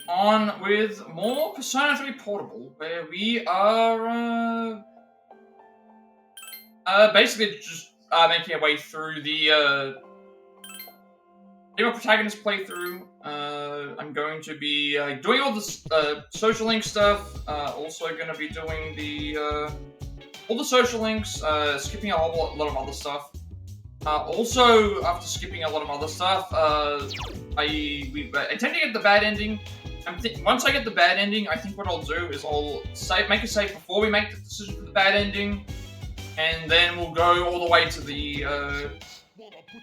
On with more Persona 3 Portable, where we are basically just making our way through the protagonist playthrough. I'm going to be doing all the social link stuff. Also going to be doing the all the social links, skipping a whole lot of other stuff. Also, after skipping a lot of other stuff, we intend to get the bad ending. Once I get the bad ending, I think what I'll do is I'll make a save before we make the decision for the bad ending, and then we'll go all the way to the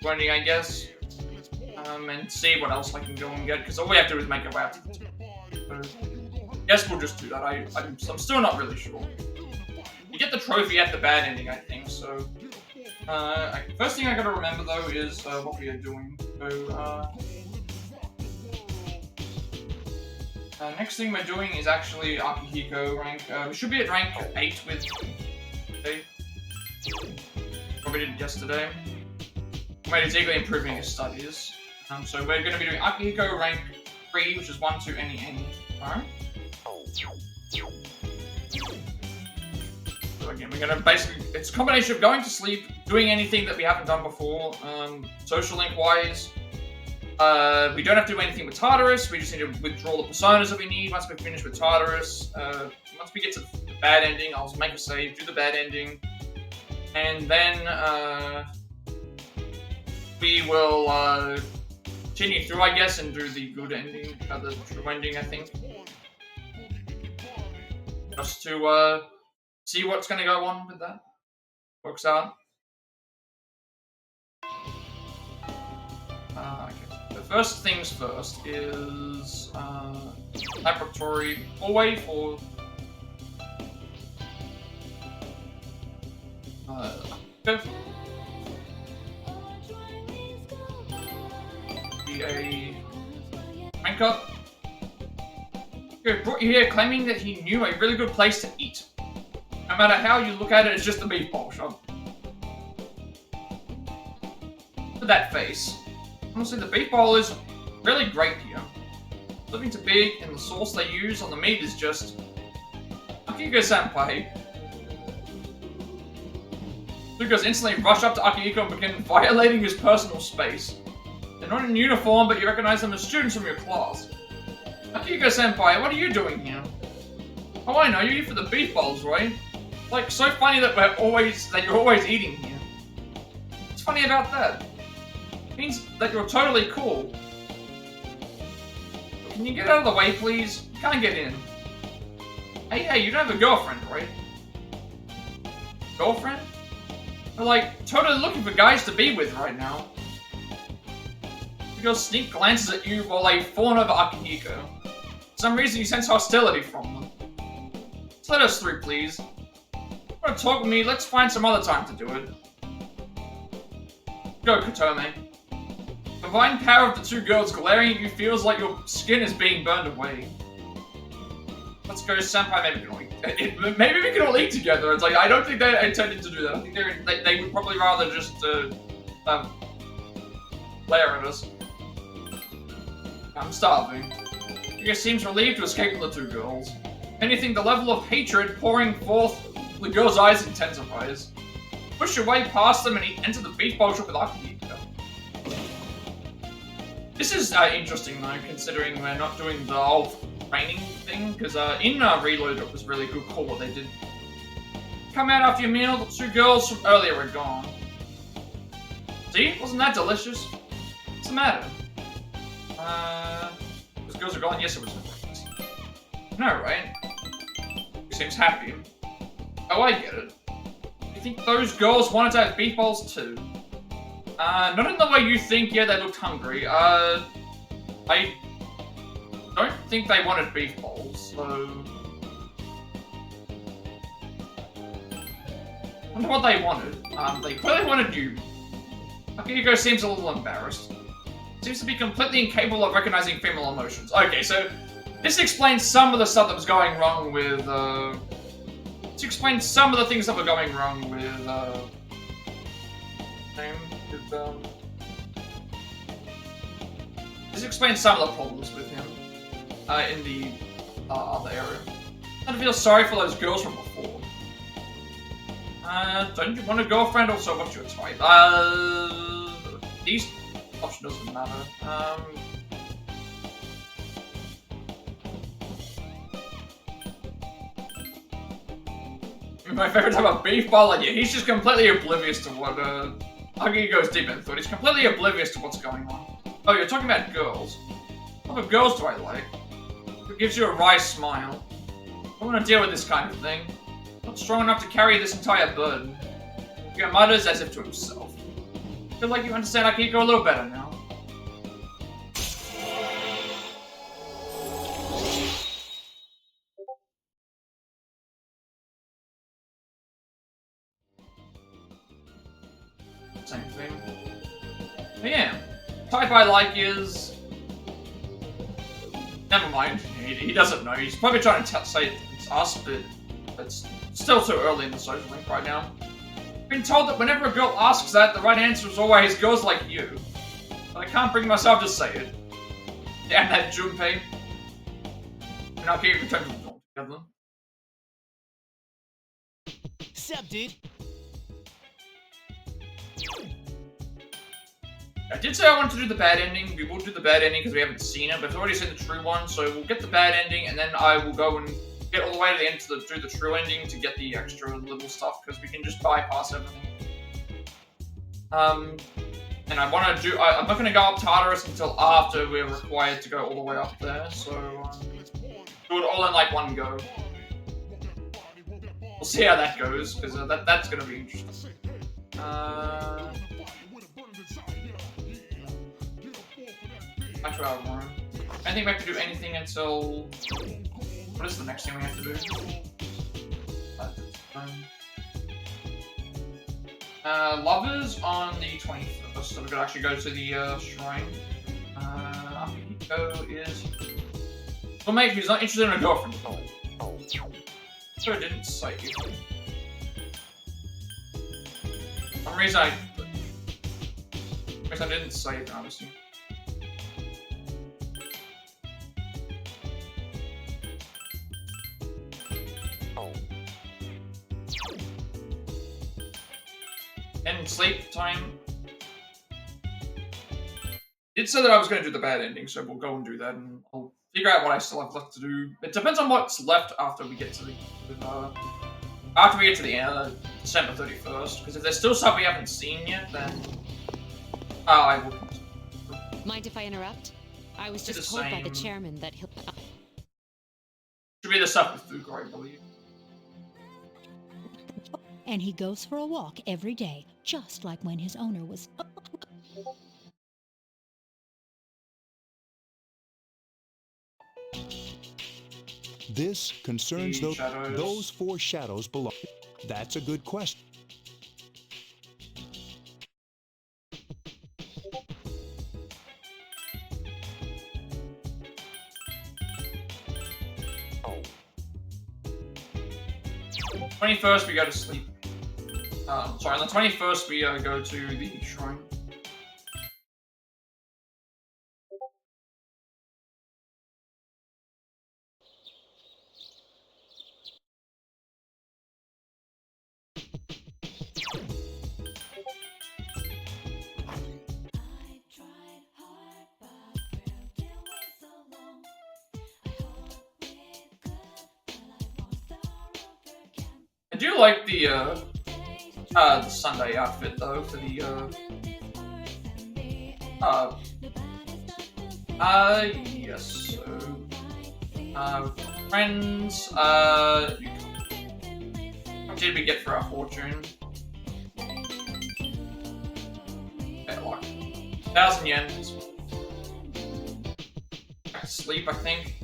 ending, I guess, and see what else I can go and get. Because all we have to do is make our way out to the top. So, guess we'll just do that. I'm still not really sure. You get the trophy at the bad ending, I think. So. First thing I gotta remember though is what we are doing. So, next thing we're doing is actually Akihiko rank. We should be at rank 8 with today. What we did yesterday. Wait, it's eagerly improving his studies. So we're gonna be doing Akihiko rank 3, which is 1, 2, any. Alright. So again, we're gonna basically, it's a combination of going to sleep, doing anything that we haven't done before, social link wise. We don't have to do anything with Tartarus, we just need to withdraw the personas that we need once we finish with Tartarus. Once we get to the bad ending, I'll make a save, do the bad ending, and then we will continue through, I guess, and do the good ending, the true ending, I think. Just to see what's going to go on with that. Works out. Okay. The first things first is laboratory hallway for be a rank up. He brought you here claiming that he knew a really good place to eat. No matter how you look at it, it's just a meatball shop. Look at that face. Honestly, the beef bowl is really great here. Living to big, and the sauce they use on the meat is just... Akihiko-senpai. Sugo's instantly rush up to Akihiko and begin violating his personal space. They're not in uniform, but you recognize them as students from your class. Akihiko-senpai, what are you doing here? Oh, I know, you're here for the beef bowls, right? Like, so funny that you're always eating here. What's funny about that? It means that you're totally cool. Can you get out of the way, please? You can't get in. Hey, you don't have a girlfriend, right? Girlfriend? They're like, totally looking for guys to be with right now. The girl sneak glances at you while they fawn over Akihiko. For some reason, you sense hostility from them. Just let us through, please. Want to talk with me? Let's find some other time to do it. Go, Kotome. The combined power of the two girls glaring at you feels like your skin is being burned away. Let's go, senpai. Maybe we can all eat together. It's like, I don't think they intended to do that. I think they would probably rather just glare at us. I'm starving. He seems relieved to escape from the two girls. Anything, the level of hatred pouring forth the girl's eyes intensifies. Push your way past them and enter the beef bowl shop with Akihiko. This is interesting though, considering we're not doing the whole training thing, because in Reload it was really good call what they did. Come out after your meal, the two girls from earlier are gone. See? Wasn't that delicious? What's the matter? Those girls are gone? Yes, it was delicious. No, right? He seems happy. Oh, I get it. You think those girls wanted to have beef bowls too? Not in the way you think. Yeah, they looked hungry. I don't think they wanted beef bowls, so... I wonder what they wanted. They clearly wanted you. Akihiko seems a little embarrassed. Seems to be completely incapable of recognizing female emotions. Okay, so this explains some of the stuff that was going wrong with, This explains some of the things that were going wrong with, This explains some of the problems with him. in the other area. I feel sorry for those girls from before. Don't you want a girlfriend? Also, what's your type? These option doesn't matter. My favorite type of beef ball, like, yeah, he's just completely oblivious to what, Huggy goes deep into thought. He's completely oblivious to what's going on. Oh, you're talking about girls. What type of girls do I like? Who gives you a wry smile? I want to deal with this kind of thing. Not strong enough to carry this entire burden. He mutters as if to himself. I feel like you understand Akiko a little better now. Same thing. But yeah, type I like is... Never mind, he doesn't know. He's probably trying to say it's us, but it's still too early in the social link right now. I've been told that whenever a girl asks that, the right answer is always girls like you. But I can't bring myself to say it. Damn that Junpei. We're not keeping return to the norm together. Sup, dude? I did say I wanted to do the bad ending. We will do the bad ending because we haven't seen it, but I've already seen the true one, so we'll get the bad ending, and then I will go and get all the way to the end to do the true ending to get the extra little stuff, because we can just bypass everything. And I want to do... I'm not going to go up Tartarus until after we're required to go all the way up there, so... do it all in, like, one go. We'll see how that goes, because that's going to be interesting. Actually, I won't. I don't think we have to do anything until... What is the next thing we have to do? Lovers on the 21st, so we could actually go to the shrine. Akihiko is... Well, mate, he's not interested in a girlfriend. So I didn't cite you. For some reason I didn't save it, obviously. And sleep time. It said that I was going to do the bad ending, so we'll go and do that, and I'll figure out what I still have left to do. It depends on what's left after we get to the December 31st. Because if there's still stuff we haven't seen yet, then I will. Mind if I interrupt? I was just told by the chairman that he'll. Should be the stuff with Fuko, I believe. And he goes for a walk every day, just like when his owner was... This concerns those four shadows below. That's a good question. On the 21st we go to sleep. Sorry, on the 21st we go to the shrine. I do like the Sunday outfit though for the yes. So friends, what did we get for our fortune? Okay, like 1,000 yen. Sleep, I think.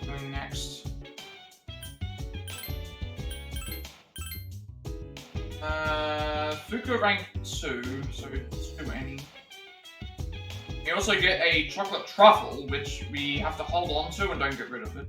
Going next. Fuku rank 2, so it's 2 any. We also get a chocolate truffle, which we have to hold on to and don't get rid of it.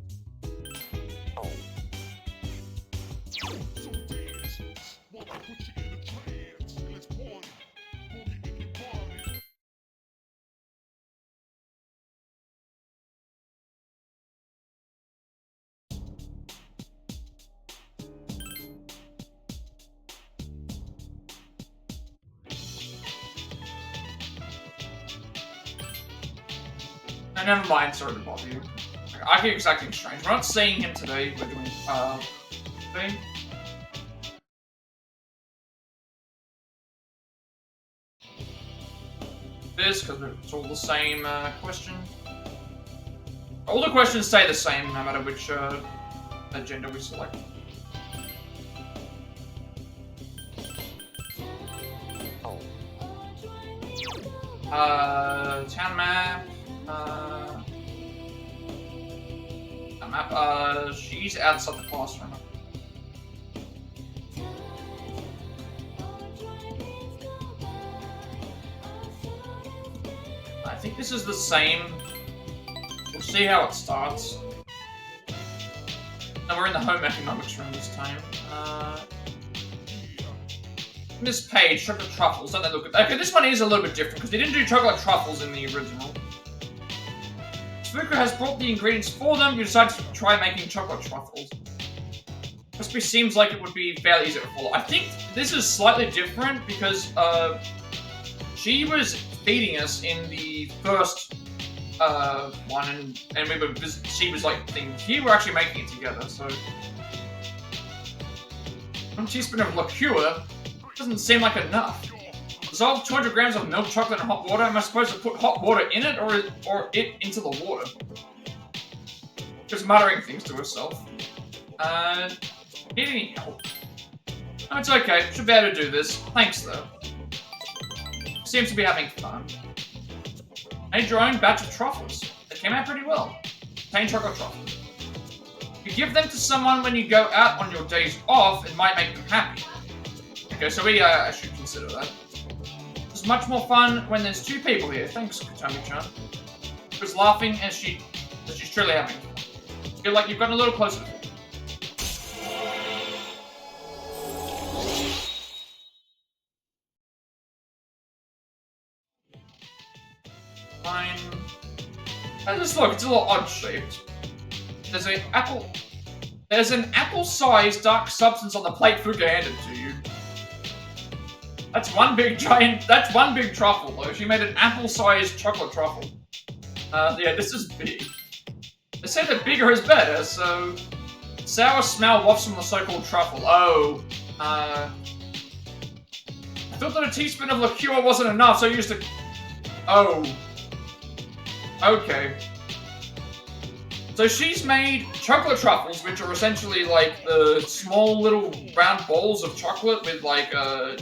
Never mind, sorry to bother you. I keep acting strange. We're not seeing him today, we're doing, thing. This, because it's all the same, question. All the questions stay the same, no matter which, agenda we select. Town map, she's outside the classroom. I think this is the same. We'll see how it starts. And we're in the home economics room this time. This page, chocolate truffles, don't they look good? Okay, this one is a little bit different, because they didn't do chocolate truffles in the original. Spooker has brought the ingredients for them, you decided to try making chocolate truffles. Recipe seems like it would be fairly easy to follow. I think this is slightly different, because, she was feeding us in the first, one, and we were she was like, here we're actually making it together, so... 1 teaspoon of liqueur doesn't seem like enough. Dissolve 200 grams of milk chocolate in hot water. Am I supposed to put hot water in it or it into the water? Just muttering things to herself. Need any help? Oh, it's okay. Should be able to do this. Thanks, though. Seems to be having fun. Made your own batch of truffles. They came out pretty well. Plain chocolate truffles. You give them to someone when you go out on your days off, it might make them happy. Okay, so we should consider that. It's much more fun when there's 2 people here. Thanks, Katami-chan. She was laughing as she's truly having fun. Feel like you've gotten a little closer to it. Fine. Just look, it's a little odd shaped. There's an apple-sized dark substance on the plate Fuka handed to you. That's one big truffle, though. She made an apple-sized chocolate truffle. Yeah, this is big. They say that bigger is better, so... Sour smell wafts from the so-called truffle. Oh. I thought that a teaspoon of liqueur wasn't enough, so I used a... Oh. Okay. So she's made chocolate truffles, which are essentially like the small little round balls of chocolate with like,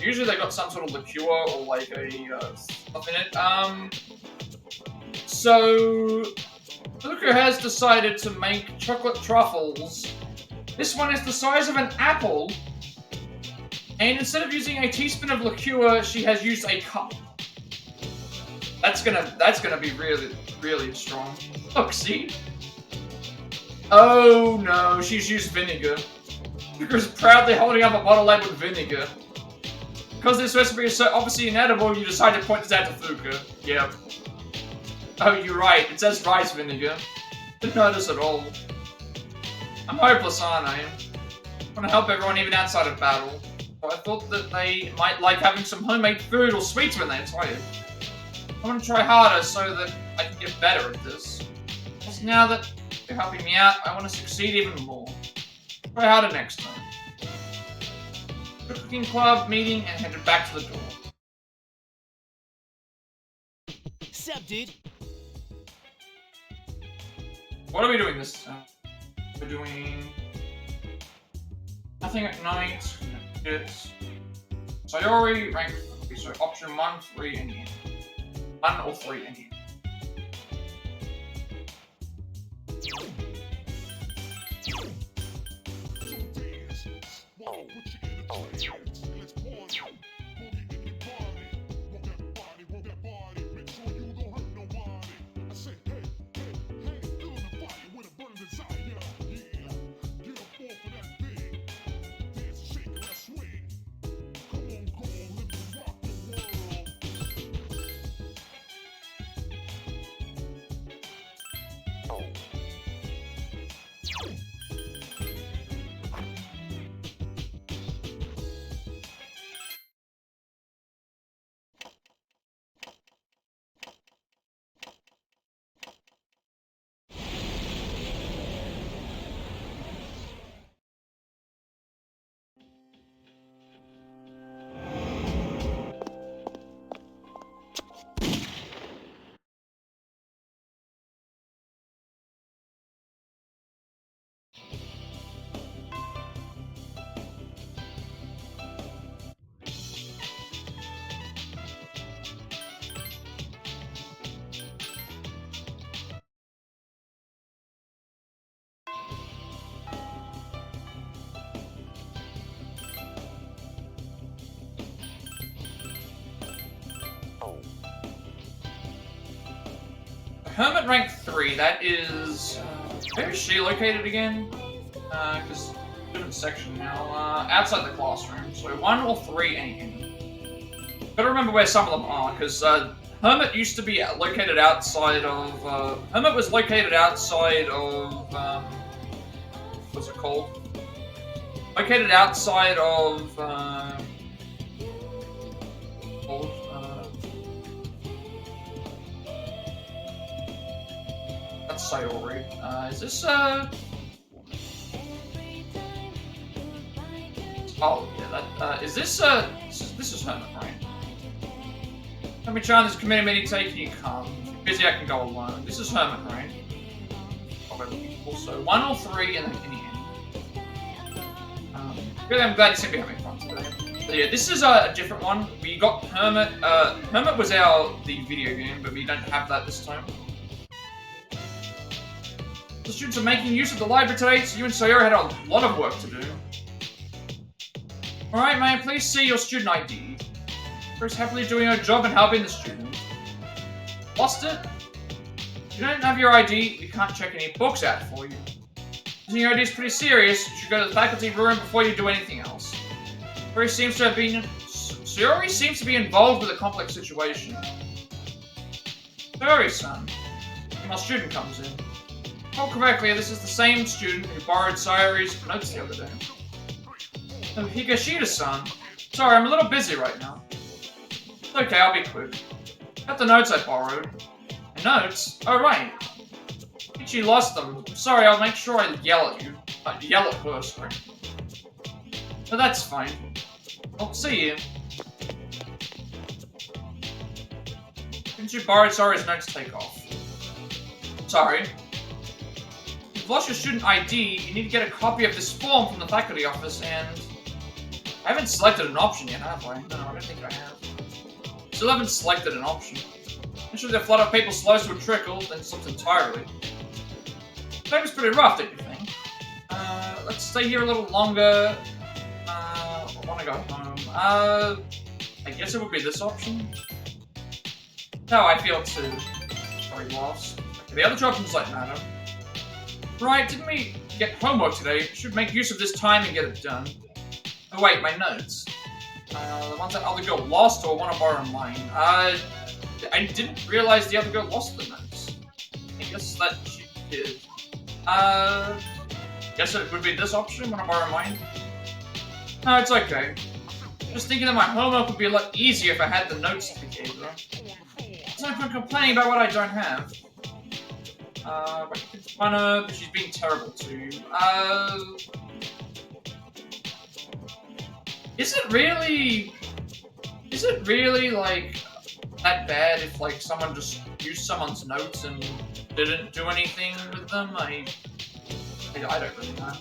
usually they got some sort of liqueur or like a, stuff in it. So, Luca has decided to make chocolate truffles. This one is the size of an apple, and instead of using a teaspoon of liqueur, she has used a cup. That's gonna be really, really strong. Look, see? Oh no, she's used vinegar. Fuka's proudly holding up a bottle labeled vinegar. Because this recipe is so obviously inedible, you decide to point this out to Fuka. Yep. Oh, you're right, it says rice vinegar. Didn't notice at all. I'm hopeless, aren't I? I want to help everyone even outside of battle. So I thought that they might like having some homemade food or sweets when they're tired. I want to try harder so that I can get better at this. Because now that you're helping me out, I want to succeed even more. Try harder next time. The cooking club meeting and headed back to the door. Sup, dude? What are we doing this time? We're doing nothing at night. It's Sayori rank 3, so option 1, 3, and in. 1 or 3 and in. Hermit rank 3, that is... where is she located again? Because different section now. Outside the classroom, so 1 or 3 any. Gotta remember where some of them are, because Hermit used to be located outside of... Hermit was located outside of... what's it called? Located outside of... that's Sayori. Is this, oh, yeah, that, is this, this is Hermit, right? Let me try on this committee meeting today, can you come? If you're busy, I can go alone. This is Hermit, right? Also, 1 or 3, and then any. Really, I'm glad you seem to be having fun today. But yeah, this is a different one. We got Hermit. Hermit was the video game, but we don't have that this time. The students are making use of the library today, so you and Sayori had a lot of work to do. Alright, may I please see your student ID? First, happily doing your job and helping the student. Lost it? If you don't have your ID, we can't check any books out for you. Using your ID is pretty serious. You should go to the faculty room before you do anything else. Sayori seems to be involved with a complex situation. Sayori-san. My student comes in. Oh, correctly, this is the same student who borrowed Sayori's notes the other day. Oh, Higashida-san. Sorry, I'm a little busy right now. It's okay, I'll be quick. Got the notes I borrowed. Notes? Oh, right. I think she lost them. Sorry, I'll make sure I yell at you. Yell at her, sorry. But that's fine. I'll see you. Since you borrowed Sayori's notes, take off. Sorry. If you've lost your student ID, you need to get a copy of this form from the faculty office, and... I haven't selected an option yet, have I? No, I don't think I have. Still haven't selected an option. Usually the flood of people slows to a trickle, then stops entirely. The day was pretty rough, don't you think? Let's stay here a little longer. I want to go home. I guess it would be this option. No, I feel too. Sorry, lost. Okay, the other two options don't matter. Right, didn't we get homework today? Should make use of this time and get it done. Oh wait, my notes. The ones that other girl lost, or want to borrow mine? I didn't realize the other girl lost the notes. I guess that she did. Guess it would be this option, want to borrow mine? No, it's okay. Just thinking that my homework would be a lot easier if I had the notes I gave her. There's no point complaining about what I don't have. But you can find her, but she's being terrible to you. Is it really, like, that bad if, like, someone just used someone's notes and didn't do anything with them? I don't really know.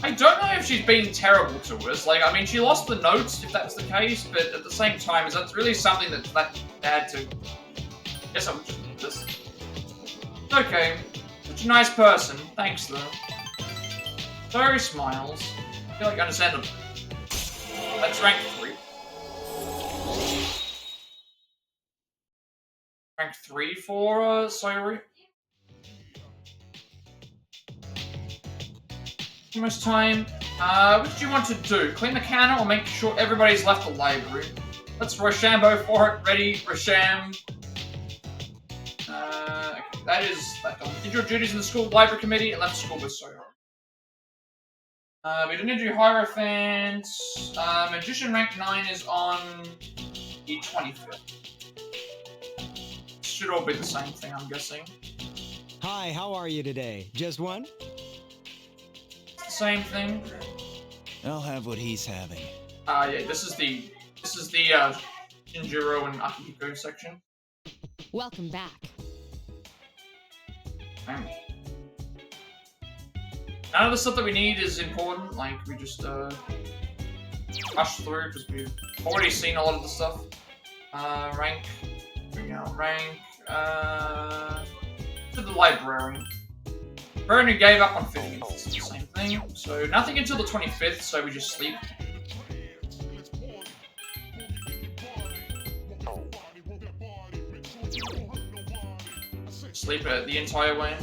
I don't know if she's being terrible to us. Like, I mean, she lost the notes, if that's the case, but at the same time, is that really something that's that bad to... I guess I would just do this. It's okay. Such a nice person. Thanks, though. Sayori smiles. I feel like I understand them. That's rank 3. Rank 3 for Sayori. Almost time. What do you want to do? Clean the counter or make sure everybody's left the library? Let's Rochambeau for it. Ready, Rocham. Okay, that is that done. Did your duties in the school library committee and left school with Sayori. We didn't do Hierophant. Magician rank 9 is on the 25th. Should all be the same thing, I'm guessing. Hi, how are you today? Just one? Same thing. I'll have what he's having. Yeah, this is the Shinjiro and Akihiko section. Welcome back. None of the stuff that we need is important, like, we just, rush through, because we've already seen a lot of the stuff. Rank, to the librarian. Librarian who gave up on 15th, it's the same thing. So, nothing until the 25th, so we just sleep. sleep the entire way.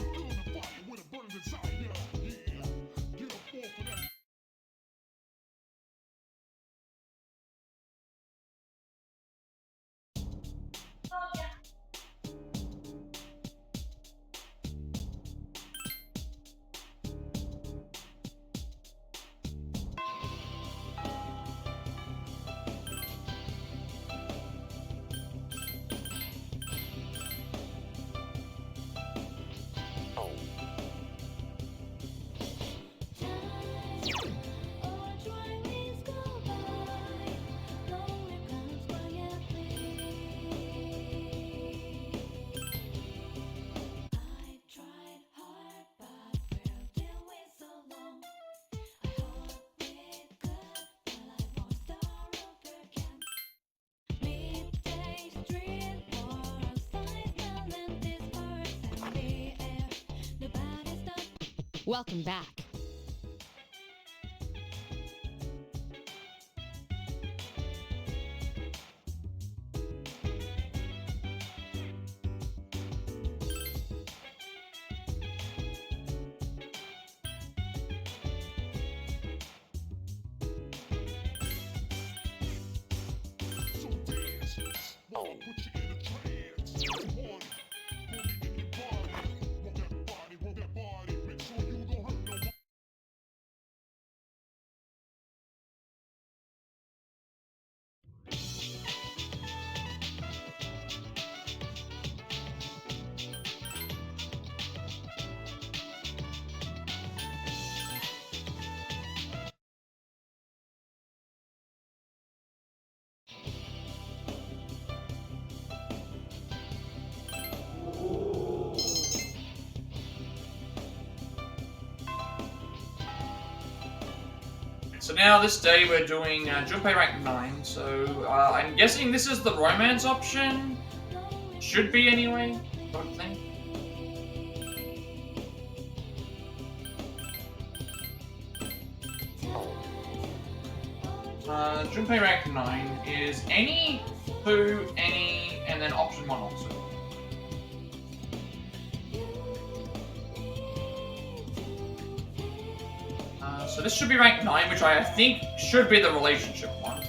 Welcome back. So now this day we're doing Junpei rank 9, so I'm guessing this is the romance option? Should be anyway, I would think. Junpei rank 9 is any, who, any, and then option 1 also. So this should be rank 9, which I think should be the relationship one.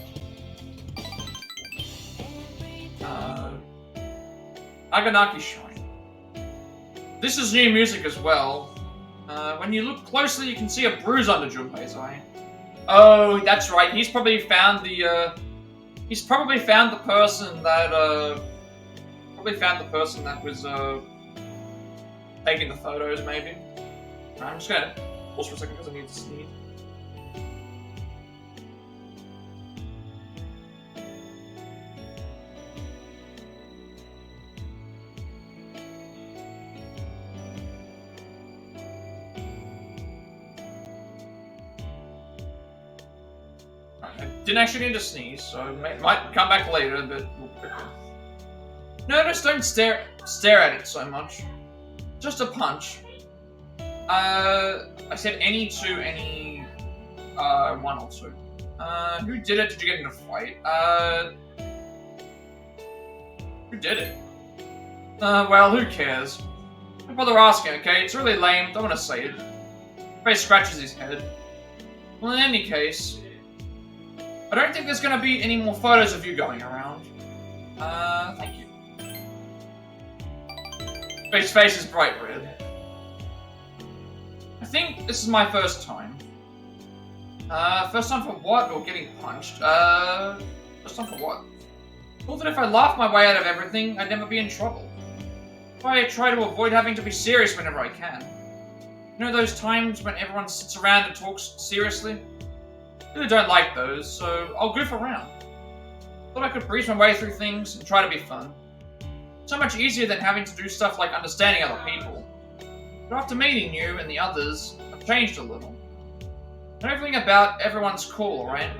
Aganaki Shrine. This is new music as well. When you look closely, you can see a bruise under Junpei's eye. Oh, that's right. He's probably found the person that was taking the photos, maybe. I'm just gonna pause for a second because I need to sneeze. I didn't actually need to sneeze, so it might come back later, but notice don't stare at it so much. Just a punch. I said any to any one or two. Who did it? Did you get in a fight? Who did it? Well, who cares? Don't bother asking, okay? It's really lame, don't want to say it. Face scratches his head. Well, in any case, I don't think there's gonna be any more photos of you going around. Thank you. His face is bright red. I think this is my first time. First time for what? Or getting punched? First time for what? Thought that if I laughed my way out of everything, I'd never be in trouble. I try to avoid having to be serious whenever I can. You know those times when everyone sits around and talks seriously? I really don't like those, so I'll goof around. Thought I could breeze my way through things and try to be fun. So much easier than having to do stuff like understanding other people. But after meeting you and the others, I've changed a little. Not everything about everyone's cool, right?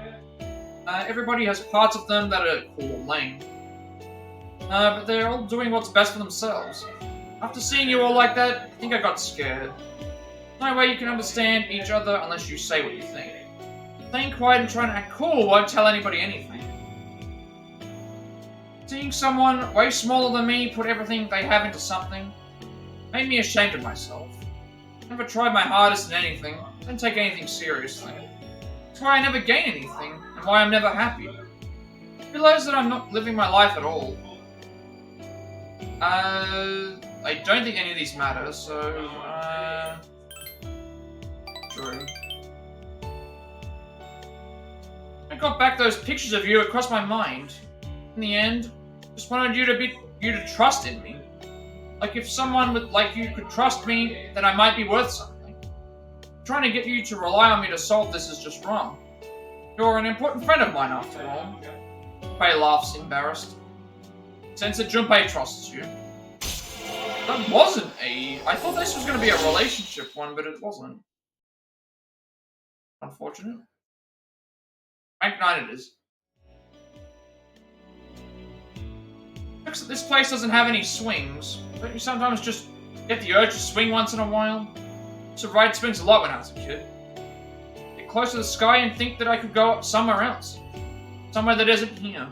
Everybody has parts of them that are cool or lame. But they're all doing what's best for themselves. After seeing you all like that, I think I got scared. No way you can understand each other unless you say what you think. Staying quiet and trying to act cool won't tell anybody anything. Seeing someone way smaller than me put everything they have into something, Made me ashamed of myself. Never tried my hardest in anything. Didn't take anything seriously. That's why I never gain anything, and why I'm never happy. Realize that I'm not living my life at all. I don't think any of these matter, so, true. I got back those pictures of you across my mind. In the end, just wanted you to trust in me. Like if someone like you could trust me, then I might be worth something. Trying to get you to rely on me to solve this is just wrong. You're an important friend of mine after all. Junpei laughs, embarrassed. Sense that Junpei trusts you. That wasn't I thought this was going to be a relationship one, but it wasn't. Unfortunate. Rank 9 it is. Looks like this place doesn't have any swings. Don't you sometimes just get the urge to swing once in a while? I used to ride swings a lot when I was a kid. Get close to the sky and think that I could go up somewhere else. Somewhere that isn't here.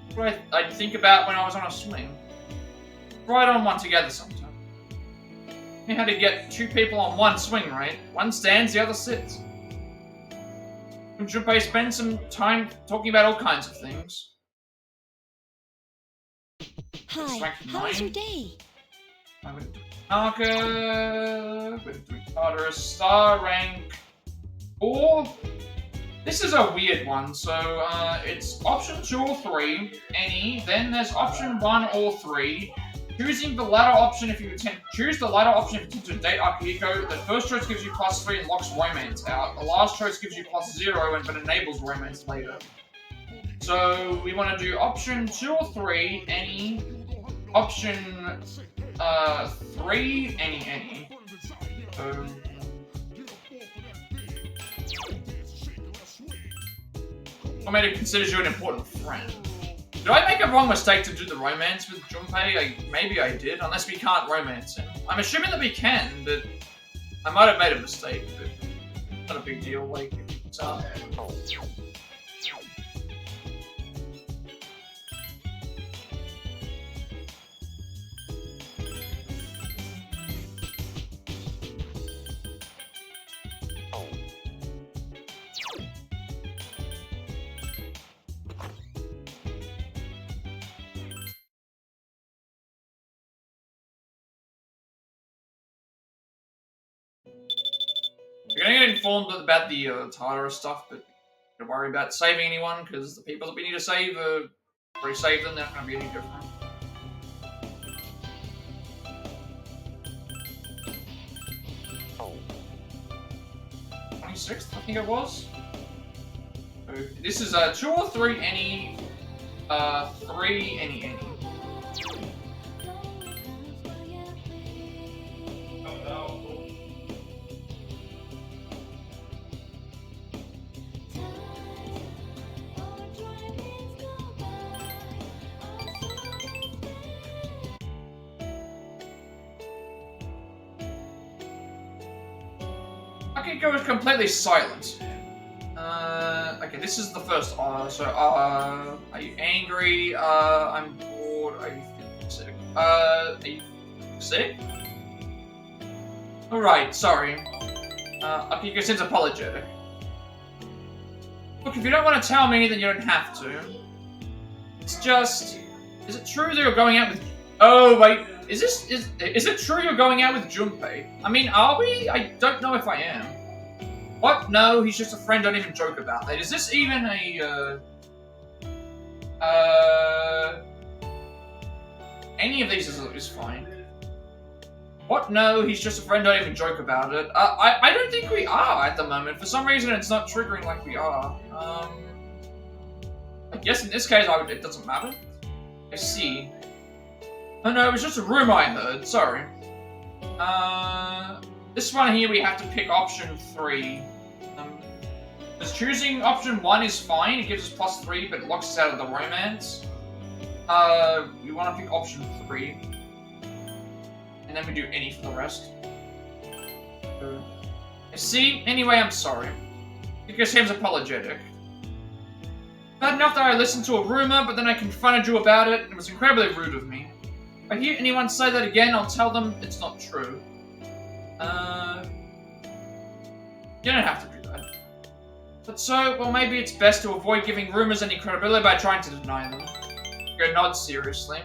That's what I'd think about when I was on a swing. Ride on one together sometime. You had to get 2 people on one swing, right? One stands, the other sits. And Junpei spends some time talking about all kinds of things. Hi, how was your day? I went to Tanaka, went to Tartarus, star rank 4. This is a weird one, so it's option 2 or 3, any, then there's option 1 or 3. Choosing the latter option if you attempt choose the latter option if you attempt to date Akihiko. The first choice gives you +3 and locks romance out. The last choice gives you +0 but enables romance later. So we want to do option 2 or 3, any. Option 3, any. I made it considers you an important friend. Did I make a wrong mistake to do the romance with Junpei? Maybe I did, unless we can't romance him. I'm assuming that we can, but I might have made a mistake, but not a big deal, like, it's You're gonna get informed about the Tartarus stuff, but don't worry about saving anyone, because the people that we need to save are already saved them, they're not gonna be any different. Oh. 26th, I think it was. So this is 2 or 3, any. 3, any. Akihiko is completely silent. Okay, this is the first are you angry? I'm bored. Are you sick? Are you sick? Alright, sorry. Akihiko seems apologetic. Look, if you don't want to tell me, then you don't have to. It's just... Is it true that you're going out with... Oh, wait. Is it true you're going out with Junpei? I mean, are we? I don't know if I am. What? No, he's just a friend, don't even joke about that. Is this even a, any of these is fine. What? No, he's just a friend, don't even joke about it. I don't think we are at the moment. For some reason, it's not triggering like we are. I guess in this case, it doesn't matter. I see. Oh no, it was just a rumor I heard, sorry. This one here we have to pick option 3. Because choosing option 1 is fine, it gives us +3, but it locks us out of the romance. We want to pick option 3. And then we do any for the rest. See? Anyway, I'm sorry. Because Sam's apologetic. Bad enough that I listened to a rumor, but then I confronted you about it, and it was incredibly rude of me. I hear anyone say that again, I'll tell them it's not true. You don't have to do that. But so, well, maybe it's best to avoid giving rumors any credibility by trying to deny them. Go nod seriously.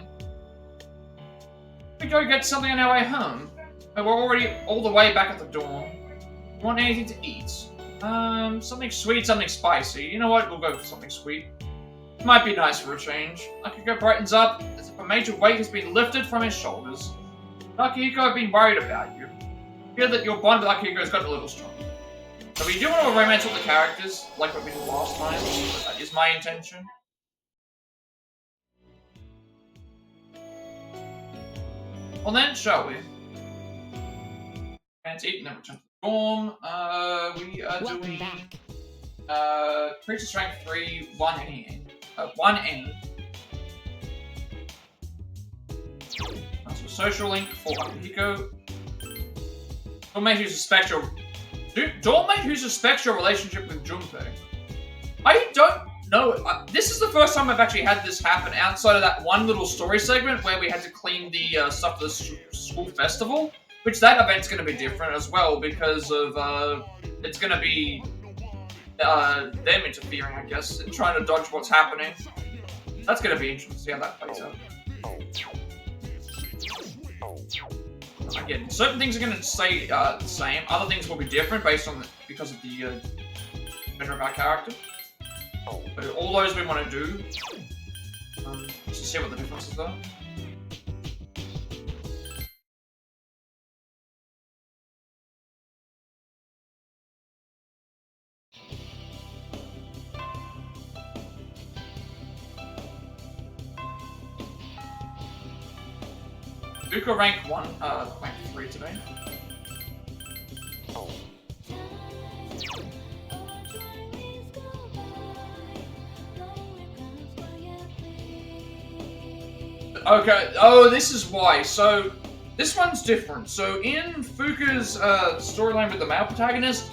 We go get something on our way home. We're already all the way back at the dorm. You want anything to eat? Something sweet, something spicy. You know what? We'll go for something sweet. It might be nice for a change. Akihiko brightens up as if a major weight has been lifted from his shoulders. Akihiko, I've been worried about you. I feel that your bond with Akihiko has gotten a little stronger. So we do want to romance all the characters, like what we did last time. That is my intention. Well then, shall we? And eat and then return to the dorm. We are Welcome doing back. creature strength 3, 1 any. 1 any. That's a social link for Akihiko. Doormate who suspects your relationship with Junpei. I don't know. This is the first time I've actually had this happen outside of that one little story segment where we had to clean the stuff for the school festival. Which that event's going to be different as well because of it's going to be them interfering, I guess, and trying to dodge what's happening. That's going to be interesting to see how that plays out. Again, certain things are going to stay the same. Other things will be different based on because of the gender of our character. But all those we want to do, just to see what the differences are. Fuka rank 3 today. Okay, oh, this is why. So, this one's different. So, in Fuka's storyline with the male protagonist,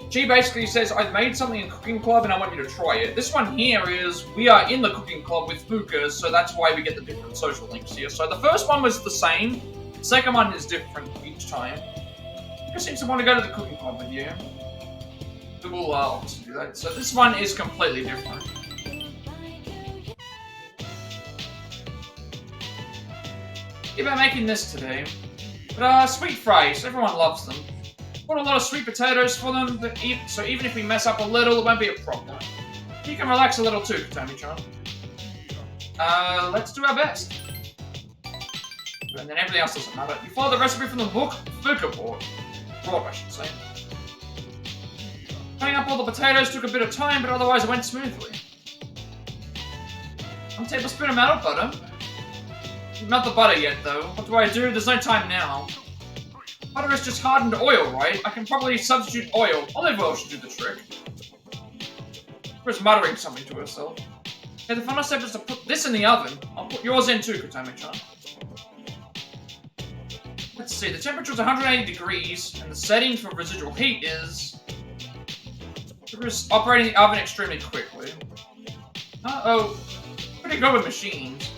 she basically says, I've made something in Cooking Club and I want you to try it. This one here is, we are in the Cooking Club with Fuka, so that's why we get the different social links here. So the first one was the same, the second one is different each time. Fuka seems to want to go to the Cooking Club with you. We will obviously do that. So this one is completely different. About making this today. But sweet fries, everyone loves them. Put a lot of sweet potatoes for them, so even if we mess up a little, it won't be a problem. You can relax a little too, Katami-chan. Let's do our best. And then everything else doesn't matter. You follow the recipe from the book, Fuka brought, I should say. Cutting up all the potatoes took a bit of time, but otherwise it went smoothly. 1 tablespoon of melted butter. Not the butter yet, though. What do? There's no time now. Butter is just hardened oil, right? I can probably substitute oil. Olive oil should do the trick. She's muttering something to herself. Okay, the final step is to put this in the oven. I'll put yours in too, Katami-chan. Let's see, the temperature is 180 degrees, and the setting for residual heat is... operating the oven extremely quickly. Uh-oh. Pretty good with machines.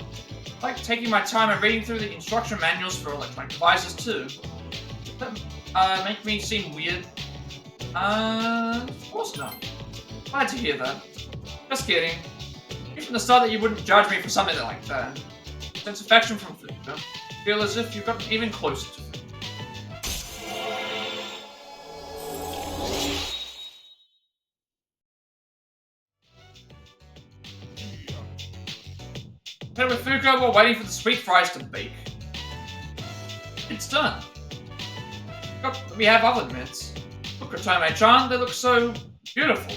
I like taking my time and reading through the instruction manuals for electronic devices too. That make me seem weird? Of course not. Glad to hear that. Just kidding. Knew from the start that you wouldn't judge me for something like that. Sense affection from Fuka. Feel as if you've gotten even closer to me. Head with Fuka while waiting for the sweet fries to bake. It's done. We have oven mitts. Look, Katome-chan, they look so beautiful.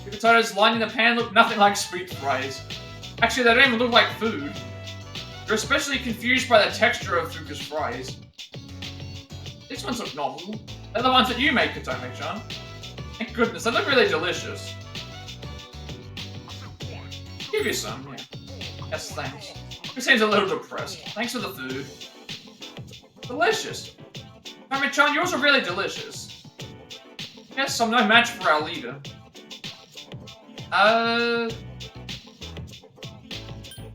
The potatoes lining the pan look nothing like sweet fries. Actually, they don't even look like food. You're especially confused by the texture of Fuka's fries. These ones look novel. They're the ones that you make, Katome-chan. Thank goodness, they look really delicious. Give you some, yeah. Yes, thanks. He seems a little depressed. Thanks for the food. Delicious. Katome-chan, yours are really delicious. Yes, I'm no match for our leader.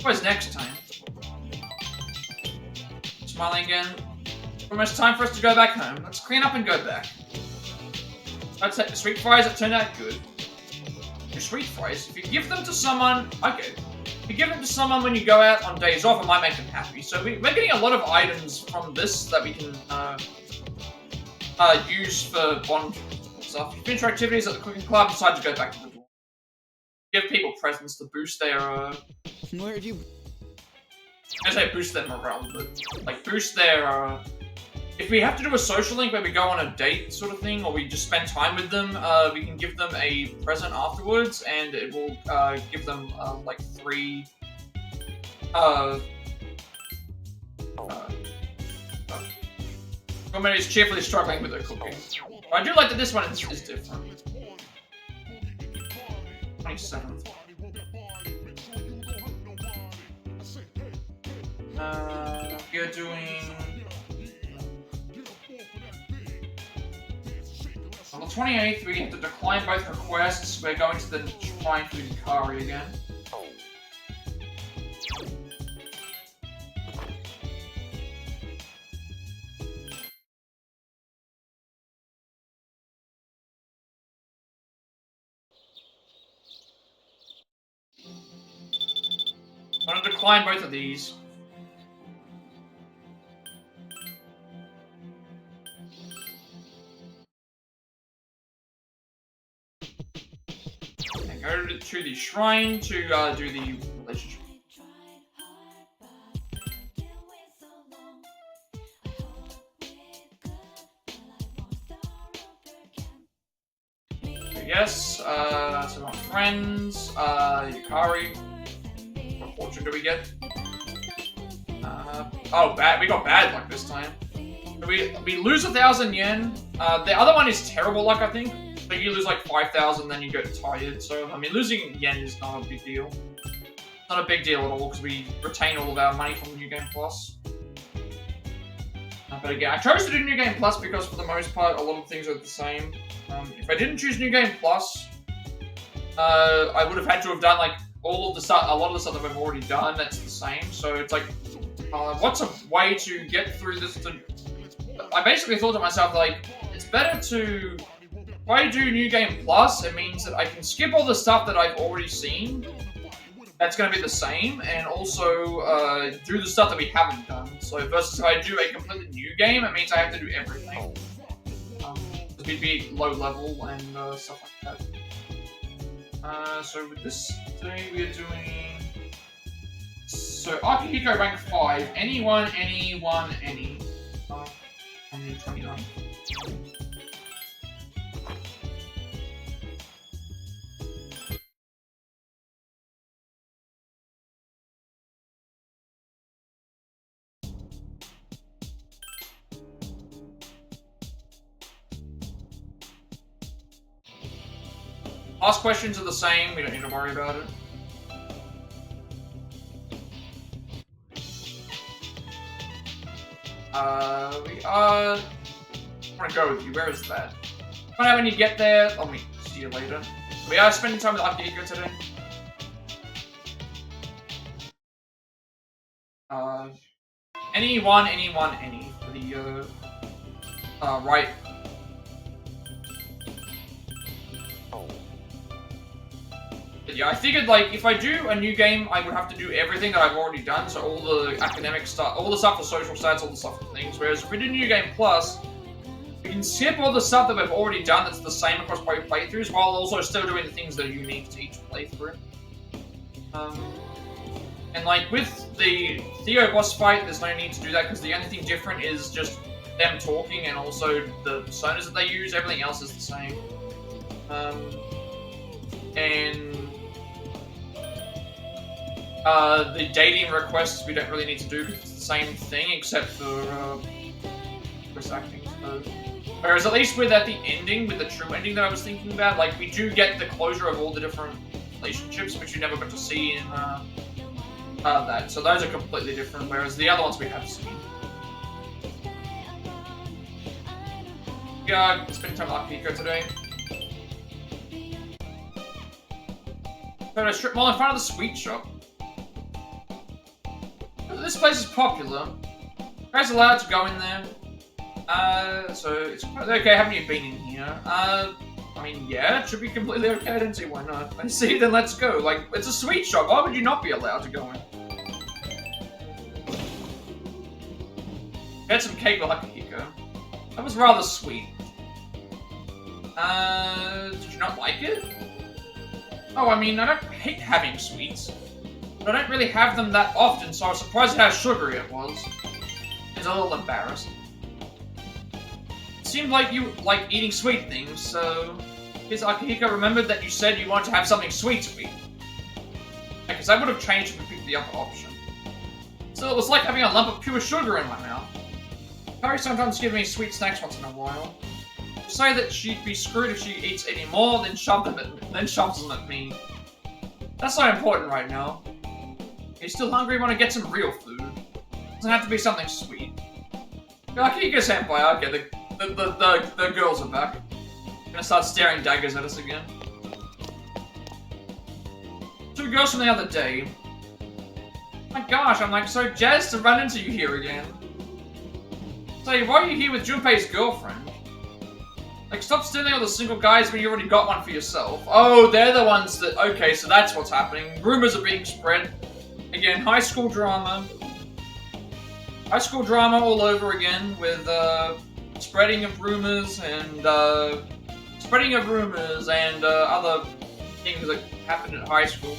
What's next time? smiling again. Almost time for us to go back home. Let's clean up and go back. I'd say sweet fries that turned out good. Your sweet fries, if you give them to someone, okay. If you give them to someone when you go out on days off, it might make them happy. So we're getting a lot of items from this that we can use for bond stuff. You finish your activities at the cooking club, decide to go back to the door. Give people presents to boost their Where have you... I say boost their morale, but like boost their if we have to do a social link where we go on a date sort of thing, or we just spend time with them, we can give them a present afterwards, and it will give them like 3 Woman is cheerfully struggling with her cooking. But I do like that this one is different. 27th. We're doing... On the 28th, we have to decline both requests. We're going to the shrine for Yukari again. I'm going to decline both of these. And go to the shrine to do the relationship. So yes, so my friends, Yukari. What fortune do we get? Oh, bad. We got bad luck this time. So we lose 1,000 yen. The other one is terrible luck, I think. So you lose like 5,000, then you get tired. So I mean, losing yen is not a big deal. Not a big deal at all because we retain all of our money from New Game Plus. But again, I chose to do New Game Plus because for the most part, a lot of things are the same. If I didn't choose New Game Plus, I would have had to have done like all of the stuff, a lot of the stuff that we've already done. That's the same. So it's like, what's a way to get through this? I basically thought to myself like, it's better to. If I do New Game Plus, it means that I can skip all the stuff that I've already seen. That's going to be the same, and also do the stuff that we haven't done. So versus if I do a completely new game, it means I have to do everything. We'd be low level and stuff like that. So with this today, we're doing... So Akihiko rank 5. Anyone, anyone, any. On the 29th. Last questions are the same, we don't need to worry about it. I want to go with you, where is that? Find out when you get there, I'll see you later. We are spending time with Akihiko today. Anyone, any for the, right. But yeah, I figured, like, if I do a new game, I would have to do everything that I've already done, so all the academic stuff, all the stuff for social stats, all the stuff for things, whereas if we do New Game Plus, we can skip all the stuff that we've already done that's the same across both playthroughs, while also still doing the things that are unique to each playthrough. And like, with the Theo boss fight, there's no need to do that, because the only thing different is just them talking, and also the personas that they use, everything else is the same. And the dating requests we don't really need to do because it's the same thing except for voice acting. So. Whereas at least with at the ending, with the true ending that I was thinking about, like we do get the closure of all the different relationships which you never got to see in that. So those are completely different, whereas the other ones we have seen. Yeah, spend time with Akihiko today. So a strip mall in front of the sweet shop. This place is popular. You guys allowed to go in there. So it's okay, haven't you been in here? I mean, yeah, it should be completely okay, I don't see why not. I see, then let's go. Like, it's a sweet shop, why would you not be allowed to go in? Get some cake with Akihiko. That was rather sweet. Did you not like it? Oh, I mean, I don't hate having sweets. But I don't really have them that often, so I was surprised at how sugary it was. I was a little embarrassed. It seemed like you like eating sweet things, so... Because Akihiko remembered that you said you wanted to have something sweet to eat. Because I would have changed if we picked the upper option. So it was like having a lump of pure sugar in my mouth. Harry sometimes gives me sweet snacks once in a while. To say that she'd be screwed if she eats any more, then shoves them at me. That's not important right now. Are you still hungry? Want to get some real food? Doesn't have to be something sweet. Akihiko senpai, okay, the girls are back. Gonna start staring daggers at us again. Two girls from the other day. My gosh, I'm like so jazzed to run into you here again. Say, why are you here with Junpei's girlfriend? Like, stop stealing all the single guys when you already got one for yourself. Oh, they're the ones that... Okay, so that's what's happening. Rumors are being spread. Again, high school drama. High school drama all over again with, spreading of rumors and, other things that happened at high school.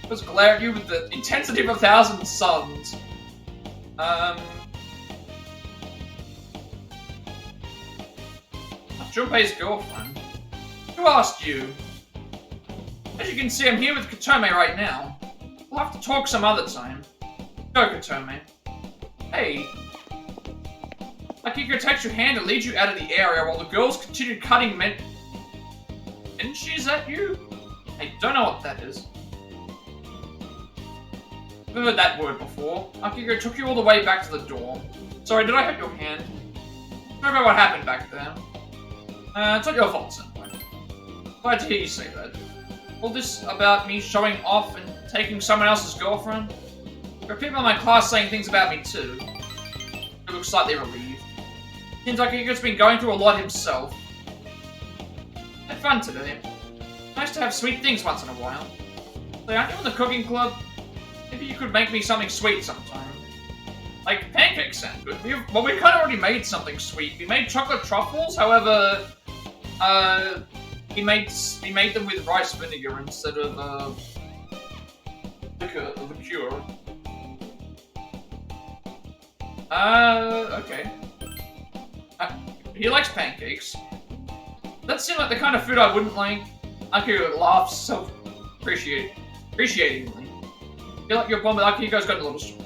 Just glare at you with the intensity of 1,000 suns. Junpei's girlfriend? Who asked you? As you can see, I'm here with Katome right now. We'll have to talk some other time. Go, Katome. Hey. Akihiko takes your hand and leads you out of the area while the girls continue cutting menchies at you? I don't know what that is. I've heard that word before. Akihiko took you all the way back to the door. Sorry, did I hurt your hand? Sorry about what happened back there. It's not your fault, senpai. Glad to hear you say that. All this about me showing off and taking someone else's girlfriend? There are people in my class saying things about me too. He looks slightly relieved. Seems like he's been going through a lot himself. Had fun today. Nice to have sweet things once in a while. So aren't you in the cooking club? Maybe you could make me something sweet sometime. Like, pancakes sound good. We kind of already made something sweet. We made chocolate truffles, however... we made them with rice vinegar instead of, liqueur. Okay. He likes pancakes. That seemed like the kind of food I wouldn't like. Aku laughs self-appreciatingly. I feel like your bomb with Akihiko's gotten a little stupid.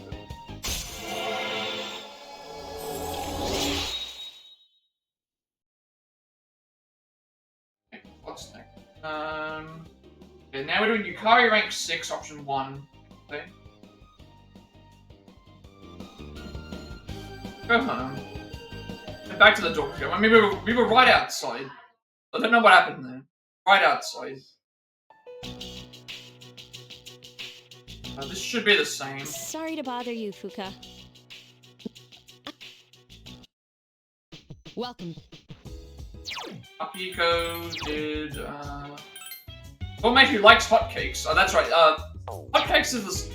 What's next? Okay, now we're doing Yukari rank 6, option 1. Okay. Go home. And back to the door. I mean, we were right outside. I don't know what happened there. Right outside. This should be the same. Sorry to bother you, Fuka. Welcome. Akihiko did, What makes you likes hotcakes? Oh, that's right, hotcakes is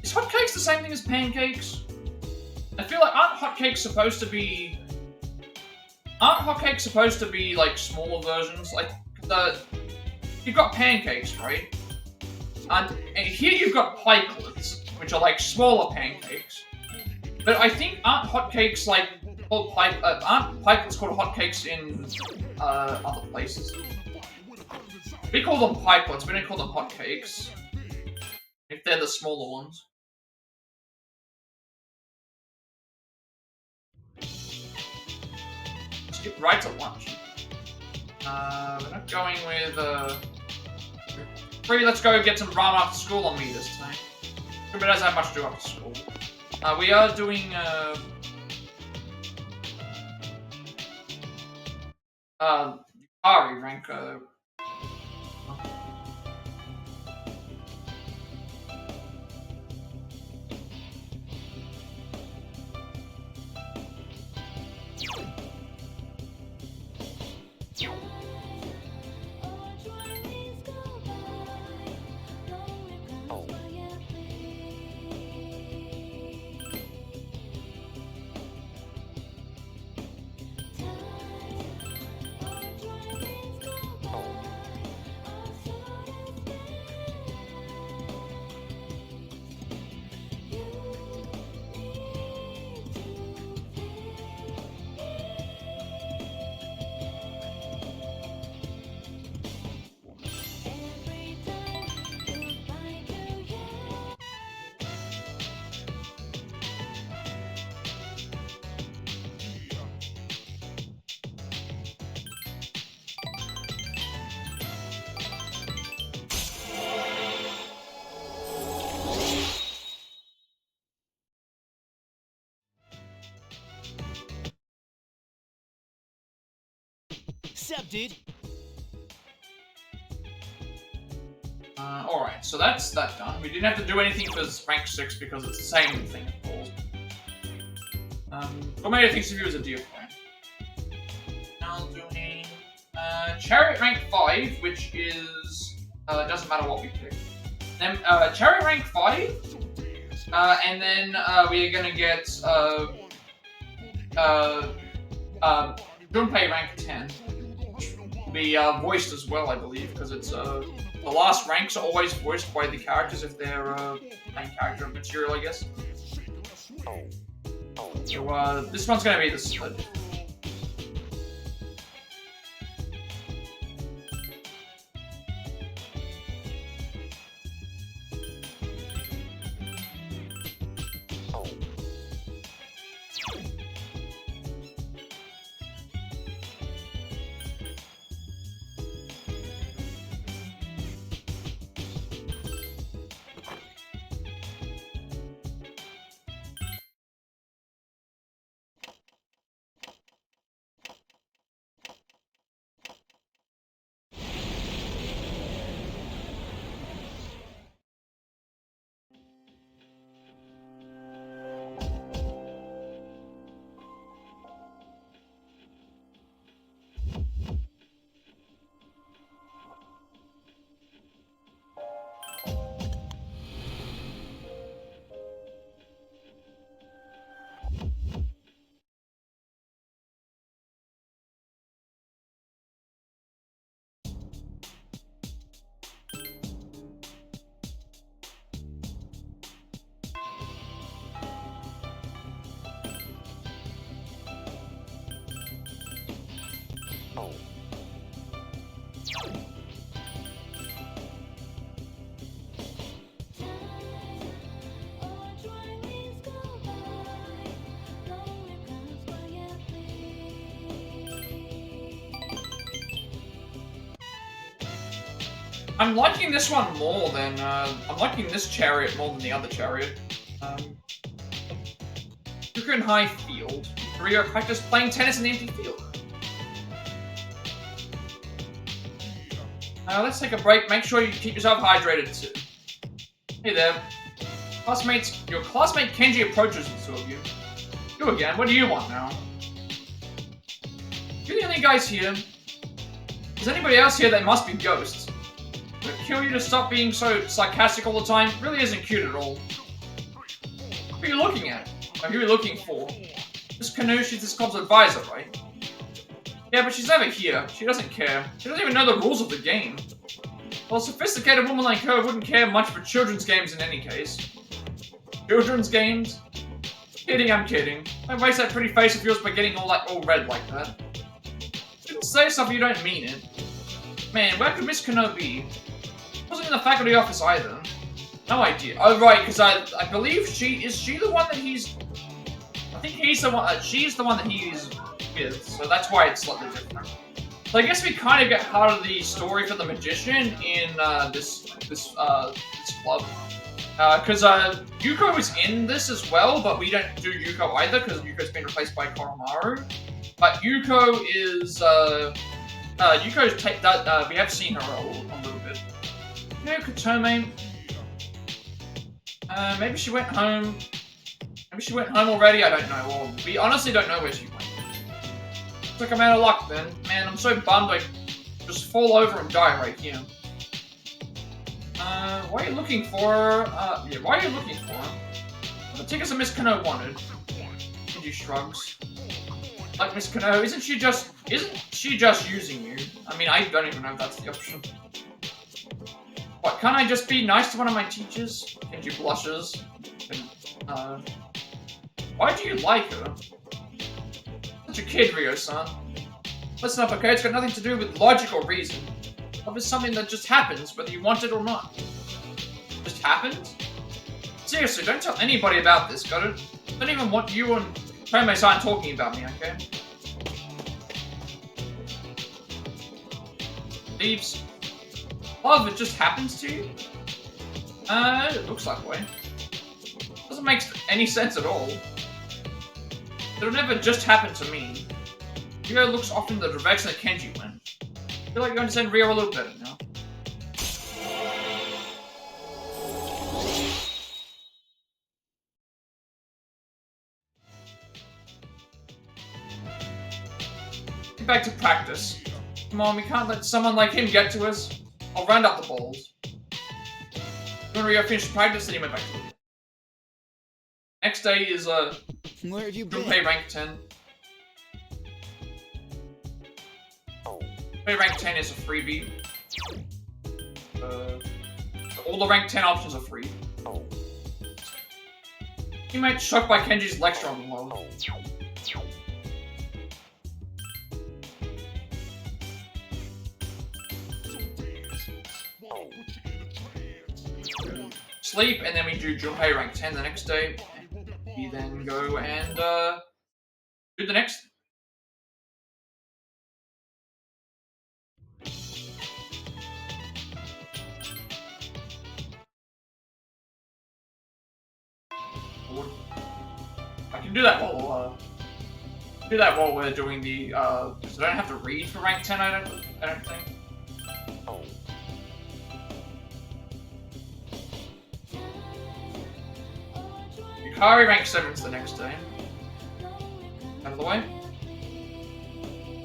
hotcakes the same thing as pancakes? I feel like, aren't hotcakes supposed to be, like, smaller versions? Like, you've got pancakes, right? And here you've got pikelets, which are, like, smaller pancakes. But I think, aren't hotcakes, like, called aren't pikelets called hotcakes in, other places? We call them pikelets, we don't call them hotcakes. If they're the smaller ones. Skip right to lunch. We're not going with, Free, let's go get some ramen after school on me this time. But it doesn't have much to do after school. We are doing, Yukari rank, What's up, dude? Alright, so that's that done. We didn't have to do anything for rank 6 because it's the same thing, of course. What made I think of you as a deer friend? Now doing Chariot rank 5, which is doesn't matter what we pick. Then Chariot rank 5, and then we're gonna get Gunpei rank 10. Will be voiced as well, I believe, because it's the last ranks are always voiced by the characters if they're main character material, I guess. So this one's gonna be the split. I'm liking this one more than, I'm liking this chariot more than the other chariot. Yuka High Field. Rio practice playing tennis in the empty field. Let's take a break. Make sure you keep yourself hydrated too. Hey there. Classmates, your classmate Kenji approaches the two of you. You again, what do you want now? You're the only guys here. Is anybody else here that must be ghosts? Would it kill you to stop being so sarcastic all the time? It really isn't cute at all. What are you looking at? Or who are you looking for? Miss Canoe, she's this club's advisor, right? Yeah, but she's never here. She doesn't care. She doesn't even know the rules of the game. Well, a sophisticated woman like her wouldn't care much for children's games in any case. Children's games? Kidding, I'm kidding. Don't waste that pretty face of yours by getting all red like that. You didn't say stuff if you don't mean it. Man, where could Miss Canoe be? Wasn't in the faculty office either. No idea. Oh, right, because I believe is she the one that he's... I think he's the one, she's the one that he's with, so that's why it's slightly different. So I guess we kind of get part of the story for the magician in this club. Because Yuko is in this as well, but we don't do Yuko either, because Yuko's been replaced by Koromaru. But Yuko is, Yuko's we have seen her a little bit. You know, Katome, maybe she went home. Maybe she went home already, I don't know. Or we honestly don't know where she went. Looks like I'm out of luck then. Man, I'm so bummed I just fall over and die right here. Why are you looking for her? Yeah, why are you looking for her? The tickets that Miss Kano wanted. Kenji shrugs. Like Miss Kano, isn't she just using you? I mean, I don't even know if that's the option. What, can't I just be nice to one of my teachers? Kenji blushes. And, why do you like her? Such a kid, Ryo-san. Listen up, okay? It's got nothing to do with logic or reason. Love is something that just happens, whether you want it or not. Just happens? Seriously, don't tell anybody about this, got it? I don't even want you and Tomei-san talking about me, okay? Leaves. Love, it just happens to you? It looks that way. Doesn't make any sense at all. It'll never just happen to me. Ryo looks off in the direction that Kenji went. feel like you understand Rio a little better now. Get back to practice. Come on, we can't let someone like him get to us. I'll round up the balls. When Rio finished practice, then he went back to it. Next day is Where have you been? Junpei rank 10. Junpei rank 10 is a freebie. All the rank 10 options are free. Teammate shocked by Kenji's lecture on love. Sleep, and then we do Junpei rank 10 the next day. We then go and do the next. I can do that while we're doing the because I don't have to read for rank 10. I don't think. Yukari rank 7 is the next day. Out of the way.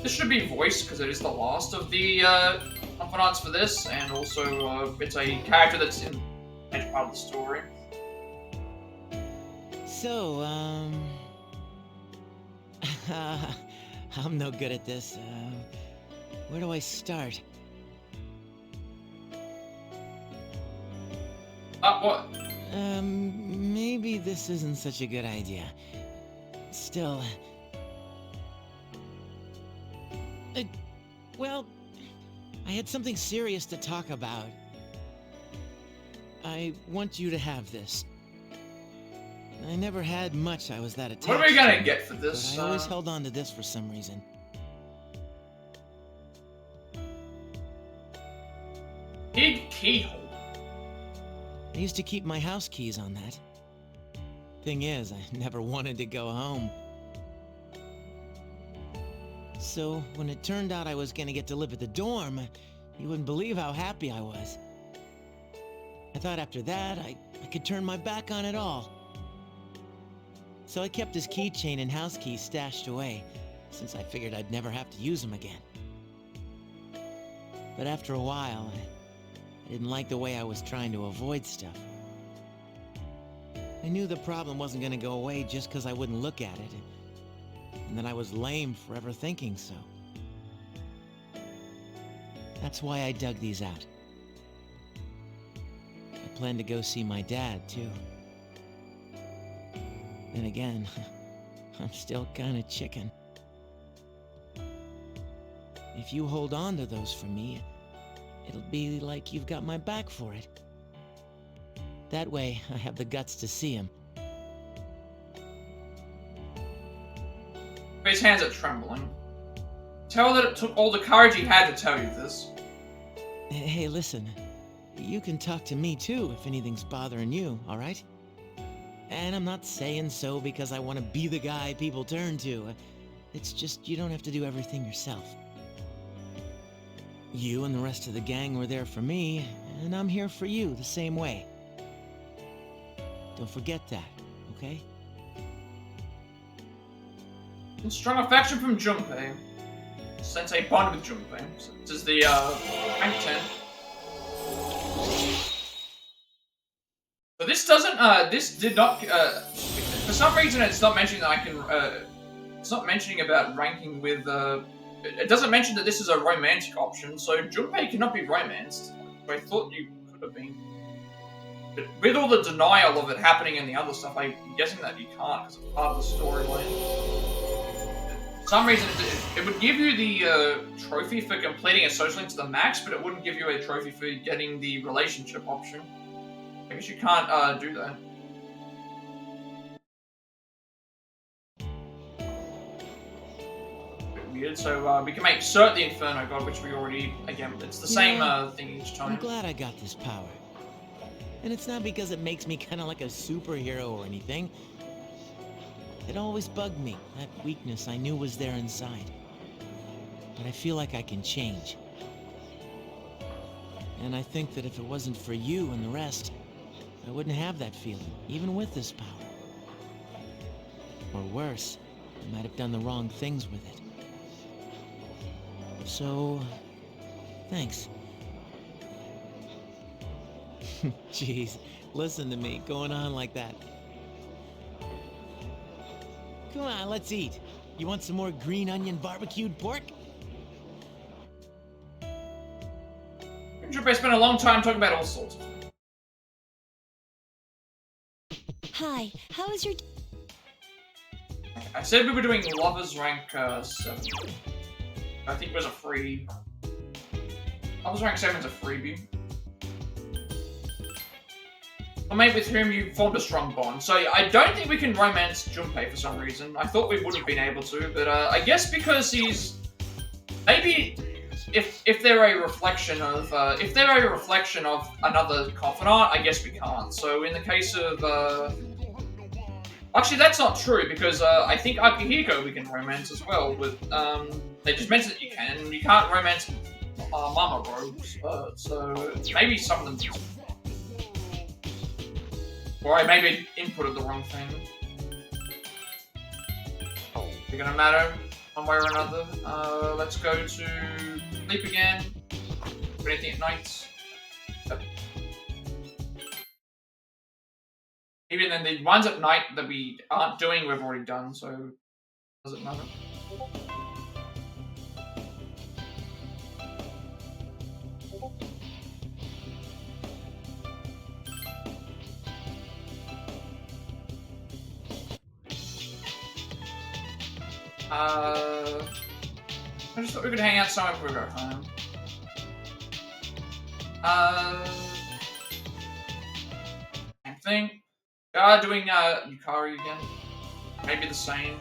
This should be voiced because it is the last of the confidants for this, and also it's a character that's in a major part of the story. So, I'm no good at this. Where do I start? What? Maybe this isn't such a good idea. Still... well, I had something serious to talk about. I want you to have this. I never had much I was that attached to. What are we gonna get for this? But I always held on to this for some reason. Big keyhole. I used to keep my house keys on that. Thing is, I never wanted to go home. So, when it turned out I was gonna get to live at the dorm, you wouldn't believe how happy I was. I thought after that, I could turn my back on it all. So I kept his keychain and house keys stashed away, since I figured I'd never have to use them again. But after a while, I didn't like the way I was trying to avoid stuff. I knew the problem wasn't gonna go away just because I wouldn't look at it, and that I was lame for ever thinking so. That's why I dug these out. I plan to go see my dad, too. Then again, I'm still kinda chicken. If you hold on to those for me, it'll be like you've got my back for it. That way, I have the guts to see him. His hands are trembling. Tell that it took all the courage he had to tell you this. Hey, listen. You can talk to me too if anything's bothering you, alright? And I'm not saying so because I want to be the guy people turn to. It's just you don't have to do everything yourself. You and the rest of the gang were there for me, and I'm here for you the same way. Don't forget that, okay? Strong affection from Junpei. Sensei bonded with Junpei. So this is the rank 10. So this doesn't this did not for some reason it's not mentioning that I can it's not mentioning about ranking with it doesn't mention that this is a romantic option, so Junpei cannot be romanced. I thought you could have been. But with all the denial of it happening and the other stuff, I'm guessing that you can't because it's part of the storyline. For some reason, it would give you the trophy for completing a social link to the max, but it wouldn't give you a trophy for getting the relationship option. I guess you can't do that. Bit weird. So we can make Cert the Inferno God, which we already, again, it's the same thing each time. I'm glad I got this power. And it's not because it makes me kind of like a superhero or anything. It always bugged me, that weakness I knew was there inside. But I feel like I can change. And I think that if it wasn't for you and the rest, I wouldn't have that feeling, even with this power. Or worse, I might have done the wrong things with it. So, thanks. Jeez, listen to me, going on like that. Come on, let's eat. You want some more green onion barbecued pork? I spent a long time talking about all sorts of things. Hi, how is your... I said we were doing Lovers rank 7. I think it was a free... Lovers rank 7 is a freebie. A mate with whom you formed a strong bond. So I don't think we can romance Junpei for some reason. I thought we would have been able to, but I guess because he's... Maybe... If they're a reflection of another confidant, I guess we can't. So in the case of actually that's not true because I think Akihiko we can romance as well. But they just mentioned that you can. You can't romance Mama Robes. So maybe some of them. Or I maybe inputted the wrong thing. It's gonna matter. One way or another. Let's go to sleep again. Do anything at night. Yep. Even then, the ones at night that we aren't doing, we've already done, so does it matter? I just thought we could hang out somewhere before we go home. Same thing. Doing Yukari again. Maybe the same.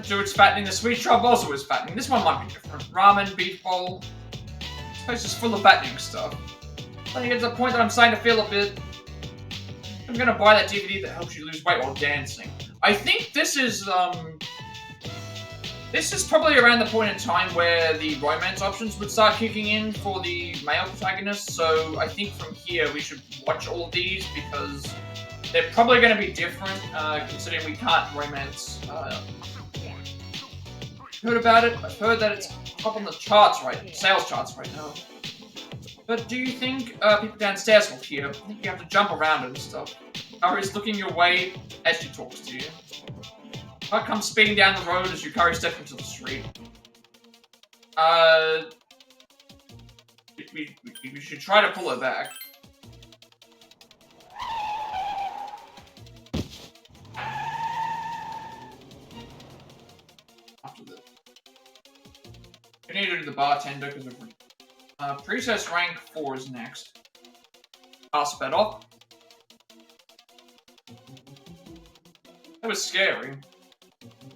It's fattening. The sweet chop also is fattening. This one might be different. Ramen, beef bowl. This place is full of fattening stuff. Then you get to the point that I'm starting to feel a bit... I'm gonna buy that DVD that helps you lose weight while dancing. I think this is probably around the point in time where the romance options would start kicking in for the male protagonist, so I think from here we should watch all of these because they're probably going to be different, considering we can't romance. Heard about it? I've heard that it's up on the charts sales charts right now. But do you think people downstairs will hear? I think you have to jump around and stuff. Yukari's looking your way as she talks to you. Plat comes speeding down the road as Yukari steps into the street. We should try to pull her back. After this. We need to do the bartender because we're... Princess rank 4 is next. Pass that off. That was scary.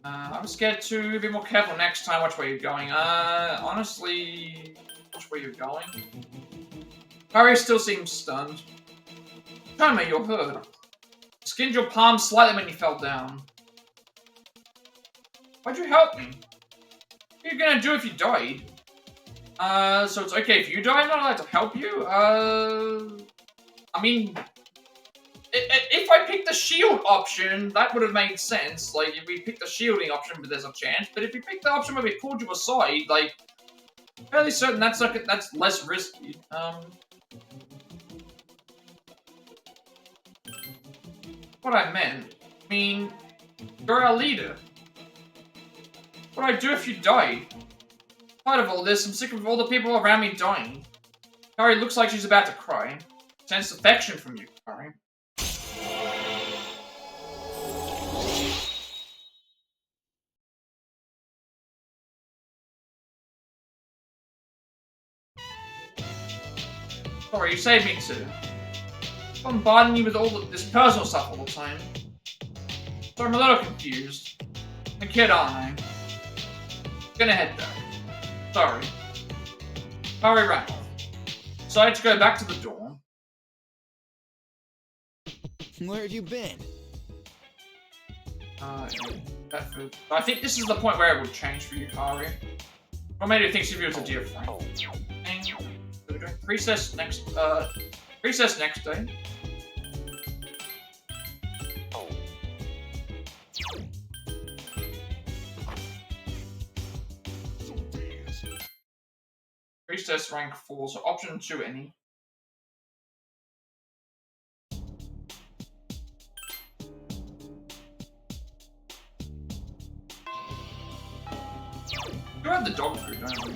I was scared to be more careful next time. Watch where you're going. Honestly, watch where you're going. Harry still seems stunned. Tell me you're hurt. You skinned your palm slightly when you fell down. Why'd you help me? What are you gonna do if you died? So it's okay if you die, I'm not allowed to help you? I mean... If I picked the shield option, that would have made sense. Like, if we picked the shielding option, but there's a chance. But if we picked the option where we pulled you aside, like, fairly certain that's less risky. What I meant, I mean, you're our leader. What would I do if you died? Part of all this, I'm sick of all the people around me dying. Kari looks like she's about to cry. Sense affection from you, Kari. Sorry, you saved me too. I'm bombarding you with all this personal stuff all the time. So I'm a little confused. I'm a kid, aren't I? Gonna head back. Sorry. Hurry ran off. Decided to go back to the dorm. Where have you been? That food. I think this is the point where it would change for Yukari. Or maybe it thinks of you as a dear friend. And so we're doing recess next day. Recess rank 4, so option 2 any. We have the dog food, don't we?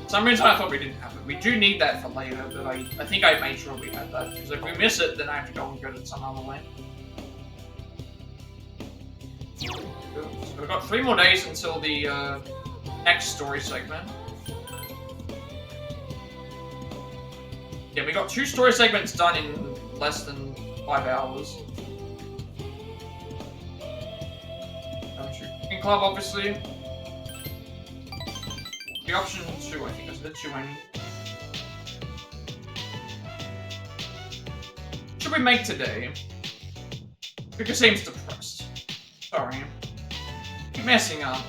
For some reason I thought we didn't have it. We do need that for later, but I think I made sure we had that, because if we miss it, then I have to go and get it some other way. So we've got 3 more days until the next story segment. Yeah, we got 2 story segments done in less than 5 hours. Cooking Club, obviously. The option 2, I think, is the 2 any. What should we make today? Vicar seems depressed. Sorry. Keep messing up.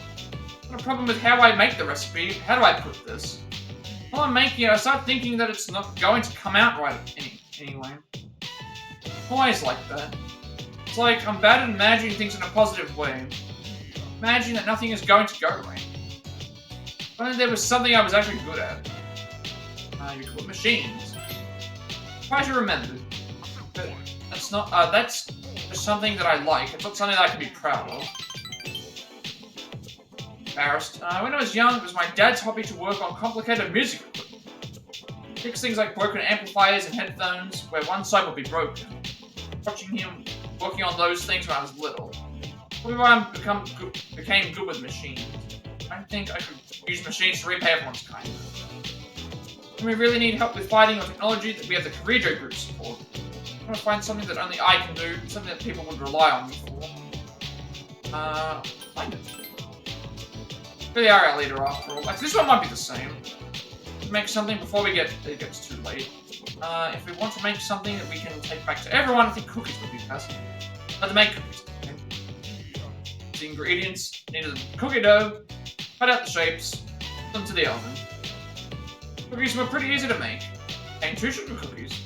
Got a problem with how I make the recipe. How do I put this? While I'm making it, I start thinking that it's not going to come out right anyway. Always like that. It's like I'm bad at imagining things in a positive way. Imagine that nothing is going to go right. If only there was something I was actually good at. You call it machines. Try to remember. But that's not, that's just something that I like. It's not something that I can be proud of. Embarrassed. When I was young, it was my dad's hobby to work on complicated music equipment. Fix things like broken amplifiers and headphones, where one side would be broken. Watching him working on those things when I was little. Probably why I became good with machines. I don't think I could use machines to repay everyone's kindness. When we really need help with fighting or technology, that we have the Kirijo group support. I want to find something that only I can do, something that people would rely on me for. Find it. Really are our leader after all. Like, this one might be the same. Make something before it gets too late. If we want to make something that we can take back to everyone, I think cookies would be best. But to make cookies, okay? The ingredients, needed the cookie dough, cut out the shapes, put them to the oven. Cookies were pretty easy to make. And 2 sugar cookies.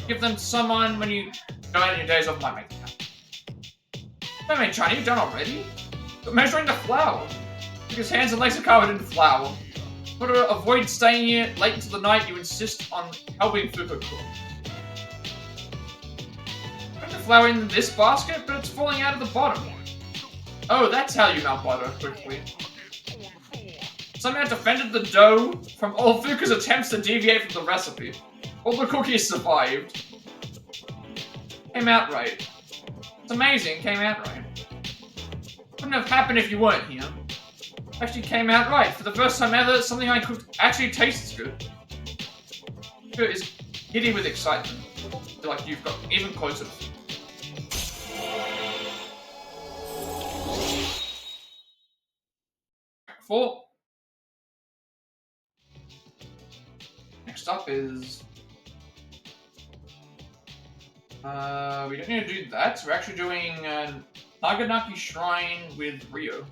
Give them to someone when you go out on your days off, might make them. Don't make China, you done already? But measuring the flour. His hands and legs are covered in flour. But to avoid staying here late into the night, you insist on helping Fuka cook. Put the flour in this basket, but it's falling out of the bottom. Oh, that's how you melt butter quickly. Somehow defended the dough from all Fuka's attempts to deviate from the recipe. All the cookies survived. Came out right. It's amazing, came out right. Wouldn't have happened if you weren't here. Actually came out right. For the first time ever, something I cooked actually tastes good. It is giddy with excitement. I feel like you've got even closer. 4. Next up is... we don't need to do that. We're actually doing Naganaki Shrine with Rio.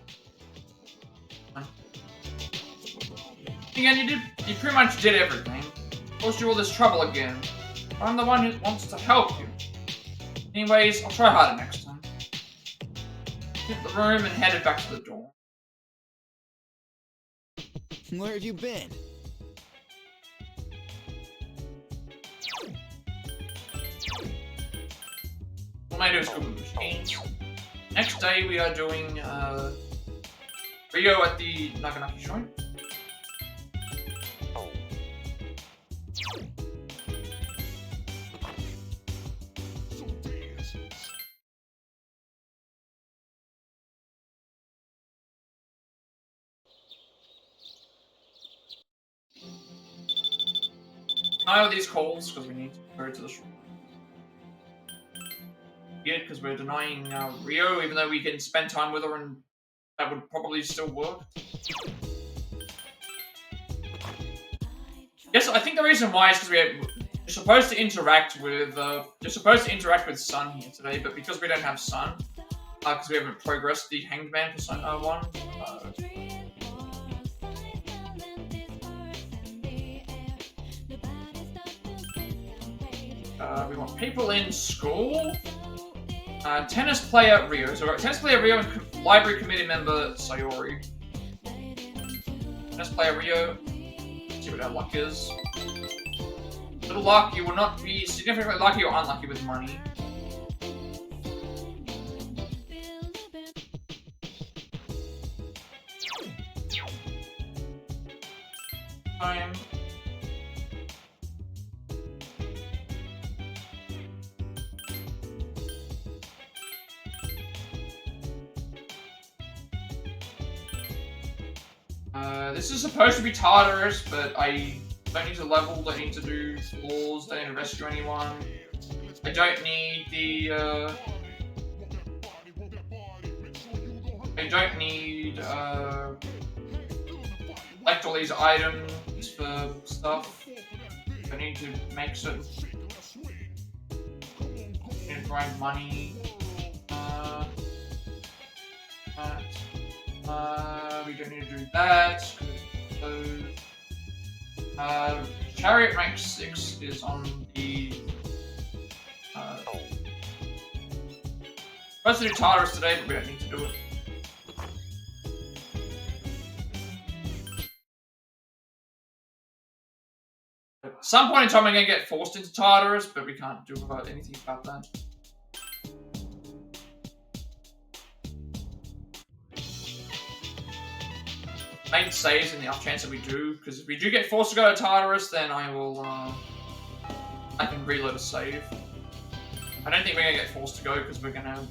Again, you pretty much did everything. Caused you all this trouble again. I'm the one who wants to help you. Anyways, I'll try harder next time. Hit the room and headed back to the door. Where have you been? All I do is Google machines. Next day we are doing Rio at the Naganaki Shrine. deny all these calls because we need to go to the shop. Weird, because we're denying Rio, even though we can spend time with her and that would probably still work. Yes, I think the reason why is because you're supposed to interact with Sun here today, but because we don't have Sun, because we haven't progressed the Hanged Man Persona 1. We want people in school. Tennis player Rio. So tennis player Rio and library committee member Sayori. Tennis player Rio. Let's see what our luck is. Little luck, you will not be significantly lucky or unlucky with money. Time. This is supposed to be Tartarus, but I don't need to level, don't need to do floors, don't need to rescue anyone. I don't need the, I don't need, collect all these items for stuff. I need to make certain... I need to grind money. We don't need to do that. Chariot rank 6 is on the... supposed to do Tartarus today, but we don't need to do it. At some point in time I'm going to get forced into Tartarus, but we can't do anything about that. Make saves in the off chance that we do, because if we do get forced to go to Tartarus, then I will, I can reload a save. I don't think we're gonna get forced to go, because we're gonna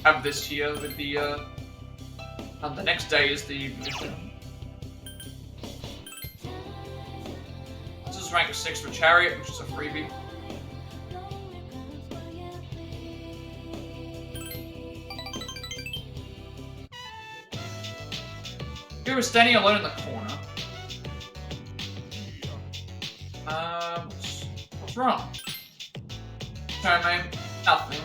have this here with the next day is the mission. This is rank 6 for Chariot, which is a freebie. We were standing alone in the corner. What's wrong? Sorry, mate. Nothing.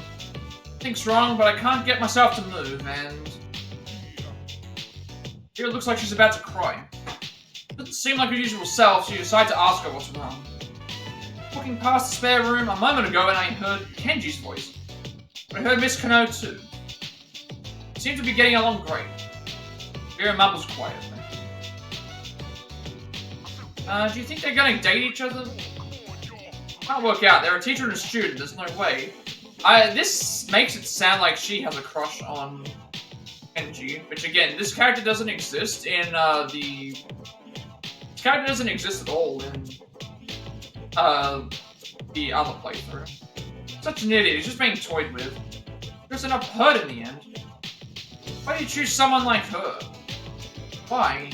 Nothing's wrong, but I can't get myself to move, and... Here it looks like she's about to cry. Doesn't seem like her usual self, so you decide to ask her what's wrong. Walking past the spare room a moment ago, and I heard Kenji's voice. But I heard Miss Kano too. They seem to be getting along great. Vera mumbles quietly. Do you think they're gonna date each other? Can't work out. They're a teacher and a student. There's no way. This makes it sound like she has a crush on Kenji, which again, this character doesn't exist in this character doesn't exist at all in the other playthrough. Such an idiot. He's just being toyed with. Because they're not hurt in the end. Why do you choose someone like her? Why?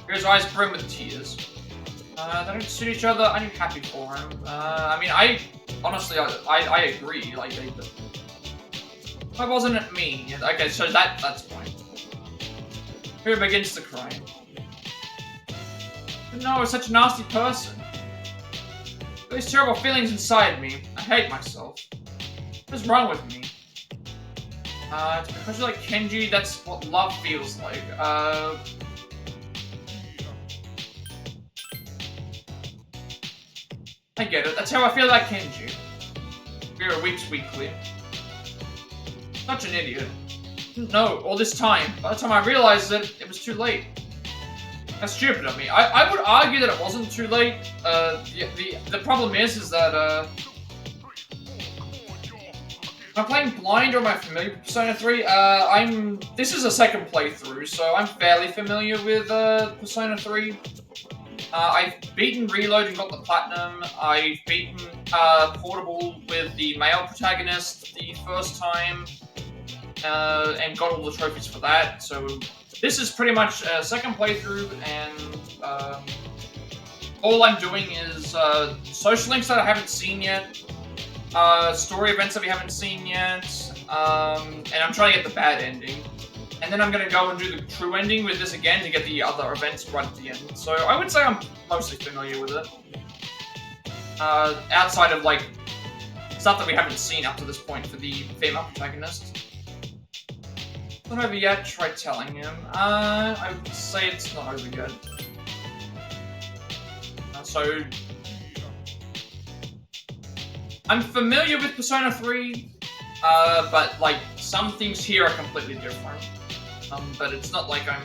His eyes brim with tears. They don't suit each other. I'm happy for him. I mean, honestly, I agree. Like, why wasn't it me? Okay, so that's fine. Here begins to cry. But no, I was such a nasty person. These terrible feelings inside me. I hate myself. What's wrong with me? It's because you like Kenji, that's what love feels like. I get it, that's how I feel like Kenji. Vera weeps weakly. Such an idiot. Didn't know all this time. By the time I realized it, it was too late. That's stupid of me. I would argue that it wasn't too late. The problem is that, am I playing blind or am I familiar with Persona 3? This is a second playthrough, so I'm fairly familiar with, Persona 3. I've beaten Reload and got the Platinum. I've beaten, Portable with the male protagonist the first time, and got all the trophies for that, so this is pretty much a second playthrough, and, all I'm doing is social links that I haven't seen yet, story events that we haven't seen yet, and I'm trying to get the bad ending. And then I'm going to go and do the true ending with this again to get the other events right at the end. So I would say I'm mostly familiar with it. Outside of, like, stuff that we haven't seen up to this point for the female protagonist. Not over yet, try telling him. I would say it's not over yet. So... I'm familiar with Persona 3, but, like, some things here are completely different. But it's not like I'm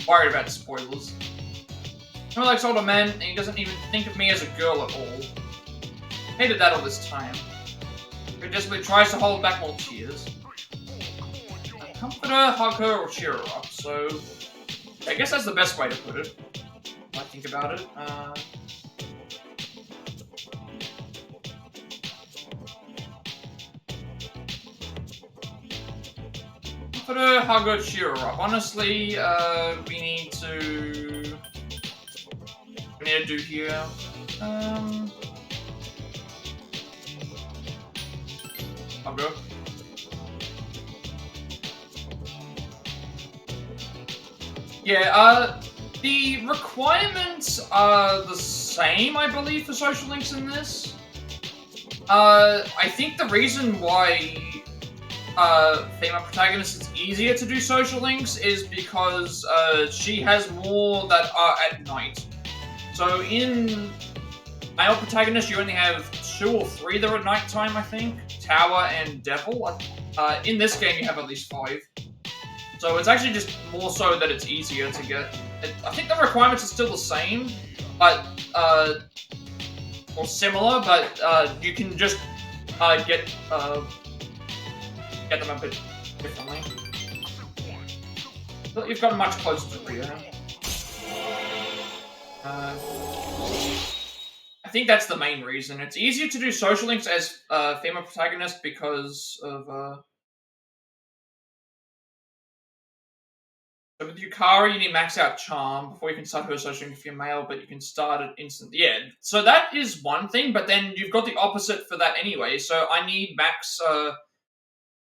worried about spoilers. He likes older men, and he doesn't even think of me as a girl at all. Hated that all this time. He desperately tries to hold back more tears. Comfort her, hug her, or cheer her up, so... I guess that's the best way to put it. When I think about it. Comfort her, hug her, cheer her up. Honestly, we need to do here. I'll go. Yeah, the requirements are the same, I believe, for social links in this. I think the reason why female protagonist is easier to do social links is because she has more that are at night. So in male protagonist, you only have 2 or 3 that are at night time, I think. Tower and Devil. In this game, you have at least 5. So it's actually just more so that it's easier to get. I think the requirements are still the same, but or similar, but you can just get them a bit differently. But you've gotten much closer to Rio. I think that's the main reason. It's easier to do social links as female protagonist because of so with Yukari, you need max out charm before you can start her social link if you're male, but you can start it instantly. Yeah, so that is one thing, but then you've got the opposite for that anyway. So I need max.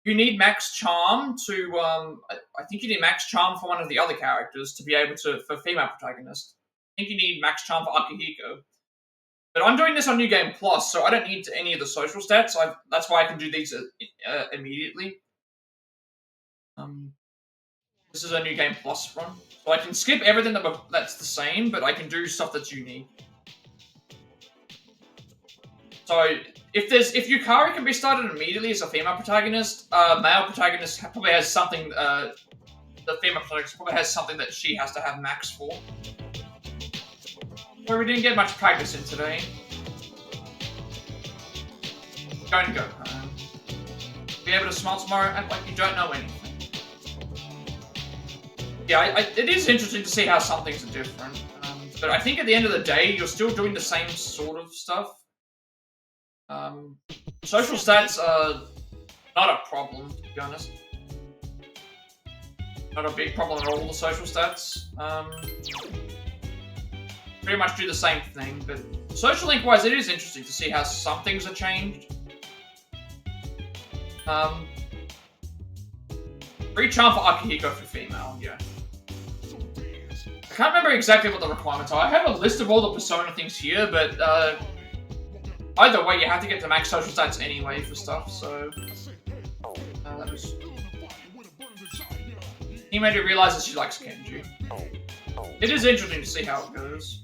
You need max charm to. I think you need max charm for one of the other characters to be able to for female protagonist. I think you need max charm for Akihiko. But I'm doing this on New Game Plus, so I don't need any of the social stats. That's why I can do these immediately. This is a New Game Plus run. So I can skip everything that's the same, but I can do stuff that's unique. So if Yukari can be started immediately as a female protagonist, male protagonist probably has something. The female protagonist probably has something that she has to have max for. So we didn't get much practice in today. Going to go home. Be able to smile tomorrow, act like you don't know anything. Yeah, it is interesting to see how some things are different. But I think at the end of the day, you're still doing the same sort of stuff. Social stats are not a problem, to be honest. Not a big problem at all, the social stats. Pretty much do the same thing, but social link-wise, it is interesting to see how some things are changed. Free charm for Akihiko for female, yeah. I can't remember exactly what the requirements are. I have a list of all the Persona things here, but either way, you have to get to max social stats anyway for stuff, so... that was... He made her realize that she likes Kenji. It is interesting to see how it goes.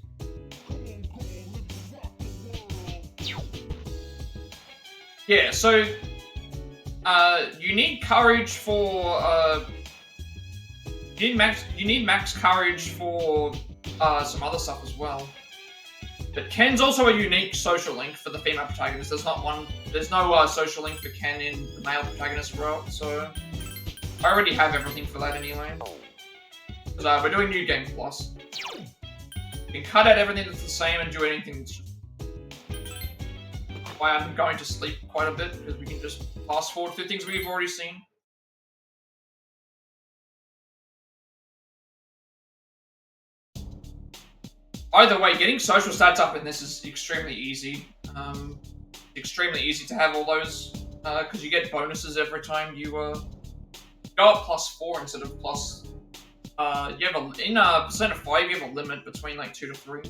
Yeah, so... you need courage for... You need max courage for some other stuff as well. But Ken's also a unique social link for the female protagonist. There's no social link for Ken in the male protagonist route, so I already have everything for that anyway. Because we're doing New Game Plus. You can cut out everything that's the same and do anything that's just... Why I'm going to sleep quite a bit, because we can just fast forward through things we've already seen. either way, getting social stats up in this is extremely easy. Extremely easy to have all those, because you get bonuses every time you go up +4 instead of plus. You have in percent of 5, you have a limit between like 2 to 3.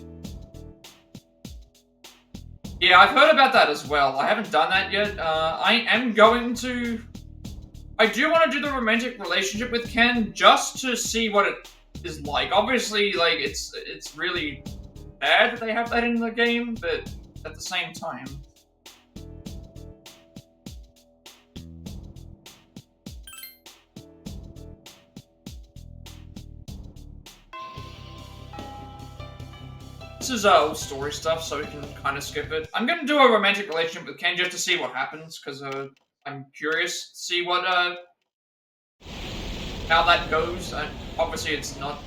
Yeah, I've heard about that as well. I haven't done that yet. I am going to. I do want to do the romantic relationship with Ken just to see what it is like. Obviously, like it's really bad that they have that in the game, but at the same time. This is all story stuff, so we can kind of skip it. I'm gonna do a romantic relationship with Ken just to see what happens, because I'm curious to see what how that goes. Obviously, it's not.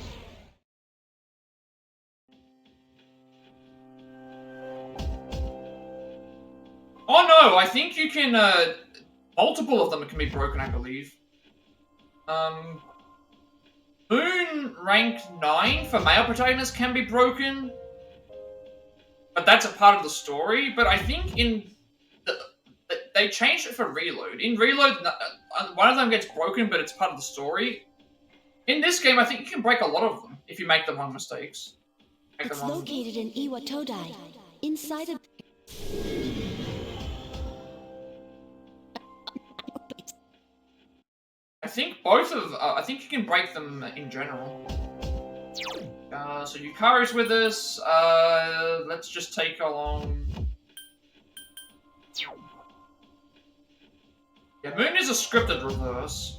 Oh no! I think you can. Multiple of them can be broken, I believe. Moon rank 9 for male protagonist can be broken. But that's a part of the story. But I think they changed it for Reload. In Reload, one of them gets broken, but it's part of the story. In this game, I think you can break a lot of them if you make the wrong mistakes. It's located in Iwatodai, inside of... I think both of... I think you can break them in general. So Yukari's with us. Let's just take along... Yeah, Moon is a scripted reverse.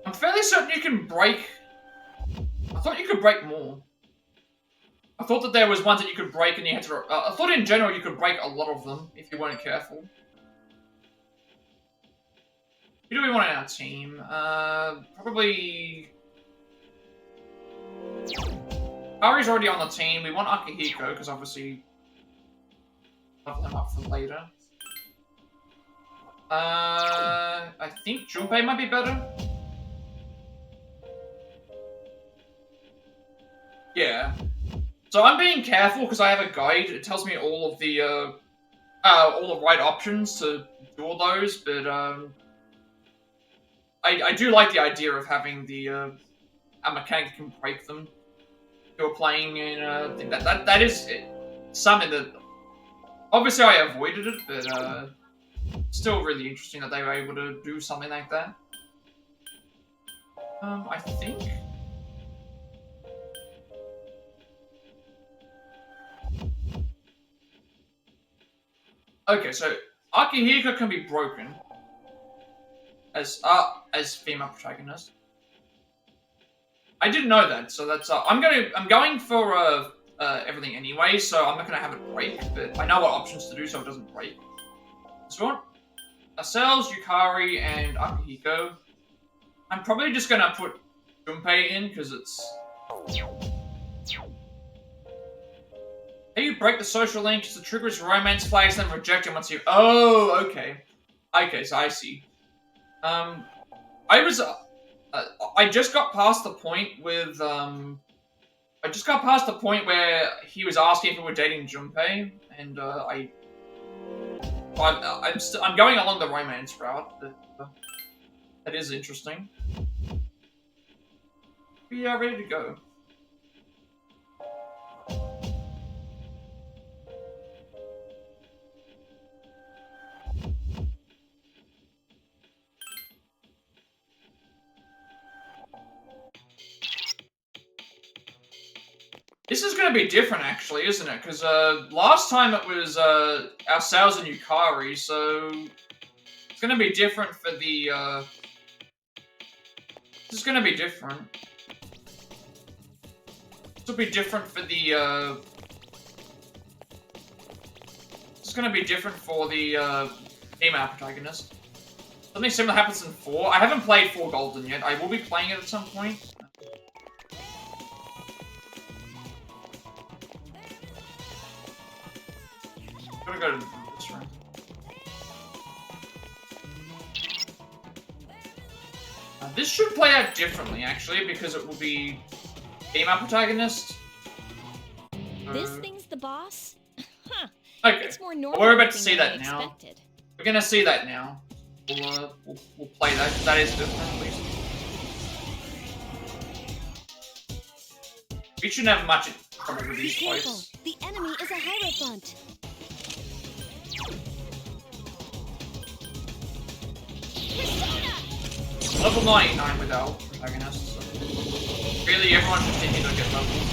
I'm fairly certain you can break... I thought you could break more. I thought that there was ones that you could break and you had to... I thought in general you could break a lot of them if you weren't careful. Who do we want in our team? Probably... Ari's already on the team. We want Akihiko, because obviously... level him up for later. I think Junpei might be better. Yeah. So I'm being careful because I have a guide. It tells me all the right options to do all those, but I do like the idea of having the a mechanic that can break them. If you're playing in I think that is something that obviously I avoided it, but still really interesting that they were able to do something like that. I think. Okay, so Akihiko can be broken as female protagonist. I didn't know that, so that's I'm going for everything anyway, so I'm not gonna have it break, but I know what options to do so it doesn't break. So we want ourselves, Yukari, and Akihiko. I'm probably just gonna put Junpei in because it's. Hey, you break the social link to trigger its romance flags, then reject it once you. Oh, okay. Okay, so I see. I just got past the point with I just got past the point where he was asking if we were dating Junpei, and I'm going along the romance route. But, that is interesting. We are ready to go. This is going to be different, actually, isn't it? Because last time it was ourselves and Yukari, so it's going to be different for the. This is going to be different. This will be different for the. This is going to be different for the female protagonist. Something similar happens in 4. I haven't played 4 Golden yet. I will be playing it at some point. I'm gonna go to this room. This should play out differently, actually, because it will be female protagonist. This thing's the boss? Huh. Okay. It's more normal We're about to looking see than that I now. expected. We're gonna see that now. We'll play that. That is different, at least. We shouldn't have much trouble with Be these careful. fights. The enemy is a Hierophant. Persona! Level 99 with our protagonist. So. Really, everyone should continue to get levels.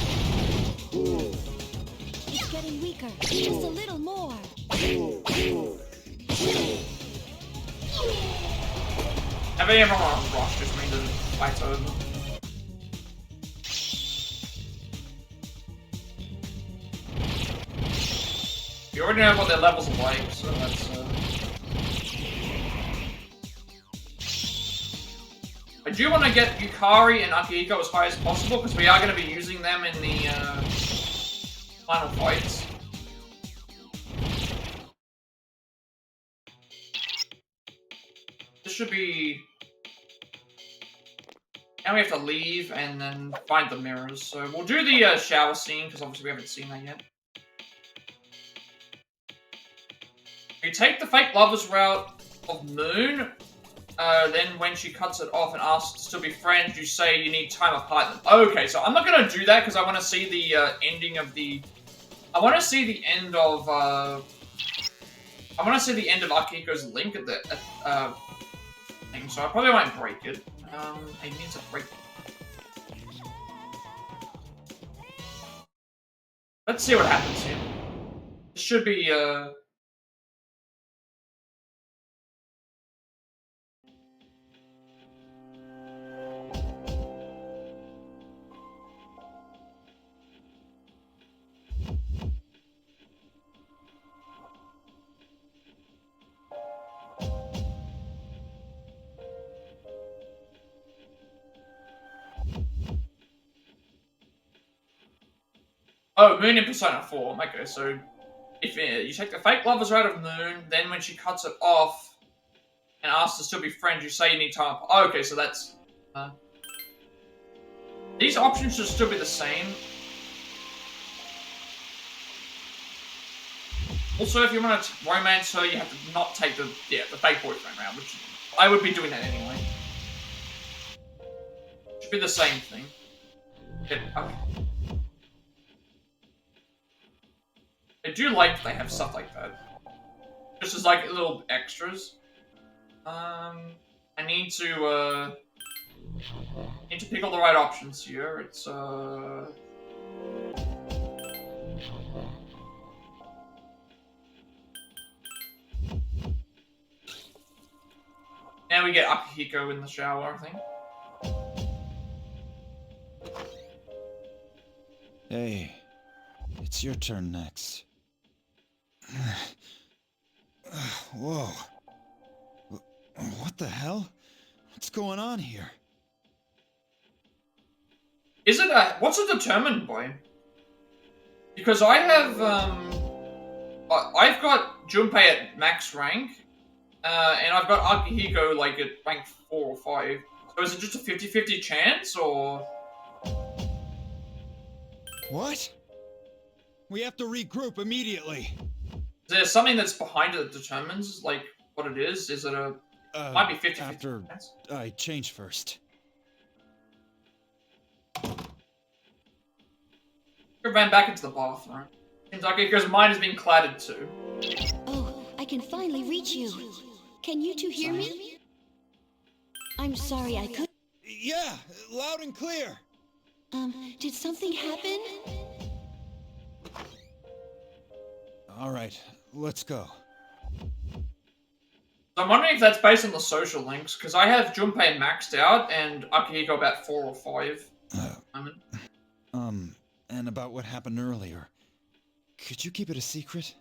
It's getting weaker. Just a little more. Having everyone on rush just means that the fight's over. You already know what their levels are like, so that's I do want to get Yukari and Akihiko as high as possible, because we are going to be using them in the final fights. This should be... Now we have to leave and then find the mirrors. So we'll do the shower scene, because obviously we haven't seen that yet. You take the fake lover's route of Moon, then when she cuts it off and asks to still be friends, you say you need time apart. Okay, so I'm not going to do that, because I want to see the ending of the... I want to see the end of... I want to see the end of Akihiko's link at the... thing, so I probably won't break it. I need to break it. Let's see what happens here. This should be, Oh, Moon in Persona 4. Okay, so if you take the fake lovers out of Moon, then when she cuts it off and asks to still be friends, you say you need time. Okay, so that's... these options should still be the same. Also, if you want to romance her, you have to not take the fake boyfriend round, which I would be doing that anyway. Should be the same thing. Yeah, okay. I do like that they have stuff like that. Just as like little extras. I need to pick all the right options here. It's now we get Akihiko in the shower, I think. Hey, it's your turn next. Whoa. What the hell? What's going on here? Is it a... What's a determined by? Because I have, I've got Junpei at max rank, and I've got Akihiko, like, at rank 4 or 5. So is it just a 50-50 chance, or...? What? We have to regroup immediately. Is there something that's behind it that determines, like, what it is? Is it a... might be 50-50 after chance. I change first. We ran back into the bathroom. Seems like Akihiko's mind has been clouded too. Oh, I can finally reach you. Can you two hear me? I'm sorry I could... Yeah, loud and clear. Did something happen? All right, let's go. So I'm wondering if that's based on the social links, because I have Junpei maxed out and Akihiko about 4 or 5. And about what happened earlier. Could you keep it a secret?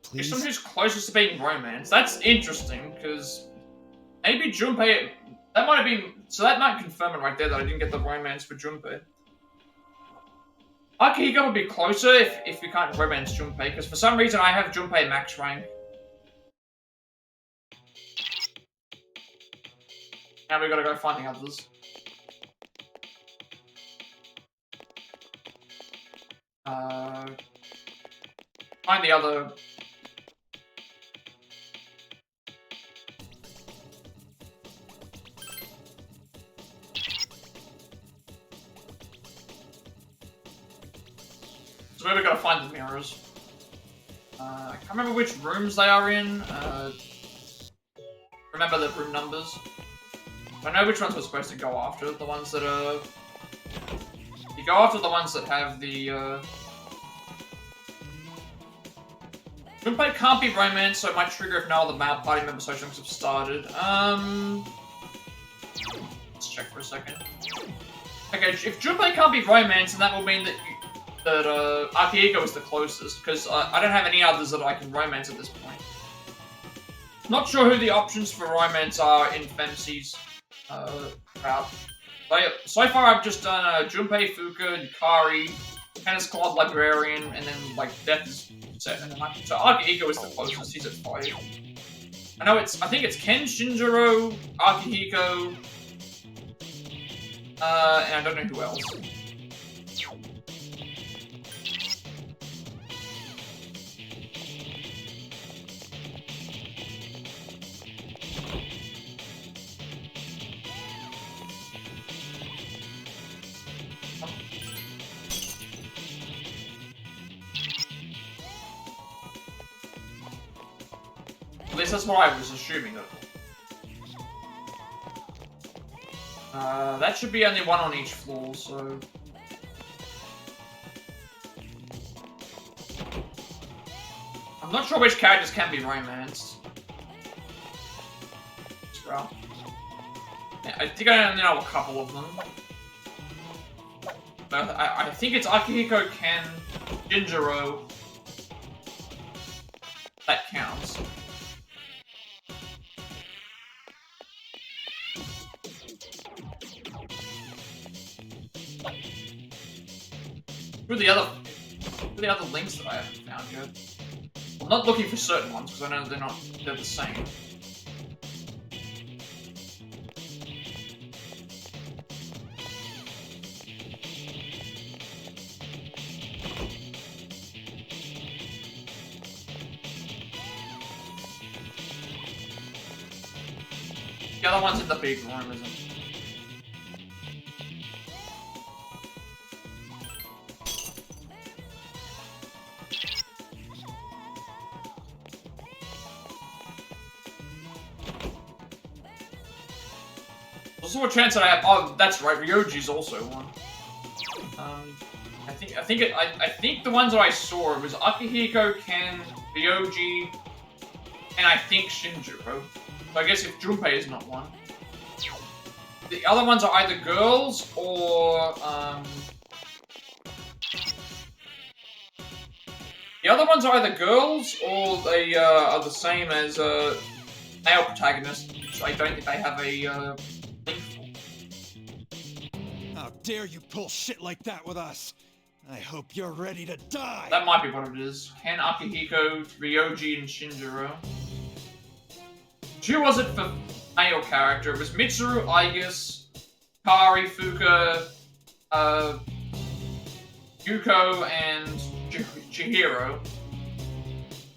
Please? Someone who's closest to being romance. That's interesting, because maybe Junpei... That might have been... So that might confirm it right there that I didn't get the romance for Junpei. Akihiko would be closer if we can't romance Junpei, because for some reason I have Junpei max rank. Now we gotta go find the others. Find the other. So maybe we gotta find the mirrors. I can't remember which rooms they are in. Remember the room numbers. I know which ones we're supposed to go after. The ones that are... You go after the ones that have the, Junpei can't be romance, so it might trigger if no other party member social links have started. Let's check for a second. Okay, if Junpei can't be romance, then that will mean that Akihiko is the closest, because I don't have any others that I can romance at this point. Not sure who the options for romance are in Femsi's route. So far I've just done Junpei, Fuka, Yukari, Tennis Club, Librarian, and then like Death is 7. So Akihiko is the closest, he's at 5. I think it's Ken, Shinjiro, Akihiko, and I don't know who else. At least that's what I was assuming of. That should be only one on each floor, so... I'm not sure which characters can be romanced. Well, yeah, I think I only know a couple of them. But I think it's Akihiko, Ken, Shinjiro. That counts. Who are the other links that I haven't found yet? I'm not looking for certain ones because I know they're the same. The other one's in the big room, isn't it? Also a chance that I have. Oh, that's right. Ryoji's also one. I think the ones that I saw was Akihiko, Ken, Ryoji, and I think Shinjiro. So I guess if Junpei is not one, the other ones are either girls or the other ones are either girls or they are the same as male protagonist, which I don't think they have a. How dare you pull shit like that with us? I hope you're ready to die! That might be what it is. Ken, Akihiko, Ryoji, and Shinjiro. Who was it for male character? It was Mitsuru, Aigis, Kari, Fuka, Yuko, and Chihiro.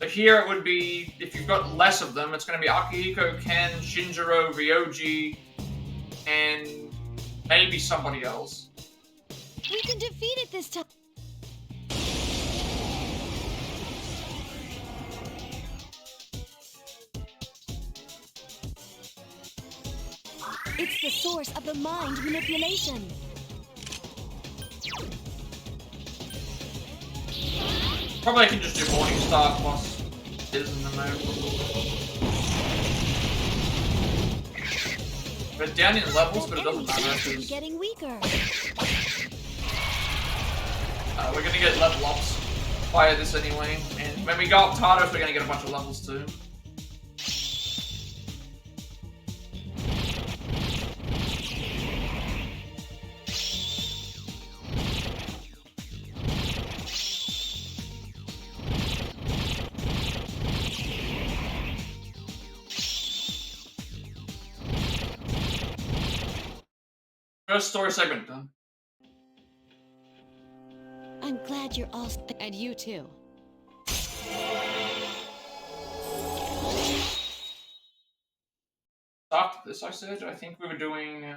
So here it would be, if you've got less of them, it's going to be Akihiko, Ken, Shinjiro, Ryoji, and maybe somebody else. We can defeat it this time. It's the source of the mind manipulation. Probably I can just do Morningstar plus is in the move. We're down in levels, but it doesn't matter. Getting weaker. We're gonna get level ups via this anyway, and when we go up Tardos, we're gonna get a bunch of levels too. First story segment done. I'm glad you're all... And you too. After this, I said, I think we were doing...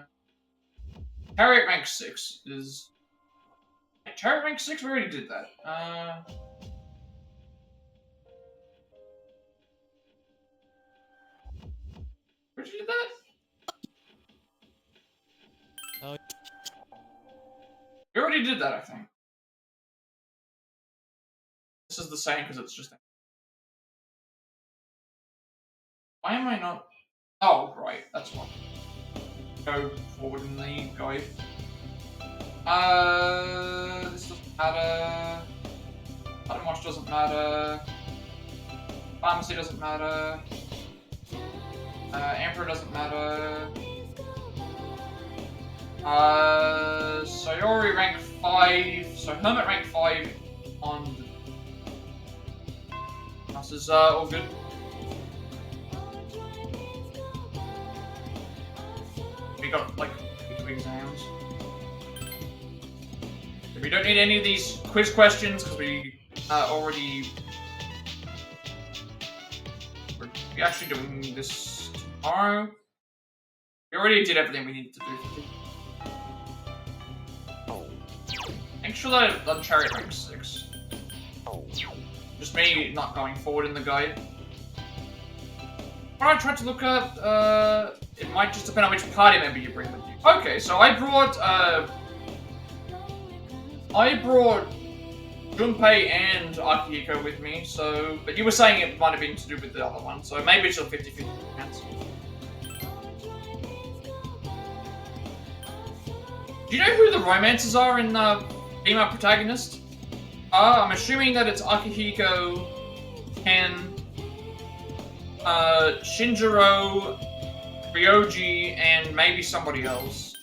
Chariot rank 6 is... Chariot rank 6? We already did that. Where did you do that? Oh. We already did that, I think. This is the same because it's just... Why am I not... Oh, right, that's what. Go forward in the guide. This doesn't matter. Button wash doesn't matter. Pharmacy doesn't matter. Emperor doesn't matter. Sayori rank 5. So Hermit rank 5 on the... This is all good. We got like 2 exams. We don't need any of these quiz questions because we already... We're actually doing this tomorrow. We already did everything we needed to do. Make sure that I've done Chariot rank 6. Just me not going forward in the guide. What I tried to look at, it might just depend on which party member you bring with you. Okay, so I brought Junpei and Akihiko with me, so... But you were saying it might have been to do with the other one, so maybe it's a 50-50 chance. Do you know who the romances are in Female Protagonist? I'm assuming that it's Akihiko, Ken, Shinjiro, Ryoji, and maybe somebody else.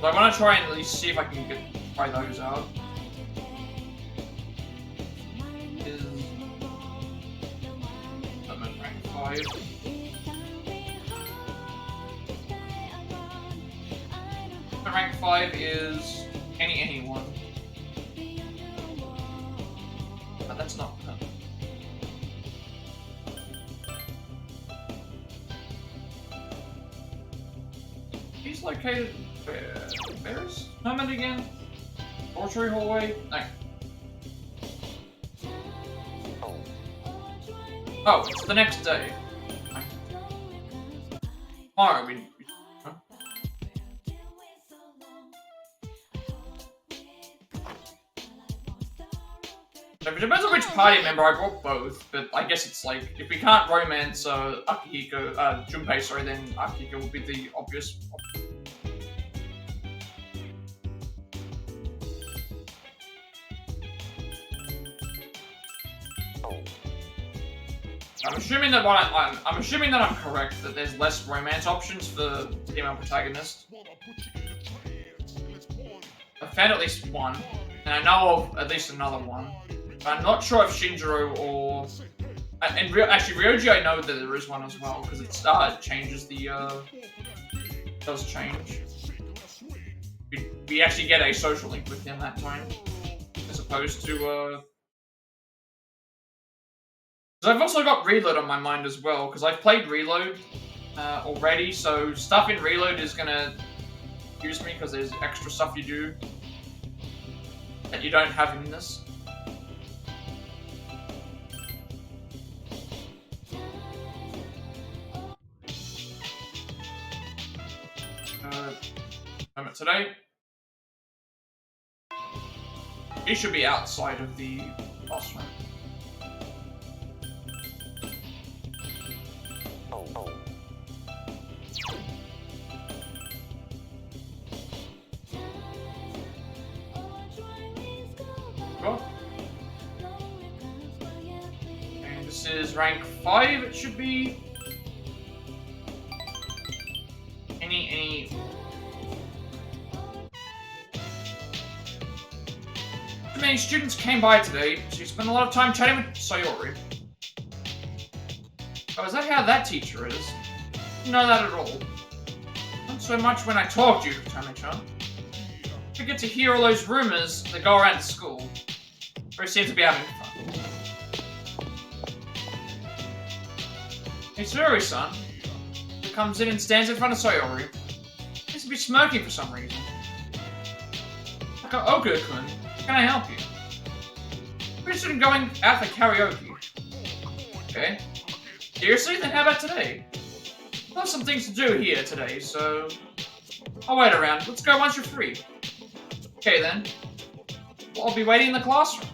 So I want to try and at least see if I can try those out. Is I'm at rank 5. The rank 5 is anyone. But that's not her. He's located where? Where's Hermit again? Laboratory hallway? No. Oh, it's the next day. Tomorrow we huh? So it depends on which party member. I brought both, but I guess it's like, if we can't romance Akihiko, Junpei, sorry, then Akihiko will be the obvious option. I'm assuming that I'm assuming that I'm correct, that there's less romance options for female protagonist. I've found at least one, and I know of at least another one. But I'm not sure if Shinjiro or... actually, Ryoji, I know that there is one as well, because it changes the... It does change. We actually get a social link with him that time, as opposed to... Because I've also got Reload on my mind as well, because I've played Reload already, so stuff in Reload is going to use me, because there's extra stuff you do that you don't have in this. Moment today. He should be outside of the boss room. Go. And this is rank 5, it should be. Any Too many students came by today, so you spent a lot of time chatting with Sayori. Oh, is that how that teacher is? Didn't know that at all. Not so much when I talked to you, Tami-chan. I get to hear all those rumors that go around the school. Where he seems to be having fun. It's Sayori-san, who comes in and stands in front of Sayori. He seems to be smoking for some reason. Oka-kun, can I help you? We're interested in going out for karaoke. Okay. Seriously? Then how about today? I have some things to do here today, so I'll wait around. Let's go once you're free. Okay then. Well, I'll be waiting in the classroom.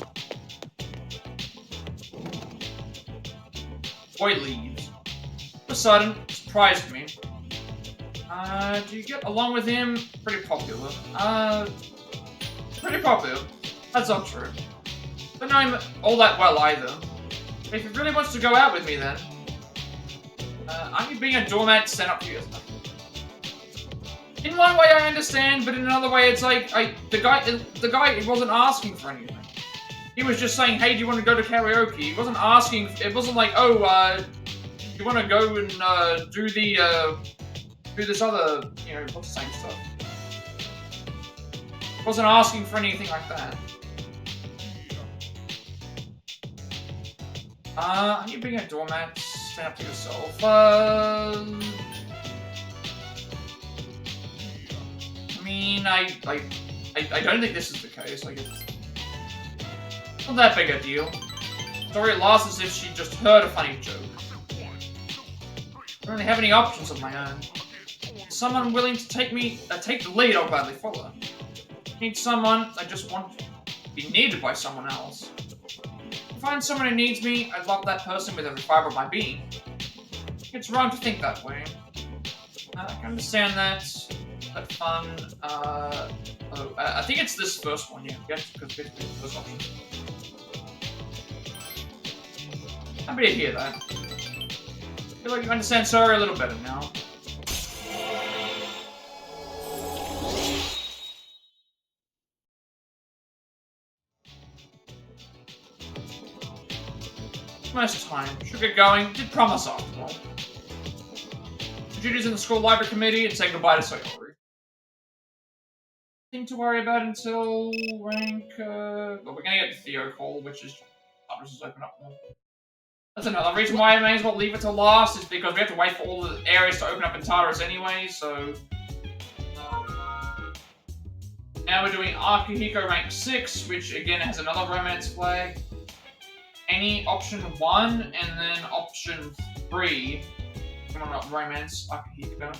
Boy leaves. All of a sudden, surprised me. Do you get along with him? Pretty popular. Pretty popular. That's not true. Don't know him all that well either. If he really wants to go out with me then, aren't you being a doormat to stand up for you? In one way I understand, but in another way it's like, the guy wasn't asking for anything. He was just saying, hey, do you want to go to karaoke? He wasn't asking, it wasn't like, oh, you want to go and, do this other, you know, what's the same stuff? He wasn't asking for anything like that. Are you being a doormat? Stand up to yourself. I mean, I don't think this is the case. Like, it's not that big a deal. Story lasts as if she just heard a funny joke. I don't really have any options of my own. Someone willing to take the lead, I'll gladly follow. I need someone, I just want to be needed by someone else. If I find someone who needs me, I'd love that person with every fiber of my being. It's wrong to think that way. I can understand that. That fun. I think it's this first one, yeah. Yes, because it's the first option. Happy to hear that. I feel like you understand Sayori a little better now. Most time. Should get going. Did promise after all. Duties in the school library committee and say goodbye to Sayori. Nothing to worry about until rank. Well, we're gonna get to Theo Call, which is just open up more. That's another reason why I may as well leave it till last, is because we have to wait for all the areas to open up in Tartarus anyway, so. Now we're doing Akihiko rank 6, which again has another romance flag. Any option 1 and then option 3. Come on up, romance, Akihiko.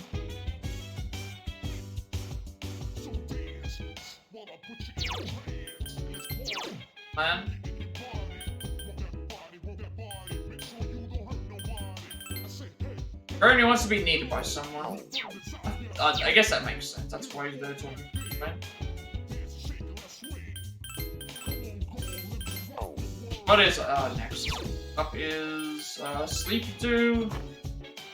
Man. Ernie wants to be needed by someone. I guess that makes sense. That's why they're talking, right? What is next? Up is Sleep 2,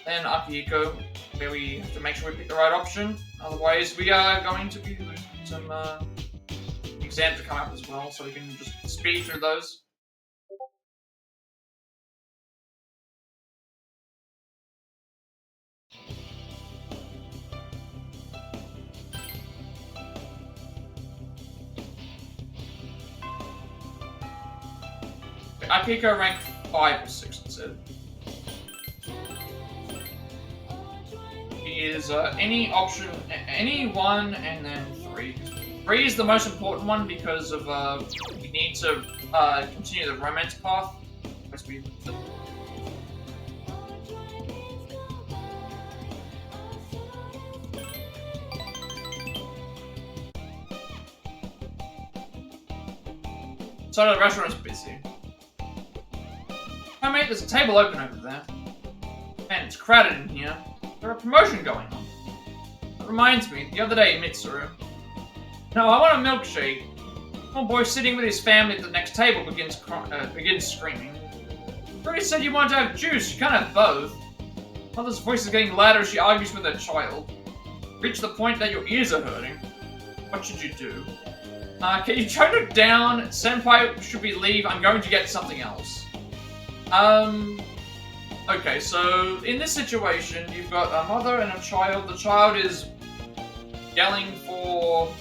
then Akihiko, where we have to make sure we pick the right option. Otherwise, we are going to be losing some exams to come up as well, so we can just speed through those. Akihiko rank 5 or 6 instead. He is any option, any 1 and then 3. 3 is the most important one because of we need to continue the romance path. So the restaurant's busy. Oh mate, there's a table open over there. Man, it's crowded in here. There's a promotion going on. That reminds me, the other day, Mitsuru. No, I want a milkshake. Small boy sitting with his family at the next table begins screaming. You already said you wanted to have juice, you can't have both. Mother's voice is getting louder as she argues with her child. Reach the point that your ears are hurting. What should you do? Can you tone it down? Senpai, should we leave? I'm going to get something else. Okay, so in this situation, you've got a mother and a child. The child is yelling for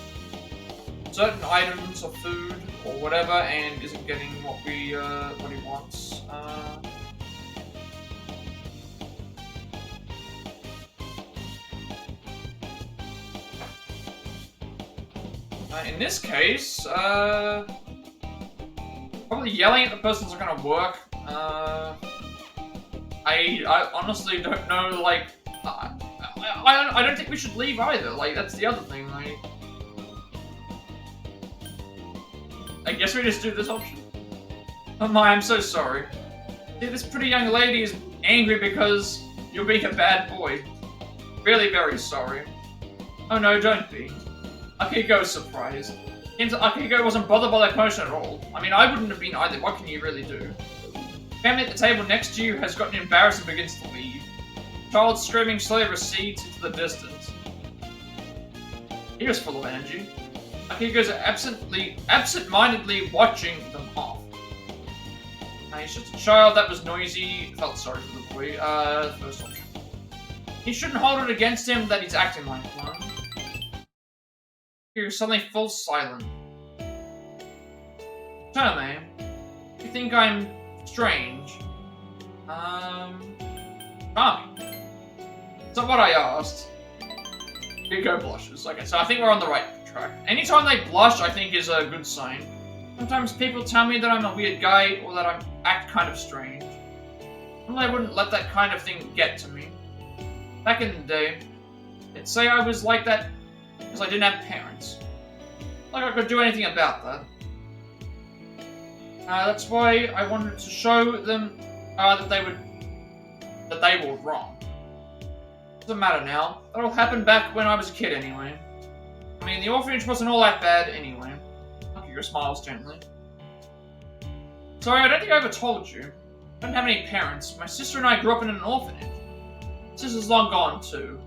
certain items of food or whatever and isn't getting what he wants. In this case, probably yelling at the person isn't gonna work. I honestly don't know, like, I don't think we should leave either, like, that's the other thing, like... I guess we just do this option. Oh my, I'm so sorry. See, this pretty young lady is angry because you're being a bad boy. Really very sorry. Oh no, don't be. Akiko's surprised. Seems like Akiko wasn't bothered by that commotion at all. I mean, I wouldn't have been either. What can you really do? Family at the table next to you has gotten embarrassed and begins to leave. Child screaming slowly recedes into the distance. He was full of energy. Akiko's absent-mindedly watching them off. He's just a child that was noisy. Felt sorry for the boy. First option. He shouldn't hold it against him that he's acting like one. He suddenly falls silent. Terme, you think I'm strange? Charming. It's not what I asked. Akiko blushes. Okay, so I think we're on the right track. Anytime they blush, I think is a good sign. Sometimes people tell me that I'm a weird guy or that I act kind of strange. Well, I wouldn't let that kind of thing get to me. Back in the day, they'd say I was like that because I didn't have parents. Like I could do anything about that. That's why I wanted to show them that they were wrong. Doesn't matter now. That all happened back when I was a kid anyway. I mean, the orphanage wasn't all that bad anyway. Akiko smiles gently. Sorry, I don't think I ever told you. I don't have any parents. My sister and I grew up in an orphanage. Sister's long gone too.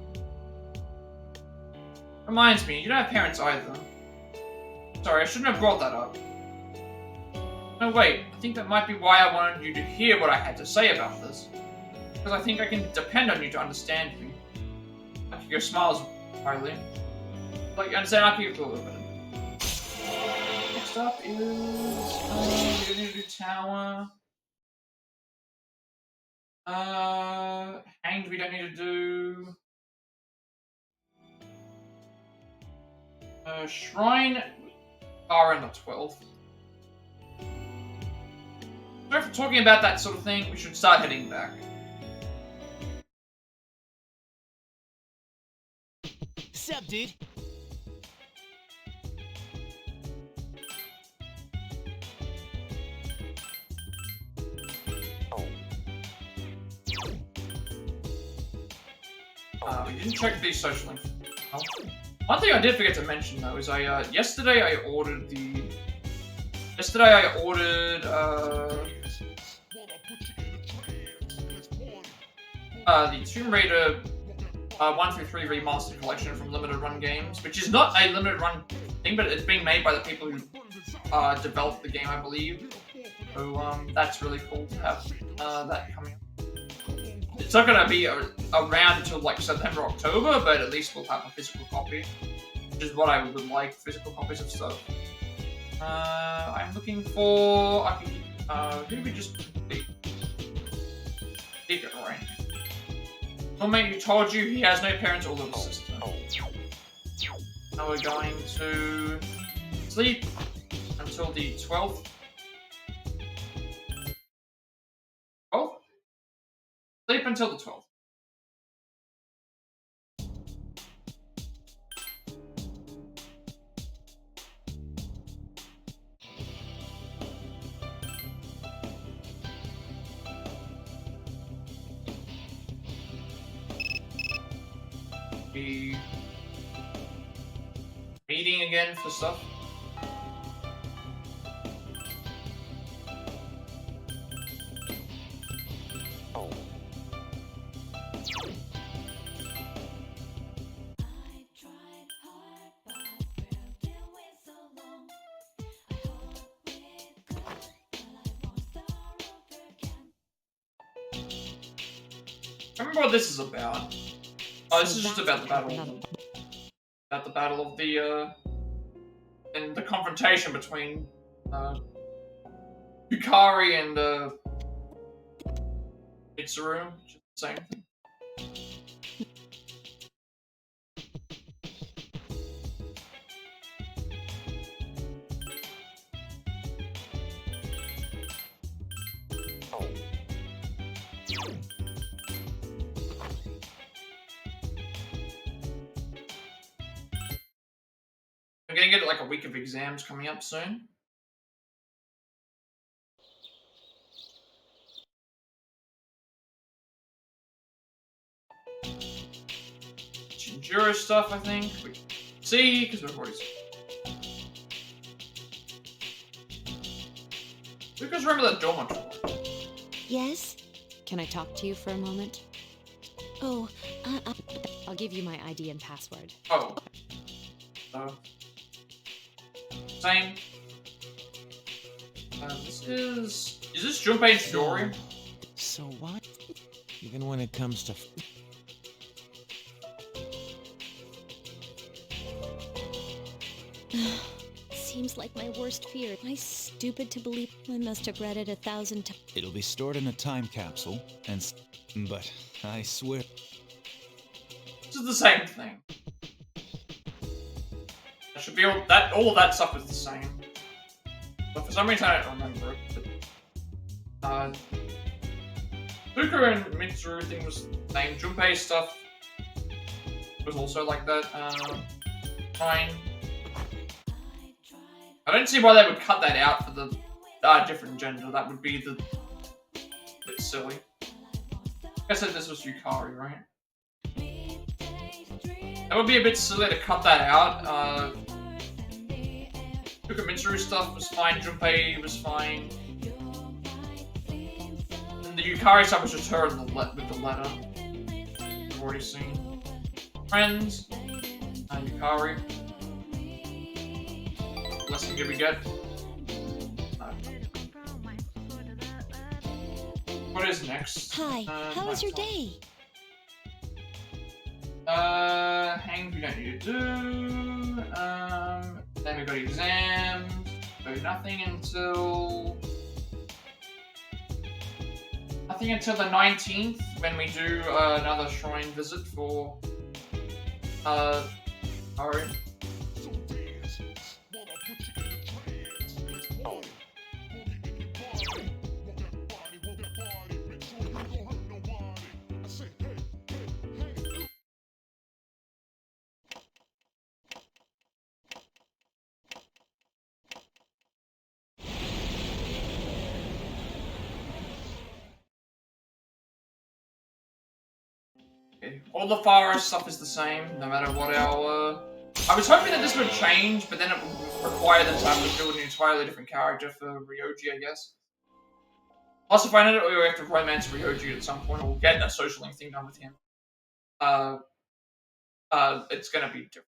Reminds me, you don't have parents either. Sorry, I shouldn't have brought that up. No, wait, I think that might be why I wanted you to hear what I had to say about this. Because I think I can depend on you to understand me. Akiko smiles widely. Like, you understand Akiko a little bit. Next up is... we need to do tower. Hanged we don't need to do. Shrine are in the 12th. So if we're talking about that sort of thing, we should start heading back. Sup, dude? We didn't check these social links. Oh. One thing I did forget to mention though is yesterday I ordered the Tomb Raider 1 through 3 remastered collection from Limited Run Games, which is not a limited run thing, but it's being made by the people who developed the game, I believe. So that's really cool to have that coming up. It's not going to be around until like September, October, but at least we'll have a physical copy, which is what I would like, physical copies of stuff. I'm looking for... who did we just beat? Right. Soulmate who told you he has no parents or little sister. Now we're going to sleep until the 12th. Oh? Sleep until the 12th. Be meeting again for stuff. Remember what this is about. Oh, this is just about the battle. About the battle of the in the confrontation between Yukari and Mitsuru, which is the same thing. I'm gonna get like a week of exams coming up soon. Enduro stuff, I think. We can see, because we've already seen. You guys remember that dormitory? Yes? Can I talk to you for a moment? Oh, I'll give you my ID and password. Oh. Same. This is this Junpei Chidori? So what? Even when it comes to... Seems like my worst fear. Am I stupid to believe? I must have read it 1,000 times. It'll be stored in a time capsule, but I swear... This is the same thing. It should be all of that stuff is the same. But for some reason I don't remember it. But, Fuku and Mitsuru thing was the same. Junpei stuff was also like that. Fine. I don't see why they would cut that out for the different gender. That would be a bit silly. Like I said, this was Yukari, right? That would be a bit silly to cut that out. Mitsuru stuff was fine. Junpei was fine. And the Yukari stuff was just her with the letter. I've already seen. Friends. Yukari. Lesson did we get? No. What is next? Hi, how was your day? Hang we don't need to do. Then we got exams. So nothing until the 19th when we do another shrine visit for Ari. All the forest stuff is the same, no matter what our... I was hoping that this would change, but then it would require them to have to build an entirely different character for Ryoji, I guess. Plus, if I know that we have to romance Ryoji at some point, or get a social link thing done with him, it's gonna be different.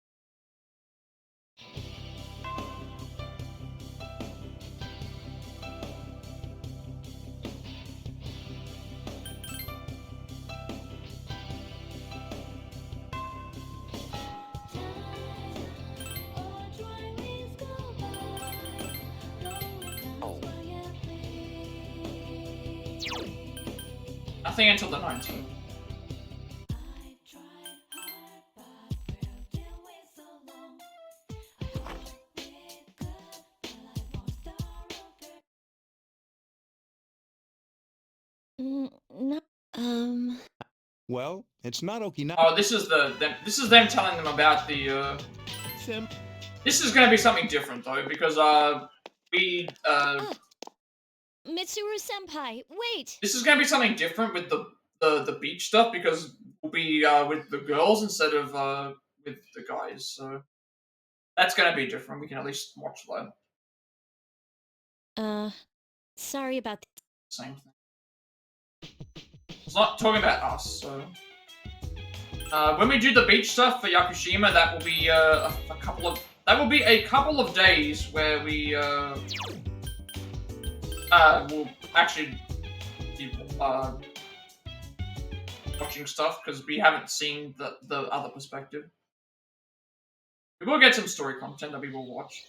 Nothing until the 19th. No, Well, it's not Okinawa. Oh, this is them telling them about the This is gonna be something different though, because Mitsuru-senpai, wait! this is gonna be something different with the beach stuff, because we'll be with the girls instead of with the guys, so that's gonna be different. We can at least watch that. Sorry about the Same thing. It's not talking about us, so when we do the beach stuff for Yakushima, that will be a couple of days where we will actually be watching stuff, because we haven't seen the other perspective. We will get some story content that we will watch.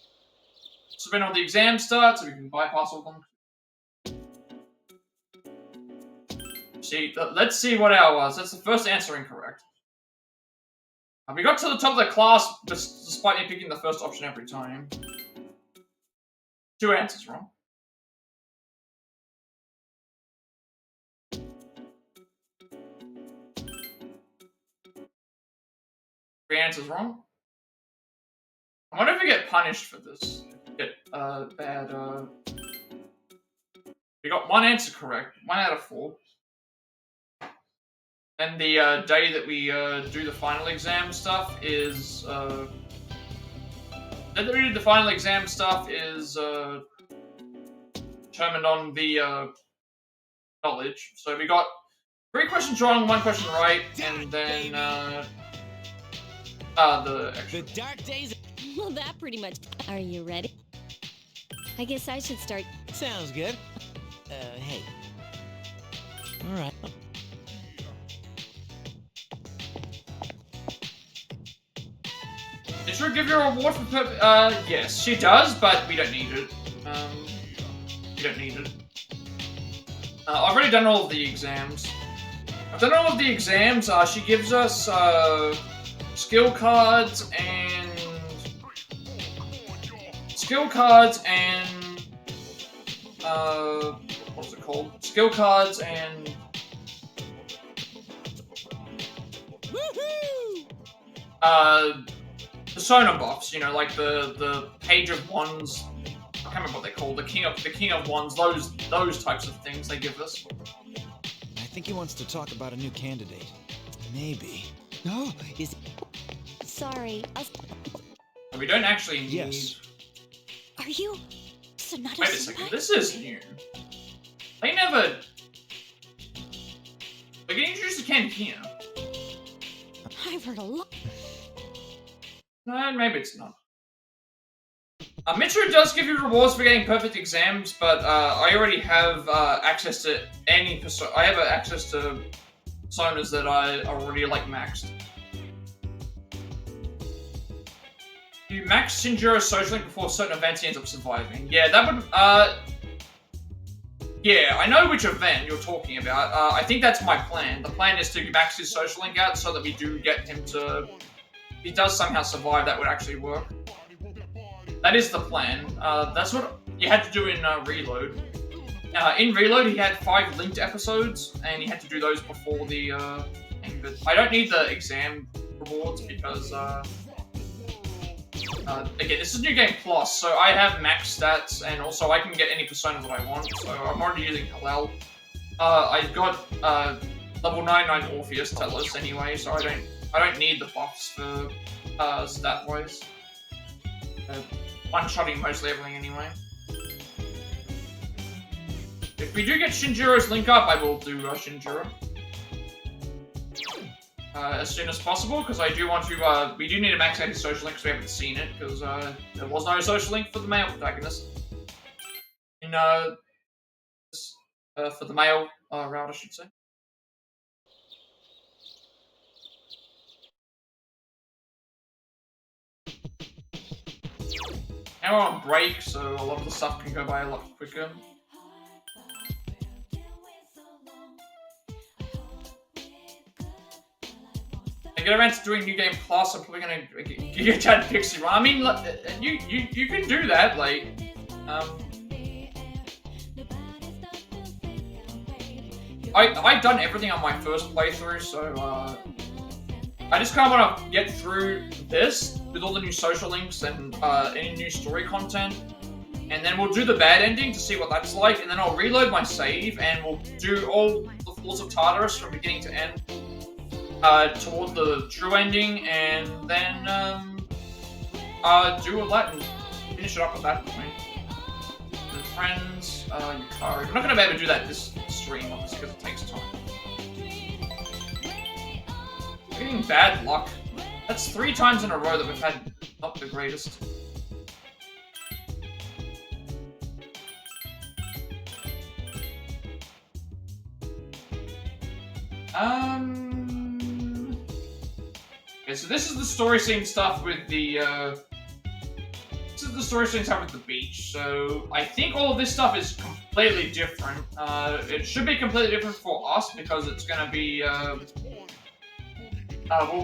So when all the exams start, so we can bypass all them. See, let's see what our was. That's the first answer incorrect. We got to the top of the class, despite me picking the first option every time. 2 answers wrong. Three answers wrong. I wonder if we get punished for this. Get bad. We got 1 answer correct. 1 out of 4. And the day that we do the final exam stuff is the day that we do the final exam stuff is determined on the knowledge. So we got 3 questions wrong, 1 question right, and then the extra. The dark days. Well, that pretty much. Are you ready? I guess I should start. Sounds good. Hey. All right. Did she give you a reward for yes, she does, but we don't need it. We don't need it. I've already done all of the exams. I've done all of the exams. She gives us skill cards and what's it called? Skill cards and persona buffs, you know, like the page of wands. I can't remember what they're called. The king of wands. Those types of things they give us. I think he wants to talk about a new candidate. Maybe. Oh, is. Sorry. We don't actually need. Yes. Are you? Sonata Wait a second. This is new. They never. They get introduced to Cantina. I've heard a lot. No, maybe it's not. Mitra does give you rewards for getting perfect exams, but I already have access to any persona. I have access to personas that I already like maxed. You max Shinjiro's social link before certain events he ends up surviving. Yeah, that would. Yeah, I know which event you're talking about. I think that's my plan. The plan is to max his social link out so that we do get him to. If he does somehow survive, that would actually work. That is the plan. That's what you had to do in Reload. In Reload, he had 5 linked episodes, and he had to do those before the thing. But I don't need the exam rewards because, again, this is New Game Plus, so I have max stats, and also I can get any persona that I want. So I'm already using Hallel. I've got level 99 Orpheus Telos anyway, so I don't need the buffs for stat-wise. One-shotting mostly everything anyway. If we do get Shinjiro's link up, I will do Shinjiro. As soon as possible, because I do want to, we do need to max out his social link because we haven't seen it, because there was no social link for the male protagonist. In, for the male route, I should say. Now we're on break, so a lot of the stuff can go by a lot quicker. I get around to doing New Game Plus, I'm probably gonna get Chad Pixie Run. I mean, you can do that, like, I've done everything on my first playthrough, so, I just kind of want to get through this with all the new social links and any new story content, and then we'll do the bad ending to see what that's like, and then I'll reload my save, and we'll do all the Falls of Tartarus from beginning to end toward the true ending, and then do all that and finish it up at that point. The friends, Yukari. We're not going to be able to do that this stream, obviously, because it takes time. We're getting bad luck. That's 3 times in a row that we've had not the greatest. Okay, so this is the story scene stuff with the, this is the story scenes have at the beach. So I think all of this stuff is completely different. It should be completely different for us because it's gonna be we'll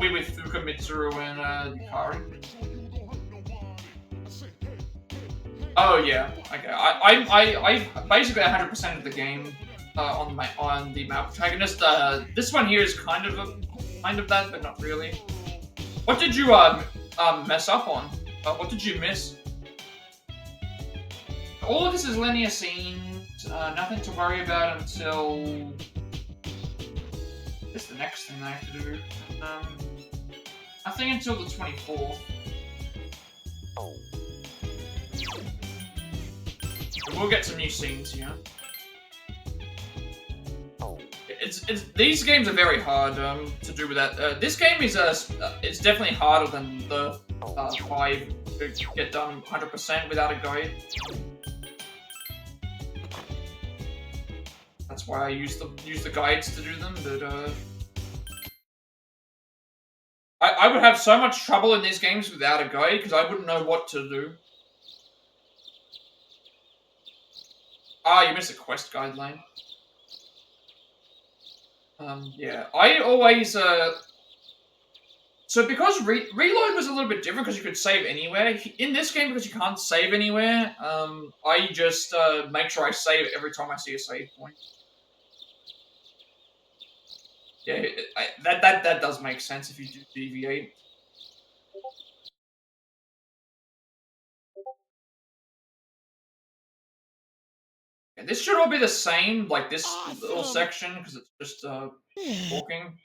be with Fuka, Mitsuru, and Yukari. Oh yeah, okay. I basically 100% of the game on the male protagonist. This one here is kind of that, but not really. What did you mess up on? What did you miss? All of this is linear scenes. Nothing to worry about until it's the next thing I have to do. Nothing until the 24th. We'll get some new scenes here. These games are very hard to do without. This game is it's definitely harder than the 5 to get done 100% without a guide. That's why I use the guides to do them. But I would have so much trouble in these games without a guide because I wouldn't know what to do. Ah, you missed a quest guideline. Yeah, I always, so because reload was a little bit different because you could save anywhere, in this game because you can't save anywhere, I just, make sure I save every time I see a save point. Yeah, that does make sense if you do deviate. Yeah, this should all be the same, like this little section, because it's just, walking.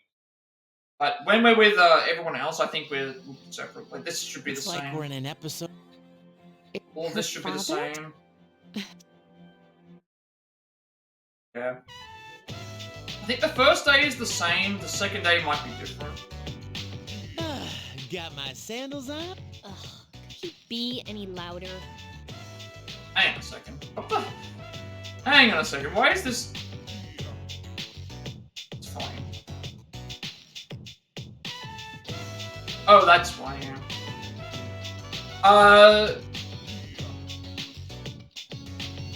But when we're with everyone else, I think we're separate. Like this should be the same. Like we're in an episode. All of this should be the same. Yeah. I think the first day is the same. The second day might be different. Got my sandals on. Ugh, could you be any louder? Hang on a second. What the? Hang on a second. Why is this? It's fine. Oh, that's why. Yeah.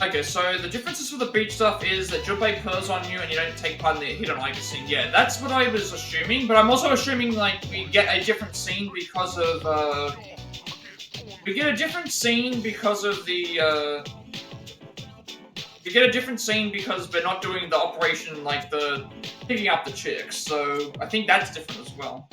Okay, so the differences for the beach stuff is that Junpei purrs on you and you don't take part in the hidden like scene. Yeah, that's what I was assuming, but I'm also assuming like we get a different scene because of we get a different scene because of the you get a different scene because we're not doing the operation like the picking up the chicks, so I think that's different as well.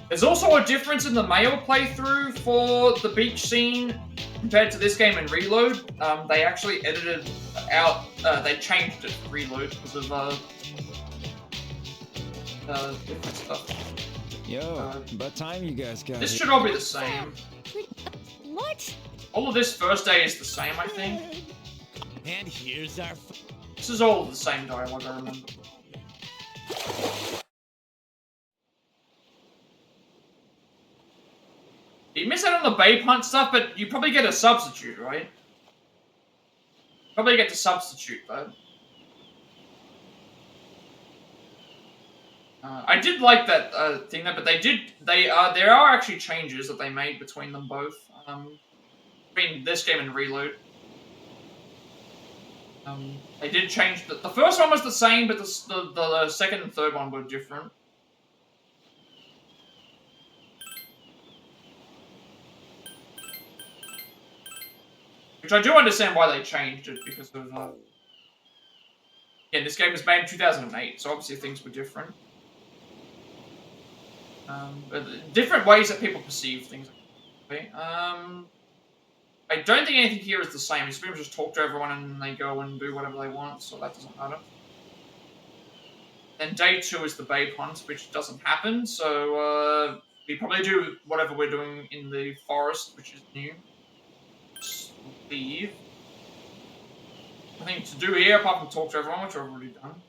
There's also a difference in the male playthrough for the beach scene compared to this game and Reload. They actually edited out, they changed it for Reload because of different stuff. Yo, about time you guys got This it. should all be the same. What? All of this first day is the same, I think. And here's our. This is all the same dialogue, I remember. You miss out on the Babe Hunt stuff, but you probably get a substitute, right? Probably get to substitute, though. I did like that thing, though, but there are actually changes that they made between them both. Between this game and Reload. They did change, the first one was the same, but the second and third one were different. Which I do understand why they changed it, because of, yeah, this game was made in 2008, so obviously things were different. But different ways that people perceive things. Okay. I don't think anything here is the same. You pretty much just talk to everyone and they go and do whatever they want, so that doesn't matter. Then day 2 is the Babe Hunt, which doesn't happen, so we probably do whatever we're doing in the forest, which is new. Leave. Nothing to do here apart from talk to everyone, which I've already done.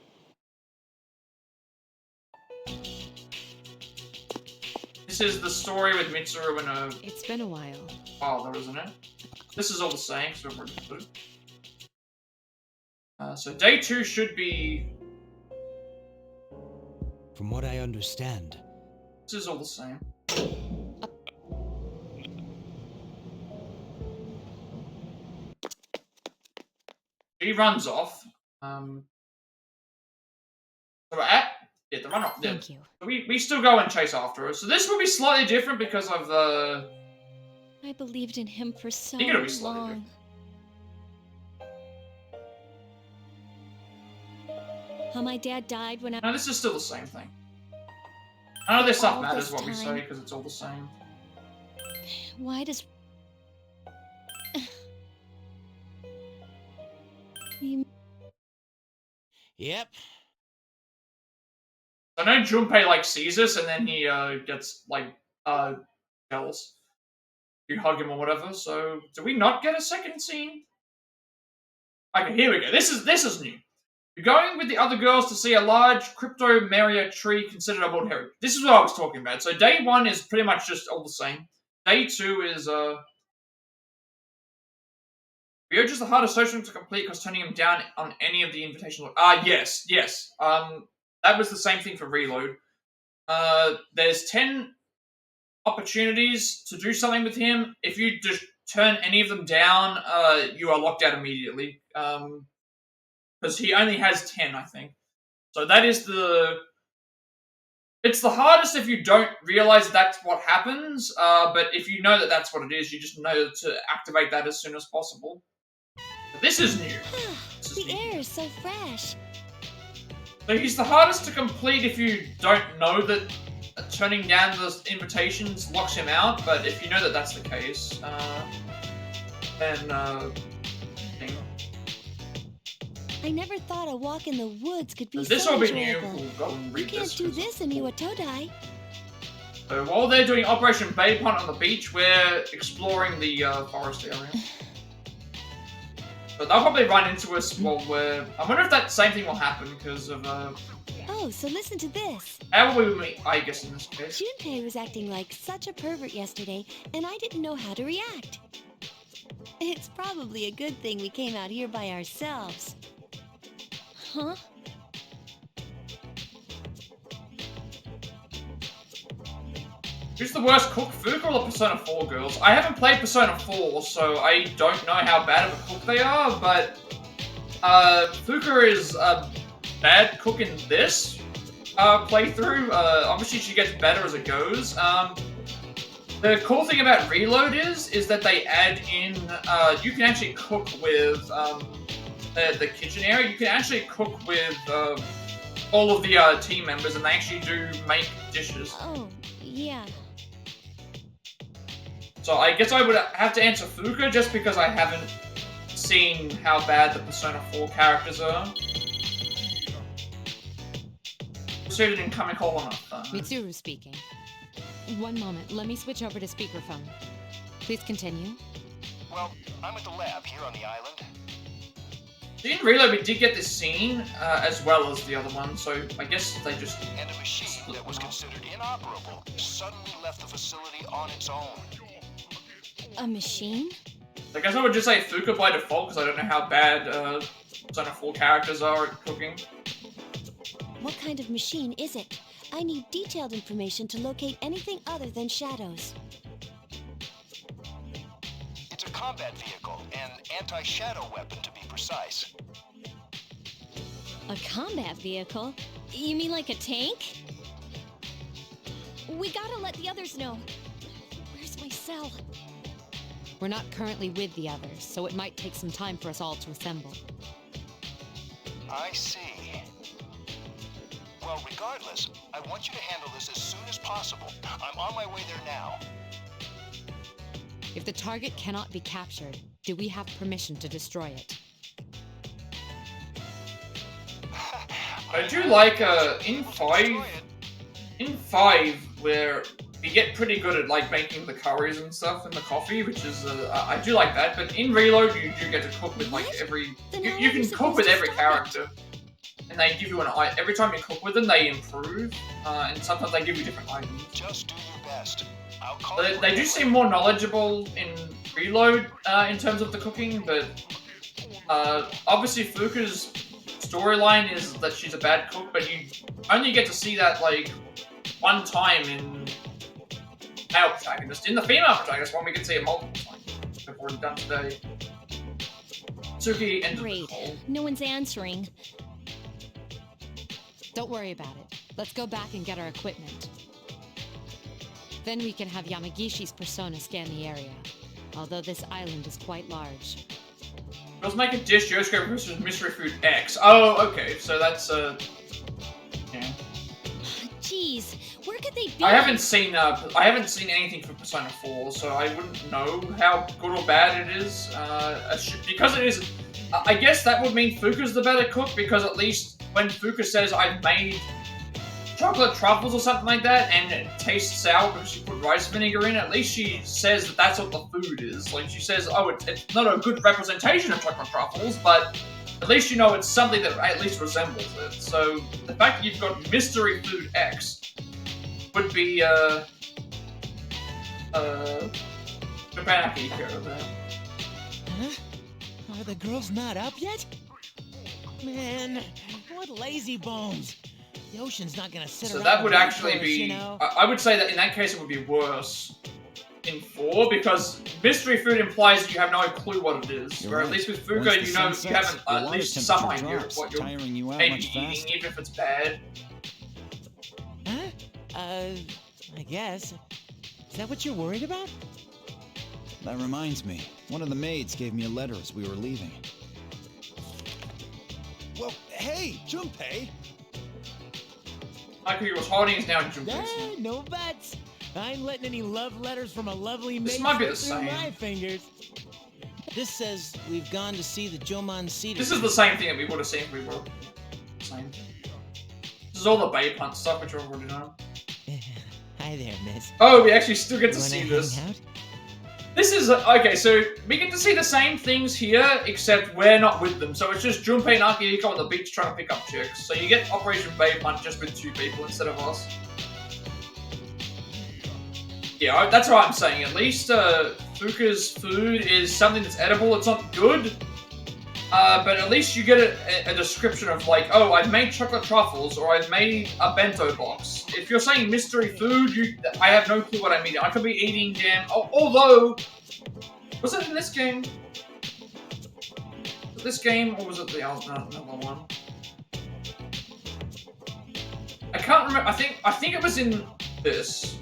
This is the story with Mitsuru and a... It's been a while. father, isn't it? This is all the same, so we've already put it. So day 2 should be... From what I understand, This is all the same. she runs off. So the run off. Thank you. We still go and chase after her. So this will be slightly different because of the. I believed in him for so I think it'll be slightly long. How my dad died when I. No, this is still the same thing. I know this stuff All matters this what we time. say because it's all the same. Why does. Yep. I know Junpei like sees this and then he gets like jealous. You hug him or whatever. So do we not get a second scene? Okay, here we go. This is new. You're going with the other girls to see a large cryptomeria tree considered a world heritage. This is what I was talking about. So day 1 is pretty much just all the same. Day 2 is we urge the hardest social to complete because turning him down on any of the invitational. Yes. That was the same thing for Reload. There's 10 opportunities to do something with him. If you just turn any of them down, you are locked out immediately. Because he only has 10, I think. So that is the. It's the hardest if you don't realize that's what happens. But if you know that that's what it is, you just know to activate that as soon as possible. But this is new. The air is so fresh. So he's the hardest to complete if you don't know that turning down the invitations locks him out, but if you know that that's the case, then, I never thought a walk in the woods could be this so will be new. enjoyable. We'll go and You read can't this. do this in Iwatodai. So while they're doing Operation Bay Punt on the beach, we're exploring the forest area. So they'll probably run into us while we're... I wonder if that same thing will happen because of... Oh, so listen to this. How will we meet, I guess, in this case? Junpei was acting like such a pervert yesterday, and I didn't know how to react. It's probably a good thing we came out here by ourselves. Huh? Who's the worst cook, Fuka or the Persona 4 girls? I haven't played Persona 4, so I don't know how bad of a cook they are, but Fuka is a bad cook in this playthrough. Obviously she gets better as it goes. The cool thing about Reload is that they add in, you can actually cook with the kitchen area. You can actually cook with all of the team members, and they actually do make dishes. Oh, yeah. So I guess I would have to answer Fuka just because I haven't seen how bad the Persona 4 characters are. Proceeded incoming call on a phone. Mitsuru speaking. One moment, let me switch over to speakerphone. Please continue. Well, I'm at the lab here on the island. In Reload, we did get this scene, as well as the other one, so I guess they just... And a machine that was considered inoperable suddenly left the facility on its own. A machine? I guess I would just say Fuka by default, because I don't know how bad Persona 4 characters are at cooking. What kind of machine is it? I need detailed information to locate anything other than shadows. It's a combat vehicle, an anti-shadow weapon to be precise. A combat vehicle? You mean like a tank? We gotta let the others know. Where's my cell? We're not currently with the others, so it might take some time for us all to assemble. I see. Well, regardless, I want you to handle this as soon as possible. I'm on my way there now. If the target cannot be captured, do we have permission to destroy it? I do like, in 5, where we get pretty good at, like, making the curries and stuff and the coffee, which is, I do like that, but in Reload, you do get to cook with, like, every... You can cook with every character. And they give you an item. Every time you cook with them, they improve, and sometimes they give you different items. Just do your best. I'll call They do seem more knowledgeable in Reload in terms of the cooking, but obviously Fuka's storyline is that she's a bad cook, but you only get to see that like one time in male protagonist. In the female protagonist one, we can see it multiple times before it's done today. Suki and Great. No one's answering. Don't worry about it. Let's go back and get our equipment. Then we can have Yamagishi's persona scan the area. Although this island is quite large. Let's make a dish, Yosuke versus Mystery Food X. Oh, okay, so that's, yeah. Jeez, where could they be? I haven't seen anything for Persona 4, so I wouldn't know how good or bad it is. Because it is, I guess that would mean Fuka's the better cook, because at least when Fuka says, I've made chocolate truffles or something like that, and it tastes sour because she put rice vinegar in, at least she says that that's what the food is. Like, she says, oh, it's not a good representation of chocolate truffles, but at least you know it's something that at least resembles it. So, the fact that you've got Mystery Food X would be, Japan Akiko there. Huh? Are the girls not up yet? Man, what lazy bones. The ocean's not gonna sit around. So that would and actually wait for us, be, you know? I would say that in that case it would be worse in 4, because mystery food implies that you have no clue what it is. You're Where right. at least with Once Fuka, the you sun know, you sets, have the at water least some temperature idea of drops, what you're tiring you out maybe much eating, faster. even if it's bad. Huh? I guess. Is that what you're worried about? That reminds me. One of the maids gave me a letter as we were leaving. Well, hey, Junpei! Like who he was holding is now in Junpei's Ah, hand. no buts. I ain't letting any love letters from a lovely This maid might be slip the through same. my fingers. This says we've gone to see the Jomon Cedar. This is the same thing that we would have seen if we were same. This is all the Babe Hunt stuff, which I already know. Hi there, miss. Oh, we actually still get to Wanna see hang this. out? This is, okay, so we get to see the same things here, except we're not with them. So it's just Junpei and Akihiko on the beach trying to pick up chicks. So you get Operation Babe Hunt just with 2 people instead of us. Yeah, that's what I'm saying. At least Fuka's food is something that's edible. It's not good, but at least you get a description of like, oh, I've made chocolate truffles, or I've made a bento box. If you're saying mystery food, I have no clue what I'm eating. I could be eating although, was it in this game? Was it this game, or was it the another one? I can't remember. I think it was in this.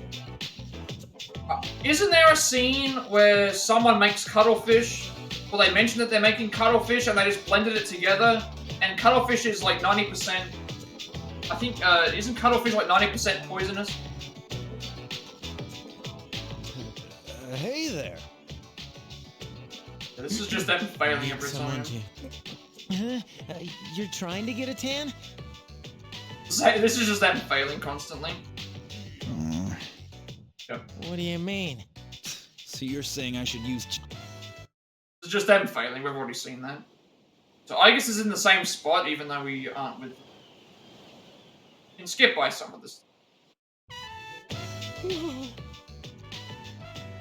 Isn't there a scene where someone makes cuttlefish? Well, they mention that they're making cuttlefish and they just blended it together. And cuttlefish is like 90%. I think, isn't cuttlefish like 90% poisonous? Hey there. This is just them failing every Someone time. you're trying to get a tan? This is just them failing constantly. Yep. What do you mean? So you're saying I should use... It's just them failing, we've already seen that. So I guess it's in the same spot, even though we aren't with... You can skip by some of this.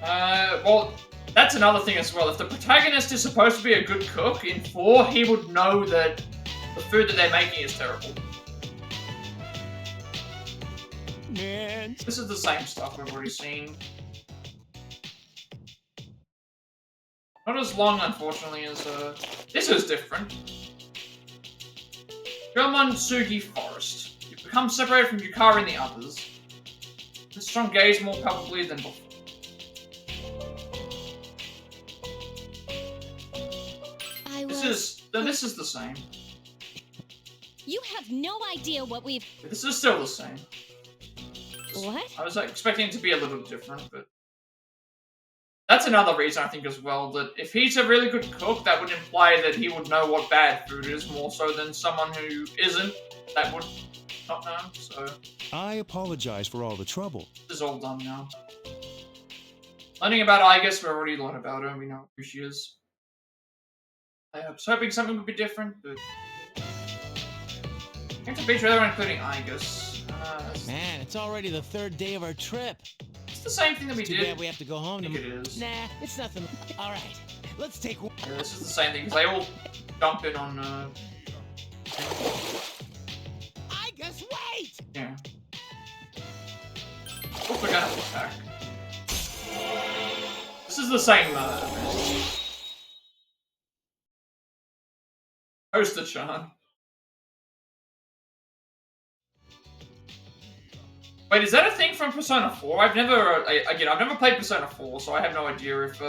Well, that's another thing as well. If the protagonist is supposed to be a good cook, in 4, he would know that the food that they're making is terrible. Man. This is the same stuff we've already seen. Not as long, unfortunately, as, this is different. Sugi Forest. You become separated from Yukari and the others. The strong gaze more palpably than before. This is the same. You have no idea what we've... This is still the same. What? I was expecting it to be a little different, but... That's another reason, I think, as well, that if he's a really good cook, that would imply that he would know what bad food is, more so than someone who isn't, that would not know, so... I apologize for all the trouble. This is all done now. Learning about her, I guess we already learned about her, and we know who she is. I was hoping something would be different, but... Came to beach with everyone, including Igus. Man, it's already the 3rd day of our trip. It's the same thing that we Too did. bad we have to go home. I think it is. Nah, it's nothing. All right, let's take one. Yeah, this is the same thing, because they all jump in on, I guess wait! Yeah. Oh, we're gonna attack. This is the same, Toaster-chan. Wait, is that a thing from Persona 4? I've never played Persona 4, so I have no idea if,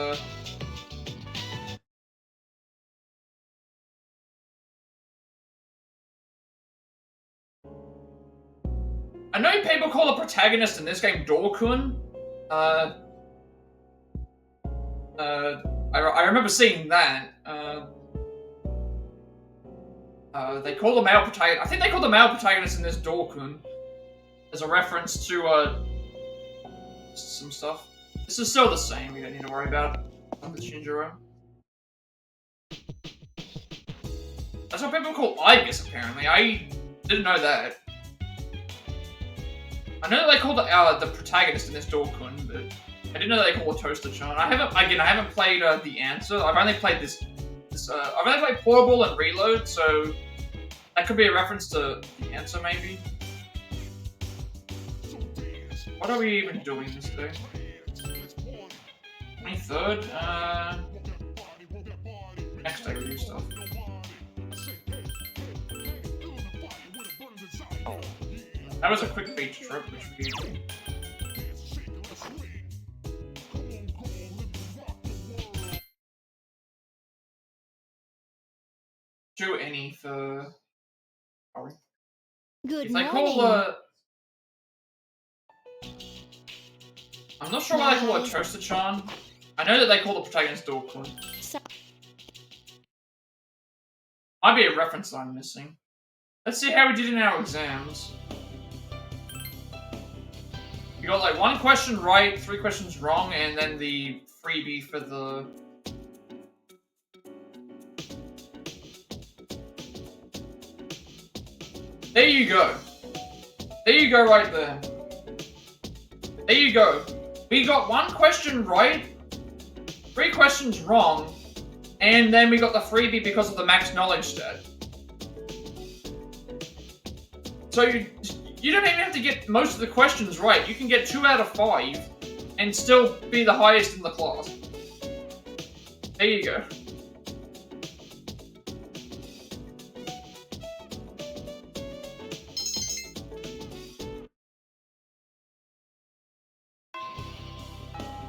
I know people call the protagonist in this game Dorkun. I remember seeing that. They call the male protagonist. I think they call the male protagonist in this Dorkun as a reference to some stuff. This is still the same. We don't need to worry about the Shinjiro. That's what people call Ibis, apparently. I didn't know that. I know that they call the protagonist in this Dorkun, but I didn't know they call it Toaster-chan. I haven't played The Answer. I've only played I've only played Portable and Reload, so that could be a reference to The Answer, maybe. What are we even doing this day? 23rd? Next day we do stuff. That was a quick beach trip, which would be... Do any for... Sorry. Good If they morning. call I'm not sure why they call it Toaster-chan. I know that they call the protagonist Dorkun. Might be a reference that I'm missing. Let's see how we did in our exams. We got like 1 question right, 3 questions wrong, and then the freebie for the... There you go. There you go right there. There you go. We got 1 question right, 3 questions wrong, and then we got the freebie because of the max knowledge stat. So you don't even have to get most of the questions right. You can get 2 out of 5 and still be the highest in the class. There you go.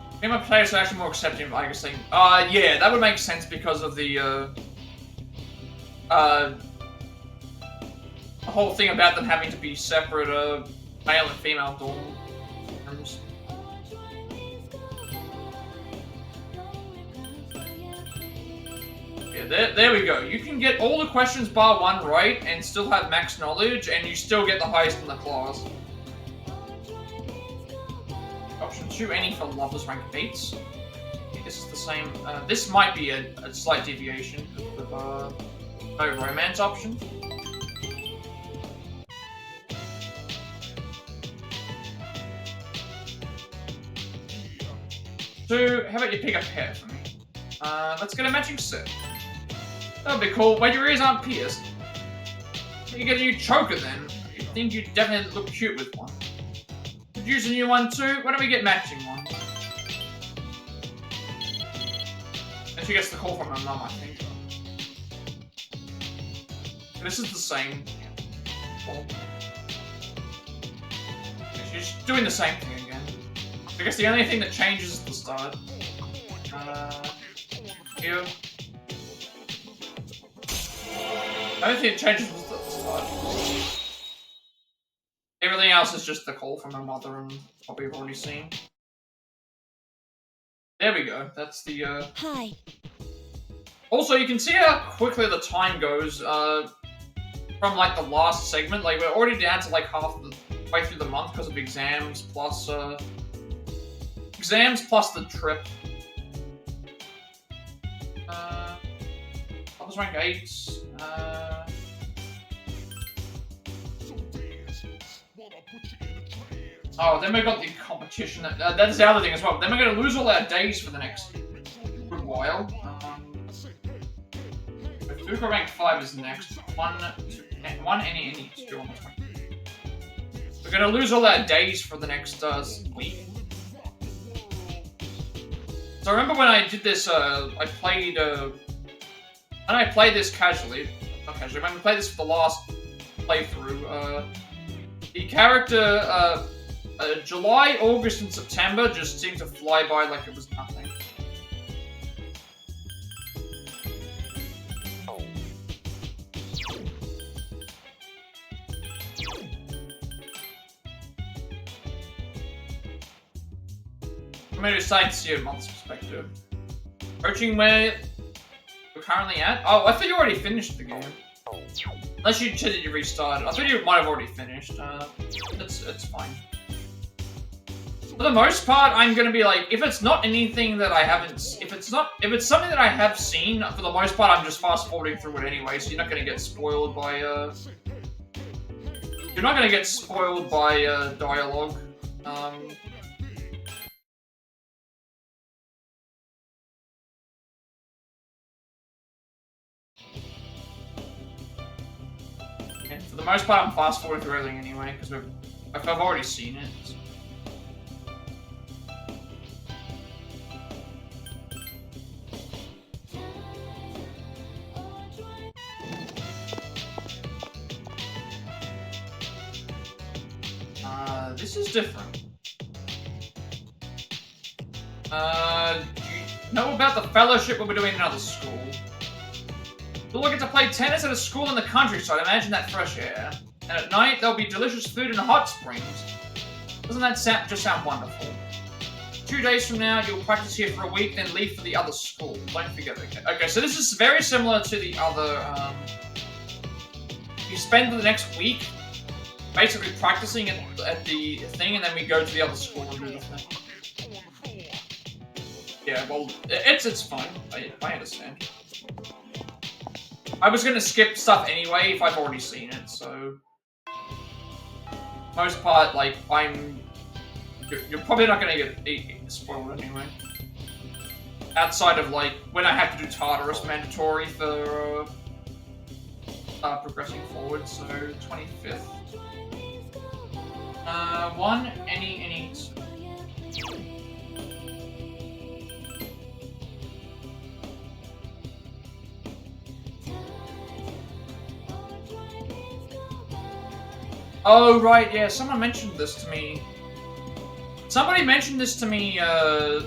I think my players are actually more accepting of Igus thing. Yeah, that would make sense because of the whole thing about them having to be separate, male and female dorms. Yeah, there we go. You can get all the questions bar 1 right and still have max knowledge, and you still get the highest in the class. Option 2, any for lovers rank 8s. Okay, this is the same. This might be a slight deviation with no romance option. So, how about you pick a pair for me? Let's get a matching set. That would be cool. Wait, your ears aren't pierced. You get a new choker then. I think you'd definitely look cute with one. Use a new one too. Why don't we get matching ones? And she gets the call from her mum, I think. This is the same call. She's doing the same thing again. I guess the only thing that changes is the start. Here. The only thing that changes is the start. Everything else is just the call from her mother and what we've already seen. There we go. That's the, Hi. Also, you can see how quickly the time goes, from, like, the last segment. Like, we're already down to, like, half the way through the month because of exams plus the trip. Lovers rank 8s, Oh, then we got the competition. That's the other thing as well. Then we're going to lose all our days for the next good while. Fuka rank 5 is next. 1, any 2 on the 20. We're going to lose all our days for the next week. So I remember when I did this, I played this casually. Okay, so when we played this for the last playthrough, the character, July, August, and September just seemed to fly by like it was nothing. From a sightseer month's perspective. Approaching where we're currently at? Oh, I thought you already finished the game. Unless you said that you restarted. I thought you might have already finished. It's fine. For the most part, I'm gonna be like, if it's not anything that I haven't, if it's something that I have seen, for the most part, I'm just fast forwarding through it anyway, so you're not gonna get spoiled by, dialogue. And for the most part, I'm fast forwarding through everything anyway, because I've already seen it. This is different. Do you know about the fellowship we'll be doing in another school? We'll get to play tennis at a school in the countryside. Imagine that fresh air. And at night, there'll be delicious food and hot springs. Doesn't that just sound wonderful? 2 days from now, you'll practice here for a week, then leave for the other school. Don't forget, okay, so this is very similar to the other, you spend the next week basically practicing at the thing, and then we go to the other school and do the thing. Yeah, well, it's fine. I understand. I was gonna skip stuff anyway if I've already seen it, so... Most part, like, you're probably not gonna get spoiled anyway. Outside of, like, when I have to do Tartarus mandatory for, progressing forward, so 25th. One, any... Oh, right, yeah, someone mentioned this to me. Somebody mentioned this to me, a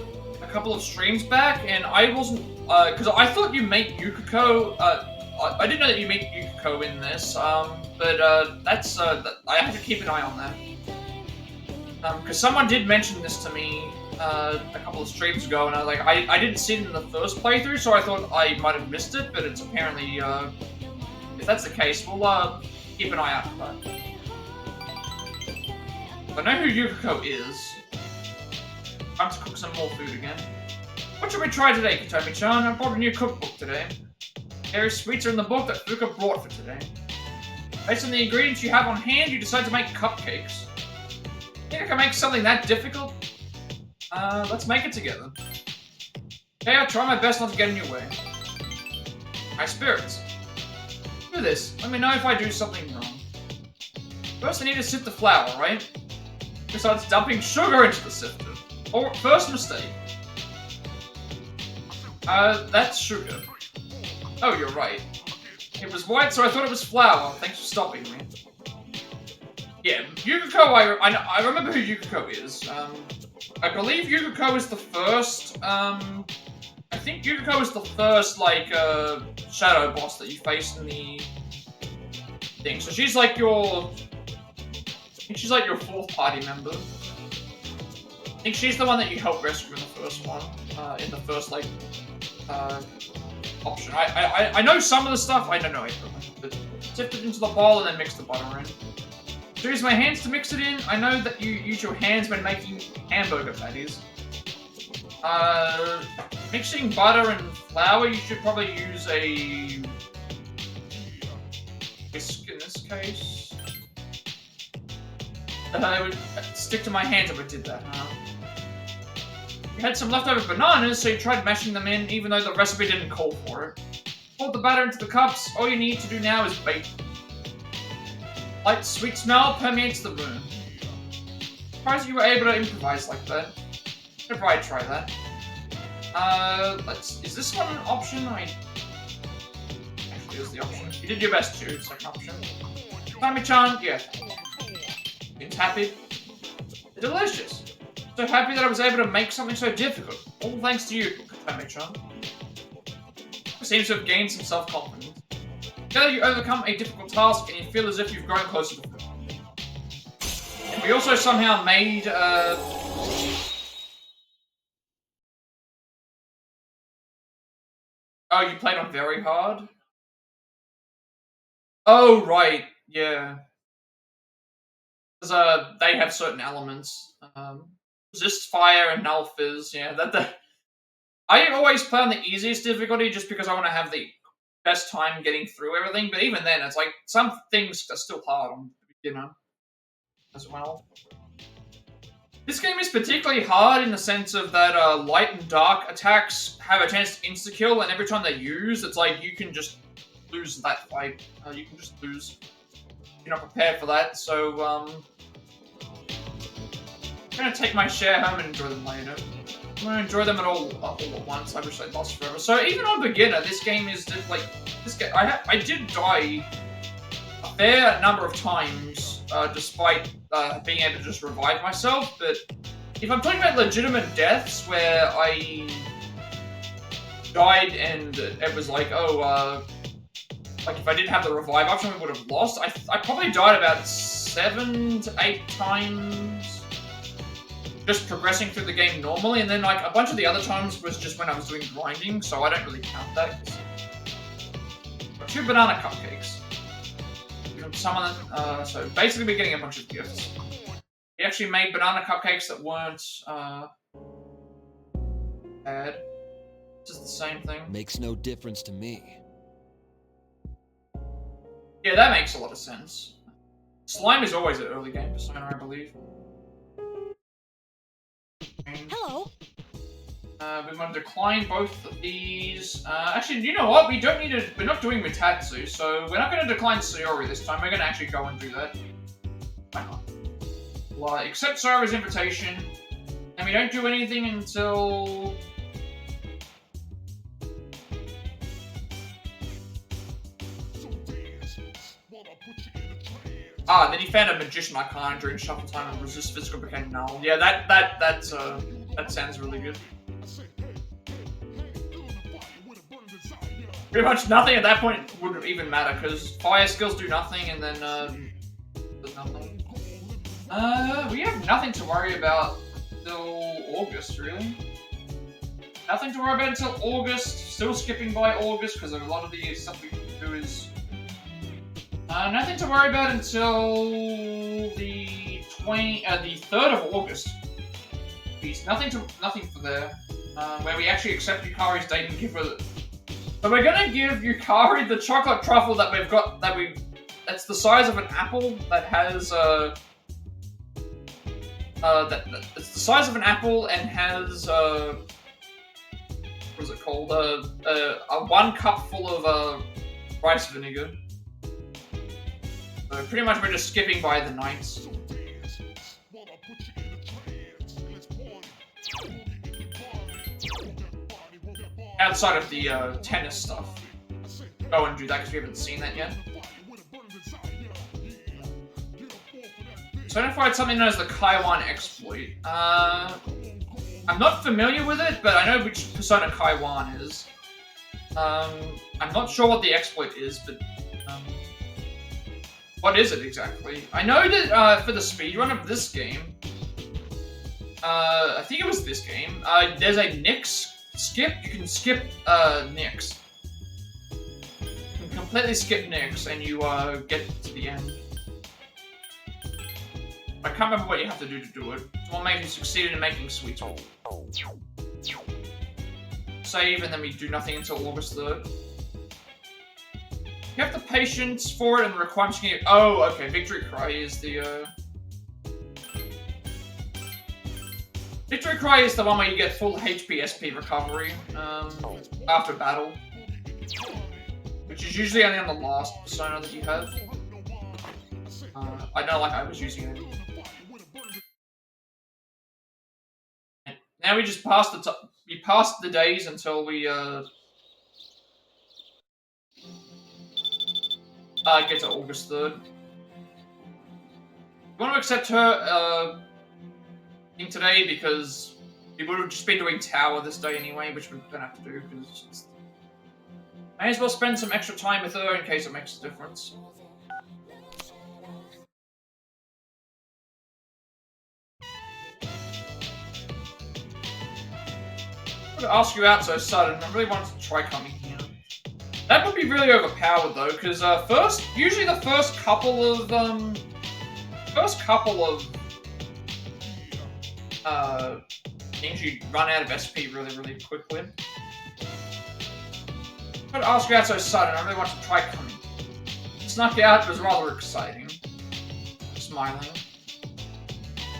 couple of streams back, and I wasn't, because I thought you make Yukiko, I didn't know that you make Yukiko in this, but, that's, I have to keep an eye on that. Because someone did mention this to me, a couple of streams ago, and I was like, I didn't see it in the first playthrough, so I thought I might have missed it, but it's apparently, if that's the case, we'll, keep an eye out for that. I know who Yukiko is. Time to cook some more food again. What should we try today, Katomi-chan? I bought a new cookbook today. Various sweets are in the book that Fuka brought for today. Based on the ingredients you have on hand, you decide to make cupcakes. Think I can make something that difficult? Let's make it together. Okay, I'll try my best not to get in your way. My spirits. Do this. Let me know if I do something wrong. First I need to sift the flour, right? Besides dumping sugar into the sifter. Or first mistake. That's sugar. Oh, you're right. It was white, so I thought it was flour. Thanks for stopping me. Yeah, Yukiko, I remember who Yukiko is. I believe Yukiko is the first, I think Yukiko is the first, like, shadow boss that you face in the thing. So she's like your... I think she's like your fourth party member. I think she's the one that you help rescue in the first one. In the first, like, option. I know some of the stuff, I don't know it. But sift it into the bowl and then mix the butter in. So use my hands to mix it in. I know that you use your hands when making hamburger patties. Mixing butter and flour, you should probably use a whisk in this case. I would stick to my hands if I did that, huh? You had some leftover bananas, so you tried mashing them in, even though the recipe didn't call for it. Pour the batter into the cups. All you need to do now is bake. Light, sweet smell permeates the room. Surprised you were able to improvise like that. I'd probably try that. Is this one an option? Actually, is the option. You did your best too, second option. Tammy-chan, yeah. Seems happy. Delicious. So happy that I was able to make something so difficult. All thanks to you, Tammy-chan. Seems to have gained some self-confidence. Together you overcome a difficult task and you feel as if you've grown closer to it. And we also somehow made, Oh, you played on very hard? Oh, right. Yeah. Because, they have certain elements. Resist fire and null fizz. Yeah, I always play on the easiest difficulty just because I want to have the best time getting through everything. But even then, it's like, some things are still hard on the beginner as well. This game is particularly hard in the sense of that light and dark attacks have a chance to insta-kill, and every time they use, it's like you can just lose that fight. You can just lose. You're not prepared for that, so I'm gonna take my share home and enjoy them later. I'm gonna enjoy them all at once. I wish they'd last forever. So even on beginner, this game is just like this game. I did die a fair number of times, despite being able to just revive myself. But if I'm talking about legitimate deaths where I died and it was like, oh, like if I didn't have the revive option, we would have lost. I probably died about 7 to 8 times, just progressing through the game normally, and then like a bunch of the other times was just when I was doing grinding, so I don't really count that. Got 2 banana cupcakes. Some of them, so basically we're getting a bunch of gifts. We actually made banana cupcakes that weren't bad. It's just the same thing. Makes no difference to me. Yeah, that makes a lot of sense. Slime is always an early game persona, I believe. Hello. We want to decline both of these. Actually, you know what? We don't need to. We're not doing Mitatsu, so we're not going to decline Sayori this time. We're going to actually go and do that. Why not? We'll accept Sayori's invitation, and we don't do anything until. Then he found a magician arcana during shuffle time and resist physical became null. Yeah, that sounds really good. Pretty much nothing at that point would even matter, because fire skills do nothing, and then, does nothing. We have nothing to worry about until August, really. Nothing to worry about until August, still skipping by August, because a lot of the stuff we can do is... nothing to worry about until the 3rd of August. Nothing for there, where we actually accept Yukari's date and give her... So we're gonna give Yukari the chocolate truffle that we've got, that's the size of an apple, that has, it's the size of an apple and has, what is it called, a 1 cup full of, rice vinegar. So pretty much we're just skipping by the nights. Outside of the tennis stuff. Go and do that because we haven't seen that yet. So I identified something known as the Kaiwan exploit. I'm not familiar with it, but I know which persona Kaiwan is. I'm not sure what the exploit is, but what is it exactly? I know that for the speedrun of this game, I think it was this game, there's a Nyx skip. You can skip Nyx. You can completely skip Nyx and you get to the end. I can't remember what you have to do it. It's what made you succeeded in making sweet talk. Save, and then we do nothing until August 3rd. You have the patience for it and the requirements you get. Oh, okay. Victory Cry is the, Victory Cry is the one where you get full HP SP recovery, after battle. Which is usually only on the last persona that you have. I know, like, I was using it. Now we just pass we pass the days until we, get to August 3rd. I want to accept her thing today because we would have just been doing Tower this day anyway, which we don't have to do because it's... I may as well spend some extra time with her in case it makes a difference. I'm gonna ask you out so sudden. I really wanted to try coming here. That would be really overpowered though, because usually the first couple of things you run out of SP really quickly. I'm gonna ask you out so sudden. I really wanted to try coming. Snuck out was rather exciting. Smiling.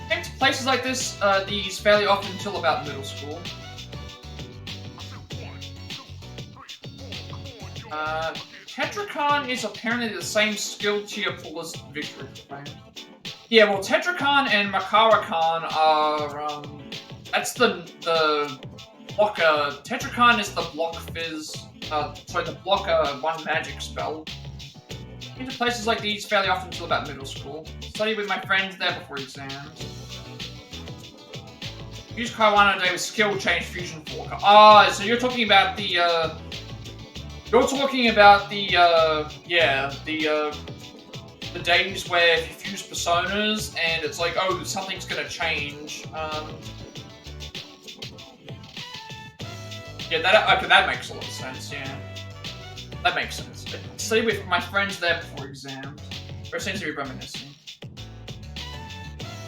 Came to places like this, these fairly often until about middle school. Tetracon is apparently the same skill tier pool as Victory Plane. Yeah, well, Tetracon and Makara-Con are, that's the block, Tetracon is the block fizz, sorry, the block, one magic spell. Into places like these fairly often until about middle school. Study with my friends there before exams. Use Kaiwana today with skill change fusion forecast. Ah, so you're talking about the, you're talking about the, the days where if you fuse personas and it's like, oh, something's gonna change. Yeah, that makes a lot of sense, yeah. That makes sense. Study with my friends there before exams. Very seems to be reminiscing.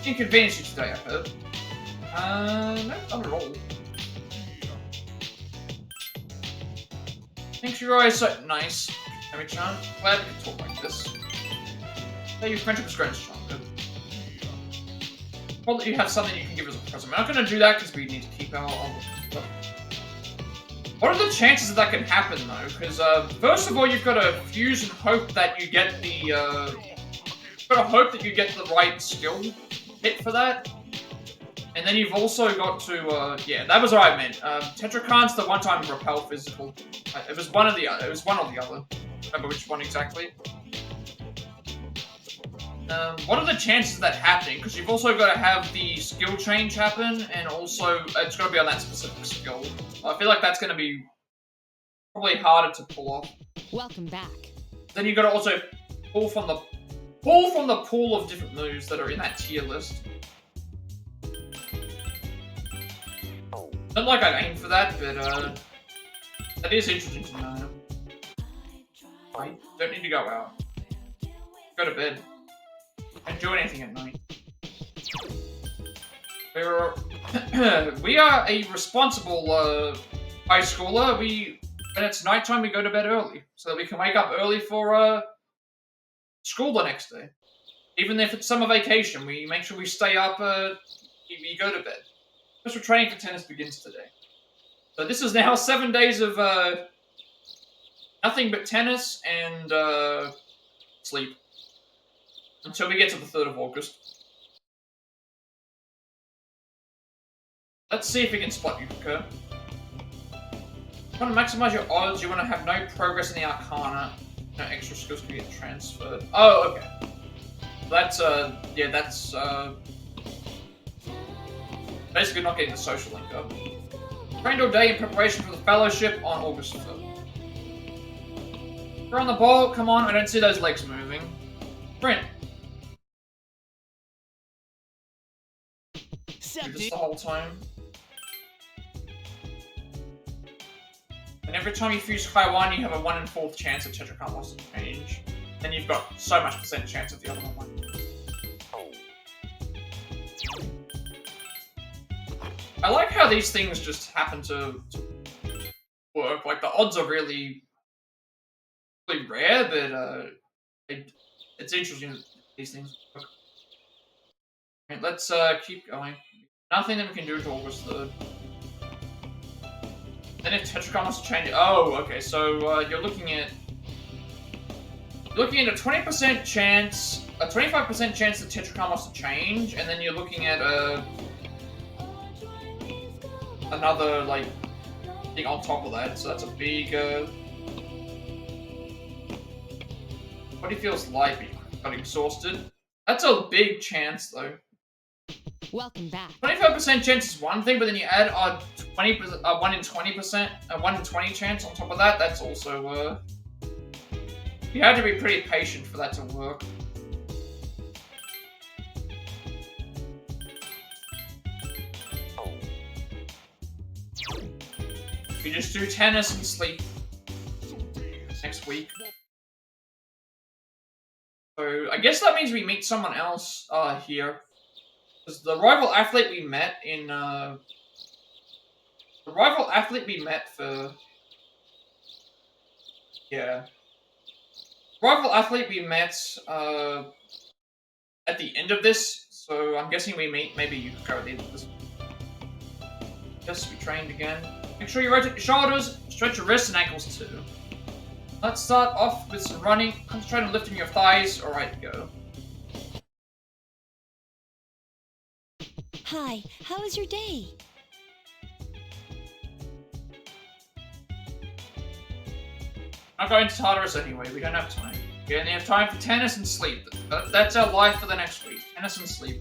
Inconvenience you today, I heard. No, not at all. Thanks, you're always so nice, Emi-chan. Glad we can talk like this. Hey, your friendship is grown stronger. Well, that you have something you can give us a present. We're not going to do that because we need to keep our stuff. What are the chances that can happen, though? Because, first of all, you've got to fuse and hope that you get the, you've got to hope that you get the right skill hit for that. And then you've also got to, yeah, that was what I meant. Tetracon's the one-time repel physical. It was one or the other. It was one or the other. Remember which one exactly? What are the chances of that happening? Because you've also got to have the skill change happen, and also it's got to be on that specific skill. I feel like that's going to be probably harder to pull off. Welcome back. Then you've got to also pull from the pool of different moves that are in that tier list. Not like I'd aim for that, but that is interesting to know. I don't need to go out. Go to bed. Don't do anything at night. We are a responsible high schooler. When it's nighttime, we go to bed early, so that we can wake up early for school the next day. Even if it's summer vacation, we make sure we stay up. We go to bed. Special training for tennis begins today. So this is now 7 days of nothing but tennis and sleep. Until we get to the 3rd of August. Let's see if we can spot you, okay? You want to maximize your odds, you want to have no progress in the Arcana. No extra skills can get transferred. Oh, okay. That's, yeah, that's, basically not getting the social link up. Trained all day in preparation for the fellowship on August 3rd. You're on the ball, come on, I don't see those legs moving. Sprint. Do this the whole time. And every time you fuse Kaiwan, you have a 1 in 4th chance of Tetracon loss to change. Then you've got so much % chance of the other one. I like how these things just happen to work. Like, the odds are really rare, but it's interesting that these things work. Okay, let's keep going. Nothing that we can do to August 3rd. Then if Tetracon wants to change it... Oh, okay, so you're looking at a 20% chance, a 25% chance that Tetracon wants to change, and then you're looking at another, like, thing on top of that, so that's a big, Body feels light, but exhausted. That's a big chance, though. Welcome back. 25% chance is one thing, but then you add a 20%, 1 in 20%, a 1 in 20 chance on top of that. That's also you have to be pretty patient for that to work. We just do tennis and sleep next week. So I guess that means we meet someone else here. Because the rival athlete we met in the rival athlete we met for rival athlete we met at the end of this, so I'm guessing we meet maybe you could go at the end of this. Yes, we trained again. Make sure you rotate your shoulders, stretch your wrists and ankles too. Let's start off with some running. Concentrate on lifting your thighs. Alright, go. Hi, how was your day? I'm going to Tartarus anyway, we don't have time. We only have time for tennis and sleep. That's our life for the next week. Tennis and sleep.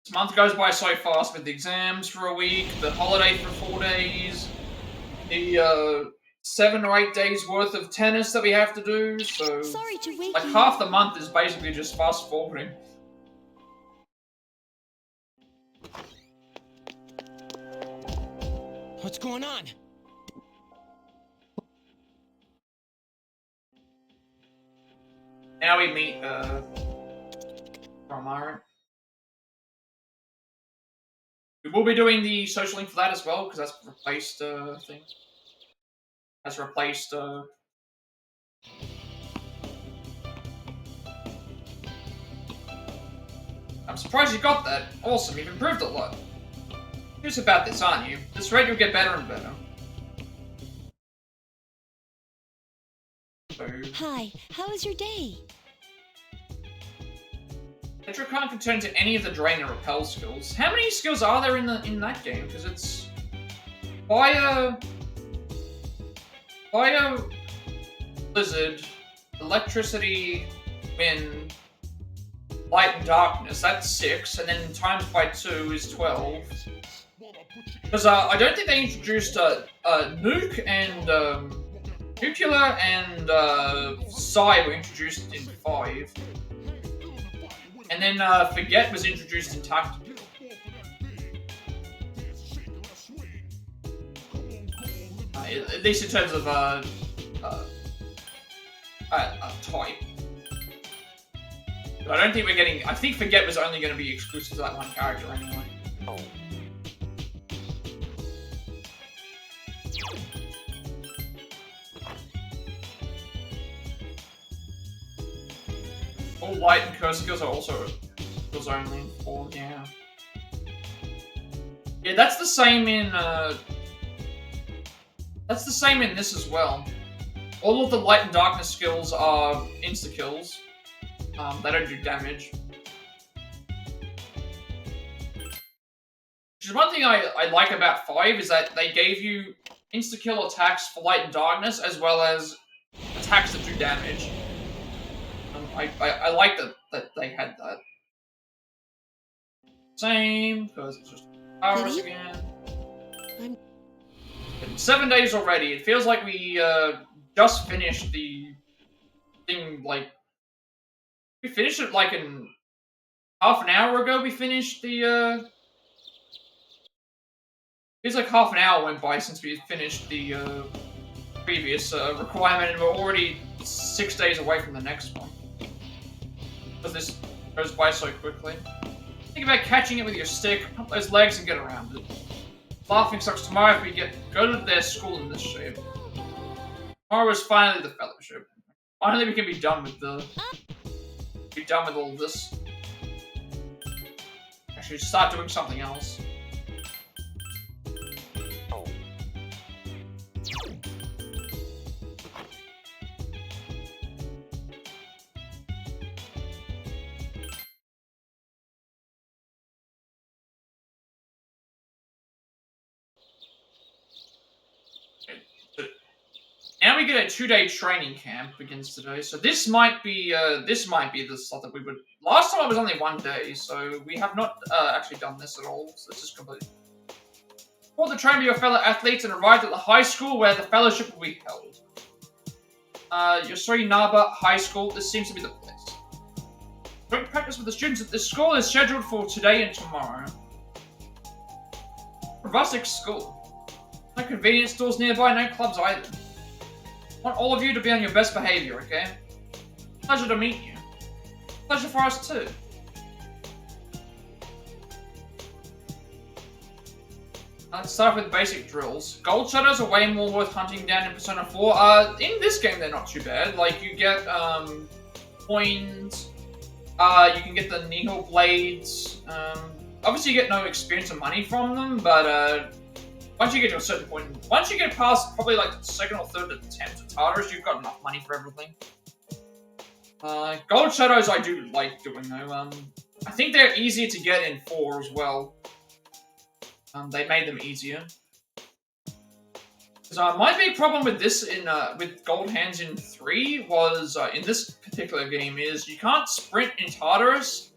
This month goes by so fast with the exams for a week, the holiday for 4 days, the 7 or 8 days worth of tennis that we have to do, so Sorry to wake like you. half the month is basically just fast forwarding. What's going on? Now we meet Romaro. We will be doing the social link for that as well, because that's replaced thing. That's replaced I'm surprised you got that. Awesome, you've improved a lot. Curious about this, aren't you? At this rate you'll get better and better. So, Hi, how was your day? Tetra can't return to any of the drain and repel skills. How many skills are there in that game? Because it's fire, blizzard, electricity, wind, light and darkness. That's 6, and then times by 2 is 12. Because I don't think they introduced nuke and nuclear and psi were introduced in 5. And then Forget was introduced in Tactical. At least in terms of type. But I don't think we're getting... I think Forget was only going to be exclusive to that one character anyway. All light and curse skills are also skills only for, yeah. Yeah, that's the same in this as well. All of the light and darkness skills are insta-kills. They don't do damage. Which is one thing I like about 5 is that they gave you insta-kill attacks for light and darkness as well as attacks that do damage. I like that they had that. Same, because it's just hours again. Been 7 days already. It feels like we just finished the thing, like... We finished it like in half an hour ago. We finished the feels like half an hour went by since we finished the previous requirement, and we're already 6 days away from the next one. Because this goes by so quickly. Think about catching it with your stick, pump those legs and get around it. Laughing Stocks tomorrow if we go to their school in this shape. Tomorrow is finally the fellowship. Finally we can be done with all of this. Actually start doing something else. we get a 2-day training camp begins today, so this might be the slot that we would. Last time it was only 1 day, so we have not actually done this at all. So this is complete. Report the train with your fellow athletes and arrived at the high school where the fellowship will be held. Yosori Naba High School. This seems to be the place. Joint practice with the students at this school is scheduled for today and tomorrow. A rustic school. No convenience stores nearby, no clubs either. I want all of you to be on your best behavior, okay? Pleasure to meet you. Pleasure for us too. Let's start with basic drills. Gold shadows are way more worth hunting down in Persona 4. In this game, they're not too bad. Like, you get, coins. You can get the Nihil blades. Obviously, you get no experience or money from them, but, once you get to a certain point, once you get past probably, like, the second or third attempt at Tartarus, you've got enough money for everything. Gold shadows I do like doing, though. I think they're easier to get in 4 as well. They made them easier. So my big problem with this with gold hands in 3 was in this particular game is you can't sprint in Tartarus,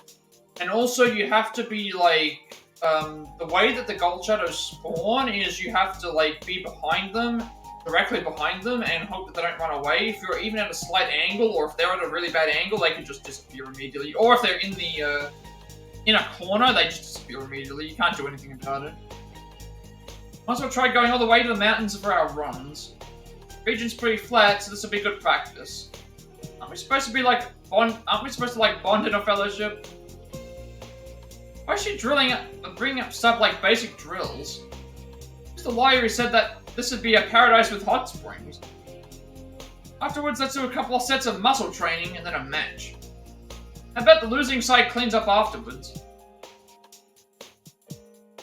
and also you have to be like the way that the gold shadows spawn is you have to like be behind them, directly behind them, and hope that they don't run away. If you're even at a slight angle, or if they're at a really bad angle, they can just disappear immediately. Or if they're in the in a corner, they just disappear immediately. You can't do anything about it. Once we'll try going all the way to the mountains for our runs. The region's pretty flat, so this will be good practice. Aren't we supposed to be like bond in a fellowship? Why is she bringing up stuff like basic drills? Mr. Lyrie said that this would be a paradise with hot springs. Afterwards, let's do a couple of sets of muscle training and then a match. I bet the losing side cleans up afterwards.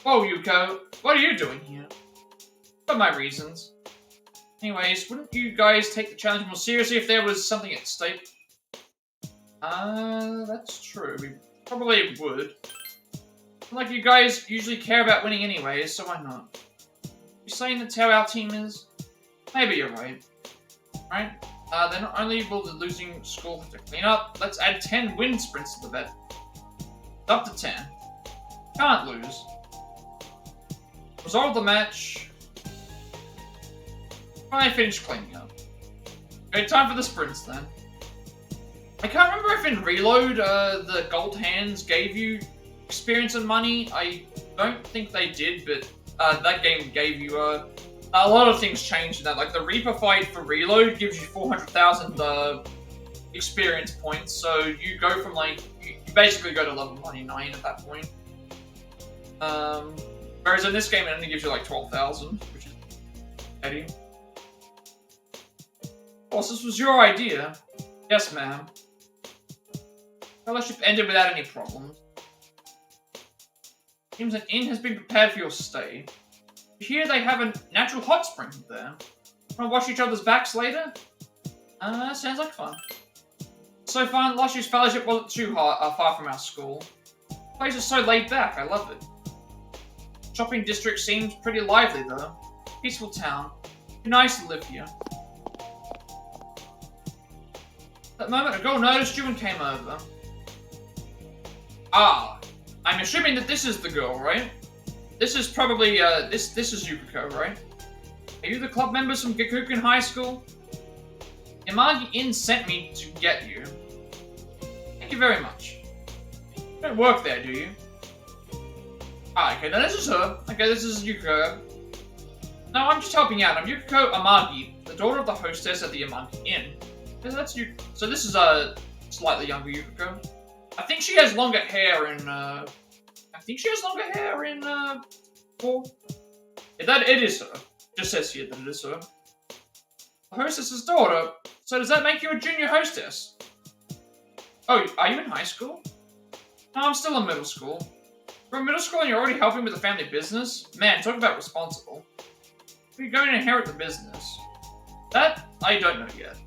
Whoa, Yuko. What are you doing here? For my reasons. Anyways, wouldn't you guys take the challenge more seriously if there was something at stake? That's true. We probably would. Like you guys usually care about winning anyways, so why not? You saying that's how our team is? Maybe you're right. Right? Then not only will the losing school have to clean up, let's add 10 wind sprints to the bet. Up to 10. Can't lose. Resolve the match. Finally finished cleaning up. Okay, time for the sprints then. I can't remember if in Reload, the gold hands gave you experience and money. I don't think they did, but that game gave you a lot of things changed in that. Like the Reaper fight for Reload gives you 400,000 experience points, so you go from like you basically go to level 99 at that point. Whereas in this game it only gives you like 12,000, which is petty. Boss, this was your idea. Yes, ma'am. Fellowship ended without any problems. Seems an inn has been prepared for your stay. Here they have a natural hot spring there. Wanna wash each other's backs later? Sounds like fun. So far, Lushy's fellowship wasn't too far from our school. The place is so laid back, I love it. Shopping district seems pretty lively though. Peaceful town. Be nice to live here. That moment, a girl noticed you and came over. Ah, I'm assuming that this is the girl, right? This is probably, this is Yukiko, right? Are you the club members from Gikuken High School? Yamagi Inn sent me to get you. Thank you very much. You don't work there, do you? Ah, okay, now this is her. Okay, this is Yukiko. No, I'm just helping out. I'm Yukiko Amagi, the daughter of the hostess at the Yamagi Inn. So this is a slightly younger Yukiko. I think she has longer hair in, 4. Yeah, it is her. Just says here that it is her. The hostess's daughter. So does that make you a junior hostess? Oh, are you in high school? No, I'm still in middle school. You're in middle school and you're already helping with the family business? Man, talk about responsible. You're going to inherit the business. That, I don't know yet.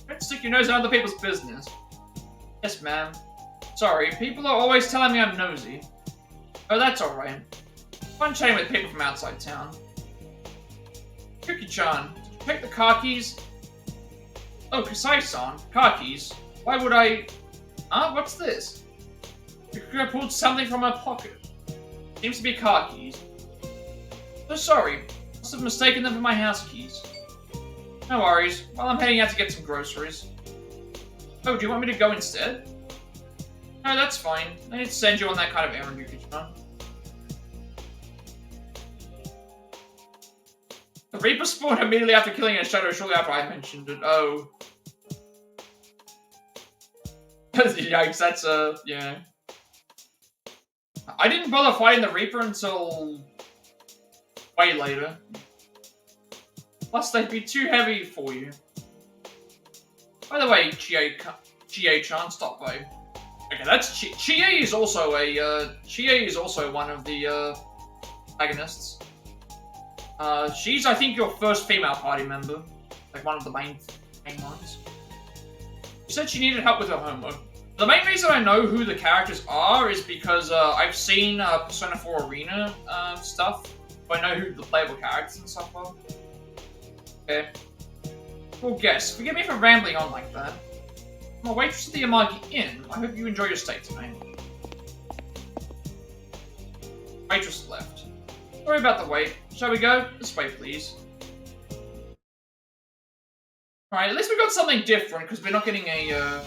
Don't stick your nose in other people's business. Yes, ma'am. Sorry, people are always telling me I'm nosy. Oh, that's alright. Fun chatting with people from outside town. Yuki-chan, did you take the car keys. Oh, Kasai-san, car keys. Why would I... Huh? What's this? You could have pulled something from my pocket. Seems to be car keys. So sorry. Must have mistaken them for my house keys. No worries. Well, I'm heading out to get some groceries. Oh, do you want me to go instead? No, that's fine. I need to send you on that kind of errand, Yuki-chan. The Reaper spawned immediately after killing a shadow shortly after I mentioned it. Oh. Yikes, that's, yeah. I didn't bother fighting the Reaper until... way later. Plus, they'd be too heavy for you. By the way, Chie-chan, stop by. Okay, that's Chie is also a, Chie is also one of the, protagonists. She's, I think, your first female party member. Like, one of the main ones. She said she needed help with her homework. The main reason I know who the characters are is because, I've seen, Persona 4 Arena, stuff. So I know who the playable characters and stuff are. Okay. Well, guess. Forgive me for rambling on like that. I'm a waitress at the Amagi Inn. I hope you enjoy your stay tonight. Waitress left. Sorry about the wait. Shall we go? This way, please. Alright, at least we got something different, because we're not getting a,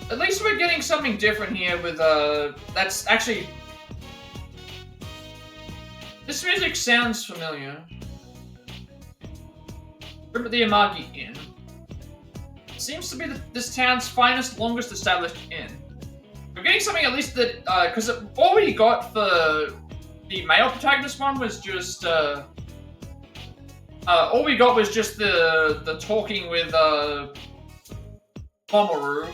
At least we're getting something different here with, that's actually... This music sounds familiar. Room at the Amagi Inn. Seems to be this town's finest, longest established inn. We're getting something at least that, because all we got for the male protagonist one was just, all we got was just the talking with, Mamoru.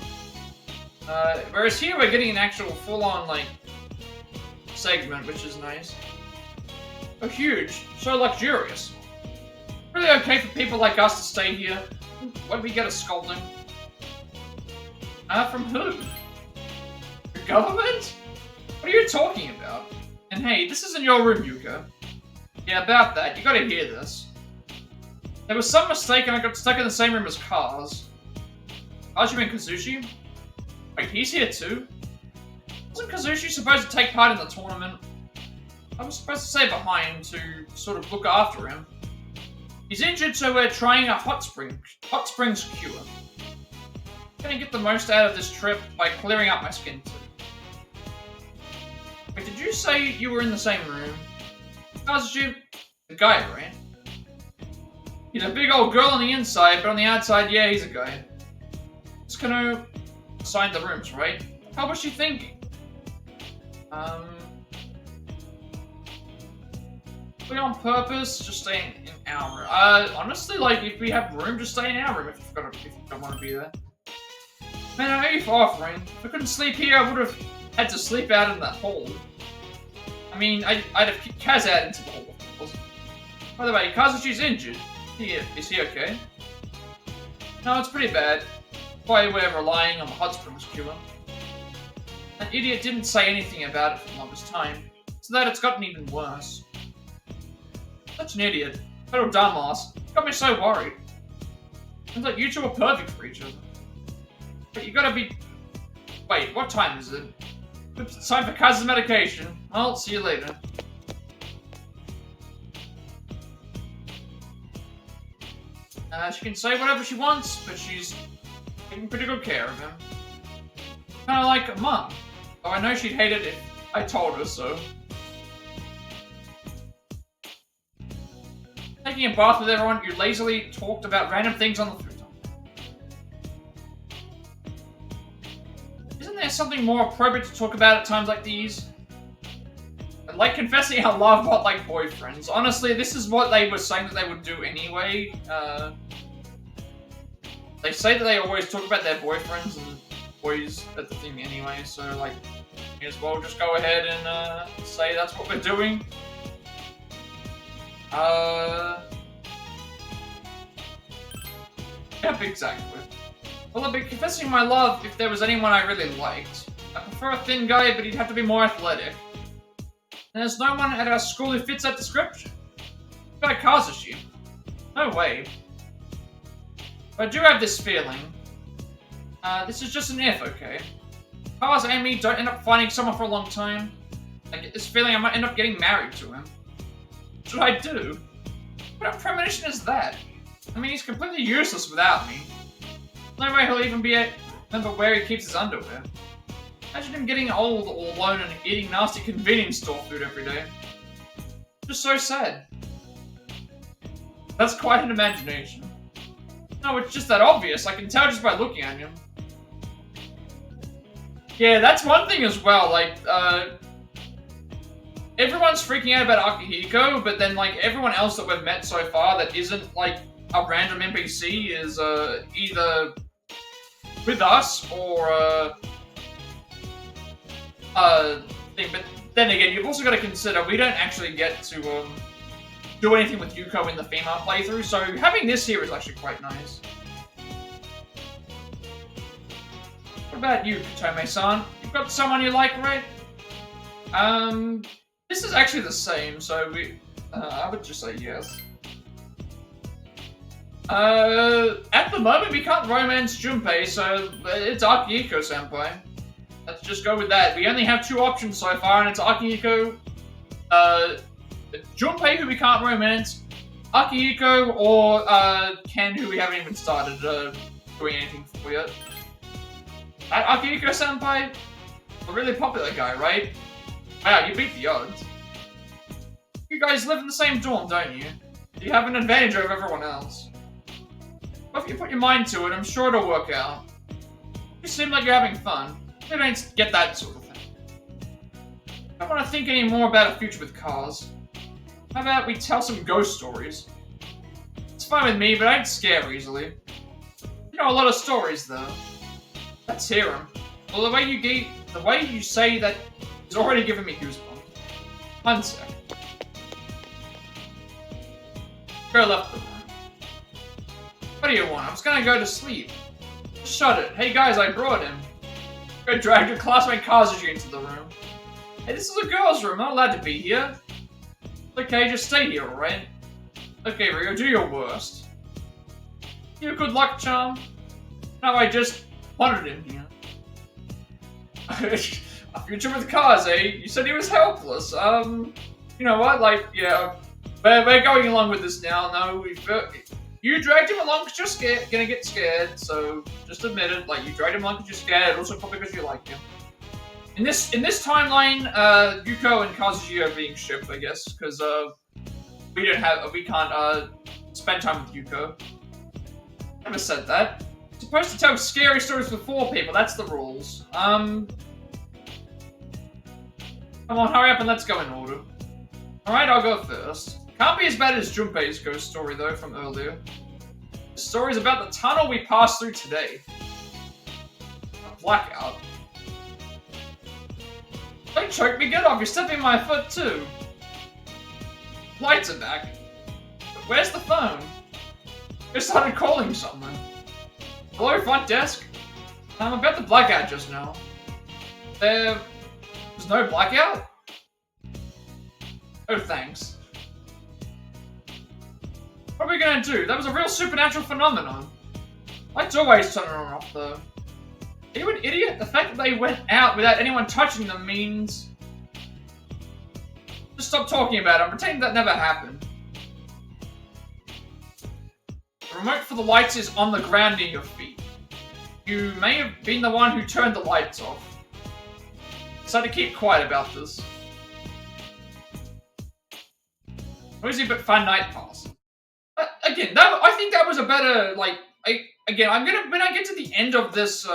Whereas here we're getting an actual full-on, like, segment, which is nice. Oh, huge. So luxurious. Really okay for people like us to stay here. Why did we get a scolding? From who? The government? What are you talking about? And hey, this isn't your room, Yuka. Yeah, about that. You gotta hear this. There was some mistake and I got stuck in the same room as Kaz. Kaz, you mean Kazushi? Wait, he's here too? Wasn't Kazushi supposed to take part in the tournament? I was supposed to stay behind to sort of look after him. He's injured, so we're trying a hot springs cure. I'm gonna get the most out of this trip by clearing up my skin too. Wait, did you say you were in the same room? Kazushi, the guy, right? He's a big old girl on the inside, but on the outside, yeah, he's a guy. Just gonna assign the rooms, right? How was she thinking? We on purpose, just staying in our room. Honestly, like, if we have room, just stay in our room if you don't want to be there. Man, I know you're offering. If I couldn't sleep here, I would have had to sleep out in that hall. I mean, I'd have kicked Kaz out into the hall, of course. By the way, Kazushi's injured. Is he okay? No, it's pretty bad. Why we're relying on the hot springs cure. An idiot didn't say anything about it for the longest time, so that it's gotten even worse. Such an idiot. Total dumbass. Got me so worried. Seems like you two are perfect for each other. But you gotta be... Wait, what time is it? It's time for Kaz's medication. I'll see you later. She can say whatever she wants, but she's taking pretty good care of him. Kinda like a mum. Though I know she'd hate it if I told her so. Taking a bath with everyone, you lazily talked about random things on the futon. Isn't there something more appropriate to talk about at times like these? And like confessing our love, but like boyfriends. Honestly, this is what they were saying that they would do anyway. They say that they always talk about their boyfriends and boys at the thing anyway, so like, may as well just go ahead and say that's what we're doing. Yep, exactly. Well, I'd be confessing my love if there was anyone I really liked. I prefer a thin guy, but he'd have to be more athletic. And there's no one at our school who fits that description. What about Kazushi? No way. But I do have this feeling. This is just an if, okay? Cars and me don't end up finding someone for a long time. I get this feeling I might end up getting married to him. What should I do? What a premonition is that? I mean, he's completely useless without me. No way he'll even remember where he keeps his underwear. Imagine him getting old all alone and eating nasty convenience store food every day. Just so sad. That's quite an imagination. No, it's just that obvious. I can tell just by looking at him. Yeah, that's one thing as well. Like, everyone's freaking out about Akihiko, but then, like, everyone else that we've met so far that isn't, like, a random NPC is, either with us or, thing. But then again, you've also got to consider we don't actually get to, do anything with Yuko in the female playthrough, so having this here is actually quite nice. What about you, Katome-san? You've got someone you like, right? This is actually the same, so I would just say yes. At the moment we can't romance Junpei, so it's Akihiko-senpai. Let's just go with that. We only have 2 options so far, and it's Akihiko, Junpei, who we can't romance, Akihiko, or Ken, who we haven't even started doing anything for yet. That Akihiko-senpai, a really popular guy, right? Wow, you beat the odds. You guys live in the same dorm, don't you? You have an advantage over everyone else. Well, if you put your mind to it, I'm sure it'll work out. You seem like you're having fun. You don't get that sort of thing. I don't want to think any more about a future with cars. How about we tell some ghost stories? It's fine with me, but I don't scare easily. You know a lot of stories, though. Let's hear them. Well, the way you say that is already giving me goosebumps. 1 sec. Girl left the room. What do you want? I'm just gonna go to sleep. Shut it. Hey guys, I brought him. Go drag your classmate Kazuji into the room. Hey, this is a girl's room. I'm not allowed to be here. Okay, just stay here, alright? Okay, Rio, do your worst. You good luck, charm? No, I just wanted him here. A future with cars, eh? You said he was helpless. You know what? Like, yeah, we're going along with this now. No, you dragged him along because you're scared, gonna get scared. So just admit it. Like, you dragged him along because you're scared. Also, probably because you like him. In this timeline, Yuko and Kazuji are being shipped, I guess, because we can't spend time with Yuko. Never said that. Supposed to tell scary stories with 4 people. That's the rules. Come on, hurry up and let's go in order. Alright, I'll go first. Can't be as bad as Junpei's ghost story, though, from earlier. The story's about the tunnel we passed through today. A blackout. Don't choke me, get off, you're stepping on my foot, too. Lights are back. But where's the phone? I started calling someone. Hello, front desk? I'm about the blackout just now. There's no blackout? Oh, thanks. What are we gonna do? That was a real supernatural phenomenon. Lights always turn on and off, though. Are you an idiot? The fact that they went out without anyone touching them means... Just stop talking about it. I'm pretending that never happened. The remote for the lights is on the ground near your feet. You may have been the one who turned the lights off. So to keep quiet about this. Noisy but fun night pass. Again, I think that was a better, like, when I get to the end of this,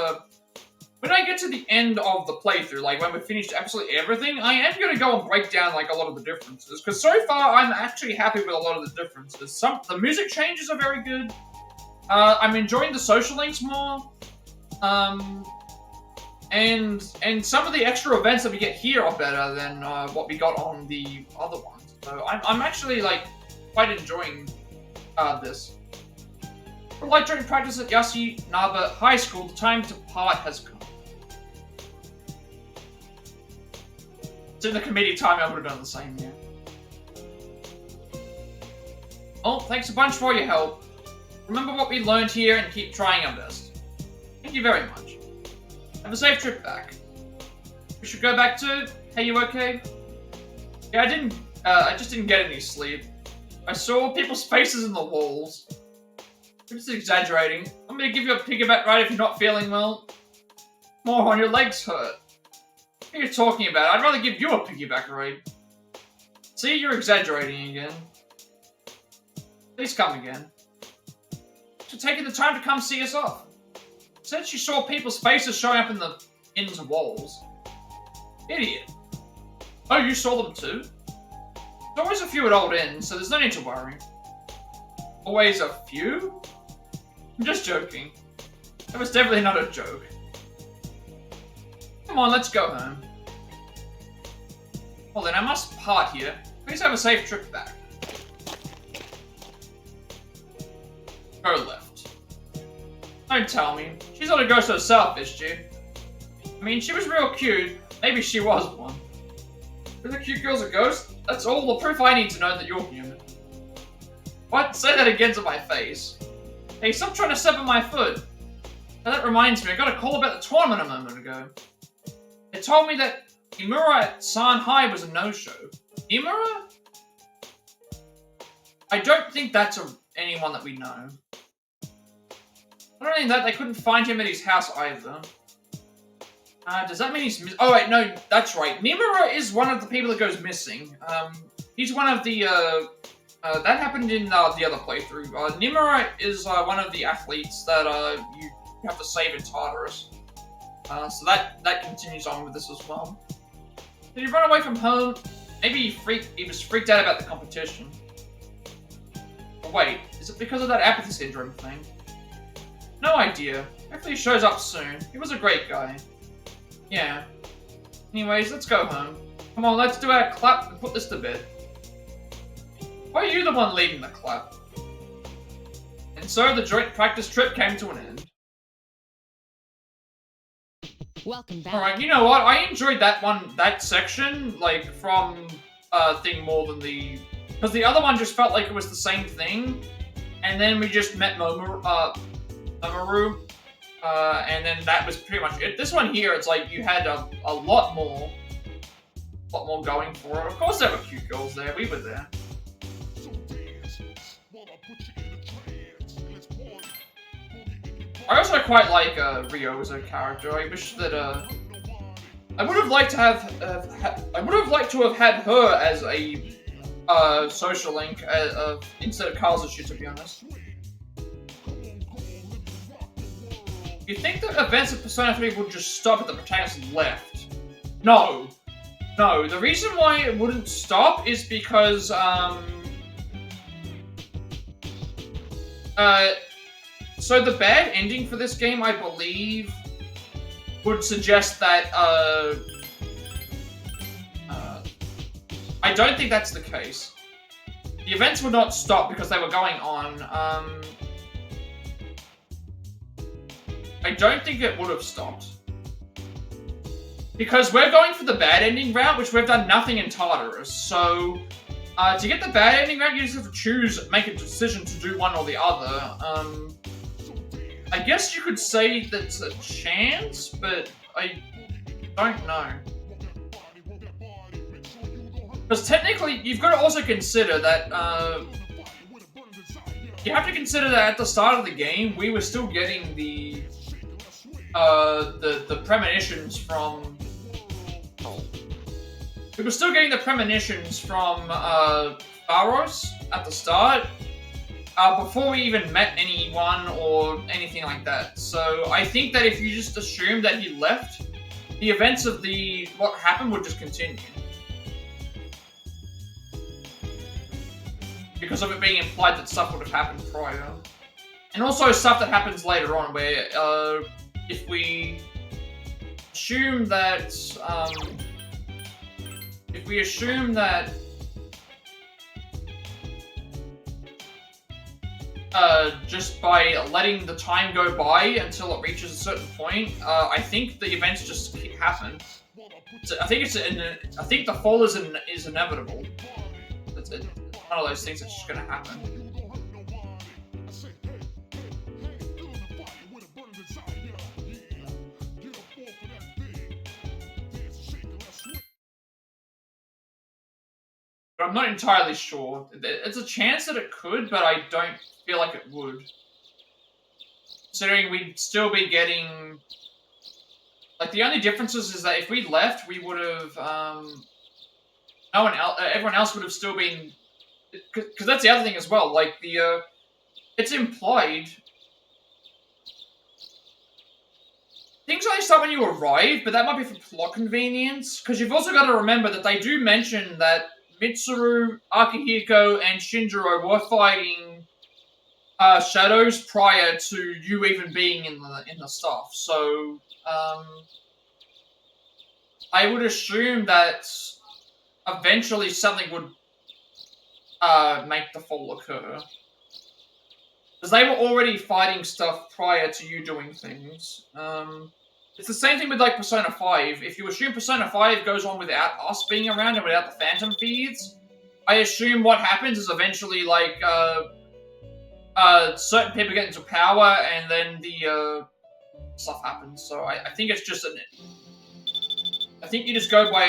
when I get to the end of the playthrough, like when we've finished absolutely everything, I am going to go and break down, like, a lot of the differences. Because so far, I'm actually happy with a lot of the differences. The music changes are very good. I'm enjoying the social links more. And some of the extra events that we get here are better than what we got on the other ones. So I'm actually, like, quite enjoying this. For like during practice at Yasunaba High School, the time to part has come. It's in the committee time, I would have done the same, yeah. Well, thanks a bunch for your help. Remember what we learned here and keep trying our best. Thank you very much. Have a safe trip back. We should go back to... Hey, you okay? Yeah, I just didn't get any sleep. I saw people's faces in the walls. I'm just exaggerating. I'm gonna give you a piggyback ride if you're not feeling well. More on your legs hurt. What are you talking about? I'd rather give you a piggyback ride. See, you're exaggerating again. Please come again. For taking the time to come see us off. Said she saw people's faces showing up in the inns of walls. Idiot. Oh, you saw them too? There's always a few at old inns, so there's no need to worry. Always a few? I'm just joking. That was definitely not a joke. Come on, let's go home. Well then, I must part here. Please have a safe trip back. Go left. Don't tell me. She's not a ghost herself, is she? I mean, she was real cute. Maybe she was one. If the cute girl's a ghost, that's all the proof I need to know that you're human. What? Say that again to my face. Hey, stop trying to step on my foot. Now that reminds me, I got a call about the tournament a moment ago. They told me that Imura at San High was a no-show. Imura? I don't think that's anyone that we know. Not only that, they couldn't find him at his house either. Does that mean he's oh wait, no, that's right. Nimura is one of the people that goes missing. He's one of the, that happened in the other playthrough. Nimura is one of the athletes that you have to save in Tartarus. So that continues on with this as well. Did he run away from home? Maybe he was freaked out about the competition. But wait, is it because of that apathy syndrome thing? No idea. Hopefully he shows up soon. He was a great guy. Yeah. Anyways, let's go home. Come on, let's do our clap and put this to bed. Why are you the one leading the clap? And so the joint practice trip came to an end. Welcome back. Alright, you know what? I enjoyed that section, like, from, thing more than the... Because the other one just felt like it was the same thing. And then we just met Mamoru, and then that was pretty much it. This one here, it's like you had a lot more going for it. Of course there were cute girls there, we were there. I also quite like Ryo as a character. I wish that I would have liked to have had her as a social link instead of Kazushi, to be honest. You think that events of Persona 3 would just stop at the protagonist left? No. No, the reason why it wouldn't stop is because, so the bad ending for this game, I believe, would suggest that, I don't think that's the case. The events would not stop because they were going on, I don't think it would have stopped. Because we're going for the bad ending route, which we've done nothing in Tartarus, so... to get the bad ending route, you just have to make a decision to do one or the other. I guess you could say that's a chance, but I don't know. Because technically, you've got to also consider that, you have to consider that at the start of the game, we were still getting the premonitions from... We were still getting the premonitions from, Pharos at the start, before we even met anyone or anything like that. So I think that if you just assume that he left, the events of what happened would just continue. Because of it being implied that stuff would have happened prior. And also stuff that happens later on where, if we assume that, just by letting the time go by until it reaches a certain point, I think the events just happen. So I think the fall is inevitable. It's one of those things that's just gonna happen. I'm not entirely sure. It's a chance that it could, but I don't feel like it would. Considering we'd still be getting... Like, the only differences is that if we left, we would have, no one else, everyone else would have still been... Because that's the other thing as well, like, it's implied... Things only start when you arrive, but that might be for plot convenience, because you've also got to remember that they do mention that Mitsuru, Akihiko, and Shinjiro were fighting shadows prior to you even being in the stuff, so... I would assume that eventually something would make the fall occur. Because they were already fighting stuff prior to you doing things. It's the same thing with, like, Persona 5. If you assume Persona 5 goes on without us being around and without the Phantom feeds, I assume what happens is eventually, like, certain people get into power and then the, stuff happens. So I think it's just I think you just go by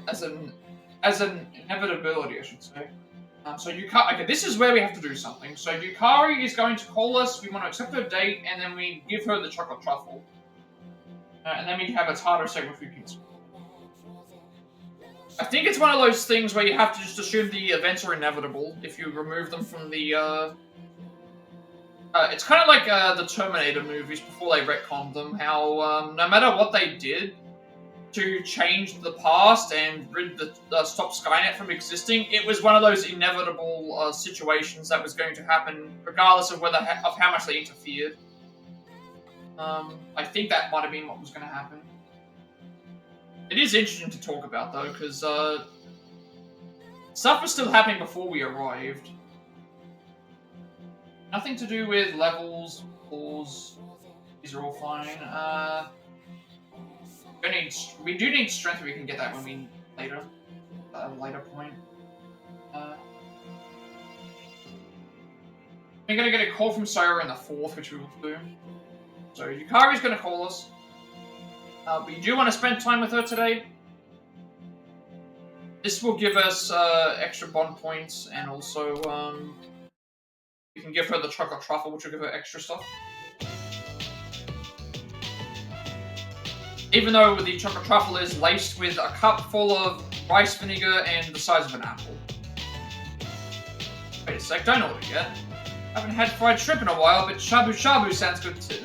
as an inevitability, I should say. So Yukari, okay, this is where we have to do something. So Yukari is going to call us. We want to accept her date, and then we give her the chocolate truffle, and then we have a tartar segment for kids. I think it's one of those things where you have to just assume the events are inevitable if you remove them from the. It's kind of like the Terminator movies before they retconned them, how no matter what they did to change the past and stop Skynet from existing, it was one of those inevitable situations that was going to happen regardless of how much they interfered. I think that might have been what was going to happen. It is interesting to talk about, though, because stuff was still happening before we arrived. Nothing to do with levels, floors. These are all fine. We do need strength, but we can get that when we later, at a later point. We're gonna get a call from Sora in the 4th, which we will do. So Yukari's gonna call us. We do want to spend time with her today. This will give us extra bond points, and also we can give her the chocolate truffle, which will give her extra stuff. Even though the chocolate truffle is laced with a cup full of rice vinegar and the size of an apple. Wait a sec, don't order yet. Haven't had fried shrimp in a while, but shabu shabu sounds good too.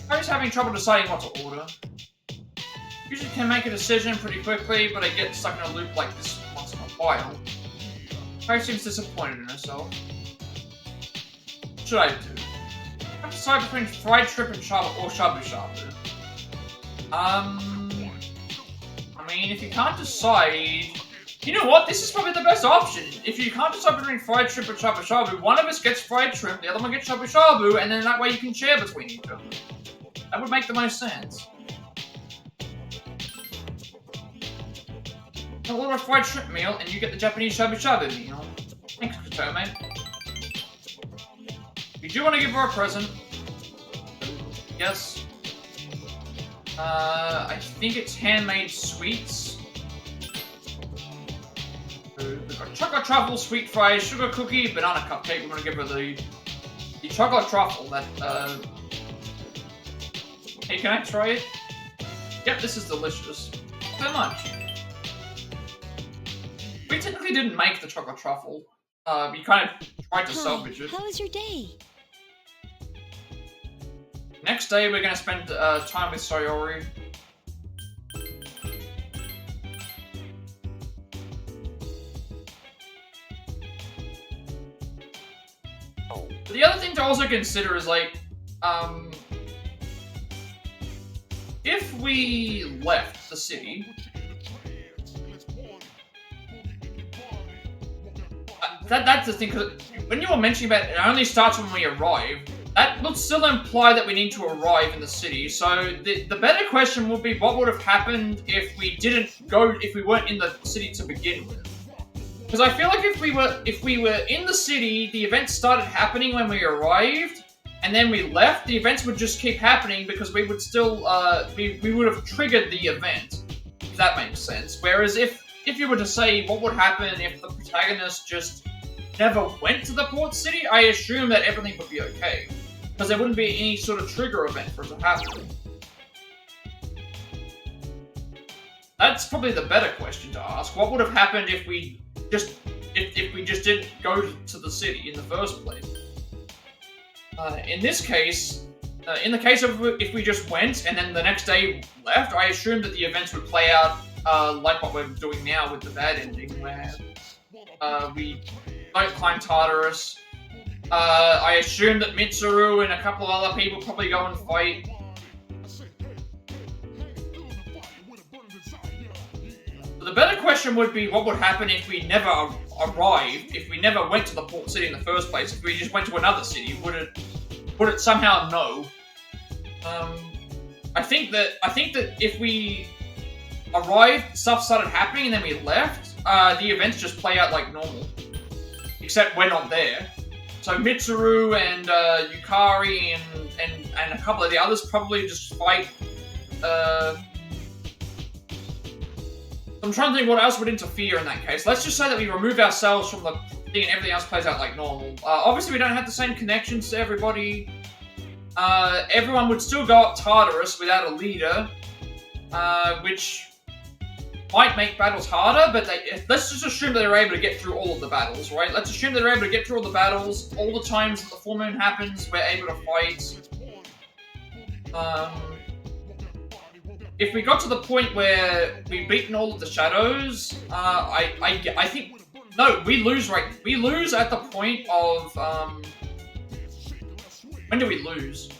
I was having trouble deciding what to order. Usually can make a decision pretty quickly, but I get stuck in a loop like this once in a while. Harry seems disappointed in herself. What should I do? I have to decide between fried shrimp and shabu shabu. I mean, if you can't decide... You know what? This is probably the best option. If you can't decide between fried shrimp and shabu shabu, one of us gets fried shrimp, the other one gets shabu shabu, and then that way you can share between each other. That would make the most sense. I'll order a fried shrimp meal, and you get the Japanese shabu shabu meal. Thanks, Katome. You do want to give her a present. Yes. I think it's handmade sweets. We've got chocolate truffle, sweet fries, sugar cookie, banana cupcake. We're gonna give her the chocolate truffle that, Hey, can I try it? Yep, this is delicious. So much. We technically didn't make the chocolate truffle. We kind of tried to salvage it. How was your day? Next day, we're gonna spend time with Sayori. But the other thing to also consider is, like, if we left the city, that's the thing, because when you were mentioning about it only starts when we arrive, that would still imply that we need to arrive in the city. So the better question would be, what would have happened if we weren't in the city to begin with? Because I feel like if we were in the city, the events started happening when we arrived, and then we left, the events would just keep happening because we would still we would have triggered the event, if that makes sense. Whereas if if you were to say what would happen if the protagonist just never went to the port city, I assume that everything would be okay. Because there wouldn't be any sort of trigger event for it to happen. That's probably the better question to ask. What would have happened if we just didn't go to the city in the first place? In this case, in the case of if we just went and then the next day left, I assume that the events would play out like what we're doing now with the bad ending, where we don't climb Tartarus. I assume that Mitsuru and a couple of other people probably go and fight. But the better question would be what would happen if we never arrived, if we never went to the port city in the first place, if we just went to another city, would it somehow know? I think that if we arrived, stuff started happening, and then we left, the events just play out like normal. Except we're not there. So Mitsuru and Yukari and a couple of the others probably just fight. I'm trying to think what else would interfere in that case. Let's just say that we remove ourselves from the thing and everything else plays out like normal. Obviously we don't have the same connections to everybody. Everyone would still go up Tartarus without a leader, which might make battles harder, but let's just assume that they're able to get through all of the battles, right? Let's assume that they're able to get through all the battles, all the times that the full moon happens, we're able to fight. If we got to the point where we've beaten all of the shadows, I think... No, we lose, right? We lose at the point of... when do we lose?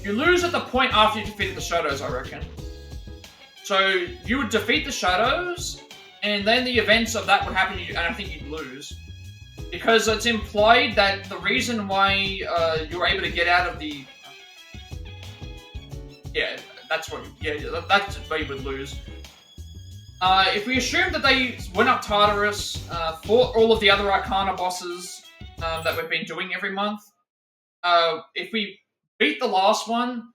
You lose at the point after you defeated the shadows, I reckon. So, you would defeat the shadows, and then the events of that would happen, and I think you'd lose. Because it's implied that the reason why you were able to get out of the... Yeah, that's what... Yeah, that's where you would lose. If we assume that they went up Tartarus, fought all of the other Arcana bosses that we've been doing every month, if we beat the last one,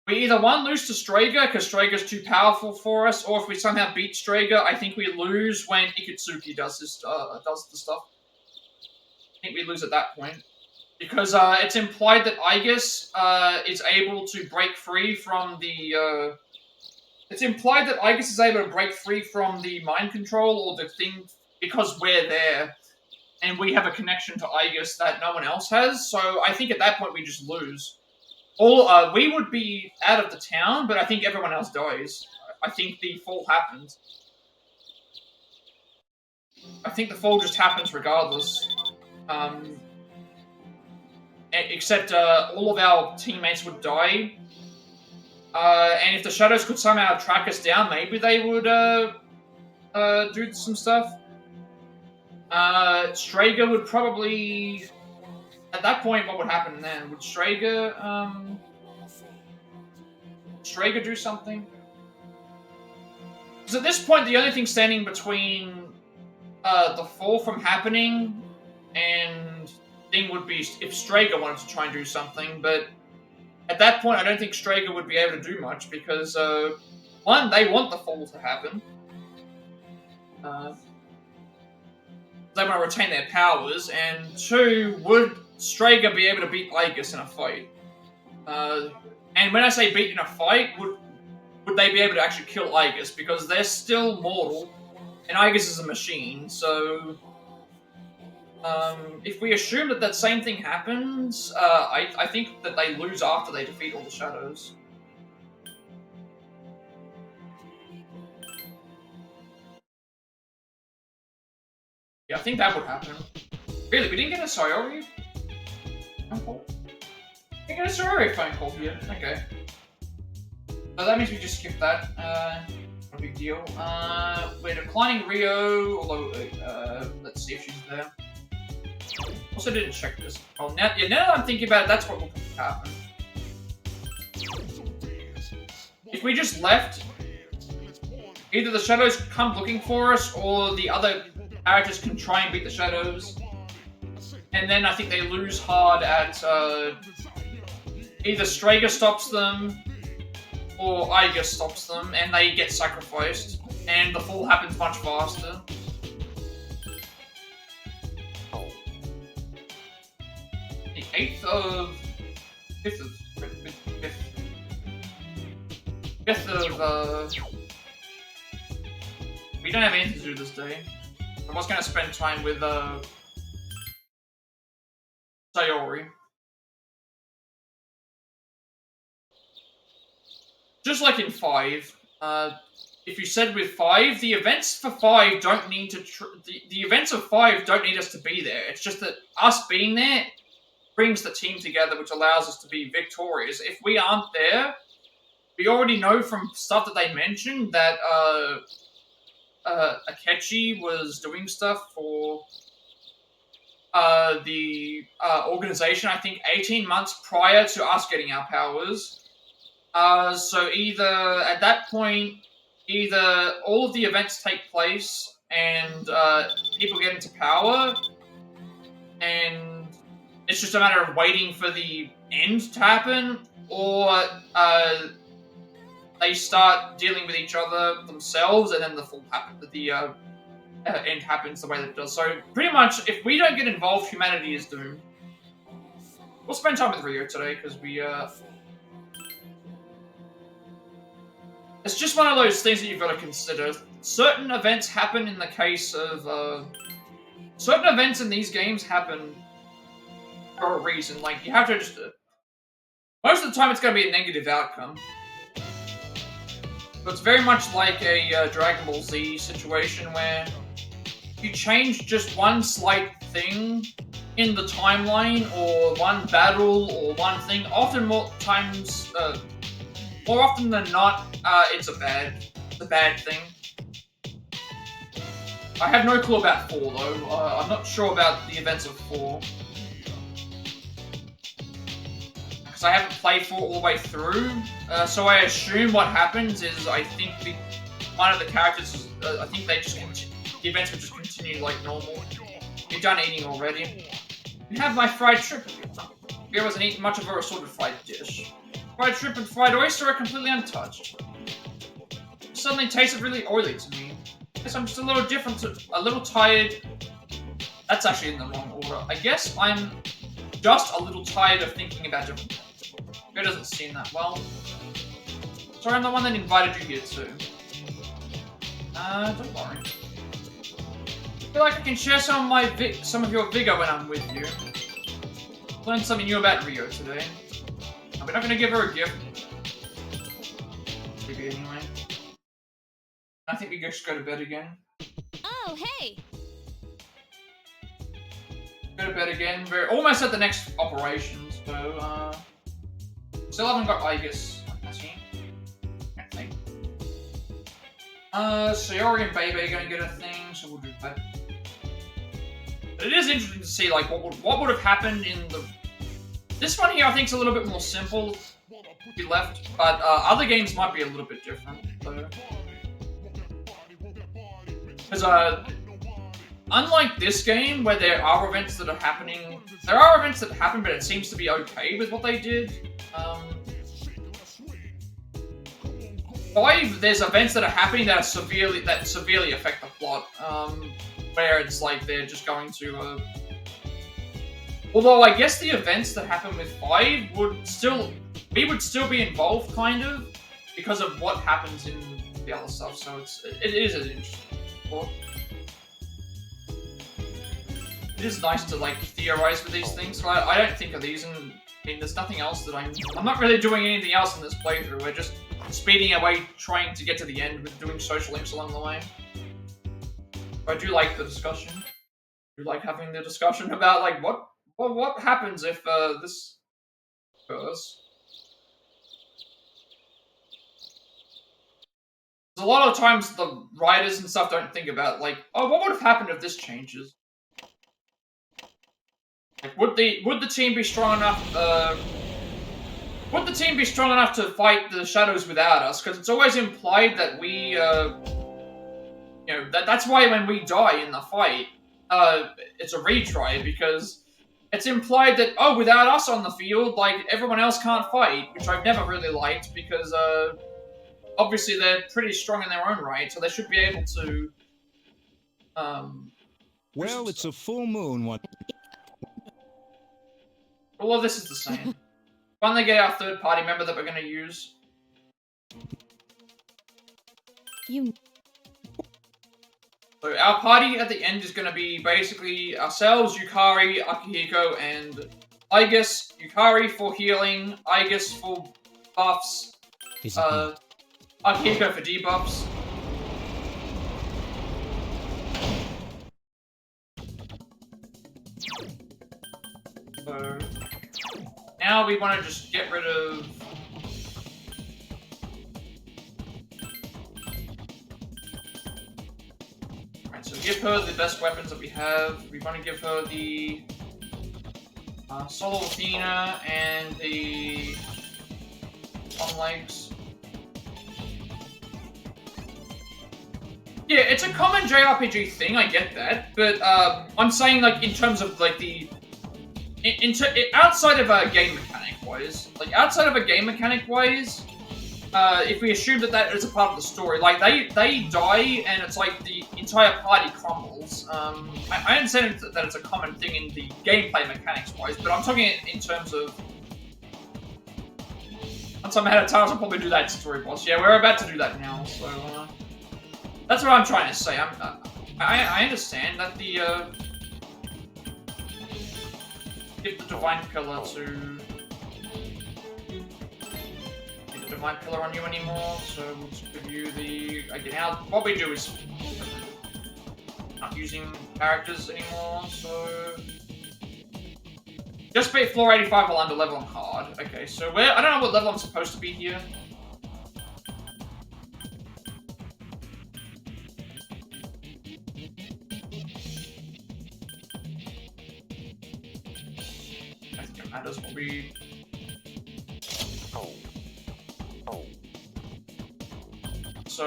we either lose to Strager, because Strager's too powerful for us, or if we somehow beat Strager, I think we lose when Ikitsuki does the stuff. I think we lose at that point. Because it's implied that Aegis is able to break free from the... It's implied that Aegis is able to break free from the mind control, or the thing, because we're there, and we have a connection to Aegis that no one else has, so I think at that point we just lose. We would be out of the town, but I think everyone else dies. I think the fall happens. I think the fall just happens regardless. Except all of our teammates would die. And if the shadows could somehow track us down, maybe they would do some stuff. Strager would probably... At that point, what would happen then? Would Strager do something? Because at this point, the only thing standing between the fall from happening and thing would be if Strager wanted to try and do something, but at that point, I don't think Strager would be able to do much because, one, they want the fall to happen. They want to retain their powers, and two, would Strager be able to beat Aegis in a fight? And when I say beat in a fight, would they be able to actually kill Aegis? Because they're still mortal, and Aegis is a machine, so... if we assume that that same thing happens, I think that they lose after they defeat all the shadows. Yeah, I think that would happen. Really, we didn't get a Sayori phone call? We didn't get a Sayori phone call here. Okay. So that means we just skipped that. No big deal. We're declining Rio, although, let's see if she's there. Also didn't check this. Oh, now that I'm thinking about it, that's what will happen. If we just left, either the shadows come looking for us, or the other characters can try and beat the shadows. And then I think they lose hard at, either Strager stops them, or Aegis stops them, and they get sacrificed. and the fall happens much faster. The 8th of... 5th of... We don't have anything to do this day. I was gonna spend time with, Sayori. Just like in 5, if you said with 5, the events for 5 don't need to... the events of 5 don't need us to be there. It's just that us being there brings the team together, which allows us to be victorious. If we aren't there, we already know from stuff that they mentioned that, Akechi was doing stuff for, the, organization, I think 18 months prior to us getting our powers. So either, at that point, either all of the events take place and people get into power, and it's just a matter of waiting for the end to happen, or they start dealing with each other themselves, and then the full end happens the way that it does. So pretty much, if we don't get involved, humanity is doomed. We'll spend time with Rio today because we it's just one of those things that you've got to consider. Certain events happen in the case of, certain events in these games happen for a reason. Like, you have to just... most of the time it's going to be a negative outcome. But it's very much like a Dragon Ball Z situation where if you change just one slight thing in the timeline, or one battle, or one thing, more often than not, it's a bad thing. I have no clue about 4, though. I'm not sure about the events of 4. Because I haven't played 4 all the way through. So I assume what happens is, I think one of the characters, I think they just the events would just continue like normal. You're done eating already. You have my fried shrimp. Beer wasn't eating much of a assorted fried dish. Fried shrimp and fried oyster are completely untouched. It suddenly tasted really oily to me. Guess I'm just a little a little tired. That's actually in the wrong order. I guess I'm just a little tired of thinking about different things. Beer doesn't seem that well. Sorry, I'm the one that invited you here too. Don't worry. I feel like I can share some of your vigor when I'm with you. Learned something new about Rio today. We're not gonna give her a gift. Maybe anyway. I think we just go to bed again. Oh, hey! Go to bed again. We're almost at the next operation, so, still haven't got Aegis. I think. Sayori and Bebe are gonna get a thing, so we'll do that. But it is interesting to see, like, what would have happened in the... This one here, I think, is a little bit more simple to be left, but other games might be a little bit different. Because, unlike this game, where there are events that are happening... There are events that happen, but it seems to be okay with what they did. 5, there's events that are happening that severely affect the plot. Where it's like they're just going to... Although I guess the events that happen with 5 would still... We would still be involved, kind of, because of what happens in the other stuff, so it is an interesting plot. It is nice to, like, theorize with these things, so I don't think of these, and I mean, there's nothing else that I'm not really doing anything else in this playthrough. We're just speeding away, trying to get to the end with doing social links along the way. But I do like the discussion. I do like having the discussion about, like, what happens if this occurs. A lot of times the writers and stuff don't think about, like, oh, what would have happened if this changes? Like, would the team be strong enough? Would the team be strong enough to fight the shadows without us? Because it's always implied that we, you know, that's why when we die in the fight, it's a retry, because it's implied that, oh, without us on the field, like, everyone else can't fight, which I've never really liked, because, obviously they're pretty strong in their own right, so they should be able to. Well, it's a full moon one. All of this is the same. Finally get our third party member that we're going to use. So our party at the end is going to be basically ourselves, Yukari, Akihiko, and Aigis. Yukari for healing, Aigis for buffs, Akihiko for debuffs. So now we want to just get rid of... Alright, so give her the best weapons that we have. We want to give her the Solo Athena and the Long Legs. Yeah, it's a common JRPG thing, I get that, but I'm saying like in terms of like the... outside of a game mechanic wise, if we assume that is a part of the story, like they die and it's like the entire party crumbles. I understand that it's a common thing in the gameplay mechanics wise, but I'm talking in terms of once I'm ahead of time, I'll probably do that story boss. Yeah, we're about to do that now, so that's what I'm trying to say. I understand that the give the Divine Pillar to... Get the Divine Pillar on you anymore, so we'll just give you the... Again, what we do is... Not using characters anymore, so... Just beat floor 85 while under level on hard. Okay, so I don't know what level I'm supposed to be here. Matters will be... So,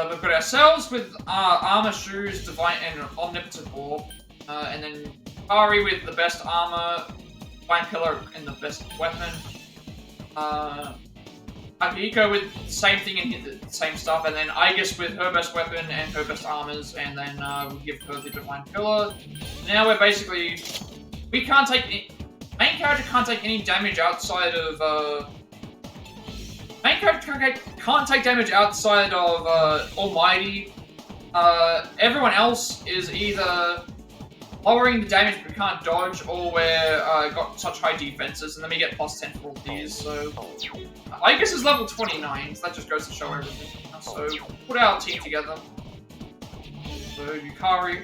we've got ourselves with armor, shoes, divine, and omnipotent orb. And then Ari with the best armor, divine pillar, and the best weapon. Akihiko with the same thing and the same stuff. And then Aigis with her best weapon and her best armors. And then we give her the divine pillar. Now we're basically... We can't take... Main character can't take any damage outside of, Main character can't take damage outside of, Almighty. Everyone else is either lowering the damage but we can't dodge, or we're, got such high defenses, and then we get plus 10 for all these, so... I guess it's level 29, so that just goes to show everything. So, put our team together. So, Yukari...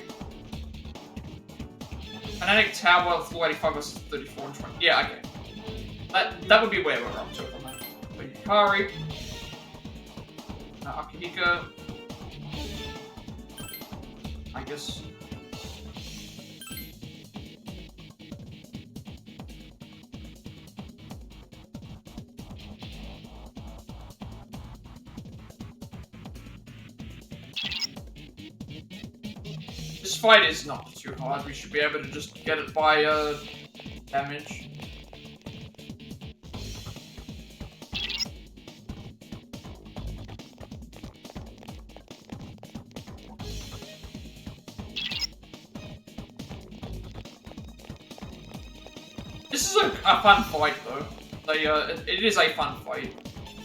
Kinetic Tower, floor 85 versus 34 and 20. Yeah, okay. That would be where we're up to at the moment. So Yukari. Akihiko. I guess. This fight is not too hard. We should be able to just get it by damage. This is a fun fight though. It is a fun fight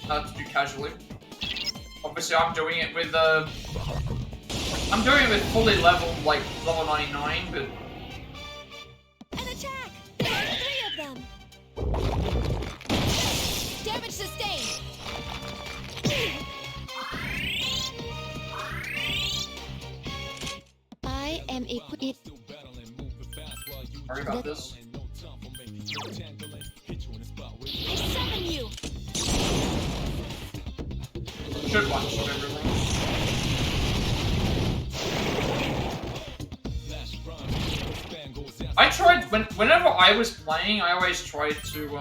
to do casually. Obviously, I'm doing it with fully leveled, like, level 99, but... An attack! There are 3 of them! Damage sustained! I am equipped. Sorry about this. I summon you! Should one-shot everything. I tried, whenever I was playing, I always tried to,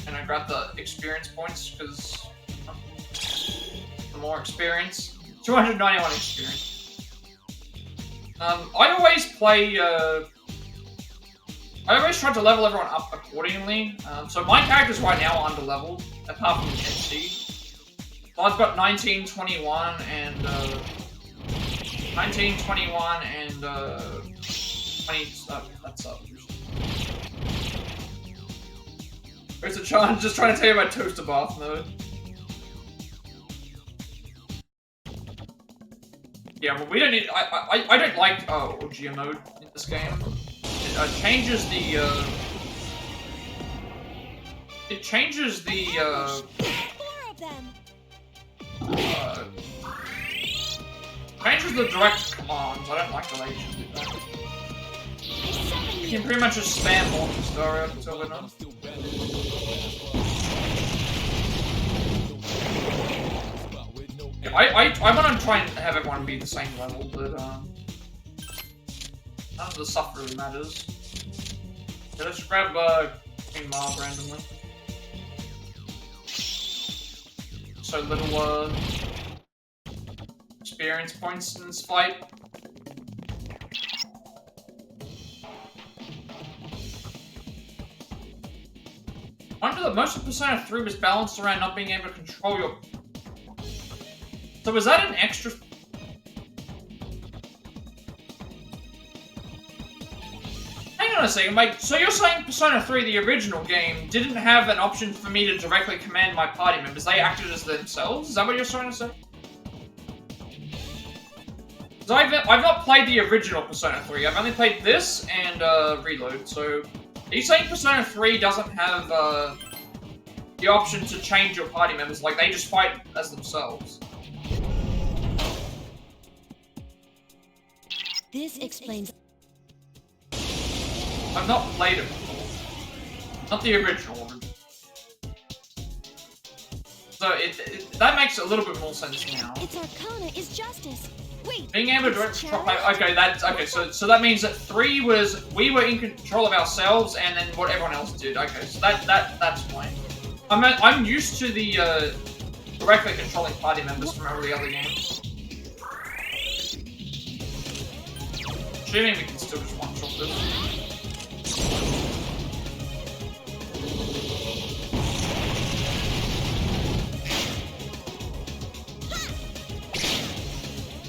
and I got the experience points, because the more experience, 291 experience. I always play, I always try to level everyone up accordingly, so my characters right now are under-leveled, apart from MC. I've got 1921 and 1921 and 20. That's up. Where's the challenge? Just trying to tell you about toaster bath mode. Yeah, well, we don't need. I don't like OGM mode in this game. It changes the. It changes the. Four of them. Changes the direct commands. I don't like the way you do that. You can pretty much just spam launch story up until we're done. Yeah, I want to try and have everyone be the same level, but none of the stuff really matters. So let's grab Queen Marv randomly. So little experience points in this fight. Wonder that most of Persona 3 was balanced around not being able to control your... So was that an extra... Hang on a second, mate. So you're saying Persona 3, the original game, didn't have an option for me to directly command my party members? They acted as themselves? Is that what you're trying to say? So I've not played the original Persona 3. I've only played this and Reload, so... Are you saying Persona 3 doesn't have the option to change your party members? Like, they just fight as themselves? This explains... I've not played it before. Not the original one. So that makes a little bit more sense now. Its arcana is justice. Wait, being able to direct control... Okay, so that means that 3 was... We were in control of ourselves, and then what everyone else did. Okay, so that's fine. I'm used to the, directly controlling party members from all the other games. Assuming we can still just one-shot this.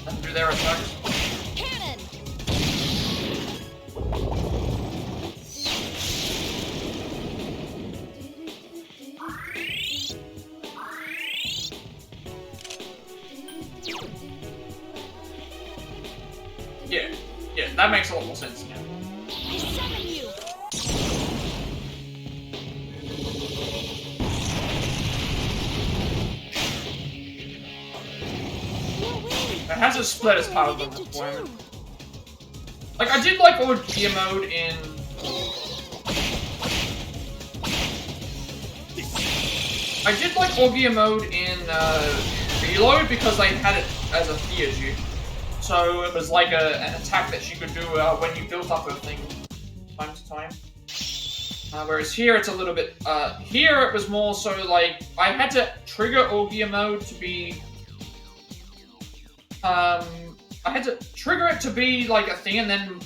And do their attacks. Cannon. Yeah, that makes a lot more sense now. I summon you. It has a split as part of the deployment. Like, I did like Orgia mode in... I did like Orgia mode in Reload because they had it as a Theurgy. So it was like an attack that she could do when you built up her thing time to time. Whereas here it's a little bit... here it was more so like... I had to trigger Orgia mode to be... I had to trigger it to be like a thing, and then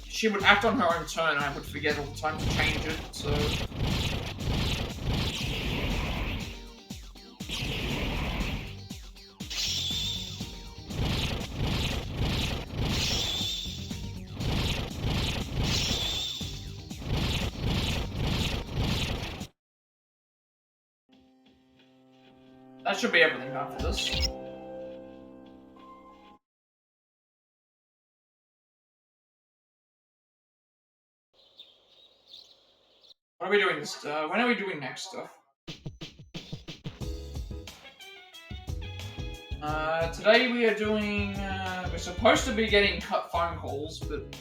she would act on her own turn, and I would forget all the time to change it, so... That should be everything done for this. What are we doing this? When are we doing next stuff? Today we are doing. We're supposed to be getting cut phone calls, but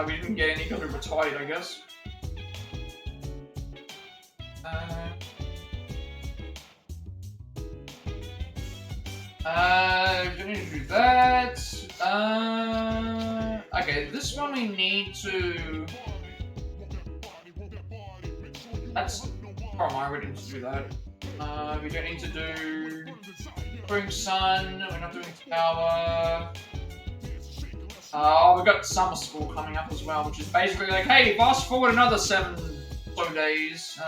we didn't get any because we were tired, I guess. Don't need to do that. Okay, this one we need to. That's... Oh, I already need to do that. We don't need to do... Spring Sun, we're not doing Tower. Oh, we've got Summer School coming up as well, which is basically like, hey, fast forward another 7 slow days.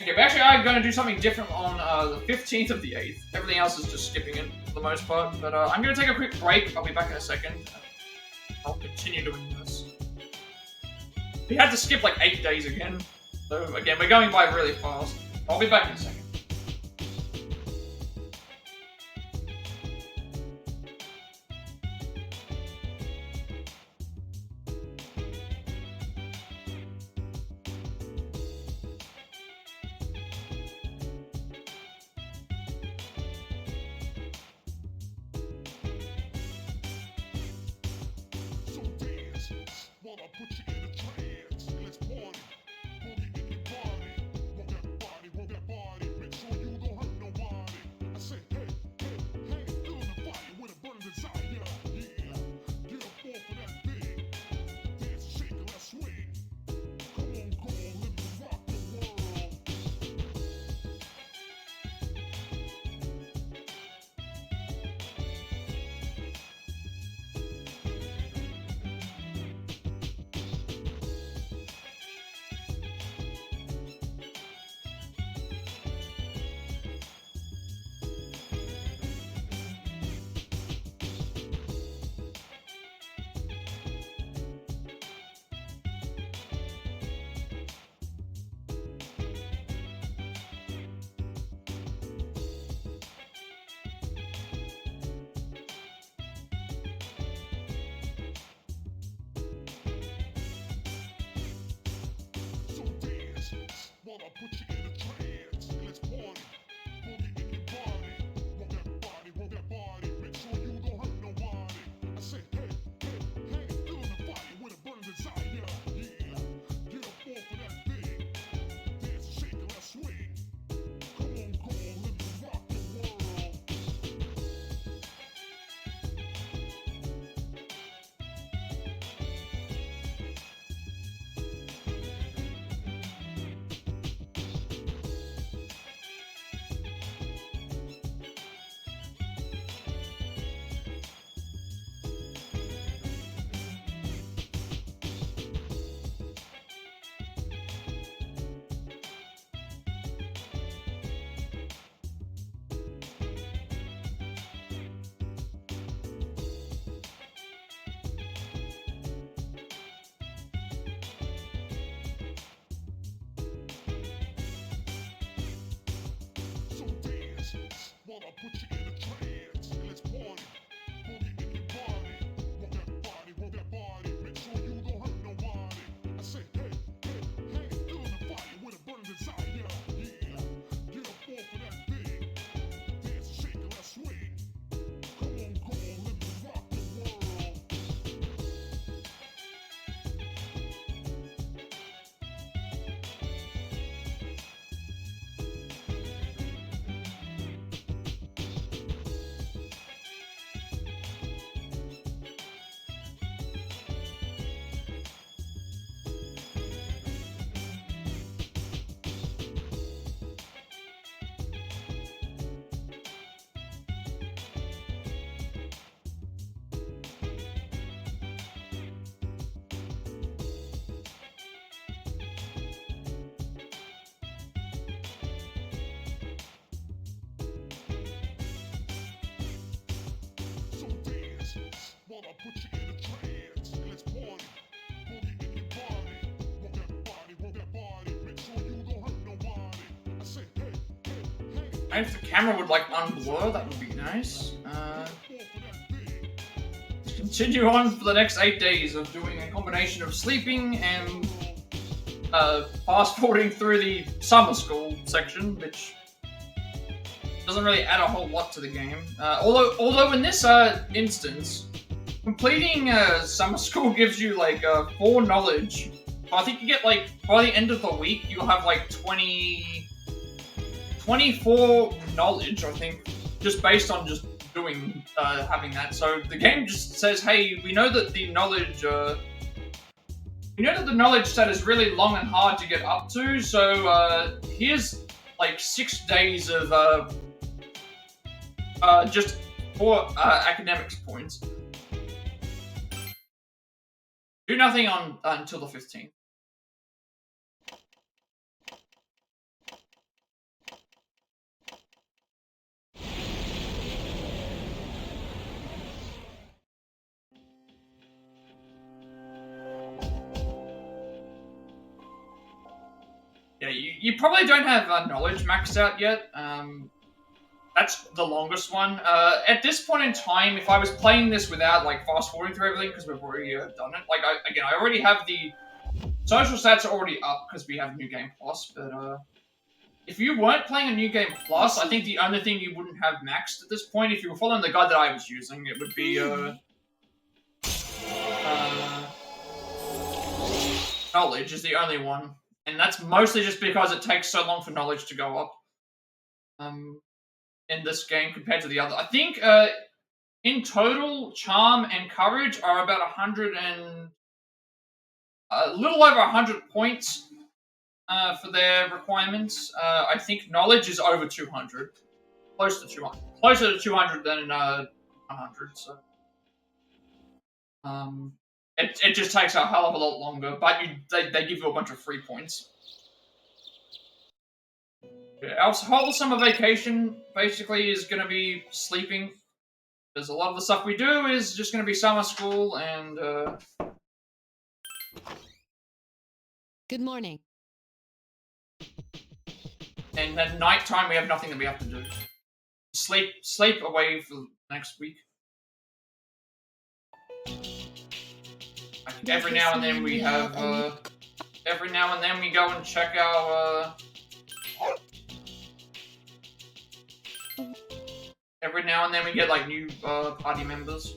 Okay, but actually I'm going to do something different on the 15th of the 8th. Everything else is just skipping it for the most part. But I'm going to take a quick break. I'll be back in a second. I'll continue doing this. We had to skip like 8 days again. So again, we're going by really fast. I'll be back in a second. And if the camera would like unblur, that would be nice. Let's continue on for the next 8 days of doing a combination of sleeping and fast forwarding through the summer school section, which doesn't really add a whole lot to the game. Although in this instance, completing summer school gives you like 4 knowledge. I think you get like by the end of the week you'll have like 24 knowledge, I think, just based on just doing having that. So the game just says, hey, we know that the knowledge set is really long and hard to get up to, so here's like 6 days of just 4 academics points. Do nothing on until the 15th. Yeah, you probably don't have knowledge maxed out yet. That's the longest one. At this point in time, if I was playing this without like fast forwarding through everything, because we've already done it. Like I already have the social stats are already up because we have New Game Plus. But if you weren't playing a New Game Plus, I think the only thing you wouldn't have maxed at this point, if you were following the guide that I was using, it would be knowledge is the only one, and that's mostly just because it takes so long for knowledge to go up. In this game compared to the other. I think in total, charm and courage are about 100 and a little over 100 points for their requirements. I think knowledge is over 200, closer to 200 than 100. So it just takes a hell of a lot longer, but they give you a bunch of free points. Our whole summer vacation basically is going to be sleeping. Because a lot of the stuff we do is just going to be summer school and... Good morning. And at nighttime we have nothing that we have to do. Sleep away for the next week. Like every now and then we have... every now and then we go and check our... Every now and then we get like new party members.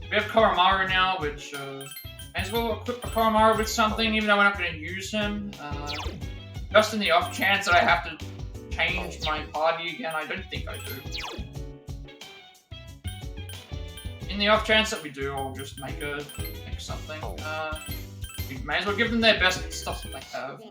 We have Koromaru now, which may as well equip Koromaru with something, even though we're not going to use him. Just in the off chance that I have to change my party again, I don't think I do. In the off chance that we do, I'll just make something. We may as well give them their best stuff that they have.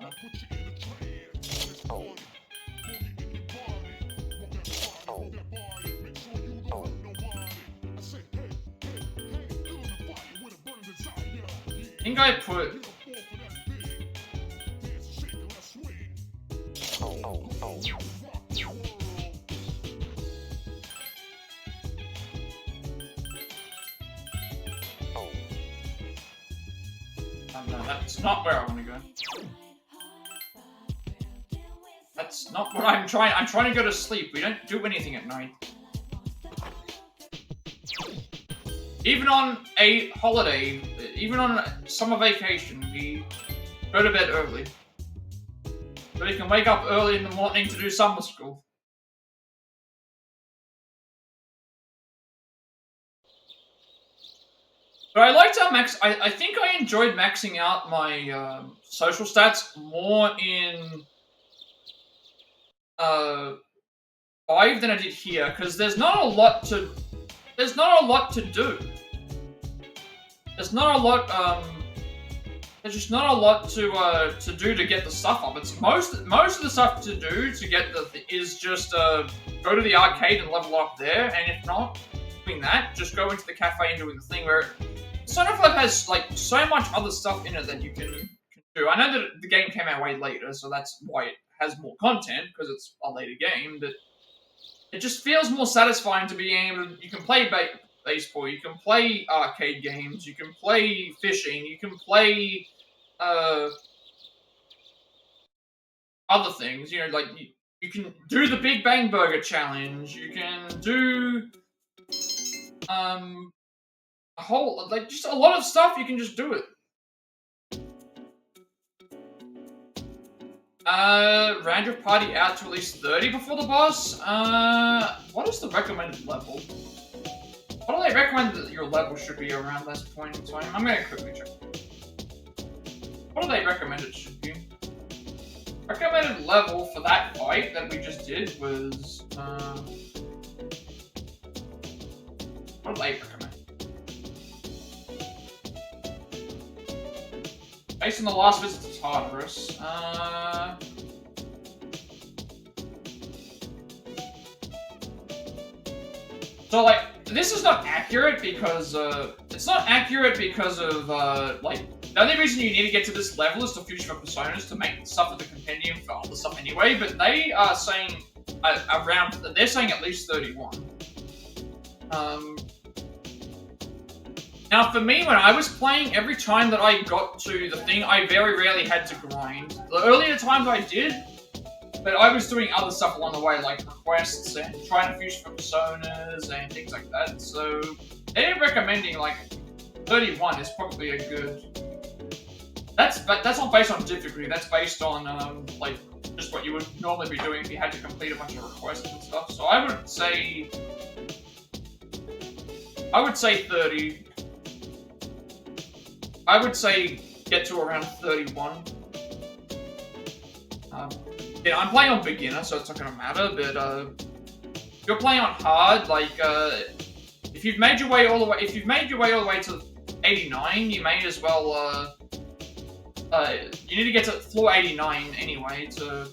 I think I put... No, that's not where I want to go. That's not what I'm trying... I'm trying to go to sleep. We don't do anything at night. Even on a holiday, even on a summer vacation, we go to bed early. So we can wake up early in the morning to do summer school. But I liked how I think I enjoyed maxing out my social stats more in 5 than I did here, because there's not a lot to do. There's not just not a lot to do to get the stuff up. It's most of the stuff to do to get is just go to the arcade and level up there, and if not doing that, just go into the cafe and doing the thing where Sonic Club has like so much other stuff in it that you can do. I know that the game came out way later, so that's why it has more content, because it's a later game, but it just feels more satisfying to be able to, you can play baseball, you can play arcade games, you can play fishing, you can play other things, you know, like you can do the Big Bang Burger challenge, you can do a whole, like, just a lot of stuff, you can just do it. Round your party out to at least 30 before the boss. What is the recommended level? What do they recommend that your level should be around this point in time? I'm gonna quickly check. What do they recommend it should be? Recommended level for that fight that we just did was, what do they recommend? Based on the last visit to Tartarus, so, like, this is not accurate because, it's not accurate because of, like, the only reason you need to get to this level is to finish your personas to make stuff with the compendium for all the stuff anyway, but they are saying, they're saying at least 31. Now, for me, when I was playing, every time that I got to the thing, I very rarely had to grind. The earlier times I did, but I was doing other stuff along the way, like requests and trying to fuse for personas and things like that. So they're recommending like 31 is probably a good. But that's not based on difficulty. That's based on like just what you would normally be doing if you had to complete a bunch of requests and stuff. So I would say 30. I would say get to around 31. Yeah, I'm playing on beginner, so it's not gonna matter. But if you're playing on hard, like if you've made your way all the way, to 89, you may as well. You need to get to floor 89 anyway to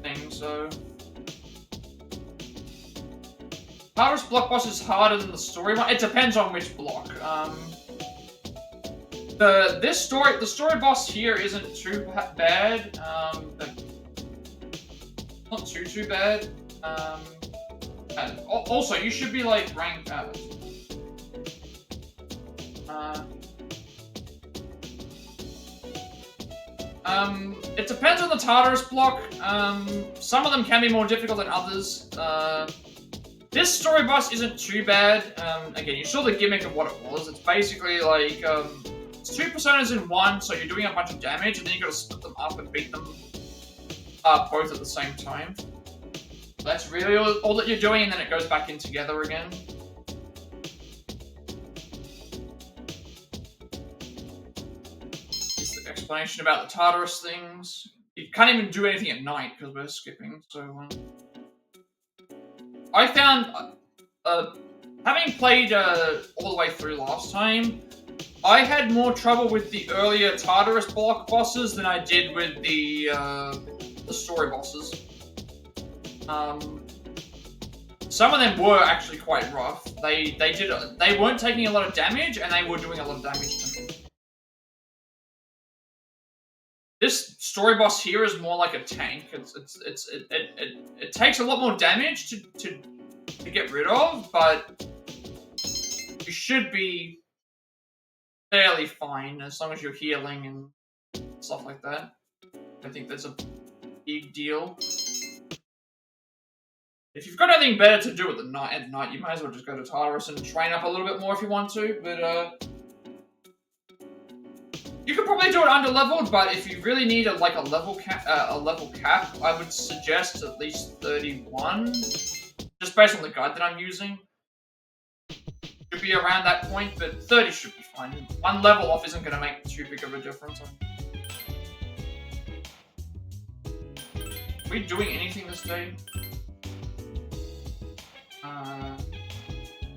things. So hardest block boss is harder than the story one. It depends on which block. The story boss here isn't too bad. Not too bad. And also, you should be like ranked. It depends on the Tartarus block. Some of them can be more difficult than others. This story boss isn't too bad. Again, you saw the gimmick of what it was. It's basically like it's two personas in one, so you're doing a bunch of damage, and then you got to split them up and beat them both at the same time. That's really all that you're doing, and then it goes back in together again. Here's the explanation about the Tartarus things. You can't even do anything at night because we're skipping, so I found, having played all the way through last time, I had more trouble with the earlier Tartarus block bosses than I did with the story bosses. Some of them were actually quite rough. They weren't taking a lot of damage, and they were doing a lot of damage to me. This story boss here is more like a tank. It takes a lot more damage to get rid of, but you should be fairly fine as long as you're healing and stuff like that. I think that's a big deal. If you've got anything better to do at night, you might as well just go to Tartarus and train up a little bit more if you want to. But you could probably do it under-leveled. But if you really need a level cap, I would suggest at least 31, just based on the guide that I'm using. Should be around that point, but 30 should be fine. One level off isn't going to make too big of a difference. Are we doing anything this day?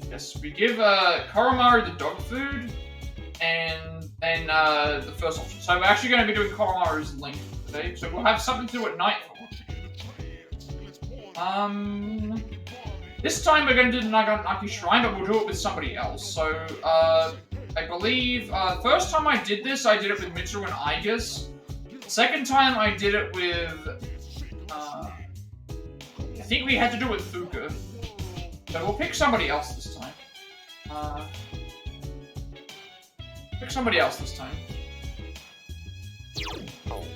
Yes, we give Koromaru the dog food, and then the first option. So we're actually going to be doing Koromaru's link today, so we'll have something to do at night. This time we're going to do the Naganaki Shrine, but we'll do it with somebody else. So, I believe, first time I did this, I did it with Mitsu and Igus. Second time I did it with, I think we had to do it with Fuka. So we'll pick somebody else this time. Pick somebody else this time.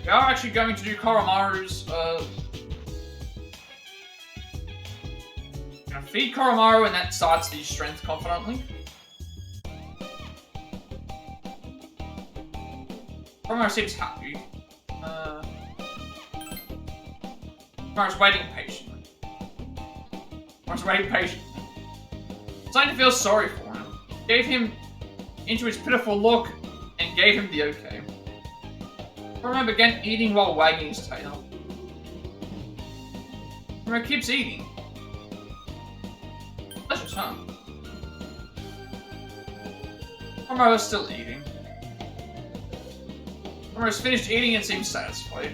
We are actually going to do Koromaru's, gonna feed Koromaru, and that starts the strength confidently. Koromaru seems happy. Koromaru's waiting patiently. Koromaru's waiting patiently. Starting to feel sorry for him. Gave him into his pitiful look and gave him the okay. Koromaru began eating while wagging his tail. Koromaru keeps eating. That's just fun. Koromaru is still eating. Koromaru has finished eating and seems satisfied.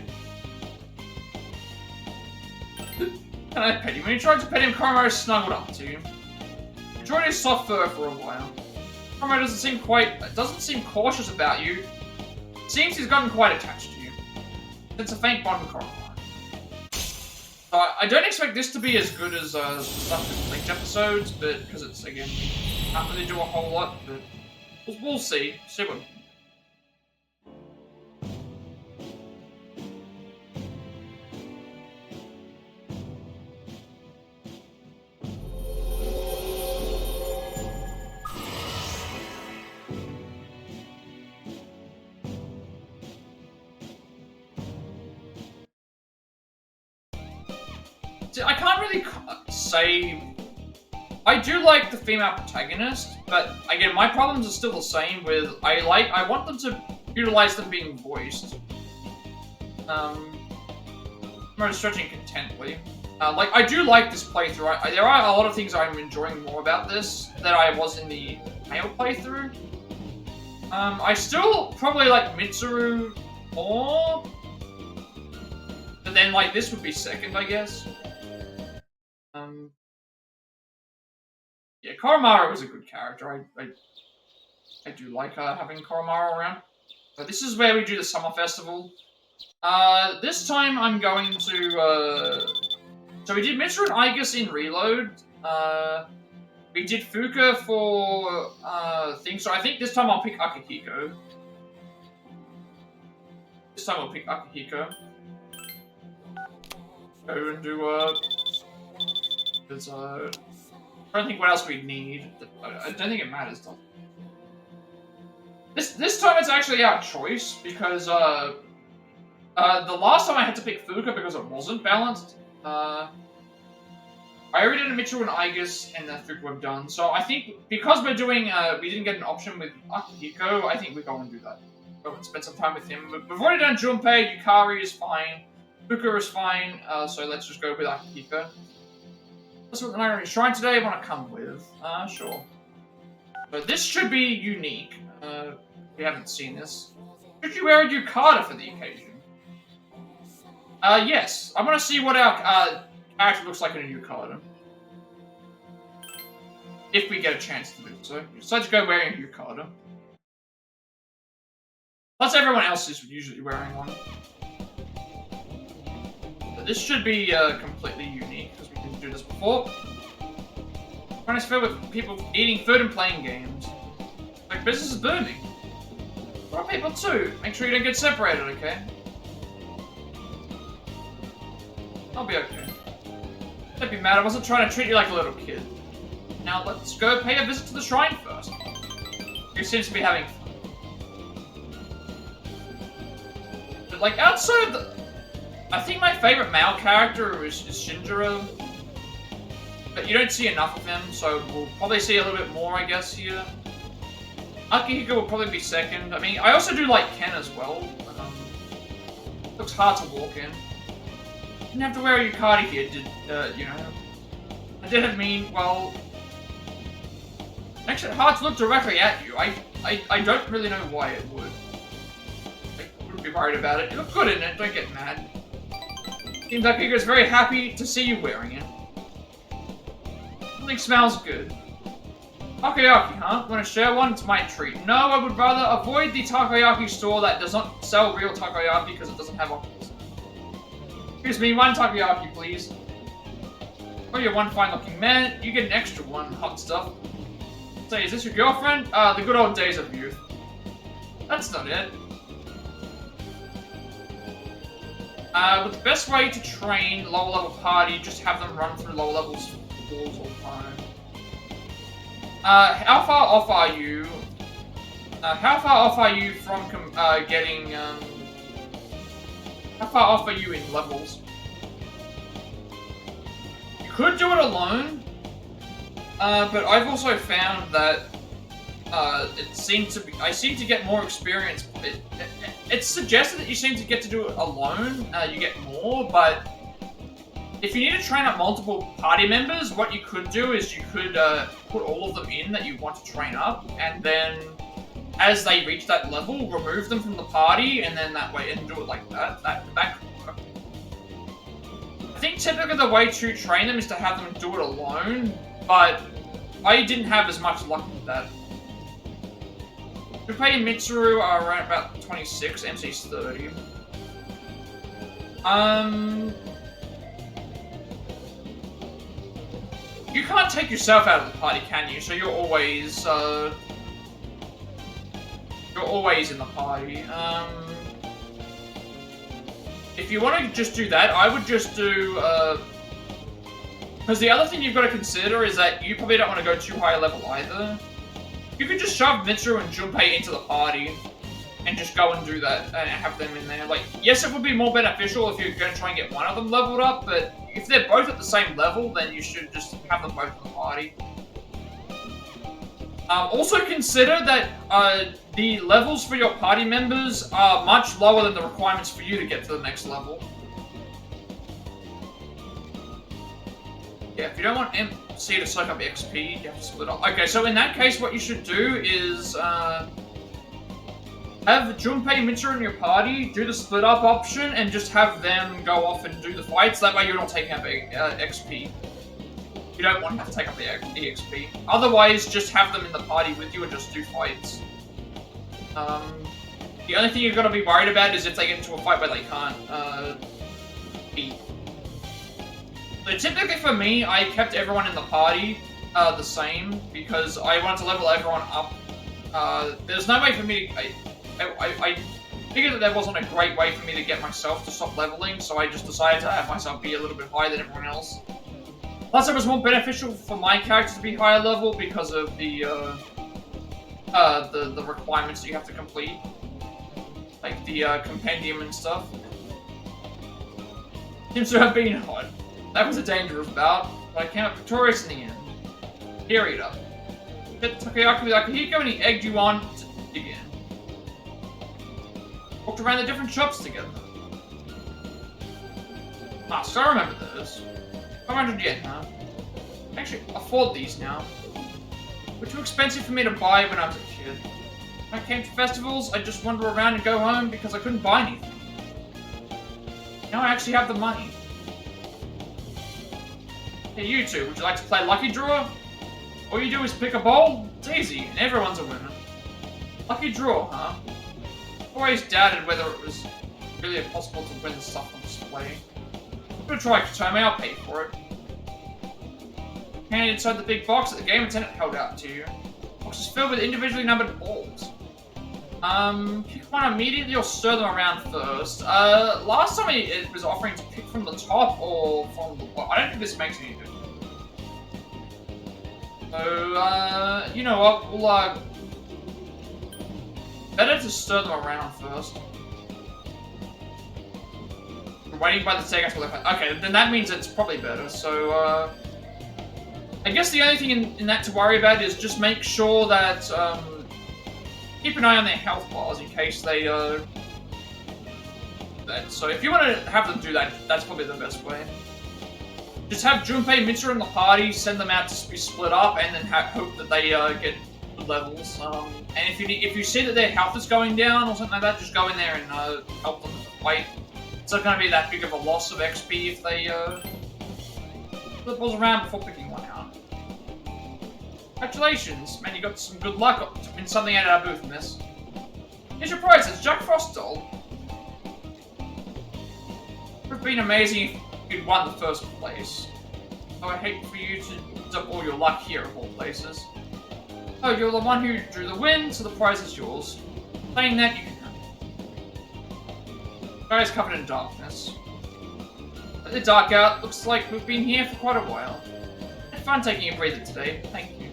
Can I pet him? When you tried to pet him, Koromaru snuggled up to you. Enjoyed his soft fur for a while. Koromaru doesn't seem cautious about you. Seems he's gotten quite attached to you. It's a faint bond with Koromaru. So I don't expect this to be as good as stuff in linked episodes, but because it's, again, can't really do a whole lot, but We'll see. See what. See, I can't really say. I do like the female protagonist, but again, my problems are still the same with I want them to utilize them being voiced. I'm stretching contently. Like, I do like this playthrough. There are a lot of things I'm enjoying more about this than I was in the male playthrough. I still probably like Mitsuru more, but then like this would be second, I guess. Yeah, Koromaru is a good character. I do like having Koromaru around. But this is where we do the summer festival. This time I'm going to so we did Mitsuru and Aigis in Reload. We did Fuka for things. So I think this time I'll pick Akihiko. This time I'll pick Akihiko. Go and do there's I don't think what else we need. I don't think it matters though. This time it's actually our choice because the last time I had to pick Fuka because it wasn't balanced. I already did a Mitchell and Aigis and then Fuka we've done. So I think because we're doing we didn't get an option with Akihiko, I think we go and do that. Go and spend some time with him. We've already done Junpei, Yukari is fine, Fuka is fine, so let's just go with Akihiko. That's what the Night Shrine today I want to come with. Sure. But this should be unique. We haven't seen this. Should you wear a yukata for the occasion? Yes. I want to see what our character looks like in a yukata. If we get a chance to do so. Decide to go wearing a yukata. Plus everyone else is usually wearing one. But this should be completely unique, because we didn't do this before. Trying to filled with people eating food and playing games. Like, business is booming. For people too. Make sure you don't get separated, okay? I'll be okay. Don't be mad, I wasn't trying to treat you like a little kid. Now let's go pay a visit to the shrine first. You seems to be having fun. But like, outside of the... I think my favorite male character is Shinjiro. But you don't see enough of him, so we'll probably see a little bit more, I guess, here. Akihiko will probably be second. I mean, I also do like Ken as well. Looks hard to walk in. Didn't have to wear a yukata here, you know. I didn't mean, well... Makes it hard to look directly at you. I don't really know why it would. I wouldn't be worried about it. You look good in it, don't get mad. Seems like Akihiko's very happy to see you wearing it. Something smells good. Takoyaki, huh? Want to share one? It's my treat. No, I would rather avoid the takoyaki store that does not sell real takoyaki because it doesn't have octopus. Excuse me, one takoyaki, please. Oh, you're one fine-looking man. You get an extra one, hot stuff. Say, is this your girlfriend? The good old days of youth. That's not it. But the best way to train lower-level party, just have them run through lower levels walls all the time. How far off are you? How far off are you from getting? How far off are you in levels? You could do it alone, but I've also found that it seems to be. I seem to get more experience. It's suggested that you seem to get to do it alone. You get more, but if you need to train up multiple party members, what you could do is you could put all of them in that you want to train up, and then as they reach that level, remove them from the party, and then that way, and do it like that. That could work. I think typically the way to train them is to have them do it alone, but I didn't have as much luck with that. Junpei and Mitsuru are around about 26, MC's 30. You can't take yourself out of the party, can you? So you're always, you're always in the party. If you want to just do that, I would just do, because the other thing you've got to consider is that you probably don't want to go too high a level either. You could just shove Mitsuru and Junpei into the party and just go and do that and have them in there. Like, yes, it would be more beneficial if you're going to try and get one of them leveled up, but if they're both at the same level, then you should just have them both in the party. Also consider that the levels for your party members are much lower than the requirements for you to get to the next level. Yeah, if you don't want MC to soak up XP, you have to split up. Okay, so in that case, what you should do is have Junpei and Mitsuru in your party, do the split up option, and just have them go off and do the fights. That way you're not taking up XP. You don't want to have to take up the EXP. Otherwise, just have them in the party with you and just do fights. The only thing you've got to be worried about is if they get into a fight where they can't beat. So typically for me, I kept everyone in the party the same because I wanted to level everyone up. There's no way for me to... I figured that there wasn't a great way for me to get myself to stop leveling, so I just decided to have myself be a little bit higher than everyone else. Plus, it was more beneficial for my character to be higher level because of the requirements that you have to complete, like the compendium and stuff. Seems to have been hard. That was a dangerous bout, but I came out victorious in the end. Period up. Hit Takoyaki with Akihiko and he egged you on to dig in. Walked around the different shops together. Ah, so I remember those. 500 yen, huh? I actually afford these now. Were too expensive for me to buy when I was a kid. When I came to festivals, I'd just wander around and go home because I couldn't buy anything. Now I actually have the money. Hey, you two, would you like to play Lucky Draw? All you do is pick a bowl, it's easy, and everyone's a winner. Lucky Draw, huh? I've always doubted whether it was really possible to win the stuff on display. I'm gonna try Katome, I'll pay for it. Handed inside the big box that the game attendant held out to you. The box is filled with individually numbered balls. Pick one immediately or stir them around first. Last time it was offering to pick from the top or from the bottom. I don't think this makes any difference. So, you know what, we'll, better to stir them around first. We're waiting by the seconds for the... Okay, then that means it's probably better, so, I guess the only thing in that to worry about is just make sure that, keep an eye on their health bars in case they, So if you want to have them do that, that's probably the best way. Just have Junpei and Mitsuru in the party, send them out to be split up, and then hope that they get good levels. And if you see that their health is going down or something like that, just go in there and help them fight. It's not going to be that big of a loss of XP if they flip balls around before picking one out. Congratulations, man! You got some good luck to win something out of our booth, miss. Here's your prize. It's Jack Frost doll. Would have been amazing if you'd won the first place. Oh, I hate for you to use up all your luck here, of all places. Oh, you're the one who drew the win, so the prize is yours. Saying that, you can have it. Guys covered in darkness. Let the dark out. Looks like we've been here for quite a while. Had fun taking a breather today. Thank you.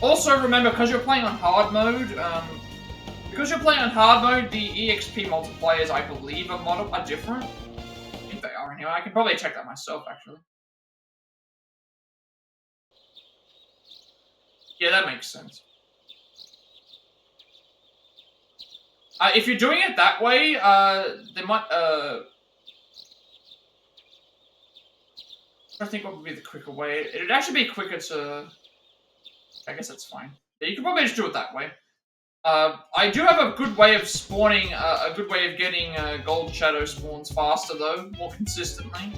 Also, remember, because you're playing on hard mode, the EXP multipliers, I believe, are different. I think they are anyway. I can probably check that myself, actually. Yeah, that makes sense. If you're doing it that way, they might, I think what would be the quicker way. It'd actually be quicker to... I guess that's fine. Yeah, you can probably just do it that way. I do have a good way of spawning, a good way of getting gold shadow spawns faster though, more consistently.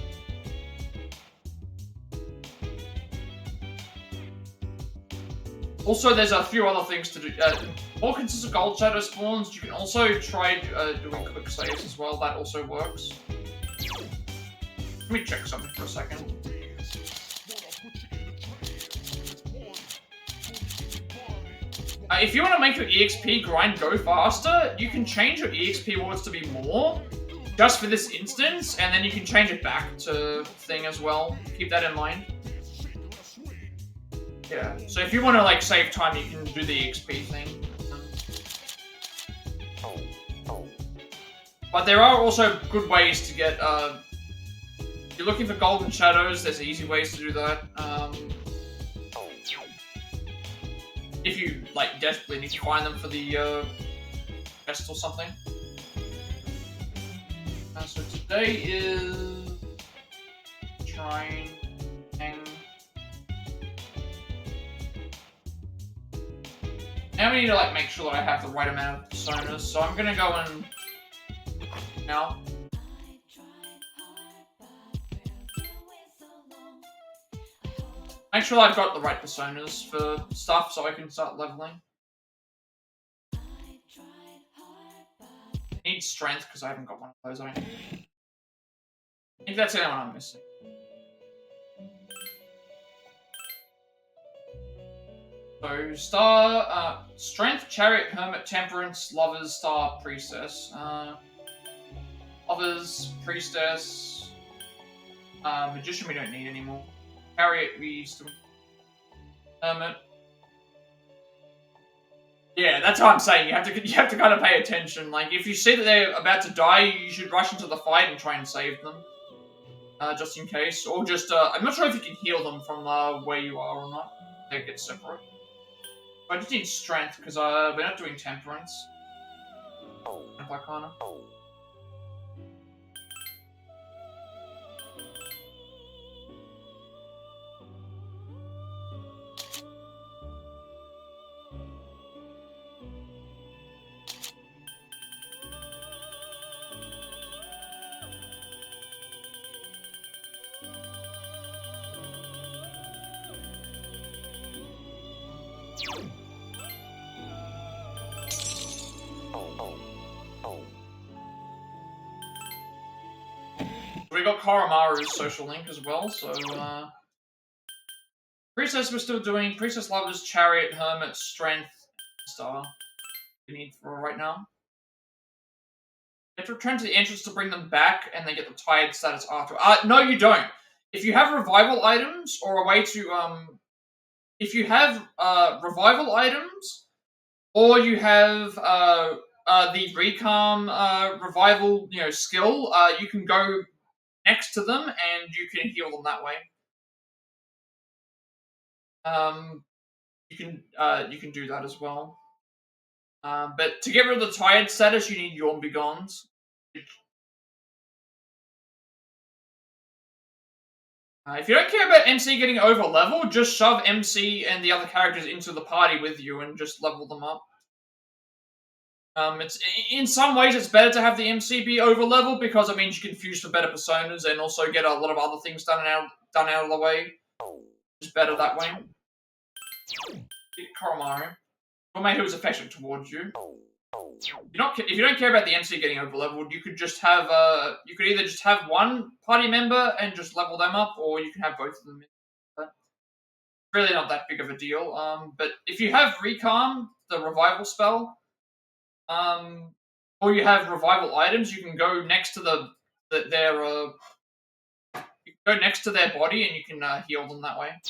Also, there's a few other things to do. More consistent gold shadow spawns, you can also try doing quick saves as well, that also works. Let me check something for a second. If you want to make your EXP grind go faster, you can change your EXP rewards to be more, just for this instance, and then you can change it back to thing as well. Keep that in mind. Yeah, so if you want to like save time, you can do the EXP thing. But there are also good ways to get, if you're looking for golden shadows, there's easy ways to do that. If you, like, desperately need to find them for the, quest or something. So today is... Trying... Now we need to, like, make sure that I have the right amount of personas, so I'm gonna go and... Now. Make sure I've got the right personas for stuff so I can start leveling. I need strength because I haven't got one of those. I think that's the only one I'm missing. So, star, strength, chariot, hermit, temperance, lovers, star, priestess. Lovers, priestess, magician we don't need anymore. Chariot we still... Hermit. Yeah, that's what I'm saying. You have to kind of pay attention. Like, if you see that they're about to die, you should rush into the fight and try and save them. Just in case. Or just, I'm not sure if you can heal them from where you are or not. They get separate. I just need strength, because we're not doing temperance. And Arcana. We got Koromaru's social link as well, so, Priestess we're still doing, Priestess, Lovers, Chariot, Hermit, Strength, Star. We need for right now. You have to return to the entrance to bring them back, and they get the tired status after. No you don't! If you have revival items, or a way to, if you have, revival items, or you have, the Recalm, revival, skill, you can go next to them, and you can heal them that way. You can do that as well. But to get rid of the tired status, you need Yawn Begons. If you don't care about MC getting over level, just shove MC and the other characters into the party with you and just level them up. It's in some ways it's better to have the MC be over level because it means you can fuse for better personas and also get a lot of other things done out of the way. It's better that way. Koromaru. Your mate who is affectionate towards you. If you don't care about the MC getting over leveled, you could just have you could either just have one party member and just level them up, or you can have both of them. It's really not that big of a deal. But if you have Recalm, the revival spell, or you have revival items, you can go next to their body and you can heal them that way.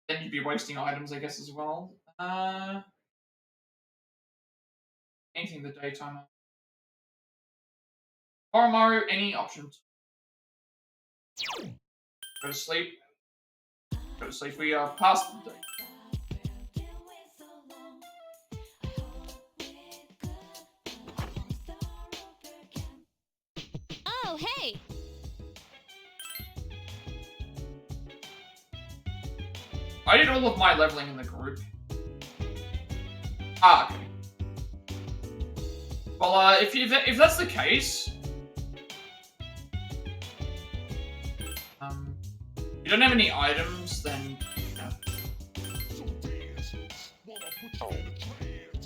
Then you'd be wasting items, I guess, as well. Anything in the daytime. Koromaru, any options? Go to sleep. Go to sleep. We are past the day. Oh, hey! I did all of my leveling in the group. Okay. Well, if that's the case, you don't have any items, then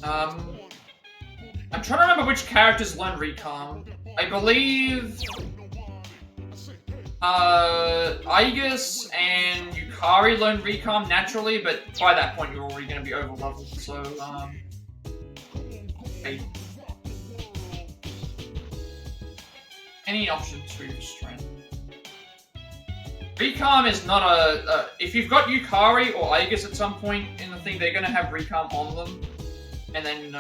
I'm trying to remember which characters learn Recalm. I believe Aegis and Yukari learn Recalm naturally, but by that point you're already going to be over leveled, so, okay. Any option to restrain. Recalm is not if you've got Yukari or Aegis at some point in the thing, they're going to have Recalm on them. And then,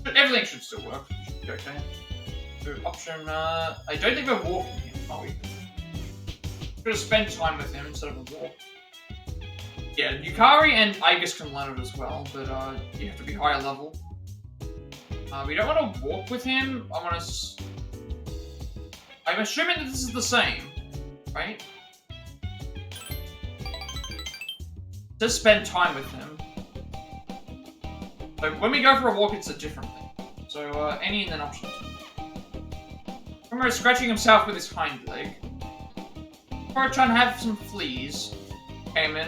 but everything should still work. Should be okay. So, option, I don't think we're walking him, are we? Should have spent time with him instead of a walk. Yeah, Yukari and Aegis can learn it as well, but, you have to be higher level. We don't want to walk with him. I'm assuming that this is the same, right? Just spend time with him. So when we go for a walk, it's a different thing. So any and then option 2. Remember scratching himself with his hind leg. Or trying to have some fleas. Came in.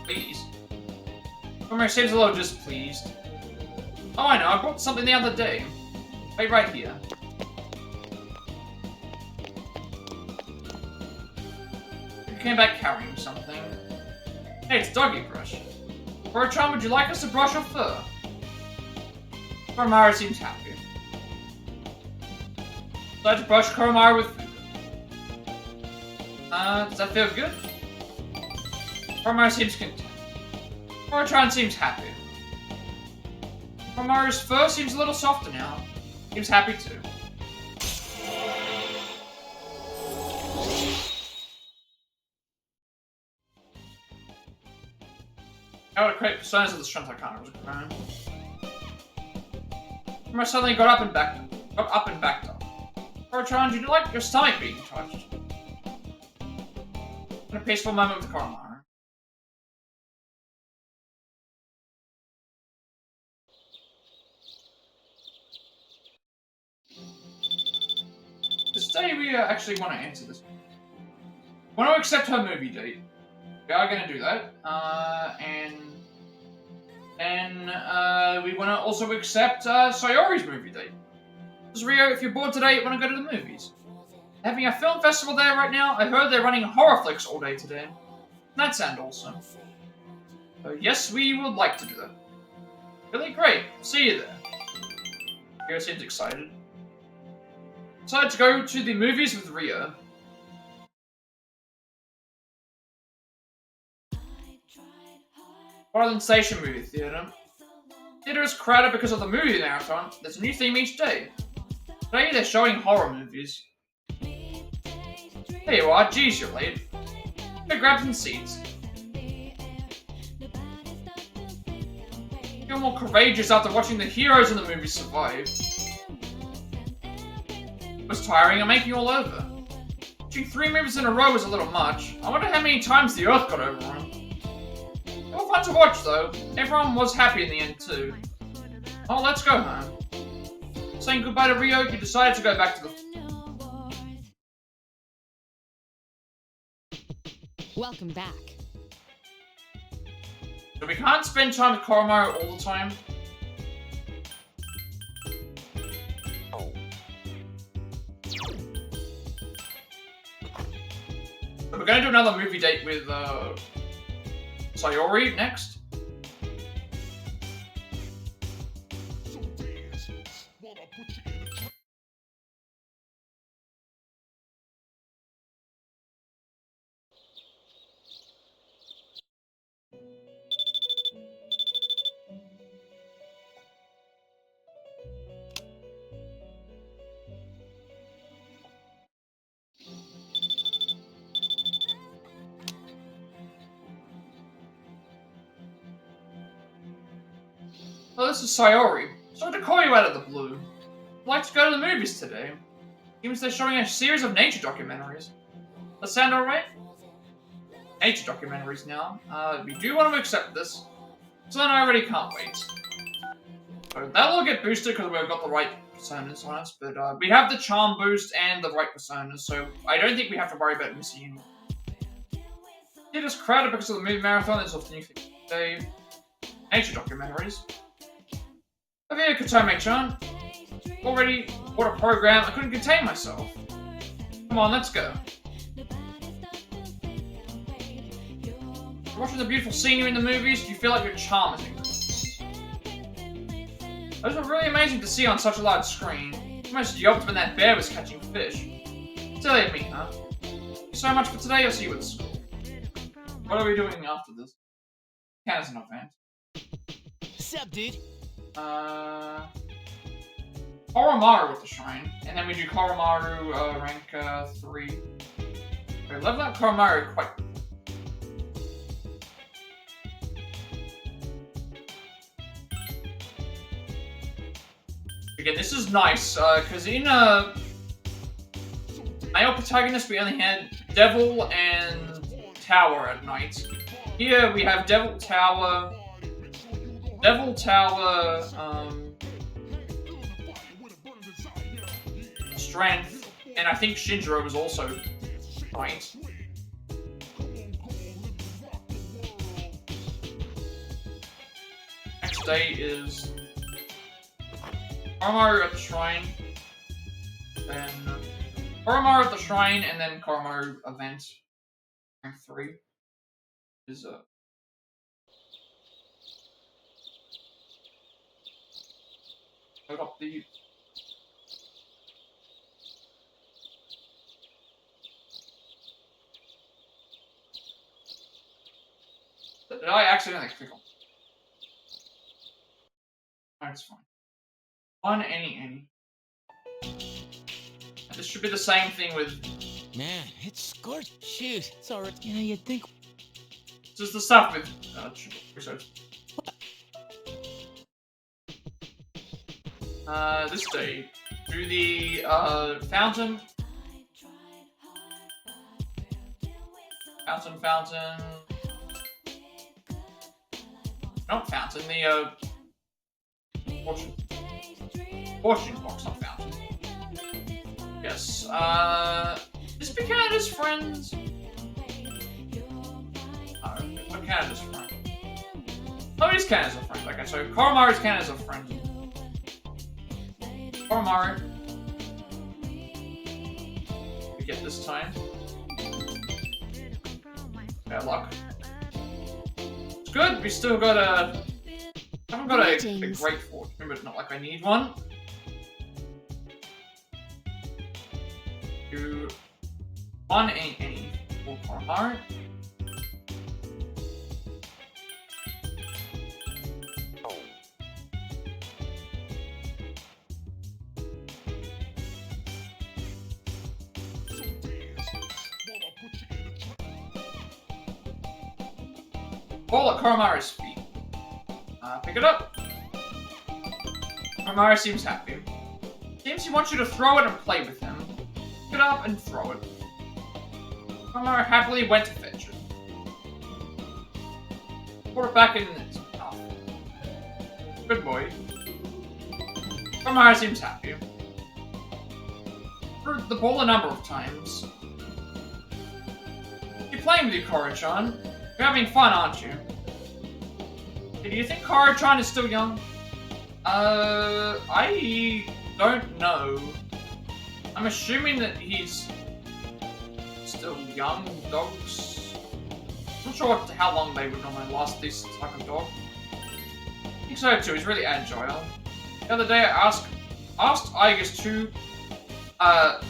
Please. Homer seems a little displeased. Oh, I know, I bought something the other day. Wait right here. You came back carrying something. Hey, it's Doggy Brush. Furchan, would you like us to brush your fur? Koromaru seems happy. Let's brush Koromaru with food. Does that feel good? Koromaru seems content. Furchan seems happy. Koromaru's fur seems a little softer now. Seems happy too. I would create personas of the strength I can't remember. Koromaru suddenly got up and backed up. Furchan, do you like your stomach being touched? In a peaceful moment with Koromaru. Today we actually want to answer this. We want to accept her movie date. We are going to do that. And then we want to also accept Sayori's movie date. Because Rio, if you're bored today, you want to go to the movies. They're having a film festival there right now. I heard they're running horror flicks all day today. That sounds awesome. So yes, we would like to do that. Really great. See you there. Rio seems excited. Decided to go to the movies with Rio. Island Station movie theater. Theater is crowded because of the movie marathon. There's a new theme each day. Today they're showing horror movies. There you are. Geez, you're late. Go grab some seats. Feel more courageous after watching the heroes in the movie survive. It was tiring. I'm making all over. Watching 3 movies in a row was a little much. I wonder how many times the Earth got overrun. They were fun to watch, though. Everyone was happy in the end, too. Oh, let's go home. Saying goodbye to Rio, you decided to go back to the... Welcome back. So we can't spend time with Koromaru all the time. So we're going to do another movie date with Sayori next. Oh, this is Sayori. Sorry to call you out of the blue. I'd like to go to the movies today. Seems they're showing a series of nature documentaries. That sound alright? Nature documentaries now. We do want to accept this. So then I already can't wait. So that'll get boosted because we've got the right personas on us, but we have the charm boost and the right personas, so I don't think we have to worry about missing anyone. It is crowded because of the movie marathon. There's often new things today. Nature documentaries. Over here, Katome-chan. Already bought a program. I couldn't contain myself. Come on, let's go. Watching the beautiful scenery in the movies, do you feel like your charm is increased? Those were really amazing to see on such a large screen. I almost yelped when that bear was catching fish. Silly of me, huh? So much for today, I'll see you at school. What are we doing after this? Count as an event. Sup, dude? Koromaru at the shrine, and then we do Koromaru rank 3. I leveled up Koromaru quite. Again, this is nice, because in male protagonist we only had Devil and Tower at night. Here we have Devil Tower, Strength, and I think Shinjiro was also night. Next day is Koromaru at the shrine, then Koromaru at the shrine, and then Koromaru event rank 3 is load up the Did I accidentally click on? That's fine. One any. This should be the same thing with. Man, it's scorched. Shoot, it's alright. Yeah, you'd think. Just the stuff with research. This day, do the fountain. Fountain. Not fountain, the fortune box, not fountain. Yes, is it Canada's friends? No, not Canada's friend. Oh, it is Canada's a friend. Okay, so Koromaru is Canada's a friend. Koromaru. We get this time. Bad luck. It's good, we still got a... I haven't got a great fortune, but not like I need one. Do one any for Koromaru. Ball at Koromaru's feet. Pick it up. Koromaru seems happy. Seems he wants you to throw it and play with him. Pick it up and throw it. Koromaru happily went to fetch it. Put it back in its mouth. Good boy. Koromaru seems happy. Threw the ball a number of times. You're playing with your Koro-chan. You're having fun, aren't you? Do you think Koro-chan is still young? I don't know. I'm assuming that he's still young dogs. I'm not sure how long they would normally last, this type of dog. I think so too, he's really agile. The other day I asked Igus too, how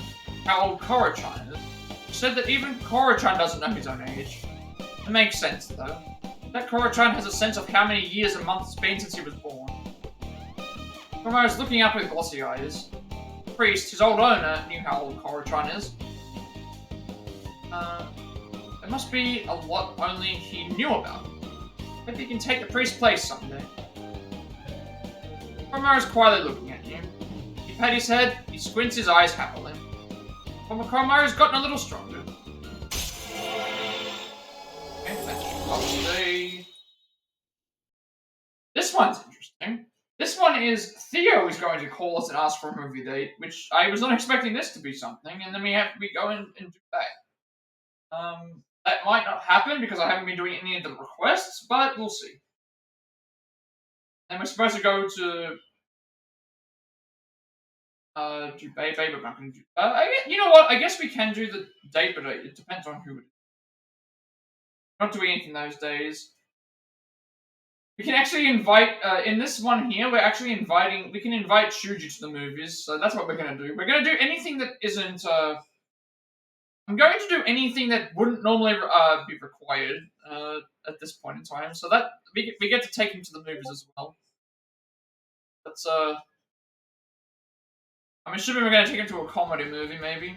old Koro-chan is. He said that even Koro-chan doesn't know his own age. It makes sense though. That Koro-chan has a sense of how many years and months it's been since he was born. Koromaru is looking up with glossy eyes. The priest, his old owner, knew how old Koro-chan is. There must be a lot only he knew about. Maybe he can take the priest's place someday. Koromaru is quietly looking at you. He pat his head, he squints his eyes happily. But Koromaru's gotten a little stronger. This one's interesting. This one is Theo is going to call us and ask for a movie date, which I was not expecting this to be something, and then we have to go and do that. That might not happen because I haven't been doing any of the requests, but we'll see. And we're supposed to go to Do Bebe, but I'm not gonna do. You know what? I guess we can do the date, but it depends on who. Not doing anything those days. We can actually invite. In this one here, we're actually inviting. We can invite Shuji to the movies, so that's what we're gonna do. We're gonna do anything that isn't. I'm going to do anything that wouldn't normally be required at this point in time, so that we get to take him to the movies as well. That's I'm assuming we're going to take him to a comedy movie, maybe.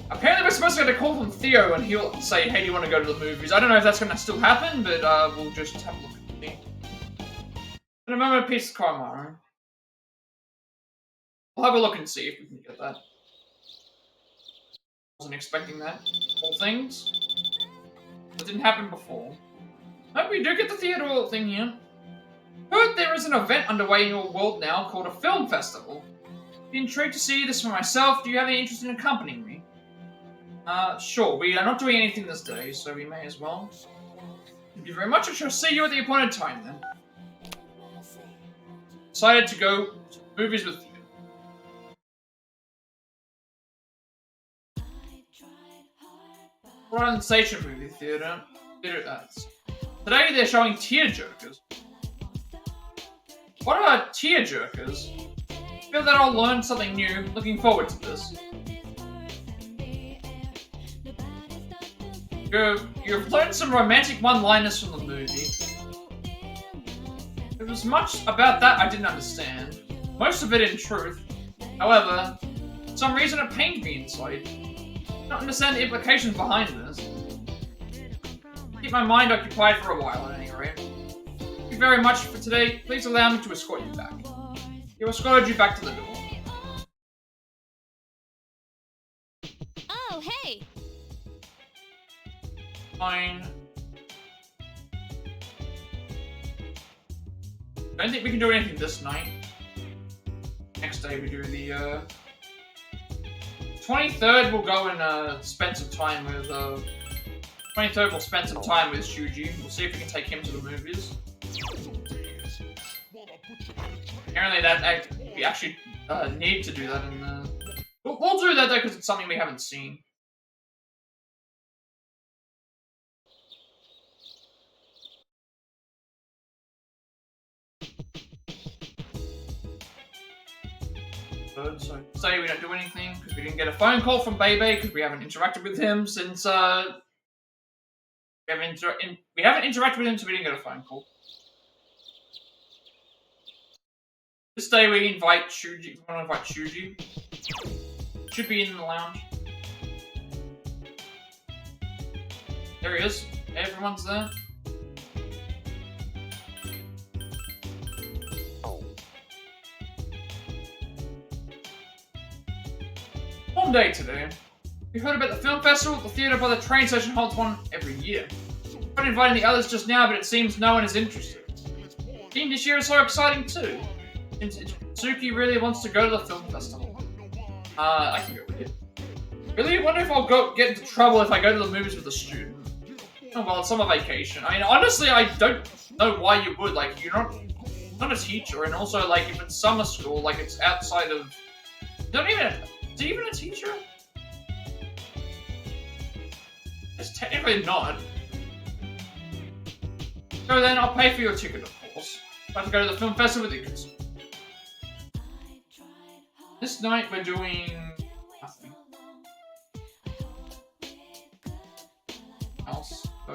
Apparently we're supposed to get a call from Theo and he'll say, hey, do you want to go to the movies? I don't know if that's going to still happen, but we'll just have a look at it. In a moment, piece of Carmaro. We'll have a look and see if we can get that. Wasn't expecting that. All things. That didn't happen before. Hope we do get the theater thing here. Heard there is an event underway in your world now called a film festival. Be intrigued to see this for myself. Do you have any interest in accompanying me? Sure. We are not doing anything this day, so we may as well. Thank you very much. I shall see you at the appointed time then. Decided to go to movies with you. Ryan Station movie theater. Today they're showing tearjerkers. What are tearjerkers? I feel that I'll learn something new. Looking forward to this. You've learned some romantic one-liners from the movie. There was much about that I didn't understand. Most of it in truth. However, for some reason it pained me inside. I don't understand the implications behind this. Keep my mind occupied for a while at any rate. Thank you very much for today. Please allow me to escort you back. He escorted you back to the door. Oh, hey! Fine. Don't think we can do anything this night. Next day we do the 23rd. We'll go and spend some time with 23rd. We'll spend some time with Shuji. We'll see if we can take him to the movies. Apparently, that we actually need to do that, and we'll do that though because it's something we haven't seen. So say we don't do anything because we didn't get a phone call from Bebe because we haven't interacted with him since we haven't interacted with him, so we didn't get a phone call. This day we invite Shuji. We want to invite Shuji. Should be in the lounge. There he is. Everyone's there. One day today. We heard about the film festival. The theater by the train station holds one every year. I tried inviting the others just now, but it seems no one is interested. The theme this year is so exciting too. Suki really wants to go to the film festival. I can go with it. Really? I wonder if I'll get into trouble if I go to the movies with a student. Oh well, it's summer vacation. I mean, honestly, I don't know why you would. Like, you're not a teacher, and also, like, if it's summer school, like, it's outside of... Is he even a teacher? It's technically not. So then, I'll pay for your ticket, of course. If I have to go to the film festival with you. This night, we're doing... nothing else. So,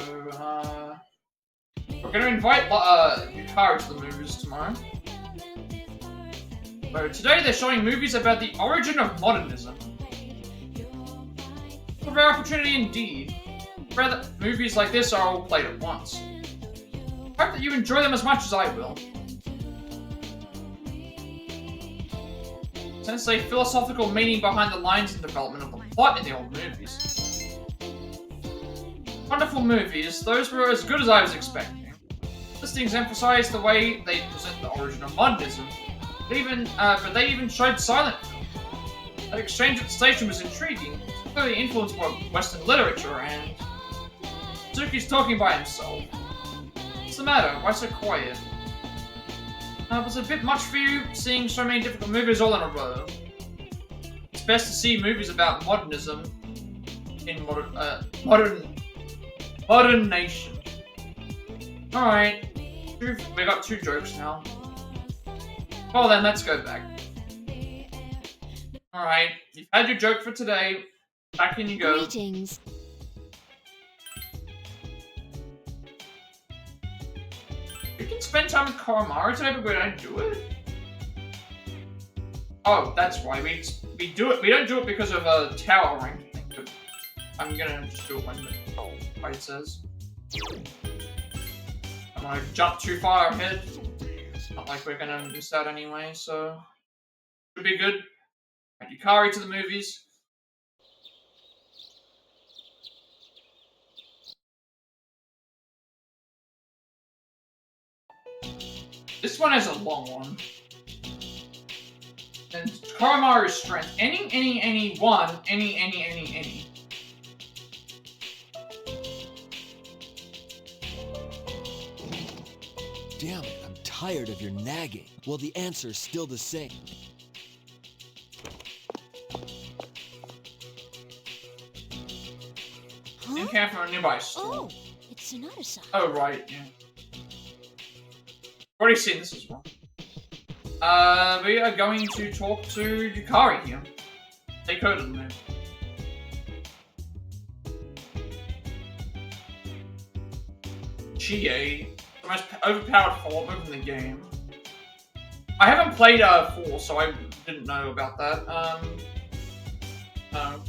we're going to invite Yukari to the movies tomorrow. So today they're showing movies about the origin of modernism. What a rare opportunity indeed. Rather, movies like this are all played at once. I hope that you enjoy them as much as I will. Sense a philosophical meaning behind the lines and development of the plot in the old movies. Wonderful movies, those were as good as I was expecting. Listings emphasize the way they present the origin of modernism. But they even showed silent film. That exchange at the station was intriguing, clearly influenced by Western literature, and Suki's talking by himself. What's the matter? Why so quiet? Was it a bit much for you, seeing so many difficult movies all in a row? It's best to see movies about modernism in modern nation. Alright. We got 2 jokes now. Well then, let's go back. Alright, you've had your joke for today. Back in you go. Greetings. We can spend time with Koromaru today, but we don't do it? Oh, that's why. We do it. We don't do it because of a tower rank thing, but I'm gonna just do it when the fight says. I'm gonna jump too far ahead. It's not like we're gonna miss out anyway, so should be good. Add Yukari to the movies. This one has a long one. And Koromaru's strength. Any, one. Any. Damn it, I'm tired of your nagging. Well, the answer's still the same. Huh? Encounter a nearby store. Oh, it's Sonata-san. Oh, right, yeah. Already seen this as well. We are going to talk to Yukari here. Take her to the moon. Chie, the most overpowered follow-up move in the game. I haven't played 4, so I didn't know about that. No.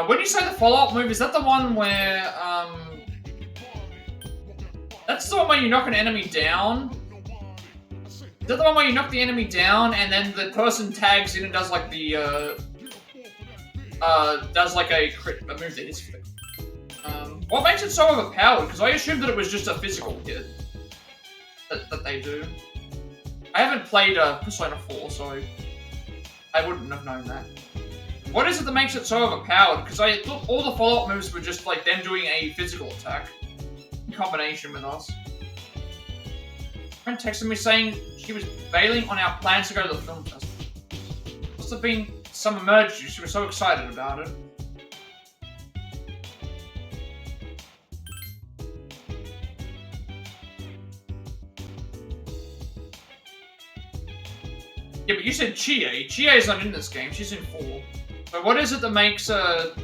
When you say the follow-up move, is that the one where, that's the one where you knock an enemy down? Is that the one where you knock the enemy down and then the person tags in and does like the, does like a move that hits for the... what makes it so overpowered? Because I assumed that it was just a physical hit that they do. I haven't played Persona 4, so I wouldn't have known that. What is it that makes it so overpowered? Because I thought all the follow-up moves were just like them doing a physical attack in combination with us. A friend texted me saying she was bailing on our plans to go to the film festival. Must have been some emergency. She was so excited about it. Yeah, but you said Chie. Chie's not in this game. She's in 4. So what is it that makes Chie's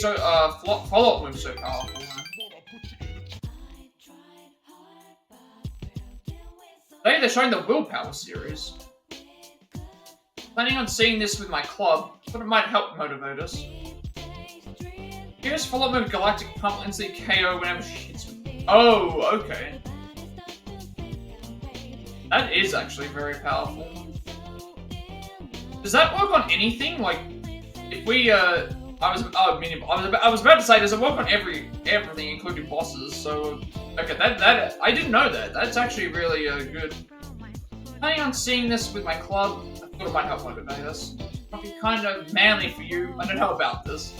follow-up move so powerful? Today they're showing the Willpower series. Planning on seeing this with my club, but it might help motivate us. Here's follow-up move Galactic Pump instantly KO whenever she hits me. Oh, okay. That is actually very powerful. Does that work on anything? Like, if we, I was about to say, does it work on everything, including bosses? So, okay, that I didn't know that. That's actually really good. Planning on seeing this with my club, I thought it might help motivate us. Might be kind of manly for you. I don't know about this.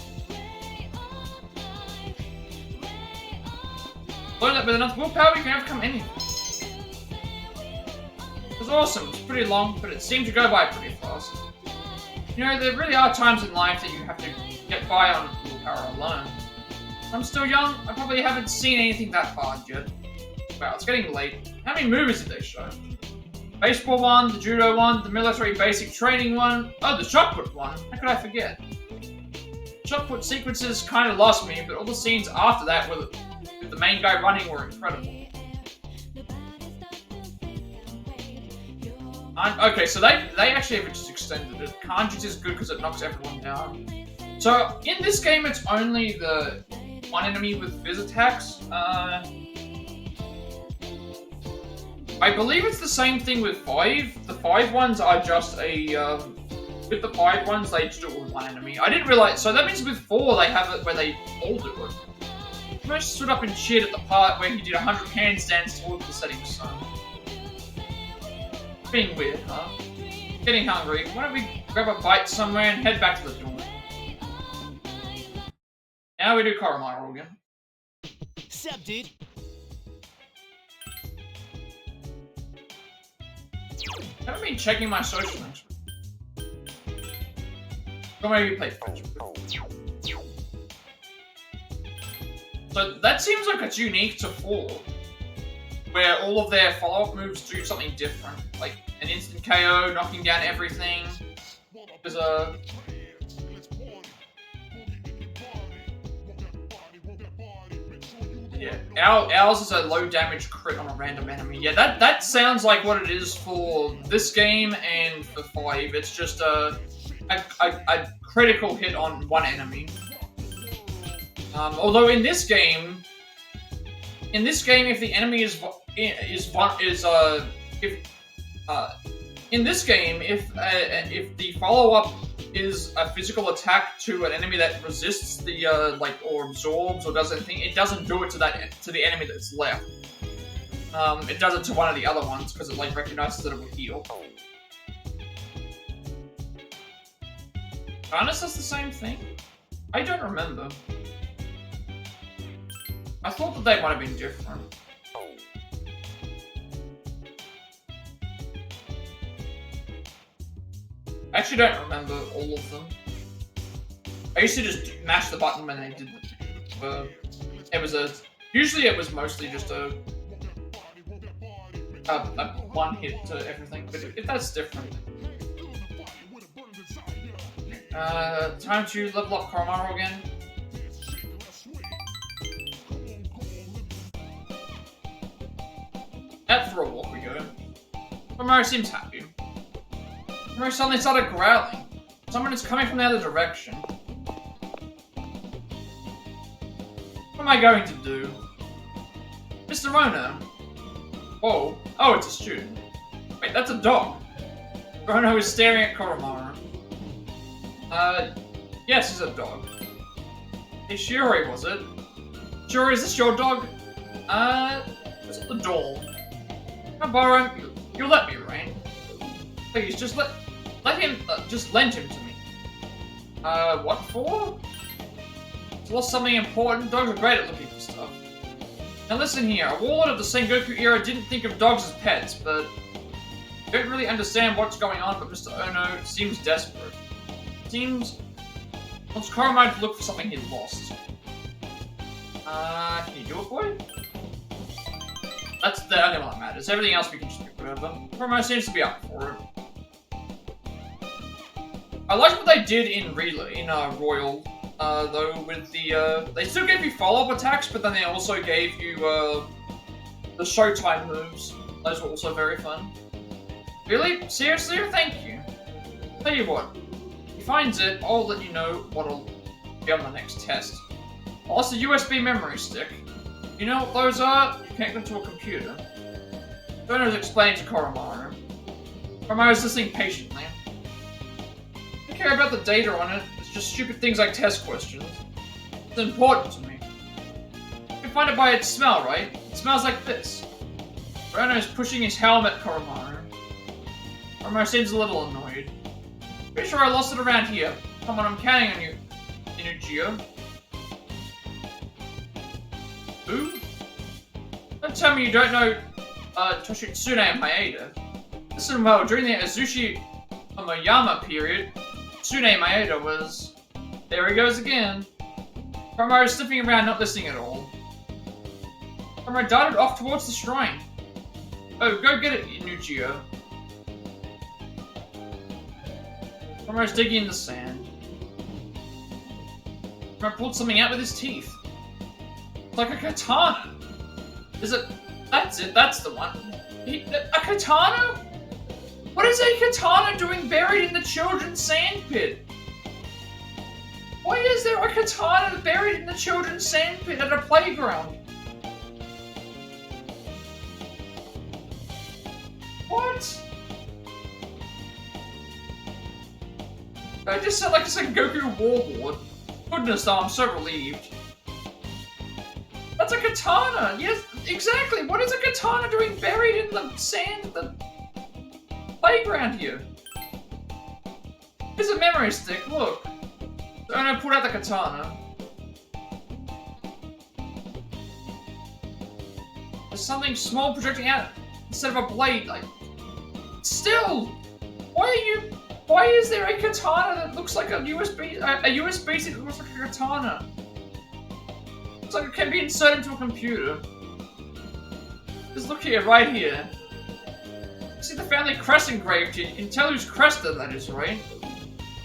Learn that with enough willpower, you can overcome anything. It was awesome. It's pretty long, but it seemed to go by pretty fast. You know, there really are times in life that you have to get by on willpower alone. I'm still young. I probably haven't seen anything that hard yet. Wow, it's getting late. How many movies did they show? Baseball one, the judo one, the military basic training one. Oh, the shot put one. How could I forget? Shot put sequences kind of lost me, but all the scenes after that with the main guy running were incredible. Okay, so they actually have just extended it. Kanji's is good because it knocks everyone down. So, in this game, it's only the one enemy with fizz attacks. I believe it's the same thing with 5. The 5 ones are just a, with the 5 ones, they just do it with one enemy. I didn't realize, so that means with 4, they have it where they all do it. I almost stood up and cheered at the part where he did 100 handstands towards the setting sun. Being weird, huh? Getting hungry. Why don't we grab a bite somewhere and head back to the dorm? Now we do Koromaru again. Sup, dude? I haven't been checking my social links. Or maybe play Facebook. So that seems like it's unique to 4, where all of their follow-up moves do something different, like an instant KO, knocking down everything. There's yeah, ours is a low damage crit on a random enemy. Yeah, that sounds like what it is for this game and for 5. It's just a critical hit on one enemy. Although in this game, if the enemy if the follow-up is a physical attack to an enemy that resists the or absorbs or does anything, it doesn't do it to the enemy that's left. It does it to one of the other ones because it recognizes that it will heal. Protagonist does the same thing? I don't remember. I thought that they might have been different. I actually don't remember all of them. I used to just mash the button when they did usually it was mostly just a one hit to everything, but if that's different. Time to level up Koromaru again. Out for a walk we go. Koromaru seems happy. Koromaru suddenly started growling. Someone is coming from the other direction. What am I going to do? Mr. Ono! Whoa. Oh, it's a student. Wait, that's a dog. Ono is staring at Koromaru. Yes, it's a dog. Hey, Shiori, was it? Shiori, is this your dog? Was it the doll? Can I borrow him? You'll let me, right? Please, just lend him to me. What for? It's lost something important. Dogs are great at looking for stuff. Now listen here, a warlord of the Sengoku era didn't think of dogs as pets, but I don't really understand what's going on, but Mr. Ono seems desperate. Wants Koromaru to look for something he lost. Can you do it, boy? That's the only one that matters. Everything else we can just do whatever. Koromaru seems to be up for it. I like what they did in Royal, though, with the, they still gave you follow-up attacks, but then they also gave you, the Showtime moves. Those were also very fun. Really? Seriously? Thank you. Tell you what. If he finds it, I'll let you know what'll be on the next test. I lost a USB memory stick. You know what those are? You connect them to a computer. Dono's explaining to Koromaru. Koromaru's listening patiently. I don't care about the data on it. It's just stupid things like test questions. It's important to me. You can find it by its smell, right? It smells like this. Dono is pushing his helmet at Koromaru. Koromaru seems a little annoyed. Pretty sure I lost it around here. Come on, I'm counting on you, Inugio. Who? Don't tell me you don't know Toshitsune Maeda. Listen well, during the Azushi Omoyama period, Tsune Maeda was... There he goes again. Koromaru is sniffing around, not listening at all. Koromaru darted off towards the shrine. Oh, go get it, Inugio. Koromaru's digging in the sand. Koromaru pulled something out with his teeth. It's like a katana. Is it? That's it, that's the one. A katana? What is a katana doing buried in the children's sand pit? Why is there a katana buried in the children's sand pit at a playground? What? I just sound like a Sengoku warlord. Goodness, though, I'm so relieved. That's a katana! Yes, exactly! What is a katana doing buried in the sand of the playground here? Here's a memory stick, look. Ono pulled out the katana. There's something small projecting out instead of a blade, like... still, why is there a katana that looks like a USB stick that looks like a katana? Looks like it can be inserted into a computer. Just look here, right here. See the family crest engraved here. You can tell whose crest that is, right?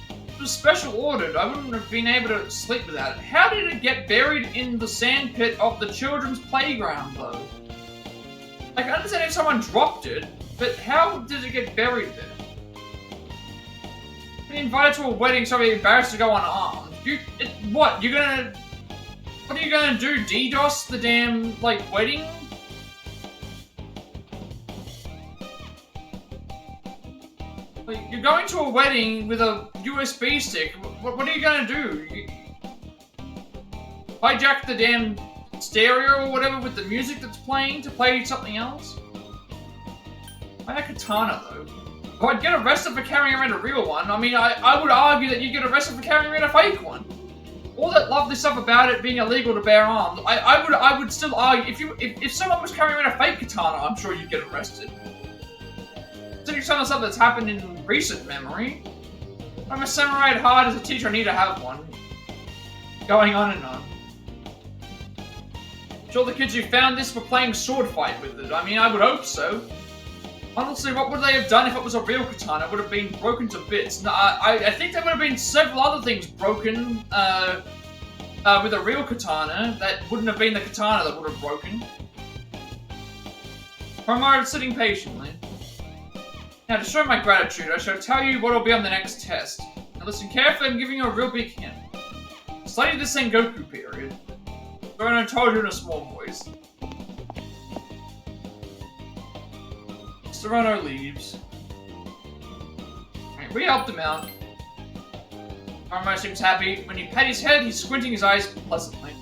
It was special ordered. I wouldn't have been able to sleep without it. How did it get buried in the sand pit of the children's playground, though? Like, I understand if someone dropped it, but how did it get buried there? Been invited to a wedding, so I'm embarrassed to go unarmed. What are you gonna do? DDoS the damn, like, wedding? Like, you're going to a wedding with a USB stick. What are you gonna do? Hijack the damn stereo or whatever with the music that's playing to play something else? Why a katana, though? Oh, I'd get arrested for carrying around a real one. I mean, I would argue that you'd get arrested for carrying around a fake one. All that lovely stuff about it being illegal to bear arms, I would still argue, if someone was carrying around a fake katana, I'm sure you'd get arrested. Considering some of the stuff that's happened in recent memory. I'm a samurai at heart. As a teacher, I need to have one. Going on and on. Sure the kids who found this were playing sword fight with it. I mean, I would hope so. Honestly, what would they have done if it was a real katana? It would have been broken to bits. No, I think there would have been several other things broken with a real katana that wouldn't have been the katana that would have broken. Promoted sitting patiently. Now, to show my gratitude, I shall tell you what will be on the next test. Now listen carefully, I'm giving you a real big hint. Study the Sengoku period. I told you in a small voice. Serrano leaves. Right, we helped him out. Koromaru seems happy. When you pat his head, he's squinting his eyes pleasantly.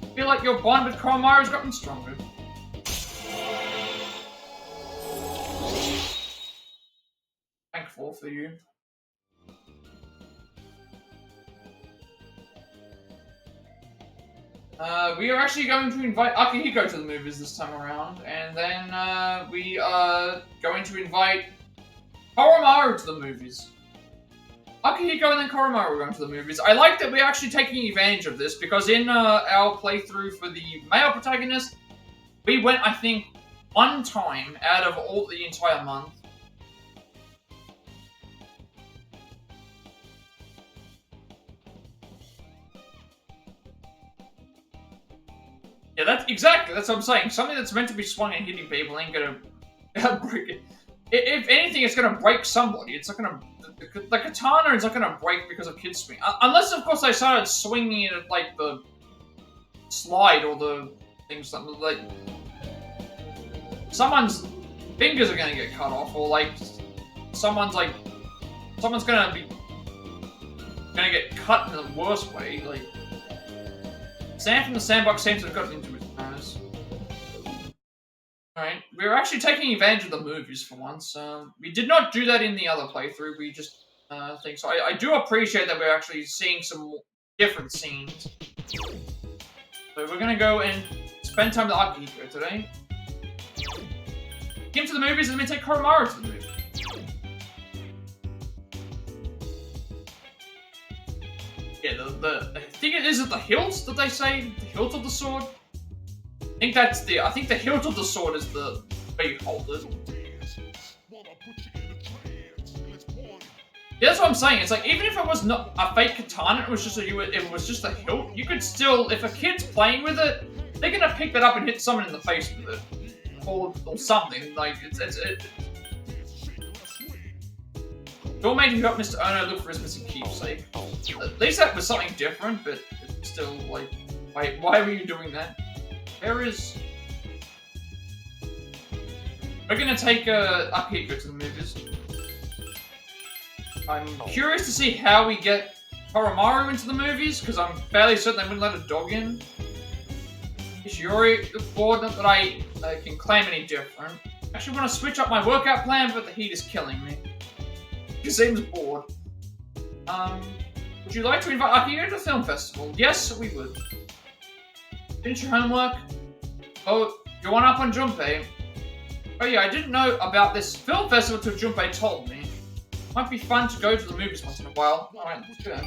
I feel like your bond with Koromaru has gotten stronger. Thankful for you. We are actually going to invite Akihiko to the movies this time around, and then we are going to invite Koromaru to the movies. Akihiko and then Koromaru are going to the movies. I like that we're actually taking advantage of this, because in our playthrough for the male protagonist, we went, I think, one time out of all the entire month. Yeah, that's what I'm saying. Something that's meant to be swung and hitting people ain't gonna break it. If anything, it's gonna break somebody. It's not gonna... The katana is not gonna break because of kids swing. Unless, of course, they started swinging it at, like, the slide or the thing, something like... Someone's fingers are gonna get cut off, or, like, someone's gonna get cut in the worst way, like... Sam from the sandbox seems to have gotten into his nose. Alright, we're actually taking advantage of the movies for once. We did not do that in the other playthrough, we just think so. I do appreciate that we're actually seeing some different scenes. So we're gonna go and spend time with Akihiko today. Get him to the movies and then take Koromaru to the movies. Yeah, I think it is at the hilt that they say, the hilt of the sword. I think the hilt of the sword is the way you hold it. Yeah, that's what I'm saying. It's like, even if it was not a fake katana, it was just a hilt. You could still, if a kid's playing with it, they're gonna pick that up and hit someone in the face with it, or something. Like Your mate who helped Mr. Ono look for his missing keepsake. At least that was something different, but it's still like, wait, why were you doing that? We're gonna take Akihiko to the movies. I'm curious to see how we get Koromaru into the movies, because I'm fairly certain they wouldn't let a dog in. Ishiyori, bored, not that I can claim any different. I actually want to switch up my workout plan, but the heat is killing me. He seems bored. Would you like to invite Akihiko to the film festival? Yes, we would. Finish your homework? Oh, you're one up on Junpei. Oh yeah, I didn't know about this film festival till Junpei told me. Might be fun to go to the movies once in a while. Alright, let's go.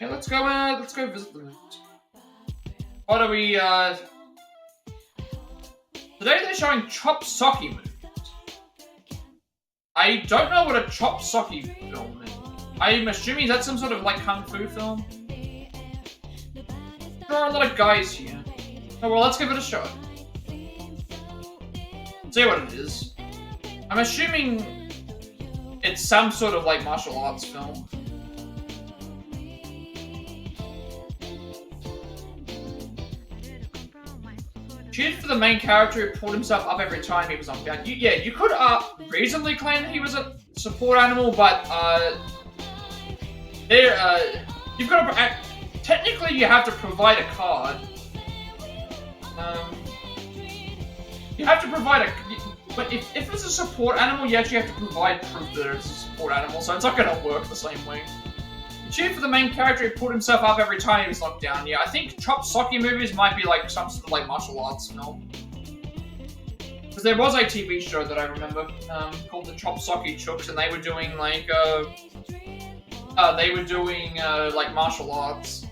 Yeah, let's go visit the movies. What are we, Today they're showing Chop Socky movies. I don't know what a Chop Socky film is. I'm assuming that's some sort of, like, kung fu film. There are a lot of guys here. Oh, well, let's give it a shot. See what it is. I'm assuming it's some sort of, like, martial arts film. Cheered for the main character who pulled himself up every time he was on bound. Yeah, you could reasonably claim that he was a support animal, but you've got to technically you have to provide a card. You have to provide a, but if it's a support animal, you actually have to provide proof that it's a support animal, so it's not going to work the same way. Cheered for the main character who pulled himself up every time he was knocked down. Yeah, I think Chop Socky movies might be like some sort of like martial arts film. Because there was a TV show that I remember called the Chop Socky Chooks, and they were doing like like martial arts.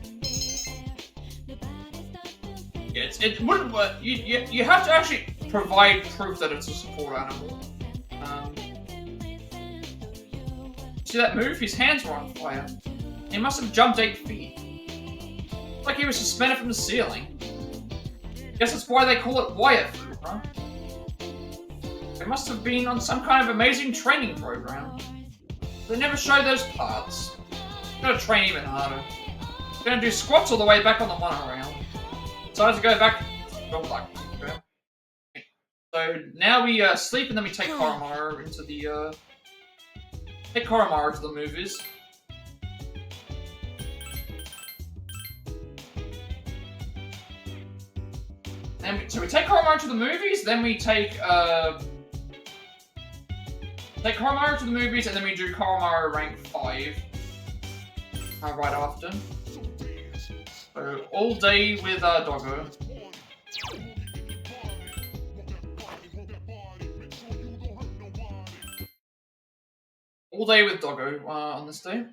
Yeah, it wouldn't work. You have to actually provide proof that it's a support animal. See that move? His hands were on fire. He must have jumped 8 feet. Like he was suspended from the ceiling. Guess that's why they call it wire food, huh? They must have been on some kind of amazing training program. They never show those parts. Gotta train even harder. Gonna do squats all the way back on the monorail. Decided to go back. So now we sleep and then we take Koromaru into the take Koromaru to the movies. So we take Koromaru to the movies, then we take Koromaru to the movies, and then we do Koromaru rank 5 right after. So all day with Doggo. All day with Doggo on this day.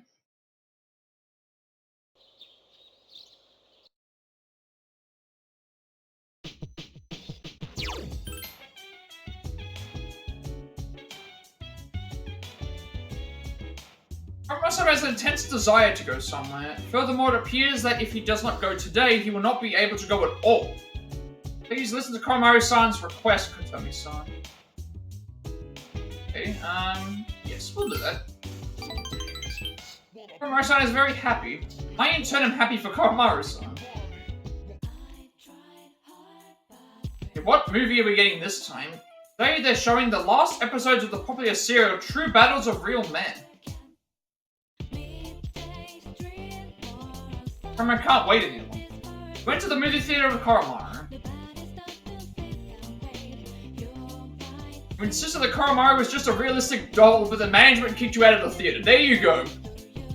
Russell has an intense desire to go somewhere. Furthermore, it appears that if he does not go today, he will not be able to go at all. Please listen to Koromaru-san's request, Kotomi-san. Okay, yes, we'll do that. Koromaru-san is very happy. I in turn am happy for Koromaru-san. Okay, what movie are we getting this time? Today they're showing the last episodes of the popular serial True Battles of Real Men. I can't wait any longer. Went to the movie theater with Koromaru. We insisted that Koromaru was just a realistic doll, but the management kicked you out of the theater. There you go.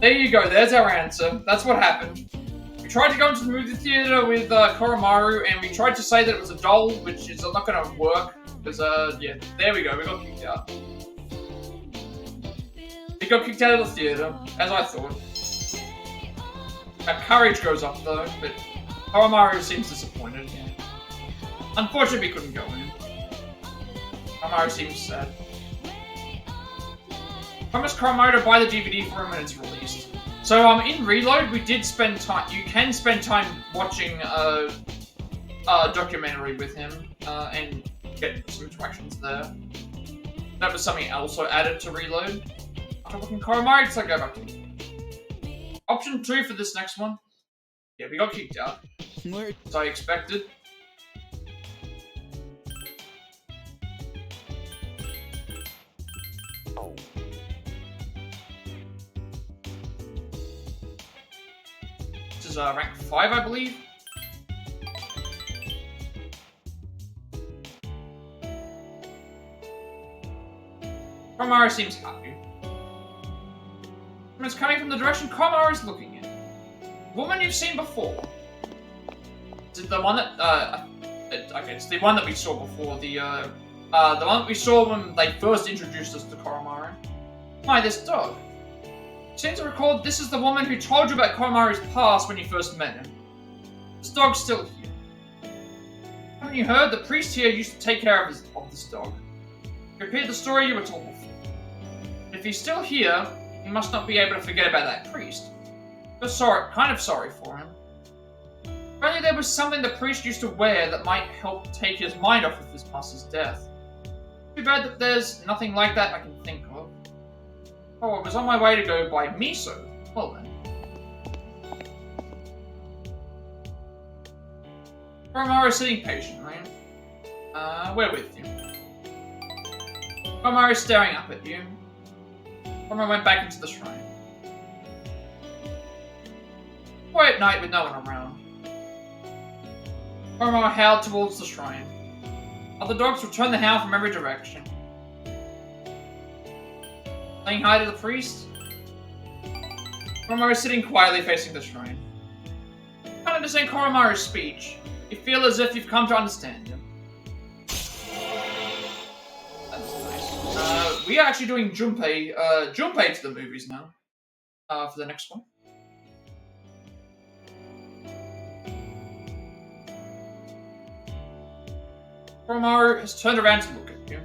There you go. There's our answer. That's what happened. We tried to go into the movie theater with Koromaru, and we tried to say that it was a doll, which is not going to work. Because, yeah, there we go. We got kicked out. We got kicked out of the theater, as I thought. Our courage goes up though, but Koromaru seems disappointed. Unfortunately, we couldn't go in. Koromaru seems sad. Promised Koromaru to buy the DVD for him when it's released. So, in Reload, we did spend time. You can spend time watching a documentary with him and get some interactions there. That was something also added to Reload. After looking Koromaru, so go back to me. Option 2 for this next one. Yeah, we got kicked out. As I expected. This is rank 5, I believe. Koromaru seems happy. It's coming from the direction Koromaru is looking in. Woman you've seen before. Is it the one that, okay, it's the one that we saw before, the one that we saw when they first introduced us to Koromaru. Hi, this dog. Seem to recall this is the woman who told you about Koromaru's past when you first met him. This dog's still here. Haven't you heard? The priest here used to take care of this dog. Repeat the story you were told before. If he's still here, he must not be able to forget about that priest. But kind of sorry for him. If only there was something the priest used to wear that might help take his mind off of his master's death. Too bad that there's nothing like that I can think of. Oh, I was on my way to go buy miso. Well then. Koromaru sitting patiently. We're with you. Koromaru staring up at you. Koromaru went back into the shrine. Quiet night with no one around. Koromaru howled towards the shrine. Other dogs returned the howl from every direction. Saying hi to the priest? Koromaru is sitting quietly facing the shrine. You can't understand Koromaru's speech. You feel as if you've come to understand him. That's nice. We are actually doing Junpei to the movies now. For the next one. Koromaru has turned around to look at you.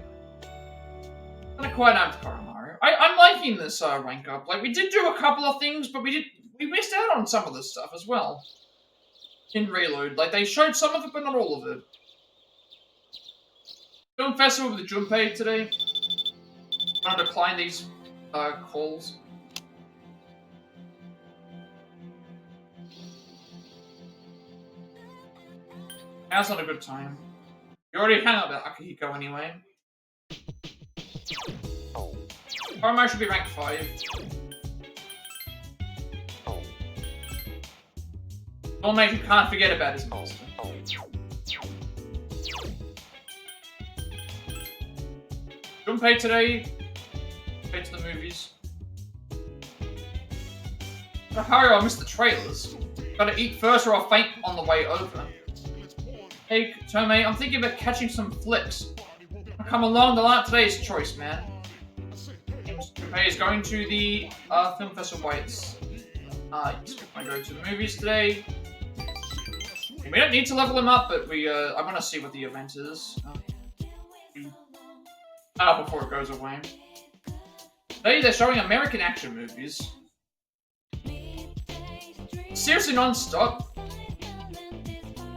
Not a quiet night with Koromaru. I'm liking this rank up. Like, we did do a couple of things, but we missed out on some of this stuff as well. In Reload. Like, they showed some of it, but not all of it. Film festival with the Junpei today. I'm going to decline these calls. Now's not a good time. You already hung up with Akihiko anyway. Koromaru should be ranked 5. Don't make him can't forget about his master. Junpei today. Pay to the movies. Gotta hurry, I'll miss the trailers. Gotta eat first or I'll faint on the way over. Hey, Tomei, I'm thinking about catching some flicks. I'll come along, the lineup today is choice, man. Junpei is going to the film festival by its. I go to the movies today. We don't need to level him up, but I want to see what the event is. Before it goes away. Today they're showing American action movies. Seriously non-stop?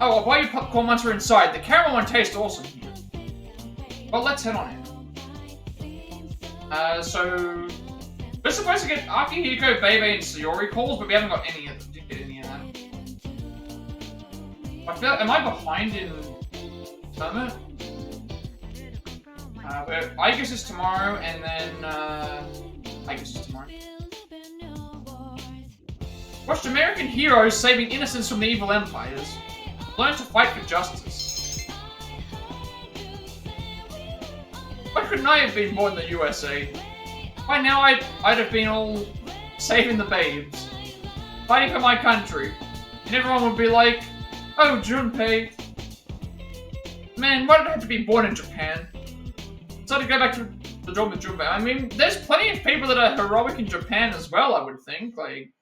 Oh, I'll buy you popcorn once we're inside. The caramel one tastes awesome here. Well, let's head on in. So... We're supposed to get Akihiko, Bebe, and Sayori calls, but we haven't got any of them. Didn't get any of them. I feel... Am I behind in... Summit? But I guess it's tomorrow, and then, I guess it's tomorrow. Watched American heroes saving innocents from the evil empires. Learn to fight for justice. Why couldn't I have been born in the USA? By now I'd have been all saving the babes. Fighting for my country. And everyone would be like, oh, Junpei. Man, why did I have to be born in Japan? So to go back to the job with Junpei, I mean, there's plenty of people that are heroic in Japan as well, I would think. Like,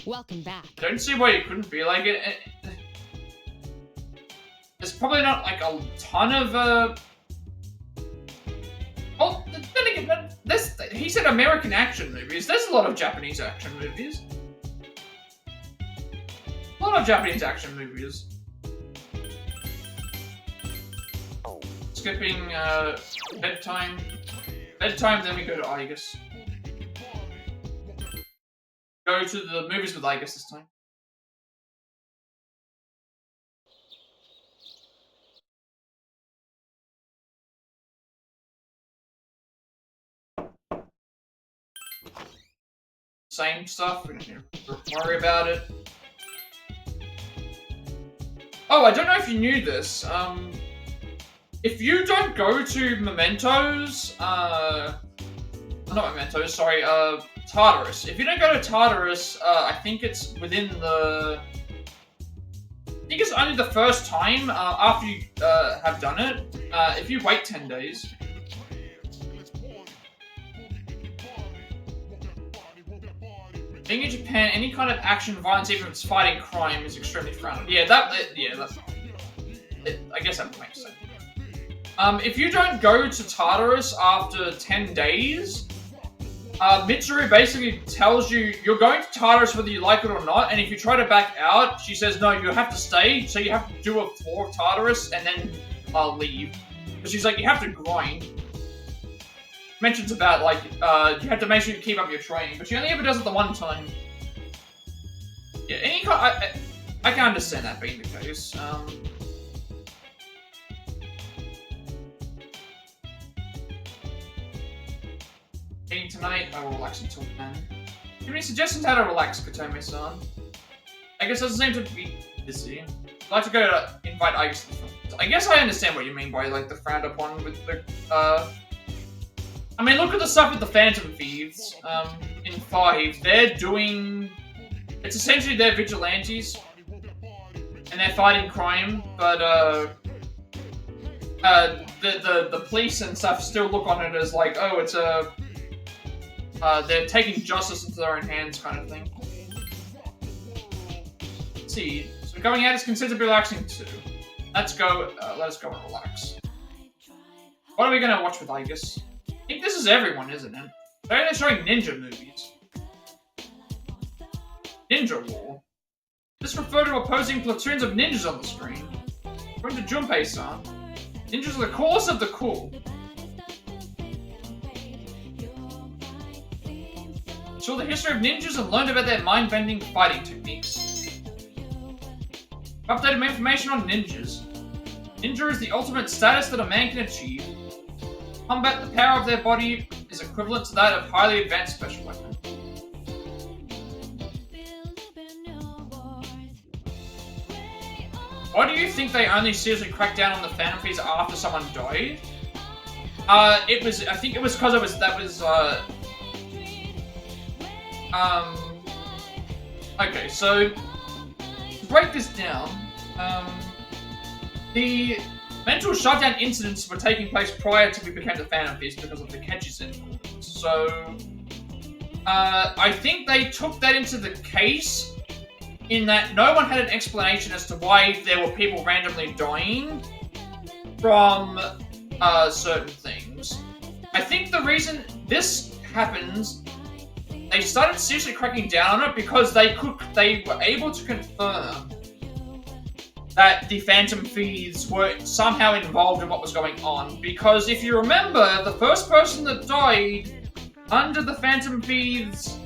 welcome back. I don't see why you couldn't be. Like, there's probably not, like, a ton of, well, then again, he said American action movies. There's a lot of Japanese action movies. A lot of Japanese action movies. Skipping bedtime. Bedtime, then we go to Igus. Go to the movies with Igus this time. Same stuff, we don't need to worry about it. Oh, I don't know if you knew this. If you don't go to Mementos, not Mementos, sorry, Tartarus. If you don't go to Tartarus, I think it's within the think it's only the first time after you have done it. If you wait 10 days. Being in Japan, any kind of action, violence, even if it's fighting crime, is extremely frowned. Yeah, I guess that makes sense. If you don't go to Tartarus after 10 days, Mitsuru basically tells you you're going to Tartarus whether you like it or not, and if you try to back out, she says no, you have to stay, so you have to do a floor of Tartarus and then leave. But she's like, you have to grind. Mentions about, like, you have to make sure you keep up your training, but she only ever does it the one time. Yeah, any kind, I can understand that being the case. Eating tonight, I will relax until 10. Do you have any suggestions how to relax, Katome-san? I guess it doesn't seem to be busy. I'd like to go to invite Igus to the front. I guess I understand what you mean by, like, the frowned upon with the, I mean, look at the stuff with the Phantom Thieves, in 5. They're doing... It's essentially they're vigilantes, and they're fighting crime, but, the police and stuff still look on it as like, oh, it's a... they're taking justice into their own hands kind of thing. Let's see, so going out is considered relaxing too. Let's go, let us go and relax. What are we gonna watch with Igus? I think this is everyone, isn't it? They're showing ninja movies. Ninja War. This referred to opposing platoons of ninjas on the screen. According to Junpei-san, ninjas are the coolest of the cool. Saw the history of ninjas and learned about their mind-bending fighting techniques. Updated information on ninjas. Ninja is the ultimate status that a man can achieve. Combat the power of their body is equivalent to that of highly advanced special weapon. Why do you think they only seriously cracked down on the Phantom Thieves after someone died? I think it was because okay, so, to break this down, the mental shutdown incidents were taking place prior to we became the Phantom Thieves because of the Kenji's influence. So, I think they took that into the case in that no one had an explanation as to why there were people randomly dying from certain things. I think the reason this happens, they started seriously cracking down on it because they were able to confirm that the Phantom Thieves were somehow involved in what was going on. Because if you remember, the first person that died under the Phantom Thieves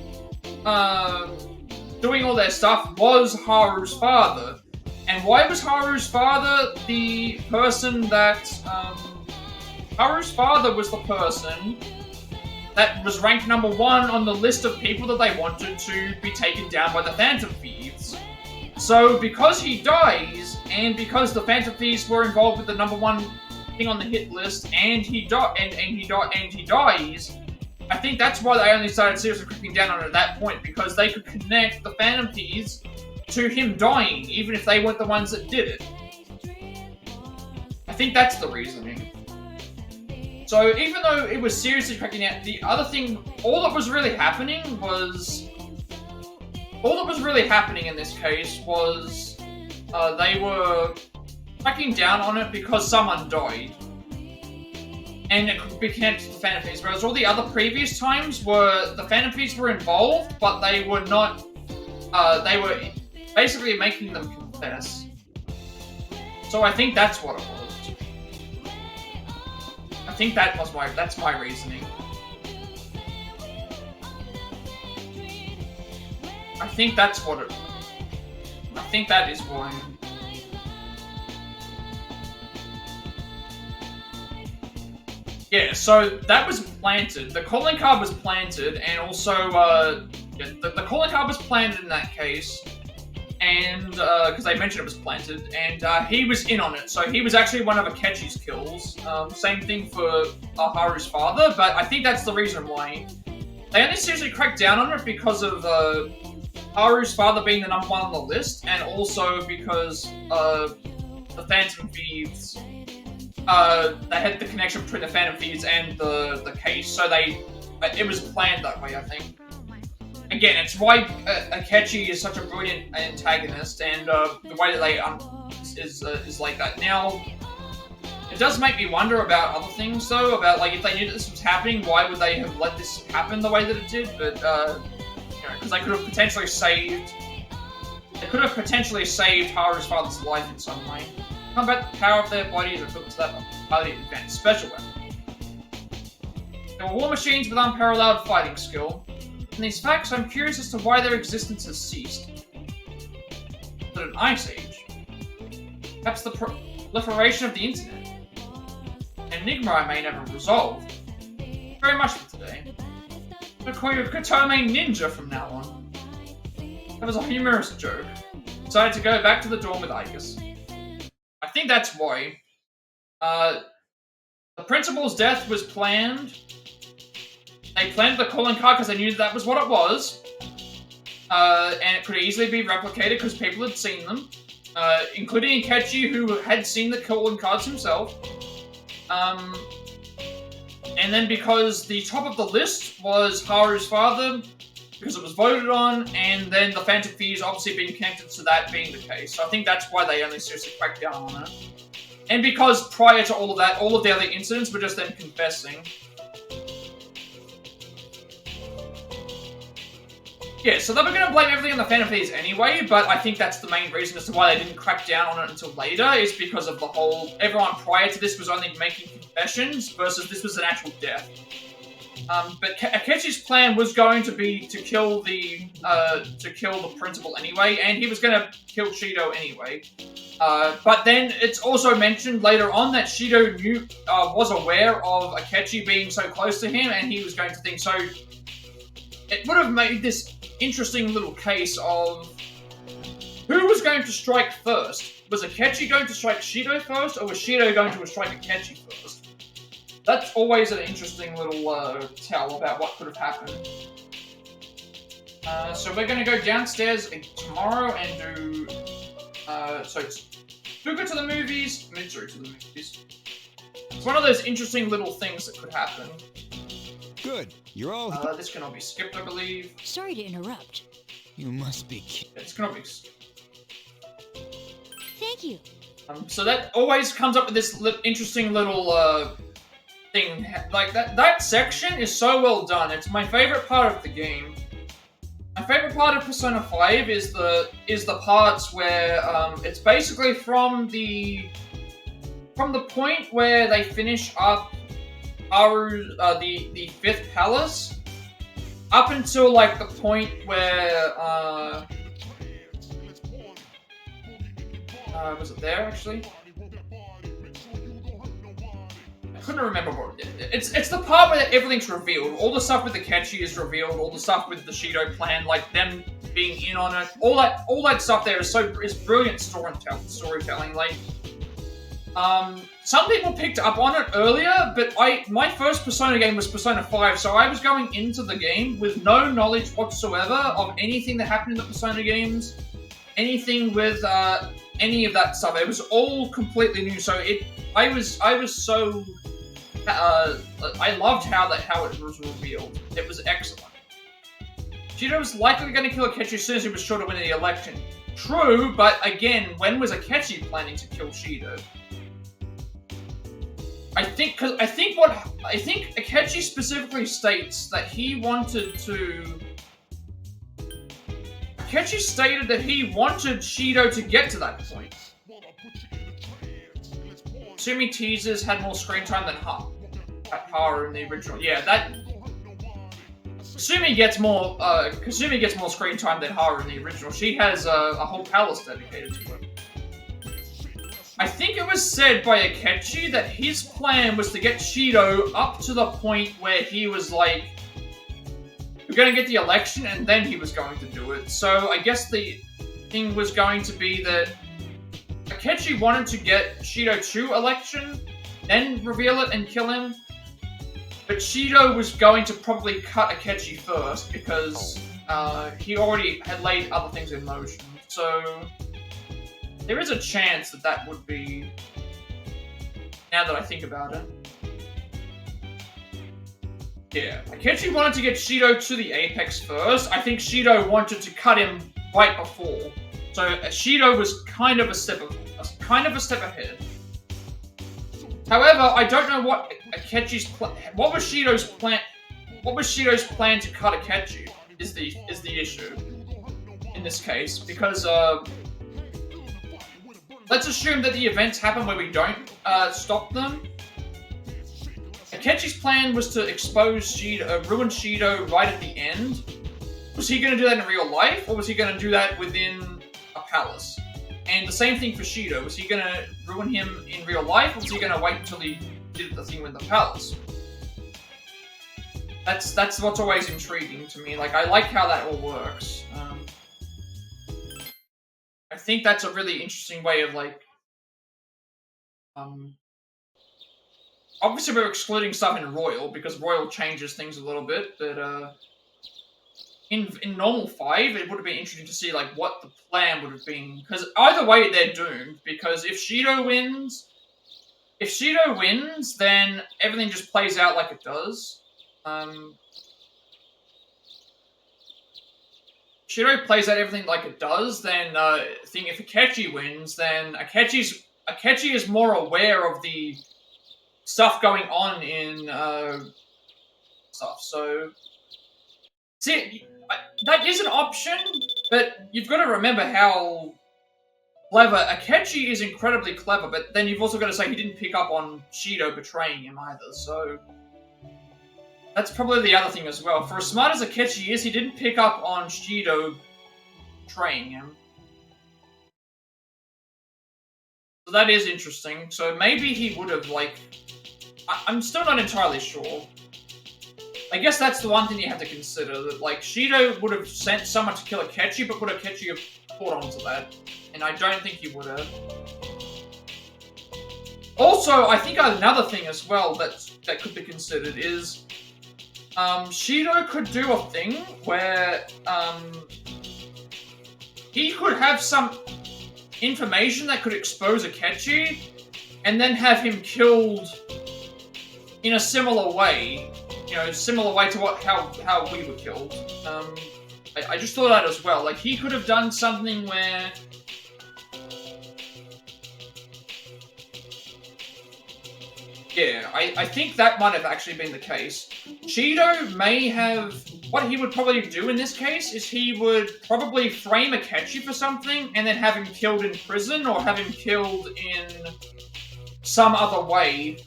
doing all their stuff was Haru's father. And why was Haru's father the person that... Haru's father was the person that was ranked number 1 on the list of people that they wanted to be taken down by the Phantom Thieves. So, because he dies, and because the Phantom Thieves were involved with the number 1 thing on the hit list, and he dies, I think that's why they only started seriously cracking down on it at that point, because they could connect the Phantom Thieves to him dying, even if they weren't the ones that did it. I think that's the reasoning. So, even though it was seriously cracking out, the other thing, all that was really happening in this case was they were cracking down on it because someone died. And it could be connected to the Phantom Thieves, whereas all the other previous times were the Phantom Thieves were involved, but they were not, they were basically making them confess. So I think that's what it was. I think that's my reasoning. I think that is why. Yeah, so that was planted. The calling card was planted, and also, the calling card was planted in that case. And, because they mentioned it was planted, and he was in on it, so he was actually one of Akechi's kills. Same thing for Haru's father, but I think that's the reason why. They only seriously cracked down on it because of, Haru's father being the #1 on the list, and also because the Phantom Thieves, they had the connection between the Phantom Thieves and the case, so it was planned that way, I think. Again, it's why Akechi is such a brilliant antagonist, and the way that they is like that. Now, it does make me wonder about other things, though, about, like, if they knew that this was happening, why would they have let this happen the way that it did? But, because they could have potentially saved... They could have potentially saved Haru's father's life in some way. Combat power of their body is equivalent to that of highly advanced special weapon. They were war machines with unparalleled fighting skill. In these facts, I'm curious as to why their existence has ceased. But an ice age? Perhaps the proliferation of the internet? An enigma I may never resolve. Very much for today. I'll call you Katome Ninja from now on. That was a humorous joke. Decided to go back to the dorm with Igus. I think that's why. The principal's death was planned. They planned the calling card because they knew that was what it was. And it could easily be replicated because people had seen them. Including Akechi, who had seen the calling cards himself. And then because the top of the list was Haru's father, because it was voted on, and then the Phantom Thieves obviously being connected to that being the case. So I think that's why they only seriously cracked down on it. And because prior to all of that, all of the other incidents were just them confessing. Yeah, so they were going to blame everything on the Phantom Thieves anyway, but I think that's the main reason as to why they didn't crack down on it until later, is because of the whole... Everyone prior to this was only making confessions, versus this was an actual death. But Akechi's plan was going to be to kill the principal anyway, and he was going to kill Shido anyway. But then it's also mentioned later on that Shido was aware of Akechi being so close to him, and he was going to think so. It would have made this interesting little case of who was going to strike first. Was Akechi going to strike Shido first, or was Shido going to strike Akechi first? That's always an interesting little tell about what could have happened. So we're going to go downstairs tomorrow and do... so it's Fuga to the movies, Mitsuru to the movies. It's one of those interesting little things that could happen. Good. You're all... this can all be skipped, I believe. Sorry to interrupt. You must be kidding. It's gonna be... Thank you. So that always comes up with this interesting little thing. Like, that section is so well done. It's my favorite part of the game. My favorite part of Persona 5 is the parts where it's basically from the point where they finish up Haru, the 5th palace, up until like the point where was it there actually? I couldn't remember what it did. It's the part where everything's revealed. All the stuff with the Akechi is revealed. All the stuff with the Shido plan, like them being in on it. All that stuff there is brilliant storytelling. Like, some people picked up on it earlier, but my first Persona game was Persona 5, so I was going into the game with no knowledge whatsoever of anything that happened in the Persona games, anything with any of that stuff. It was all completely new. So I loved how it was revealed. It was excellent. Shido was likely going to kill Akechi as soon as he was sure to win the election. True, but again, when was Akechi planning to kill Shido? I think Akechi specifically states that he wanted to... Akechi stated that he wanted Shido to get to that point. Sumi teasers had more screen time than Haru in the original. Yeah, that... Kasumi gets more screen time than Haru in the original. She has a whole palace dedicated to her. I think it was said by Akechi that his plan was to get Shido up to the point where he was like, we're going to get the election, and then he was going to do it. So I guess the thing was going to be that Akechi wanted to get Shido to election, then reveal it and kill him. But Shido was going to probably cut Akechi first, because he already had laid other things in motion. So there is a chance that that would be, now that I think about it. Yeah, Akechi wanted to get Shido to the apex first. I think Shido wanted to cut him right before. So Shido was kind of a step ahead. However, I don't know what Akechi's what was Shido's plan. What was Shido's plan to cut Akechi? Is the issue in this case, because let's assume that the events happen where we don't stop them. Akechi's plan was to expose Shido, ruin Shido right at the end. Was he going to do that in real life, or was he going to do that within a palace? And the same thing for Shido. Was he going to ruin him in real life, or was he going to wait until he did the thing with the palace? That's what's always intriguing to me. Like, I like how that all works. I think that's a really interesting way of, like, obviously we're excluding stuff in Royal, because Royal changes things a little bit, but, in normal 5, it would have been interesting to see, like, what the plan would have been. Because either way, they're doomed, because if Shido wins, then everything just plays out like it does. Shido plays out everything like it does, then if Akechi wins, then Akechi is more aware of the stuff going on in stuff. So see, that is an option, but you've got to remember how clever Akechi is. Incredibly clever, but then you've also got to say he didn't pick up on Shido betraying him either. So that's probably the other thing as well. For as smart as Akechi is, he didn't pick up on Shido betraying him. So that is interesting. So maybe he would have, like... I'm still not entirely sure. I guess that's the one thing you have to consider. That, like, Shido would have sent someone to kill Akechi, but would Akechi have caught on to that? And I don't think he would have. Also, I think another thing as well that could be considered is... Shido could do a thing where, he could have some information that could expose Akechi, and then have him killed in a similar way. You know, similar way to how we were killed. I just thought that as well. Like, he could have done something where... Yeah, I think that might have actually been the case. Shido may have... What he would probably do in this case is he would probably frame Akechi for something and then have him killed in prison or have him killed in some other way.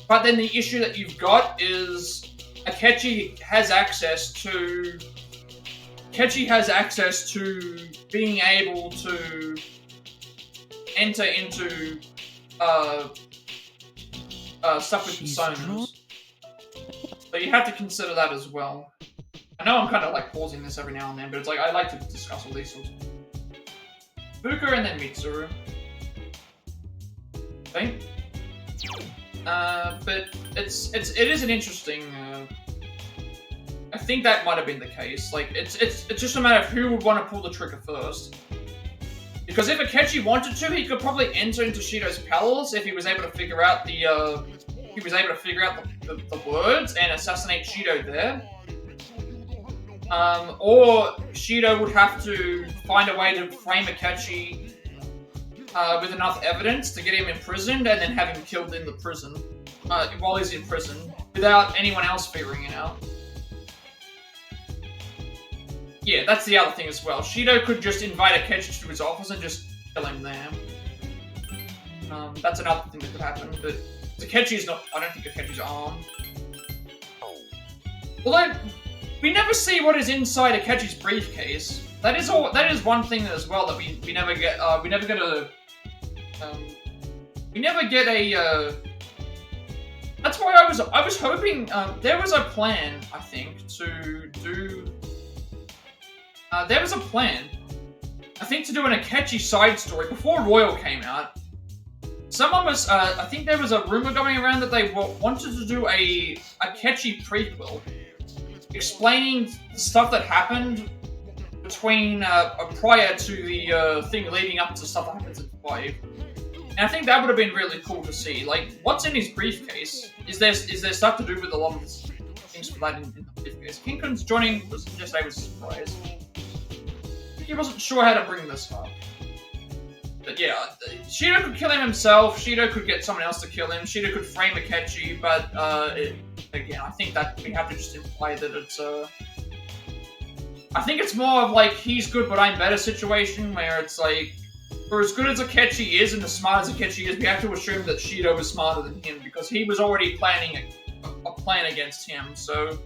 But then the issue that you've got is Akechi has access to... Akechi has access to being able to enter into stuff with personas. So you have to consider that as well. I know I'm kind of like pausing this every now and then, but it's like I like to discuss all these sorts of things. Fuka and then Mitsuru. Okay. But it is an interesting. I think that might have been the case. Like it's just a matter of who would want to pull the trigger first. Because if Akechi wanted to, he could probably enter into Shido's palace if he was able to figure out the words and assassinate Shido there. Or Shido would have to find a way to frame Akechi with enough evidence to get him imprisoned and then have him killed in the prison while he's in prison without anyone else figuring it out. Yeah, that's the other thing as well. Shido could just invite Akechi to his office and just kill him there. That's another thing that could happen, but Akechi's not... I don't think Akechi's armed. Although, we never see what is inside Akechi's briefcase. That is one thing as well that we never get... we never get a... That's why I was hoping... there was a plan, I think, to do... there was a plan, I think, to do an Akechi side story before Royal came out. Someone was, I think there was a rumor going around that they wanted to do a Akechi prequel, explaining the stuff that happened between prior to the thing leading up to stuff that happens in 5. And I think that would have been really cool to see. Like, what's in his briefcase? Is there stuff to do with a lot of things for that in the briefcase? King Kun's joining was just a surprise. He wasn't sure how to bring this up. But yeah, Shido could kill him himself, Shido could get someone else to kill him, Shido could frame Akechi, but again, I think that we have to just imply that it's I think it's more of like, he's good but I'm better situation, where it's like, for as good as Akechi is and as smart as Akechi is, we have to assume that Shido was smarter than him, because he was already planning a plan against him, so...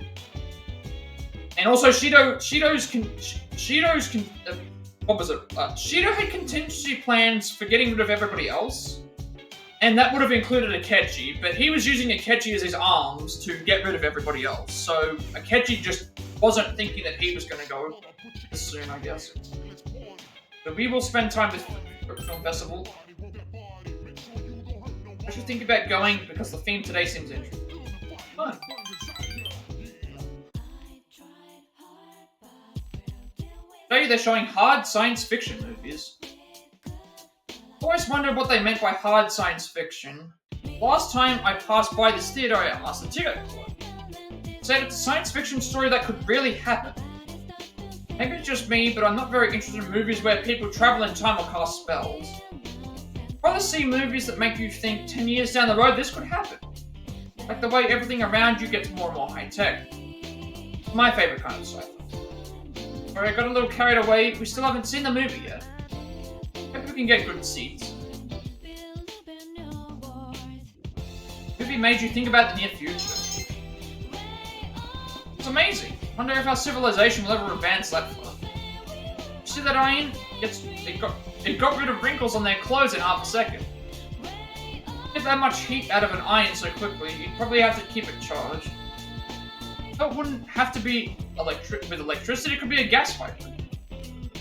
And also, Shido had contingency plans for getting rid of everybody else, and that would have included Akechi, but he was using Akechi as his arms to get rid of everybody else, so Akechi just wasn't thinking that he was going to go this soon, I guess. But we will spend time with Film Festival. I should think about going because the theme today seems interesting. Fun. Today they're showing hard science fiction movies. I always wondered what they meant by hard science fiction. Last time I passed by this theater, I asked the ticket clerk. It said it's a science fiction story that could really happen. Maybe it's just me, but I'm not very interested in movies where people travel in time or cast spells. I'd rather see movies that make you think 10 years down the road this could happen. Like the way everything around you gets more and more high-tech. My favourite kind of sci-fi. Sorry, I got a little carried away. We still haven't seen the movie yet. Maybe we can get good seats. The movie made you think about the near future. It's amazing. Wonder if our civilization will ever advance that far. See that iron? It got rid of wrinkles on their clothes in half a second. Get that much heat out of an iron so quickly, you'd probably have to keep it charged. It wouldn't have to be with electricity, it could be a gas pipe.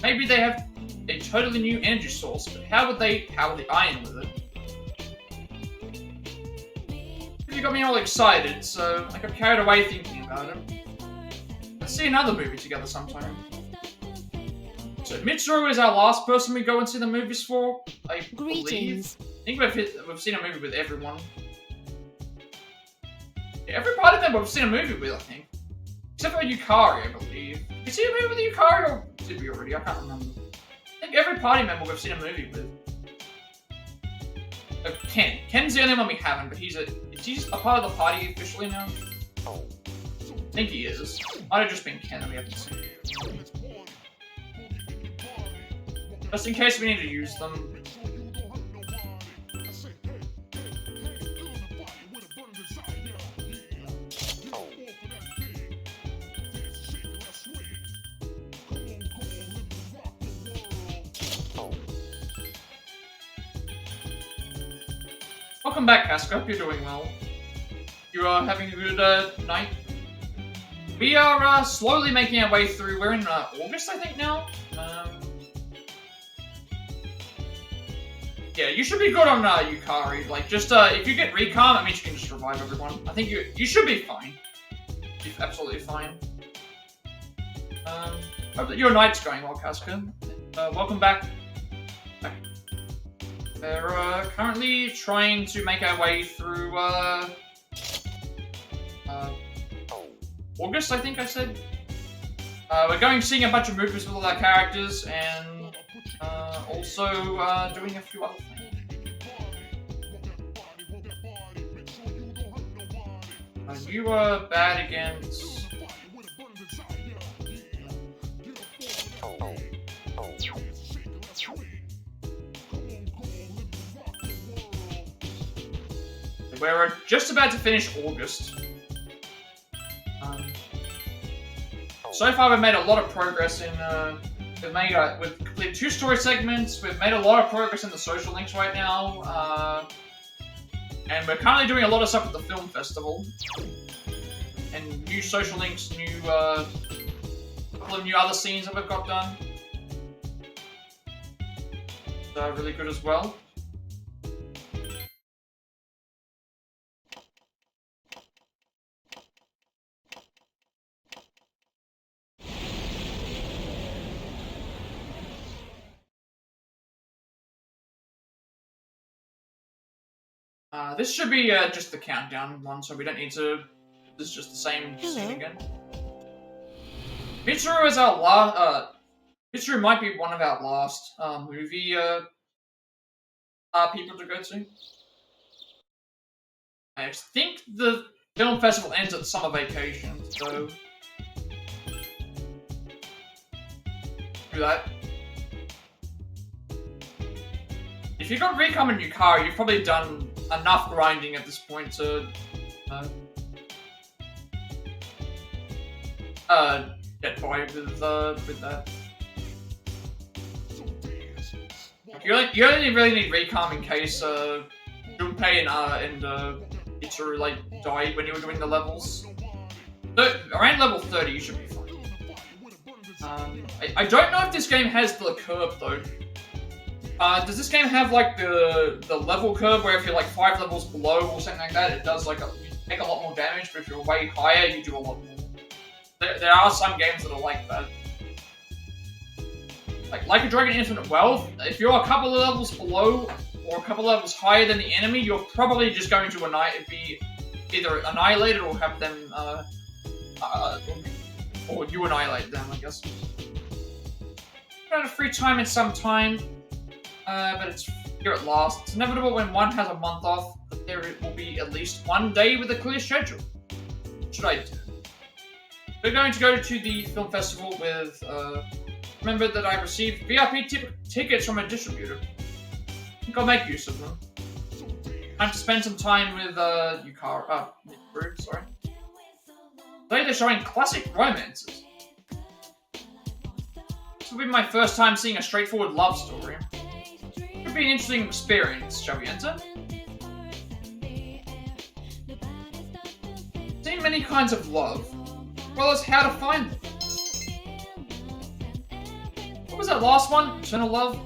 Maybe they have a totally new energy source, but how would they power the iron with it? You got me all excited, so I got carried away thinking about it. Let's see another movie together sometime. So Mitsuru is our last person we go and see the movies for, I believe. I think we've seen a movie with everyone. Yeah, every party member we've seen a movie with, I think. Except for Yukari, I believe. Did we see a movie with Yukari, or did we already? I can't remember. I think every party member we've seen a movie with. Ken. Ken's the only one we haven't, but is he a part of the party officially now? I think he is. Might have just been Ken that we haven't seen. Just in case we need to use them. Welcome back, Casca. Hope you're doing well. You are having a good night. We are slowly making our way through. We're in August, I think, now. Yeah, you should be good on Yukari. Like, just if you get recon, that means you can just revive everyone. I think you should be fine. You're absolutely fine. Hope that your night's going well, Casca. Welcome back. They're currently trying to make our way through August, I think I said. We're seeing a bunch of movies with all our characters, and also doing a few other things. You are bad against... We're just about to finish August. So far, we've made a lot of progress in. We've completed 2 story segments. We've made a lot of progress in the social links right now, and we're currently doing a lot of stuff at the film festival. And new social links, a couple of new other scenes that we've got done. So really good as well. This should be just the countdown one, so we don't need to. This is just the same scene again. Mitsuru is our last. Mitsuru might be one of our last movie people to go to. I think the film festival ends at summer vacation, so do that. If you got Recom in your car, you've probably done enough grinding at this point to get by with that. You only really need Recom in case Junpei and Mitsuru like died when you were doing the levels. Around level 30 you should be fine. I don't know if this game has the curve though. Does this game have like the level curve where if you're like 5 levels below or something like that, it does like you take a lot more damage, but if you're way higher, you do a lot more. There are some games that are like that. Like a Dragon Infinite Wealth, if you're a couple of levels below or a couple of levels higher than the enemy, you're probably just going to be either annihilated or have them, or you annihilate them, I guess. Got a free time in some time, but it's here at last. It's inevitable when one has a month off, that there will be at least one day with a clear schedule. What should I do? We're going to go to the film festival with, remember that I received VIP tickets from a distributor. I think I'll make use of them. Time to spend some time with, Mitsuru, sorry. Today they're showing classic romances. This will be my first time seeing a straightforward love story. Could be an interesting experience, shall we enter? Seen many kinds of love, as well as how to find them. What was that last one? Eternal love?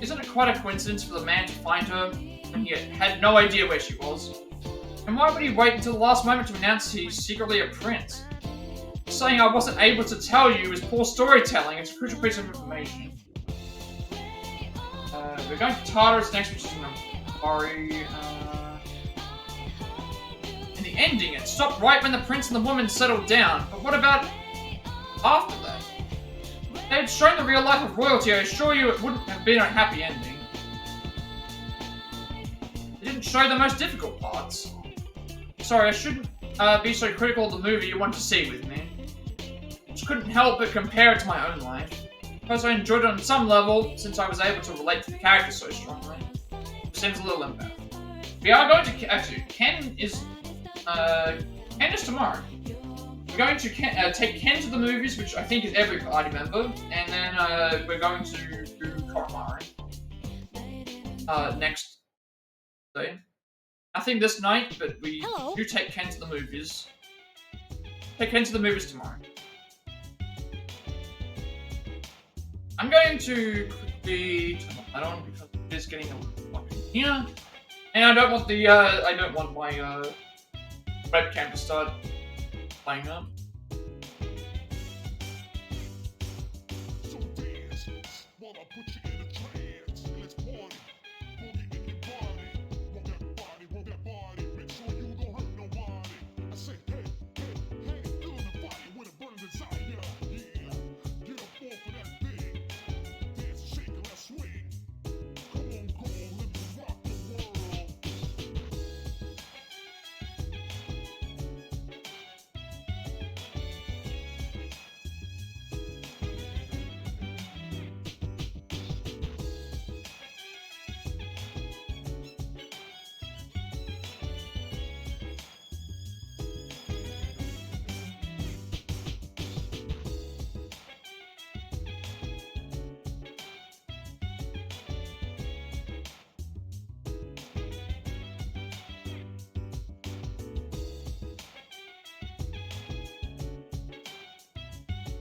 Isn't it quite a coincidence for the man to find her when he had no idea where she was? And why would he wait until the last moment to announce he's secretly a prince? Saying I wasn't able to tell you is poor storytelling. It's a crucial piece of information. We're going to Tartarus next, which is in Amari. In the ending, it stopped right when the prince and the woman settled down. But what about after that? They had shown the real life of royalty. I assure you it wouldn't have been a happy ending. They didn't show the most difficult parts. Sorry, I shouldn't be so critical of the movie you want to see with me. Just couldn't help but compare it to my own life. Because I enjoyed it on some level, since I was able to relate to the characters so strongly. It seems a little embarrassing. We are going to... Actually, Ken is tomorrow. We're going to take Ken to the movies, which I think is every party member, and then we're going to do Koromari next day. Nothing this night, but we do take Ken to the movies. Take Ken to the movies tomorrow. I'm going to quickly turn my light on because it is getting a little fucking here, and I don't want the my webcam to start playing up.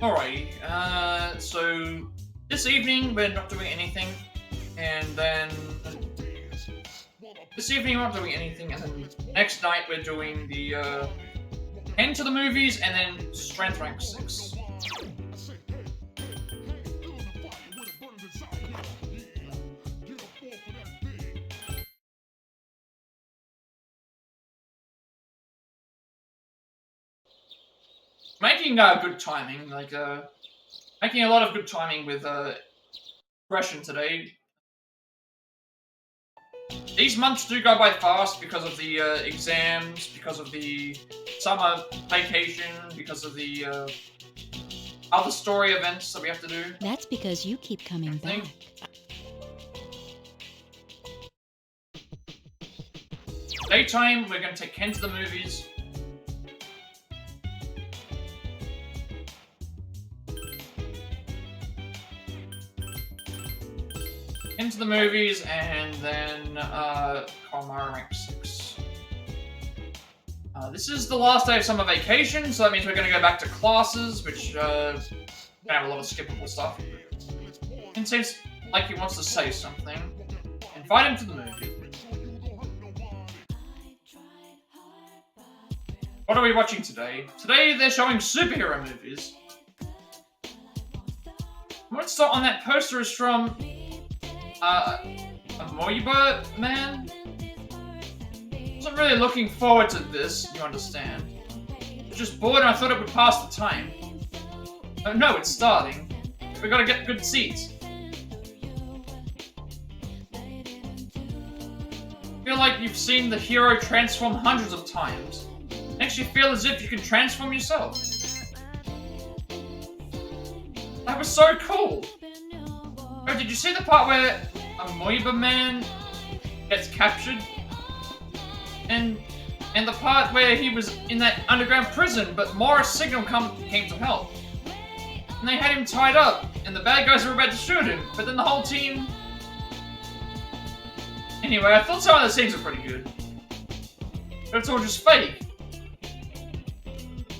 Alrighty, so this evening we're not doing anything, and then next night we're doing the Ken to the movies, and then Strength Rank 6. making good timing, like making a lot of good timing with progression today. These months do go by fast because of the exams, because of the summer vacation, because of the other story events that we have to do. That's because you keep coming back. Daytime, we're going to take Ken to the movies. Into the movies, and then Colmar rank 6. This is the last day of summer vacation, so that means we're going to go back to classes, which gonna have a lot of skippable stuff. Ken seems like he wants to say something. Invite him to the movie. What are we watching today? Today they're showing superhero movies. What's on that poster is from Amoeba Man? I wasn't really looking forward to this, you understand. I was just bored and I thought it would pass the time. Oh no, it's starting. We gotta get good seats. I feel like you've seen the hero transform hundreds of times. Makes you feel as if you can transform yourself. That was so cool! Oh, did you see the part where Amoeba Man gets captured? And the part where he was in that underground prison, but Morris Signal came to help. And they had him tied up, and the bad guys were about to shoot him, but then the whole team... Anyway, I thought some of the scenes were pretty good. But it's all just fake.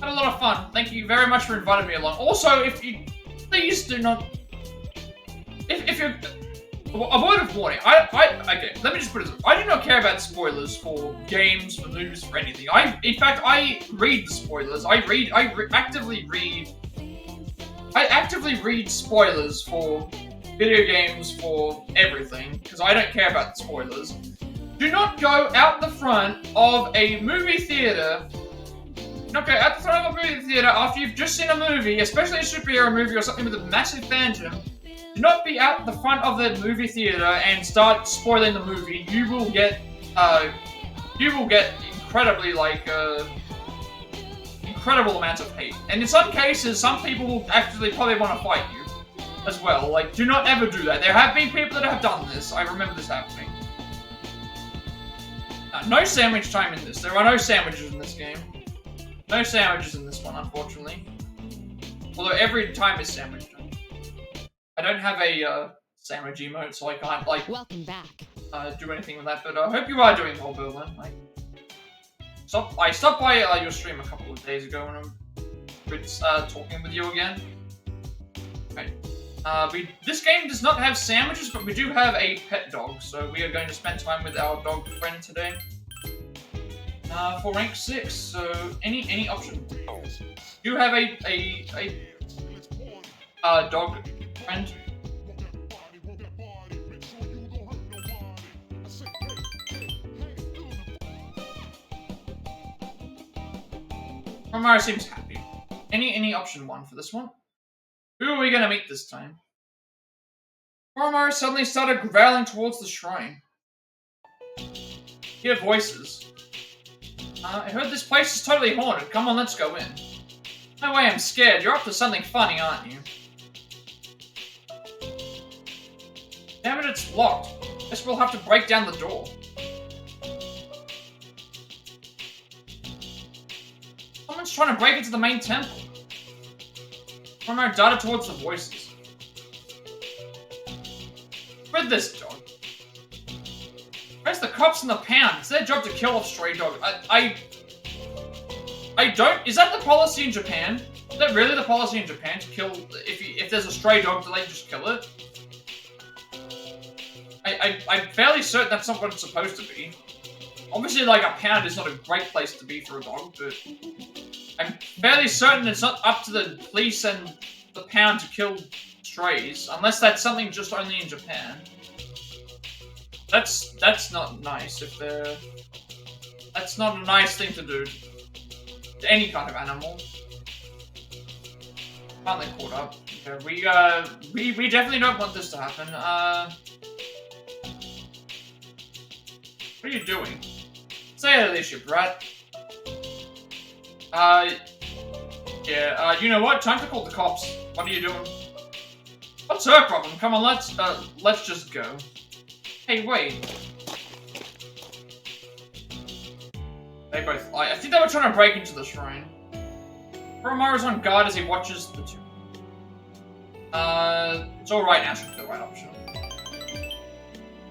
Had a lot of fun. Thank you very much for inviting me along. Also, if you... Please do not... If you're... A word of warning. Okay, let me just put it this way. I do not care about spoilers for games, for movies, for anything. In fact, I read the spoilers. I actively read spoilers for video games, for everything, because I don't care about the spoilers. Do not go out the front of a movie theater. Not go out the front of a movie theater after you've just seen a movie, especially a superhero movie or something with a massive fandom. Do not be out the front of the movie theater and start spoiling the movie. You will get incredibly, incredible amounts of hate. And in some cases, some people will actually probably want to fight you as well. Like, do not ever do that. There have been people that have done this. I remember this happening. No sandwich time in this. There are no sandwiches in this game. No sandwiches in this one, unfortunately. Although every time is sandwich time. I don't have a sandwich emote, so I can't, like, welcome back. Do anything with that, but I hope you are doing well, Berlin. I stopped by your stream a couple of days ago, and I'm talking with you again. Okay. This game does not have sandwiches, but we do have a pet dog, so we are going to spend time with our dog friend today. For rank 6, so any option. You have a dog friend. Romaro seems happy. Any option 1 for this one? Who are we gonna meet this time? Romaro suddenly started growling towards the shrine. Hear voices. I heard this place is totally haunted. Come on, let's go in. No way, I'm scared. You're up to something funny, aren't you? Damn it, it's locked. Guess we'll have to break down the door. Someone's trying to break into the main temple. Romaro darted towards the voices. With this dog. Where's the cops and the pound? It's their job to kill off stray dogs. I don't... Is that the policy in Japan? Is that really the policy in Japan to kill... If there's a stray dog, do they just kill it? I'm fairly certain that's not what it's supposed to be. Obviously, like, a pound is not a great place to be for a dog, but... I'm fairly certain it's not up to the police and the pound to kill strays, unless that's something just only in Japan. That's not nice if they're... That's not a nice thing to do to any kind of animal. Finally caught up. We definitely don't want this to happen. What are you doing? Say out of this, you brat. Yeah, you know what? Time to call the cops. What are you doing? What's her problem? Come on, let's just go. Hey, wait. They both lie. I think they were trying to break into the shrine. Koromaru's on guard as he watches the two. It's alright now, should be the right option.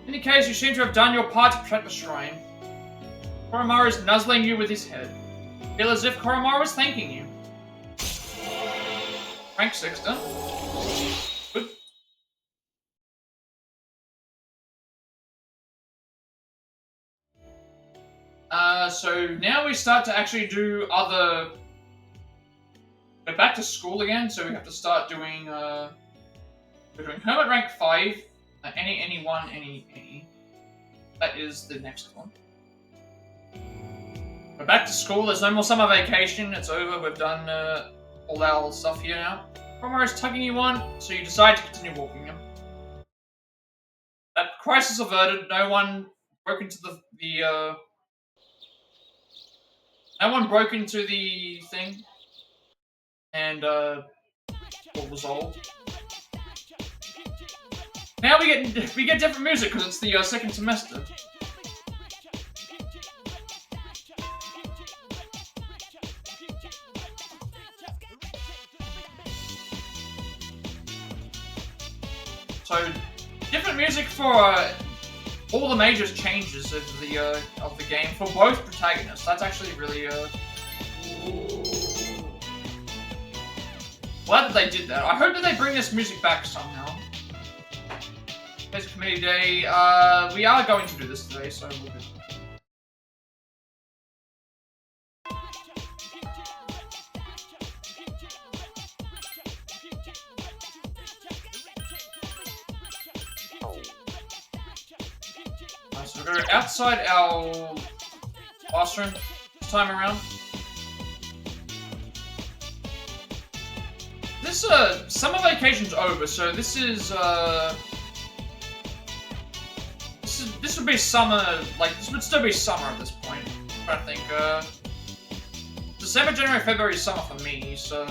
In any case, you seem to have done your part to protect the shrine. Koromaru is nuzzling you with his head. Feel as if Koromaru is thanking you. Rank 6 done. Good. So now we start to actually do other... We're back to school again, so we have to start doing, we're doing Hermit rank 5, any. That is the next one. We're back to school, there's no more summer vacation, it's over, we've done, all our stuff here now. Koromaru is tugging you on, so you decide to continue walking him. That crisis averted, no one broke into no one broke into the thing. And, all resolved. Now we get different music because it's the second semester. So, different music for all the major changes of the game for both protagonists. That's actually really glad that they did that. I hope that they bring this music back somehow. Today's committee day. We are going to do this today, so we'll do. So we're going outside our classroom this time around. This summer vacation's over, so this would be summer, like this would still be summer at this point. I'm trying to think. December, January, February is summer for me, so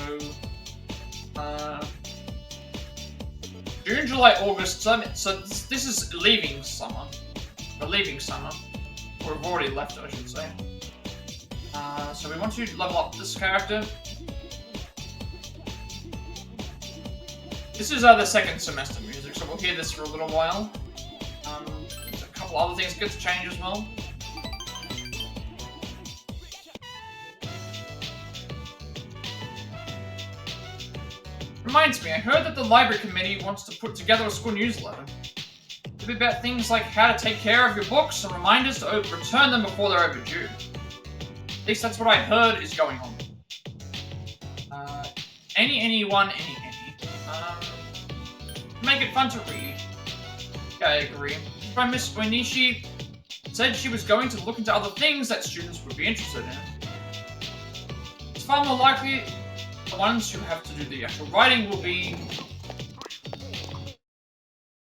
June, July, August. So this is leaving summer. We're leaving summer. Or we've already left, I should say. So we want to level up this character. This is the second semester music, so we'll hear this for a little while. A couple other things get to change as well. Reminds me, I heard that the library committee wants to put together a school newsletter. It'll be about things like how to take care of your books and reminders to return them before they're overdue. At least that's what I heard is going on. Anyone. Make it fun to read. Yeah, I agree. But Miss Oinishi said she was going to look into other things that students would be interested in. It's far more likely the ones who have to do the actual writing will be...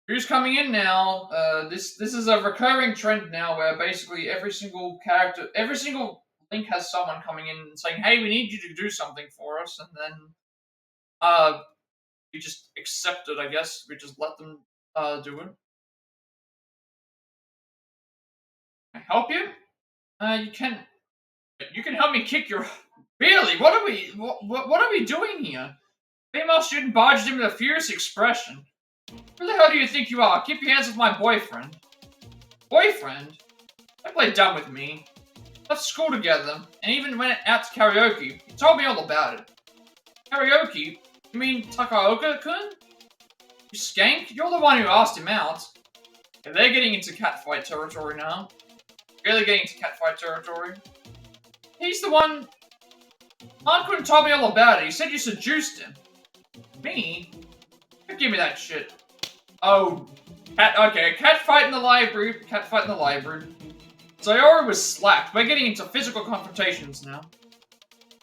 Who's coming in now? This is a recurring trend now where basically every single character, every single link has someone coming in and saying, hey, we need you to do something for us, and then we just accept it, I guess. We just let them do it. Can I help you? You can help me kick your... Really? What are we doing here? Female student barged in with a furious expression. Who the hell do you think you are? Keep your hands off my boyfriend. Boyfriend? Don't play dumb with me. Left school together, and even went out to karaoke. He told me all about it. Karaoke? You mean Takaoka-kun? You skank? You're the one who asked him out. Yeah, they're getting into catfight territory now. Really getting into catfight territory. He's the one... Aunt couldn't tell me all about it. He said you seduced him. Me? Don't give me that shit. Oh, okay, catfight in the library. Catfight in the library. Sayori was slapped. We're getting into physical confrontations now.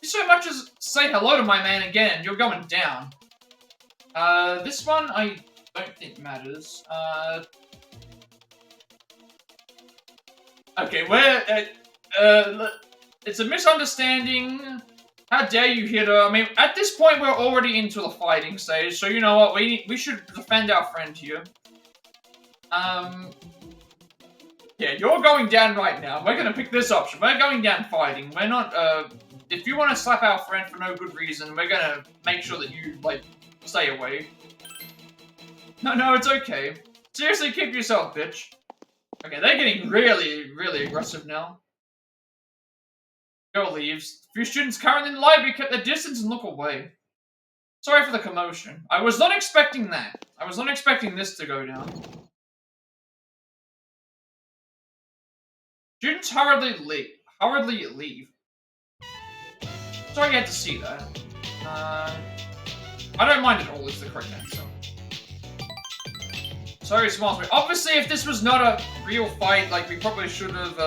You so much as say hello to my man again, you're going down. This one I don't think matters. Okay, it's a misunderstanding. How dare you hit her? I mean, at this point, we're already into the fighting stage, so you know what? We should defend our friend here. Yeah, you're going down right now. We're gonna pick this option. We're going down fighting. We're not, if you want to slap our friend for no good reason, we're gonna make sure that you, like, stay away. No, it's okay. Seriously, keep yourself, bitch. Okay, they're getting really, really aggressive now. Girl leaves. Few students currently in the library kept their distance and look away. Sorry for the commotion. I was not expecting that. I was not expecting this to go down. Students hurriedly leave. Sorry you had to see that. I don't mind at all is the correct answer. Sorry, smiles. Obviously, if this was not a real fight, like, we probably should have,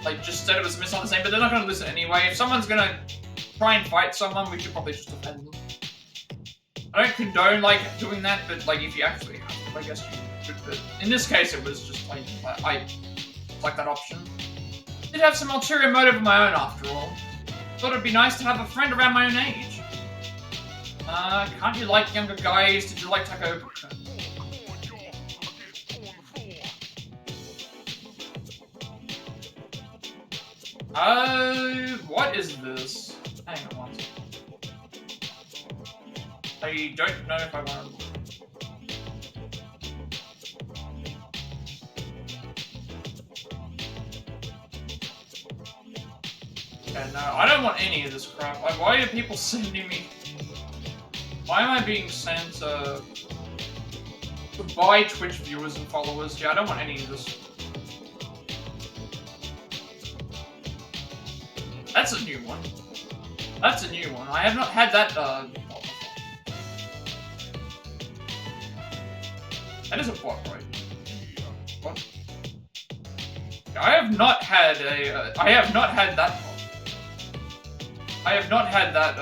like, just said it was a misunderstanding, but they're not gonna listen anyway. If someone's gonna try and fight someone, we should probably just defend them. I don't condone, like, doing that, but, like, if you actually have to, I guess you should. But in this case, it was just, like, I like that option. Did have some ulterior motive of my own, after all. Thought it'd be nice to have a friend around my own age. Can't you like younger guys? Did you like Taco? What is this? Hang on one second. I don't know if I want to... Yeah, no, I don't want any of this crap. Like, why are people sending me... Why am I being sent, to buy Twitch viewers and followers? Yeah, I don't want any of this. That's a new one. That's a new one. I have not had that, That is a bot, right? What? I have not had a, I have not had that bot. I have not had that,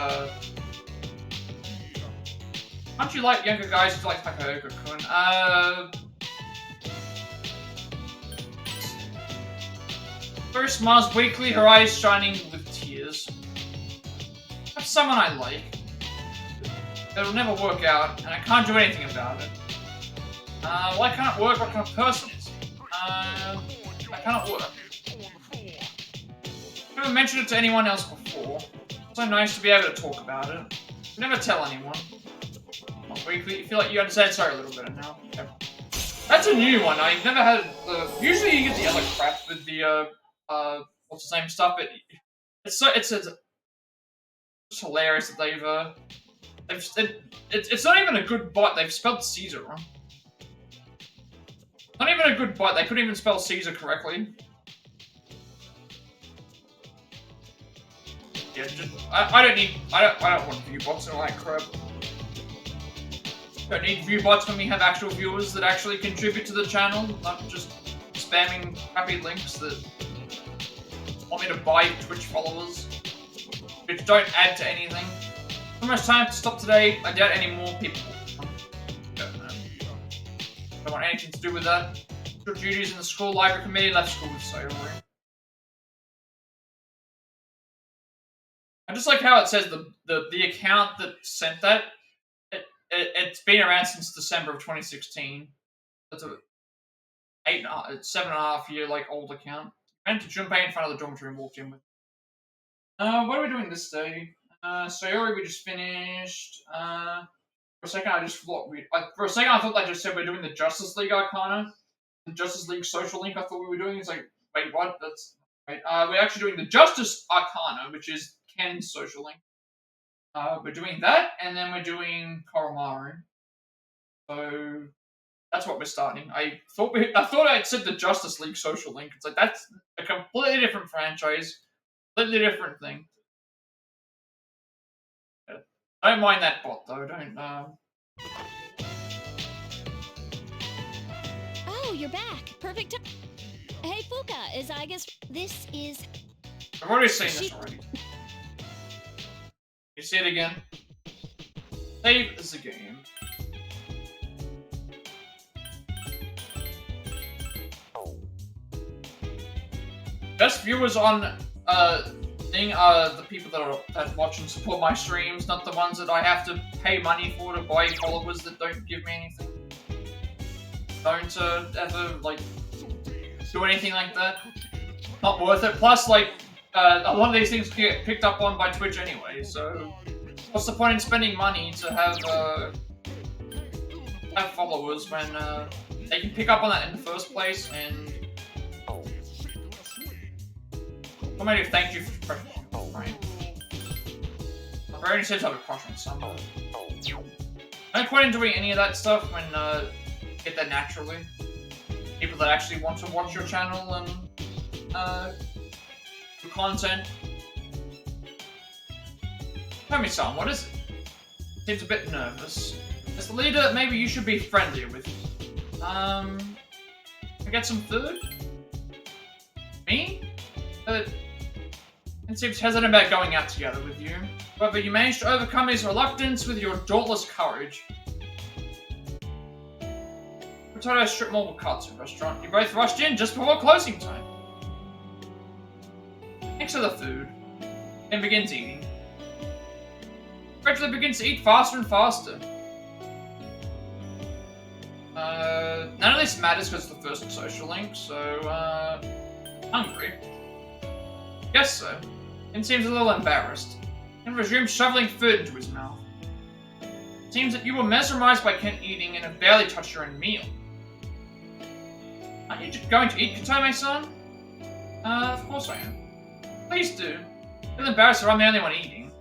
Aren't you like younger guys who like Takahoko-kun? Rose smiles weakly, her eyes shining with tears. That's someone I like. It'll never work out, and I can't do anything about it. Why can't it work? What kind of person is he? I cannot work. Never mentioned it to anyone else before. It's so nice to be able to talk about it. Never tell anyone. Not weakly. You feel like you understand? Sorry, a little bit now. Okay. That's a new one. I've never had. Usually you get the other crap with the what's the name stuff. But it's hilarious that it's not even a good bot. They've spelled Caesar wrong. Not even a good bot. They couldn't even spell Caesar correctly. Yeah, I don't want view bots and all that crap. Don't need view bots when we have actual viewers that actually contribute to the channel, not just spamming crappy links that want me to buy Twitch followers, which don't add to anything. Too much time to stop today. I doubt any more people will come. Don't want anything to do with that. School duties in the school library committee left school with Sayori. I just like how it says the account that sent that. It's been around since December of 2016. That's a 7.5 year like old account. I went to Junpei in front of the dormitory and walked in with. What are we doing this day? Sayori we just finished. For a second I just thought for a second I thought they just said we're doing the Justice League Arcana. The Justice League Social Link I thought we were doing. It's like, wait, what? That's right. We're actually doing the Justice Arcana, which is Ken's Social Link. We're doing that, and then we're doing Koromaru. So that's what we're starting. I thought I'd said the Justice League Social Link. It's like that's a completely different franchise, completely different thing. Yeah. I don't mind that bot though. Don't. Oh, you're back. Perfect time. Hey, Fuka, I guess this is. I've already seen this already. You see it again. Save the game. Best viewers on thing are the people that watch and support my streams, not the ones that I have to pay money for to buy followers that don't give me anything. Don't ever like do anything like that. Not worth it. Plus, like a lot of these things get picked up on by Twitch anyway. So, what's the point in spending money to have followers when they can pick up on that in the first place? And somebody thank you for crushing right? I already said to have a crush on someone. No point in doing any of that stuff when you get that naturally. People that actually want to watch your channel and the content. Tell me, son, what is it? Seems a bit nervous. As the leader, maybe you should be friendlier with me. Can I get some food? Me? It seems hesitant about going out together with you. However, you managed to overcome his reluctance with your dauntless courage. Potato Strip Mall Katsu restaurant. You both rushed in just before closing time. Thanks for the food. And begins eating. Gradually begins to eat faster and faster. None of this matters because it's the first social link, so, hungry. Guess so. And seems a little embarrassed. And resumes shoveling food into his mouth. Seems that you were mesmerized by Ken eating and have barely touched your own meal. Aren't you just going to eat, Katome-san? Of course I am. Please do. I feel embarrassed if I'm the only one eating.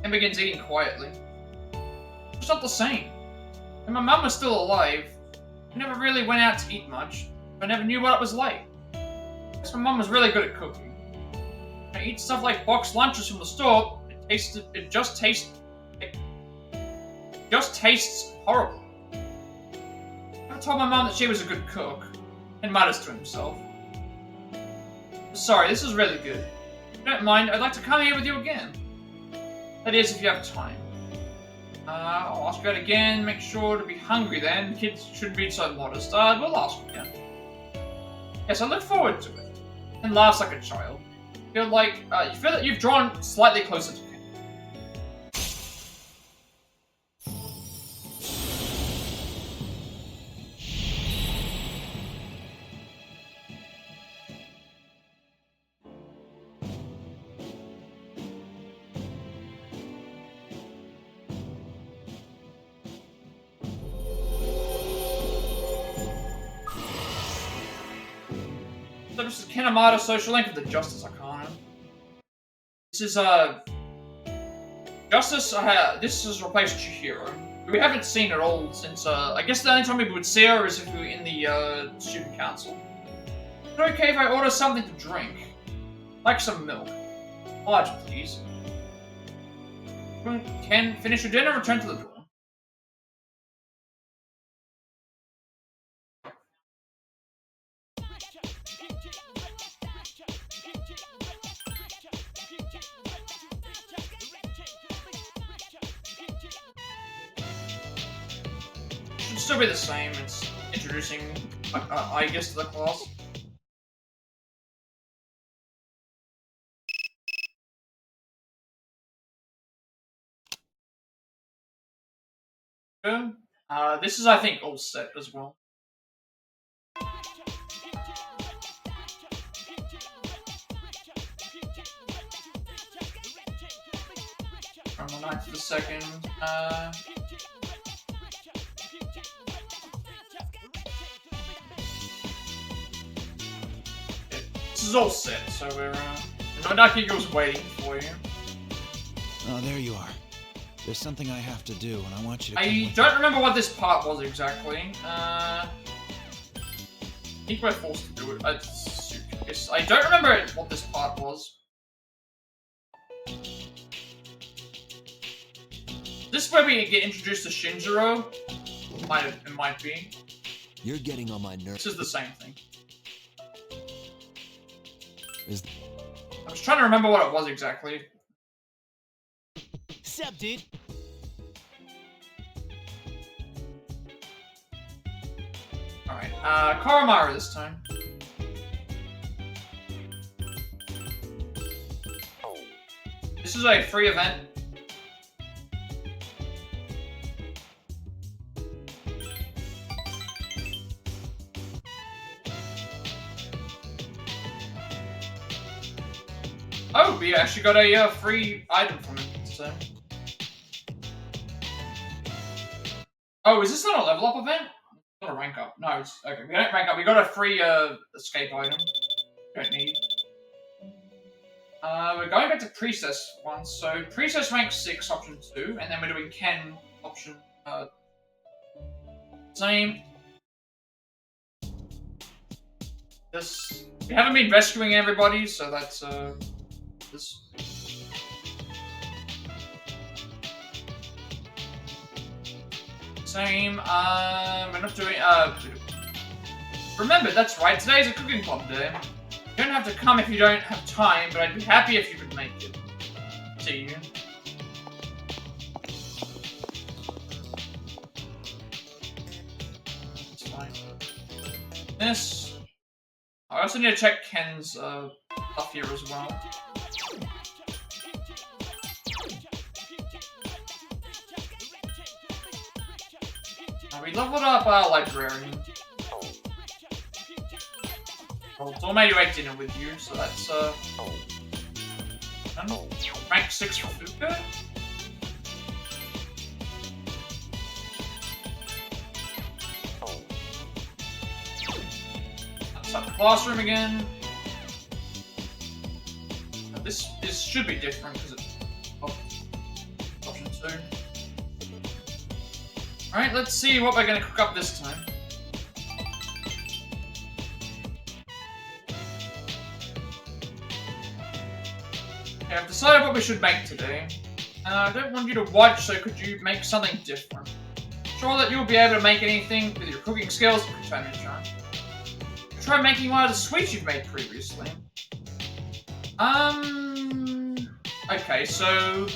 And begins eating quietly. It's not the same. When my mum was still alive, I never really went out to eat much. I never knew what it was like. Because my mum was really good at cooking. When I eat stuff like boxed lunches from the store, it just tastes horrible. I told my mum that she was a good cook, and mutters to himself. Sorry, this is really good. If you don't mind, I'd like to come here with you again. That is, if you have time. I'll ask you out again, make sure to be hungry then. Kids shouldn't be so modest. We'll ask again. Yes, I look forward to it. And laughs like a child. You feel that you've drawn slightly closer to Ken. So this is Kinemata Social Link of the Justice Arcana. This is Justice. This has replaced Chihiro. We haven't seen her all since. I guess the only time we would see her is if we were in the student council. Is it okay if I order something to drink, like some milk? Large, please. Can finish your dinner and return to the door. Should still be the same. It's introducing I guess to the class. This is, I think, all set as well. From the 9th to the 2nd. This is all set, so we're, Nodaki goes waiting for you. Oh, there you are. There's something I have to do, and I want you to I don't remember what this part was exactly. I think we're forced to do it. I don't remember what this part was. This is where we get introduced to Shinjiro. It might be. You're getting on my nerves. This is the same thing. Is I was trying to remember what it was exactly. What's up, dude? Alright, Koromaru this time. This is a free event. Oh, we actually got a free item from it, so. Oh, is this not a level up event? Not a rank up. No, it's okay. We don't rank up. We got a free escape item. Don't need. We're going back to Priestess once. So Priestess rank 6, option 2, and then we're doing Ken option same. This we haven't been rescuing everybody, so that's this. Same. We're not doing. Remember, that's right. Today's a cooking club day. You don't have to come if you don't have time, but I'd be happy if you could make it. See you. It's fine. This. I also need to check Ken's stuff here as well. We leveled up our librarian. Well, it's all made right dinner with you, so that's rank 6 for Fuka. Start the classroom again. Now this should be different because it's option 2. Alright, let's see what we're gonna cook up this time. Okay, I've decided what we should make today. I don't want you to watch, so could you make something different? Sure that you'll be able to make anything with your cooking skills, Kotomi-chan. Try making one of the sweets you've made previously. Okay, so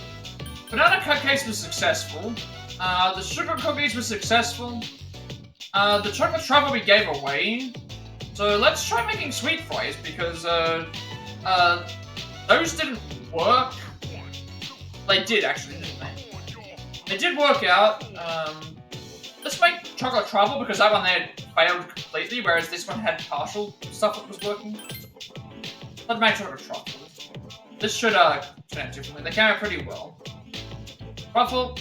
banana cupcakes was successful. The sugar cookies were successful. The chocolate truffle we gave away. So let's try making sweet fries because those didn't work. They did actually, didn't they? They did work out. Let's make chocolate truffle because that one there failed completely, whereas this one had partial stuff that was working. Let's make chocolate truffle. This should turn out differently. They came out pretty well. Truffle.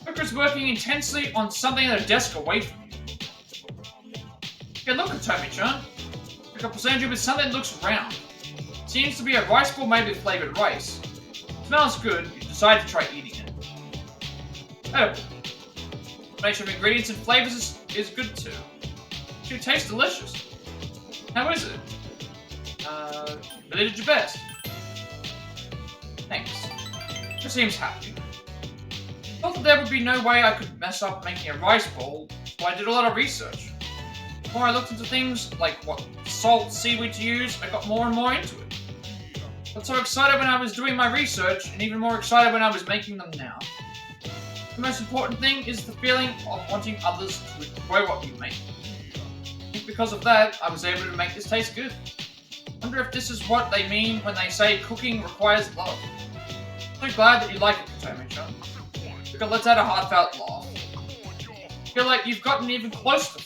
Cooker's working intensely on something at a desk away from you. Okay, look at Kotomi-chan. Pick up presented you with something that looks round. Seems to be a rice ball made with flavored rice. Smells good. You decide to try eating it. Oh. Combination of ingredients and flavors is good too. It should taste delicious. How is it? You really did your best. Thanks. She seems happy. Thought that there would be no way I could mess up making a rice bowl, so I did a lot of research. The more I looked into things, like what salt, seaweed to use, I got more and more into it. I got so excited when I was doing my research, and even more excited when I was making them now. The most important thing is the feeling of wanting others to enjoy what you make. I think because of that, I was able to make this taste good. I wonder if this is what they mean when they say cooking requires love. I'm so glad that you like it, Kotomi-chan. Because let's add a heartfelt laugh. I feel like you've gotten even closer.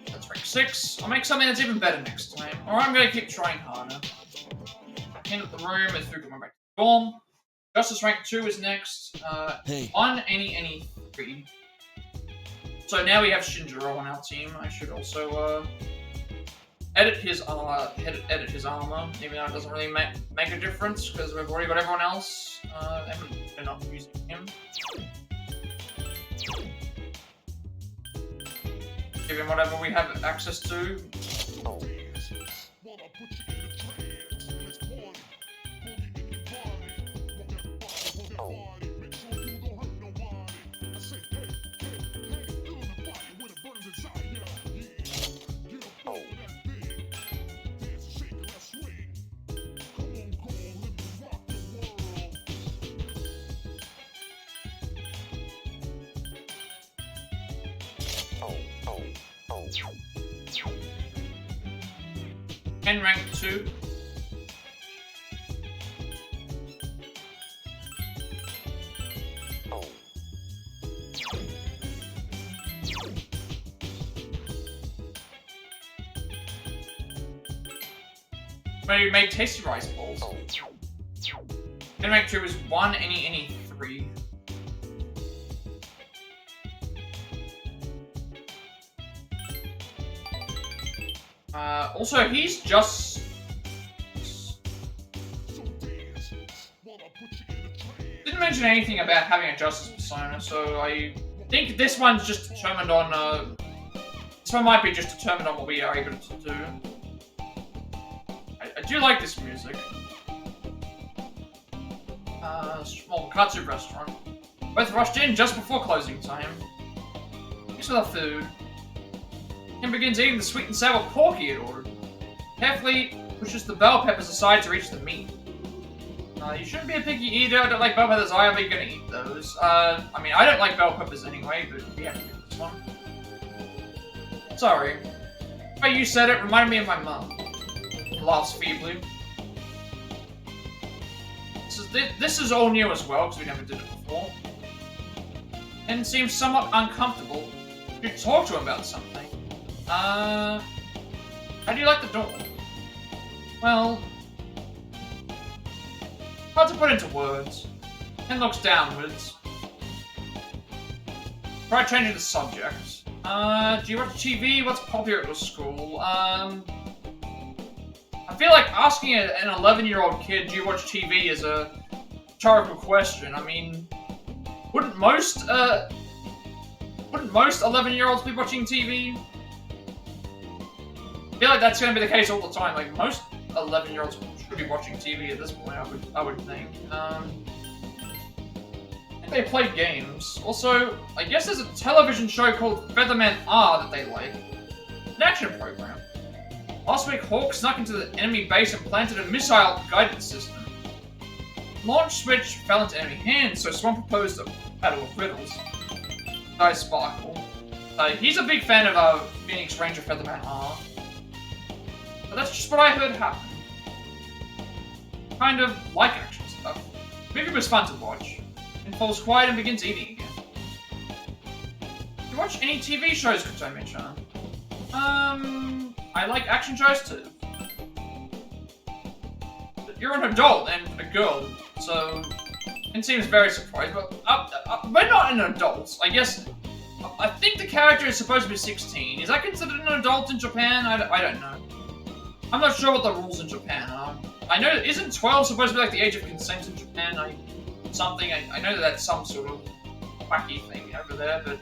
That's rank 6. I'll make something that's even better next time. Or I'm going to keep trying harder. End of the room as Fuka went back to the dorm. Justice rank 2 is next. Hey. On any 3. So now we have Shinjiro on our team. I should also edit his armor, even though it doesn't really make a difference because we've already got everyone else. And we're not using him. Give him whatever we have access to. Ken rank 2. Where you made tasty rice balls. Ken rank 2 is 1, any 3. Also, he's just... Didn't mention anything about having a justice persona, so I think this one's just determined on, this one might be just determined on what we are able to do. I do like this music. Small katsu restaurant. Both rushed in just before closing time. Thanks for the food. Ken begins eating the sweet and sour pork he had ordered. Carefully pushes the bell peppers aside to reach the meat. You shouldn't be a picky eater. I don't like bell peppers either, but you're gonna eat those. I mean, I don't like bell peppers anyway, but we have to get this one. Sorry. The way you said it reminded me of my mum. Laughs feebly. This is all new as well, because we never did it before. And seems somewhat uncomfortable. You should talk to him about something. How do you like the door? Well... hard to put into words. Ken looks downwards. Try changing the subject. Do you watch TV? What's popular at your school? I feel like asking an 11-year-old kid, do you watch TV, is a rhetorical question. I mean, wouldn't most 11-year-olds be watching TV? I feel like that's going to be the case all the time. Like, most 11-year-olds should be watching TV at this point, I would think. I think they play games. Also, I guess there's a television show called Featherman R that they like. An action program. Last week, Hawk snuck into the enemy base and planted a missile guidance system. Launch switch fell into enemy hands, so Swan proposed a battle of riddles. Dice Sparkle. He's a big fan of Phoenix Ranger Featherman R. But that's just what I heard happen. Kind of like action stuff. The movie was fun to watch. And falls quiet and begins eating again. Do you watch any TV shows, Kotomi-chan? I like action shows too. But you're an adult and a girl, so it seems very surprised. But we're not an adult. I guess. I think the character is supposed to be 16. Is that considered an adult in Japan? I don't know. I'm not sure what the rules in Japan are. I know, isn't 12 supposed to be like the age of consent in Japan? I know that that's some sort of wacky thing over there, but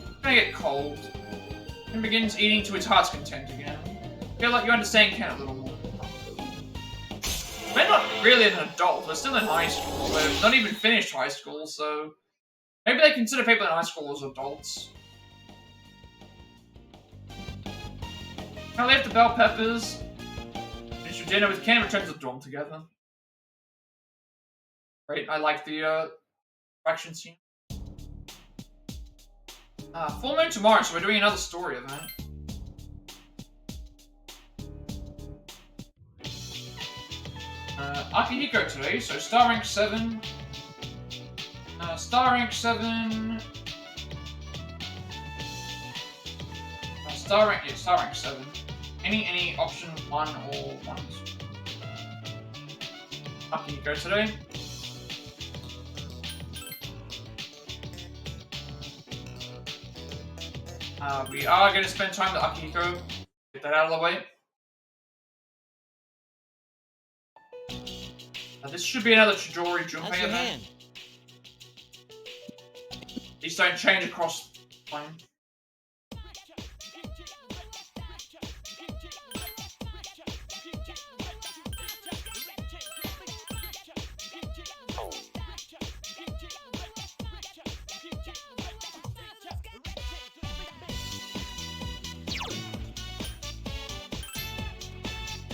it's gonna get cold. Ken begins eating to his heart's content again. I feel like you understand Ken a little more. We're not really an adult, we're still in high school. We're not even finished high school, so maybe they consider people in high school as adults. I left the bell peppers. Finish your dinner with Ken and return to the dorm together. Great, I like the action scene. Full moon tomorrow, so we're doing another story event. Akihiko today, so star rank 7. Star rank 7. Star rank 7. Any option 1 or 1. Akihiko today. We are going to spend time with Akihiko. Get that out of the way. This should be another Chidori Junpei event. These don't change across time.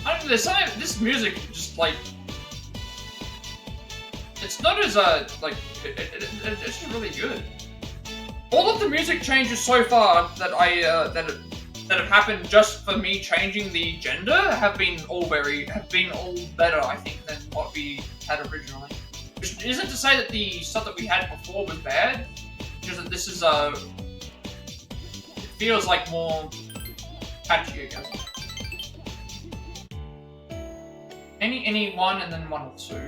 I don't know, there's something, this music just like, it's not as, it's just really good. All of the music changes so far that that have happened just for me changing the gender have been all better, I think, than what we had originally. Which isn't to say that the stuff that we had before was bad, just that this is it feels like more catchy again. Any one and then one or two.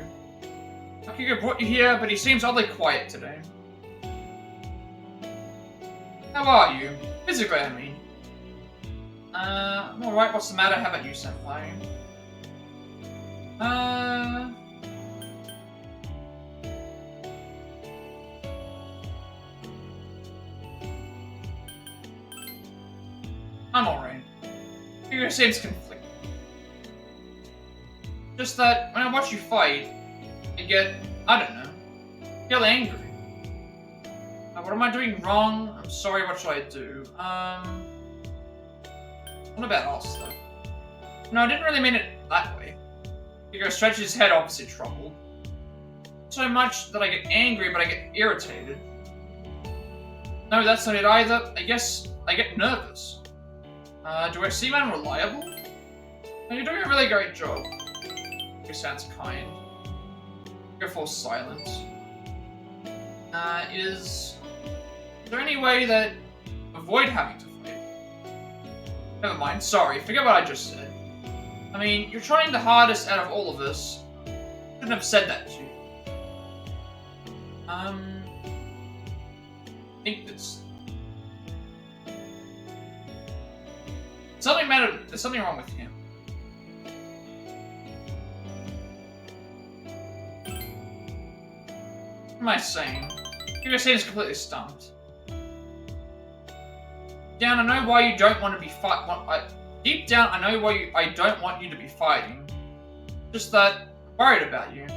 Akiko brought you here, but he seems oddly quiet today. How are you? Physically, I mean. I'm alright, what's the matter? How about you, Senpai? I'm alright. Akiko seems conflicted. Just that, when I watch you fight, I get, I don't know, feel angry. What am I doing wrong? I'm sorry, what should I do? What about us, though? No, I didn't really mean it that way. Akiko stretches his head, obviously troubled. So much that I get angry, but I get irritated. No, that's not it either. I guess I get nervous. Do I seem unreliable? No, you're doing a really great job. It sounds kind. Go for silence. Is there any way that avoid having to fight? Never mind, sorry, forget what I just said. I mean, you're trying the hardest out of all of us. Shouldn't have said that to you. I think that's... There's something wrong with him. What am I saying? You're saying is completely stumped. Down, I know why you don't want to be deep down, I know why I don't want you to be fighting. Just that, worried about you.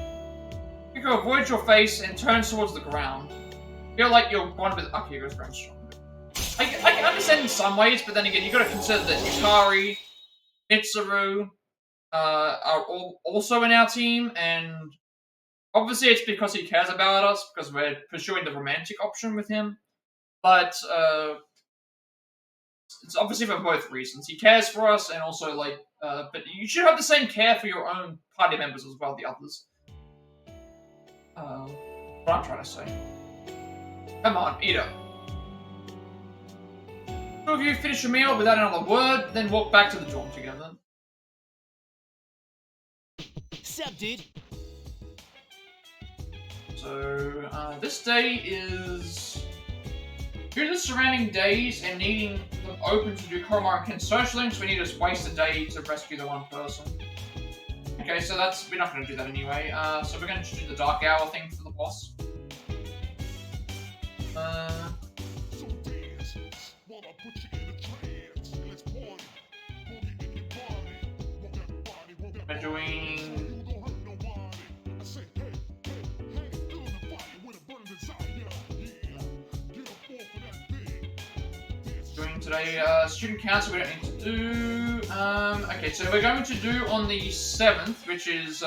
Akiko avoids your face and turns towards the ground. Feel like you're one with Akiko's ground stronger. I can understand in some ways, but then again, you gotta consider that Yukari, Mitsuru, are also in our team, and obviously it's because he cares about us, because we're pursuing the romantic option with him. But, it's obviously for both reasons. He cares for us, and also, like, but you should have the same care for your own party members as well, the others. What I'm trying to say. Come on, eat up. Two of you finish your meal without another word, then walk back to the dorm together. Sup, dude? So, this day is... Due to the surrounding days and needing them open to do Koromaru and Ken's social links, we need to waste a day to rescue the one person. Okay, so we're not going to do that anyway. So we're going to do the Dark Hour thing for the boss. We're doing... Today, student council we don't need to do. Okay, so we're going to do on the 7th, which is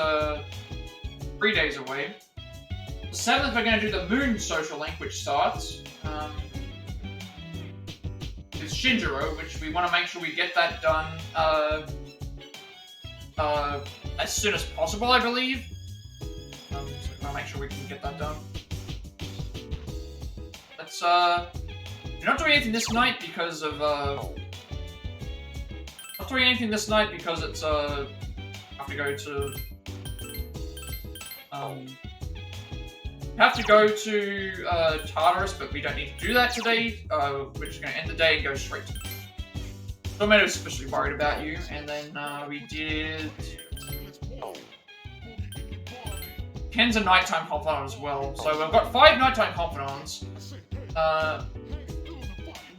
3 days away. The 7th, we're going to do the Moon social link, which starts. It's Shinjiro, which we want to make sure we get that done as soon as possible, I believe. So we want to make sure we can get that done. Let's We're not doing anything this night because of, not doing anything this night because it's, have to go to, have to go to, Tartarus, but we don't need to do that today. We're just gonna end the day and go straight to it. Tomato was especially worried about you, and then, we did... Ken's a nighttime confidant as well, so we've got 5 nighttime confidants.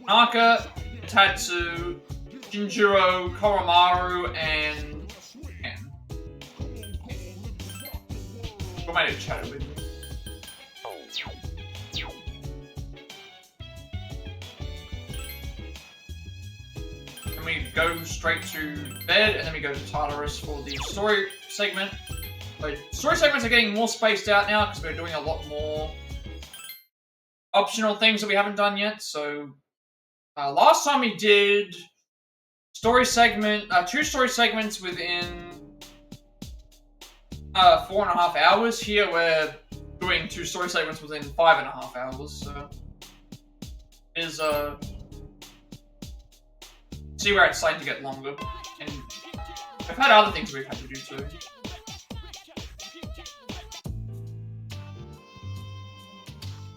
Naka, Tatsu, Shinjiro, Koromaru, and Ken. I might have chatted with you. Then we go straight to bed, and then we go to Tartarus for the story segment. But story segments are getting more spaced out now, because we're doing a lot more optional things that we haven't done yet, so... last time we did story segment, 2 story segments within 4.5 hours. Here we're doing 2 story segments within 5.5 hours, so is see where it's starting to get longer. And I've had other things we've had to do too.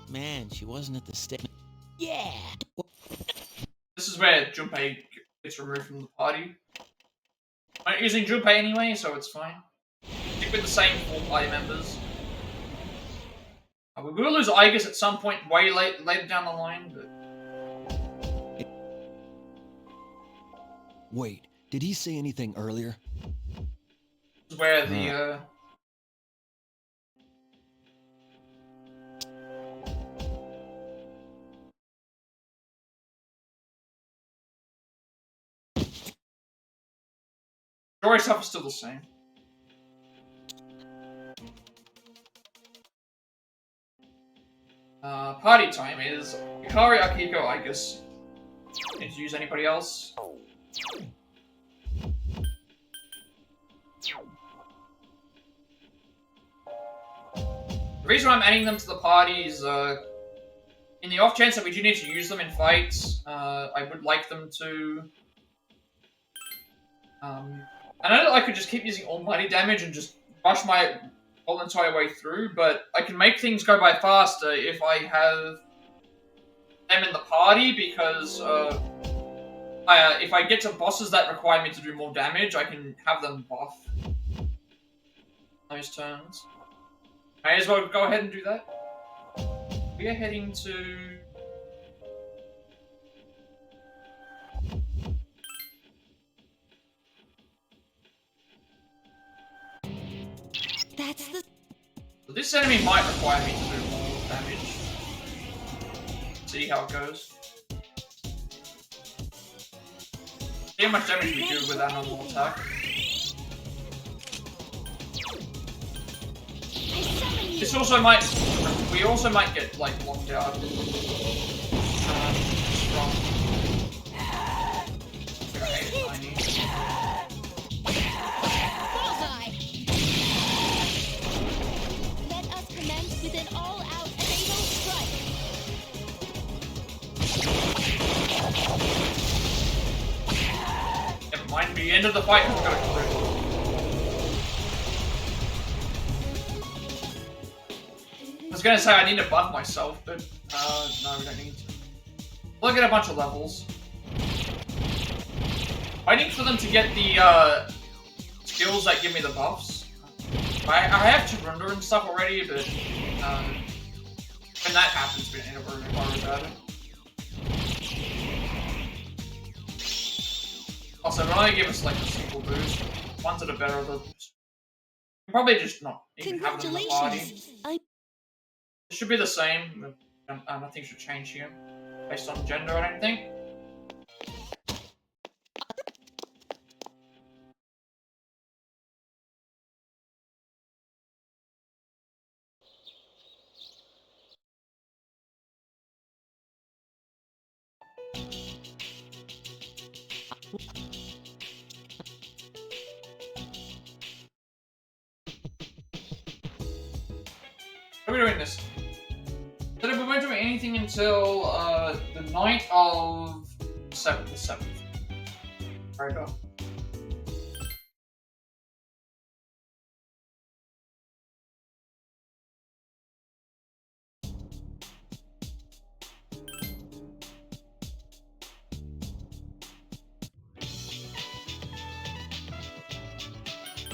Man, she wasn't at the stage. Yeah! This is where Junpei gets removed from the party. I'm not using Junpei anyway, so it's fine. Stick with the same 4 party members. We will lose Igus at some point way later down the line, but... Wait, did he say anything earlier? This is where the, story stuff is still the same. Party time is Hikari, Akiko, Igus. Need to use anybody else? The reason I'm adding them to the party is, in the off chance that we do need to use them in fights, I would like them to... I know that I could just keep using almighty damage and just rush my whole entire way through, but I can make things go by faster if I have them in the party, because if I get to bosses that require me to do more damage, I can have them buff those turns. May as well go ahead and do that. We are heading to... That's the... So this enemy might require me to do more damage. See how it goes. See how much damage we do with that normal attack. This also might... We also might get, like, locked out. Strong. Let us commence with an all-out fatal strike. Never mind, the end of the fight has got a crit. I was gonna say I need to buff myself, but no, we don't need to. Look at a bunch of levels. Waiting for them to get the skills that give me the buffs. I have Chirunda and stuff already, but when that happens, we don't need to worry about it. Also, it'll only give us like a single boost. Ones that are better, they'll probably just not even have them in the party. It should be the same. Nothing should change here based on gender or anything. How are we doing this? So we won't do anything until the night of the 7th. Right go.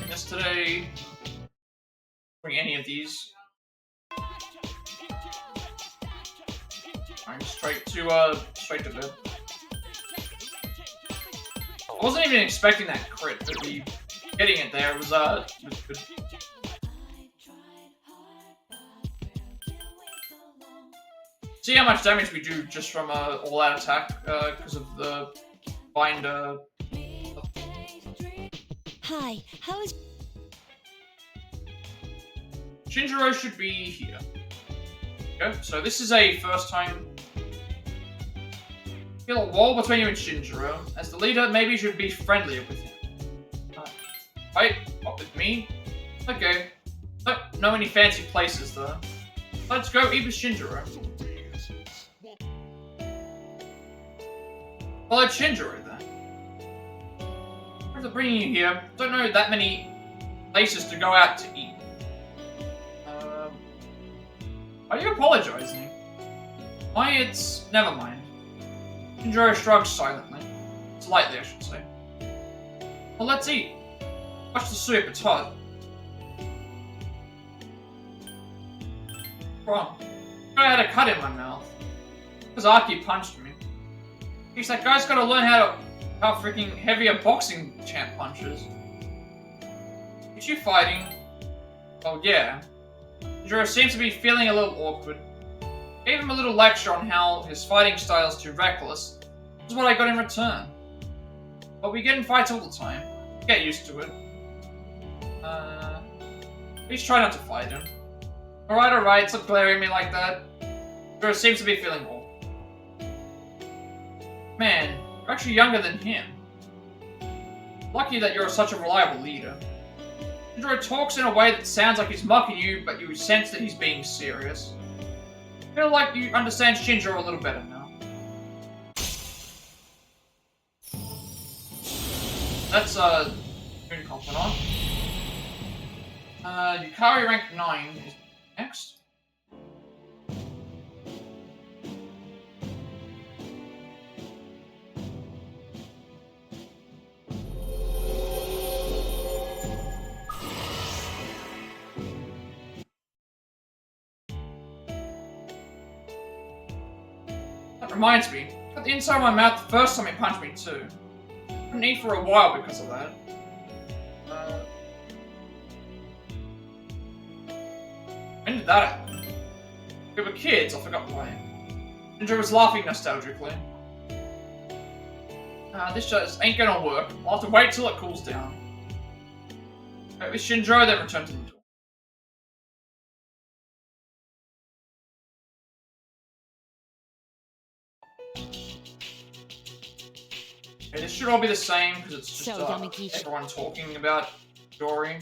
Yesterday, bring any of these. I'm straight to bed. I wasn't even expecting that crit, but getting it there was good. See how much damage we do just from all-out attack because of the binder. Hi, how is... Shinjiro should be here. Okay, so this is a first time Feel a wall between you and Shinjiro. As the leader, maybe you should be friendlier with him. Wait, what with me? Okay. Don't know any fancy places though. Let's go eat with Shinjiro. Follow Shinjiro then. After bringing you here, don't know that many places to go out to eat. Are you apologizing? Why, it's... never mind. Shinjiro shrugs silently. Slightly, I should say. Well, let's eat. Watch the soup, it's hot. Wrong. I had a cut in my mouth. Because Aki punched me. He's that guy's gotta learn how freaking heavy a boxing champ punches. Is you fighting? Well, yeah. Shinjiro seems to be feeling a little awkward. Gave him a little lecture on how his fighting style is too reckless. This is what I got in return. But we get in fights all the time. Get used to it. Please try not to fight him. Alright, stop glaring at me like that. Shinjiro seems to be feeling old. Man, you're actually younger than him. Lucky that you're such a reliable leader. Shinjiro talks in a way that sounds like he's mocking you, but you sense that he's being serious. I feel like you understand Shinjiro a little better now. That's, Moon Confidant. Yukari rank 9 is next. That reminds me, I got the inside of my mouth the first time he punched me too. Couldn't eat for a while because of that. When did that happen? We were kids, I forgot why. Shinjiro was laughing nostalgically. This just ain't gonna work. I'll have to wait till it cools down. Wait with Shinjiro, then return to the door. Okay, this should all be the same, because it's just everyone talking about Dory.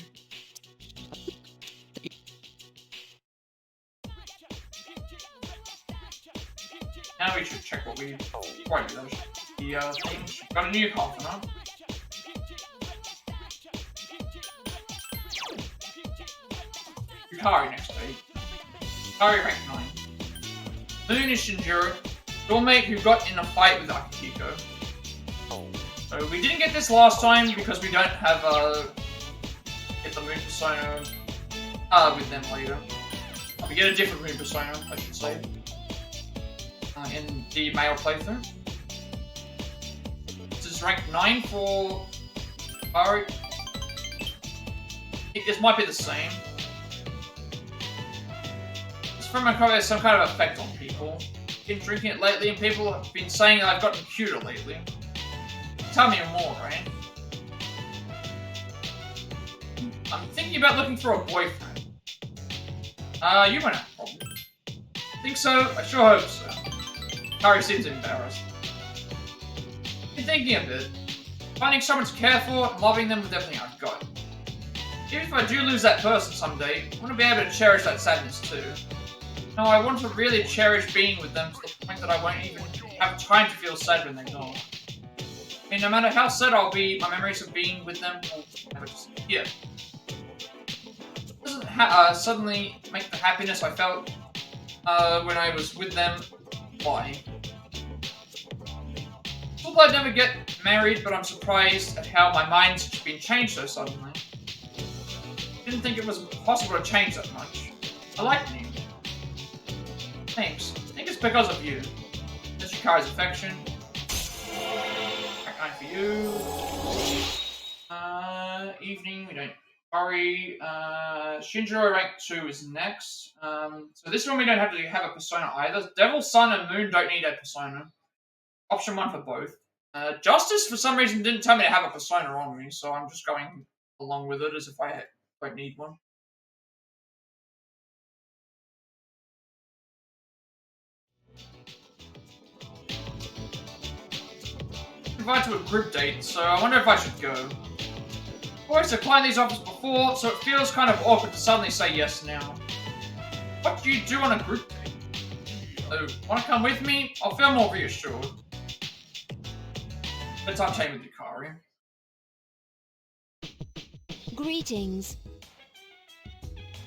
Now we should check what we... Wait, the things. Got a new confidant. Yukari next week. Yukari rank 9. Moon is Shinjiro, your mate who got in a fight with Akihiko. So we didn't get this last time because we don't have get the Moon Persona with them later. We get a different Moon Persona, I should say. In the male playthrough. This is rank 9 for Yukari. This might be the same. This pheromone has some kind of effect on people. I've been drinking it lately and people have been saying I've gotten cuter lately. Tell me more, right? I'm thinking about looking for a boyfriend. You won't have a problem. Think so? I sure hope so. Harry seems embarrassed. Been thinking a bit. Finding someone to care for and loving them is definitely I've got. Even if I do lose that person someday, I want to be able to cherish that sadness too. No, I want to really cherish being with them to the point that I won't even have time to feel sad when they're gone. I mean, no matter how sad I'll be, my memories of being with them will never disappear. It doesn't suddenly make the happiness I felt when I was with them fly. Thought I'd never get married, but I'm surprised at how my mind's been changed so suddenly. Didn't think it was possible to change that much. I like you. Thanks. I think it's because of you. That's Yukari's affection. Rank 9 for you. Evening, we don't worry. Shinjiro rank 2 is next. So this one we don't have to have a persona either. Devil, Sun, and Moon don't need a persona. Option 1 for both. Justice, for some reason, didn't tell me to have a persona on me, so I'm just going along with it as if I don't need one. invited to a group date, so I wonder if I should go. I've always declined these offers before, so it feels kind of awkward to suddenly say yes now. What do you do on a group date? Oh, wanna come with me? I'll feel more reassured. Let's time with Yukari. Greetings.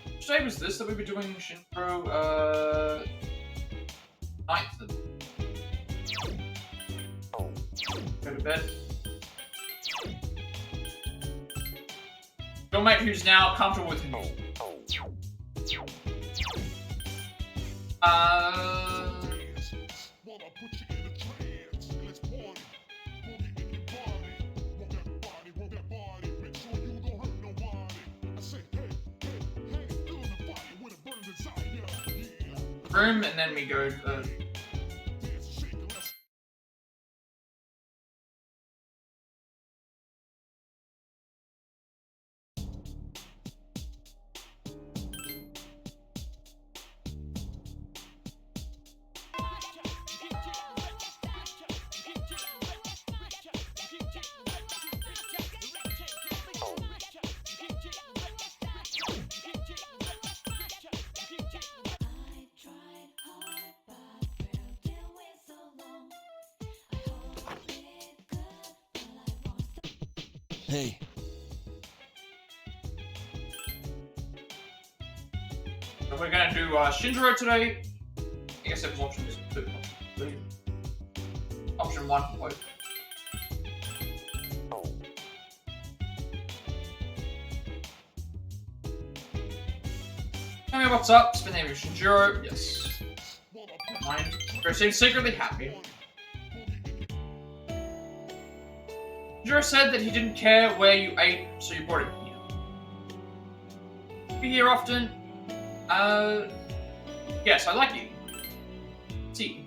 Which day was this that we were doing Shinro, 9th? Go to bed. Your mate who's now comfortable with him. Room, and then we go to Hey. So we're gonna do Shinjiro today. I guess it was option 2. Option 1 for both. Tell me what's up. Spend the name of Shinjiro. Yes. Mind. Shinjiro seems secretly happy. Shinjiro said that he didn't care where you ate, so you brought him here. Be here often? Yes, I like eating. Tea.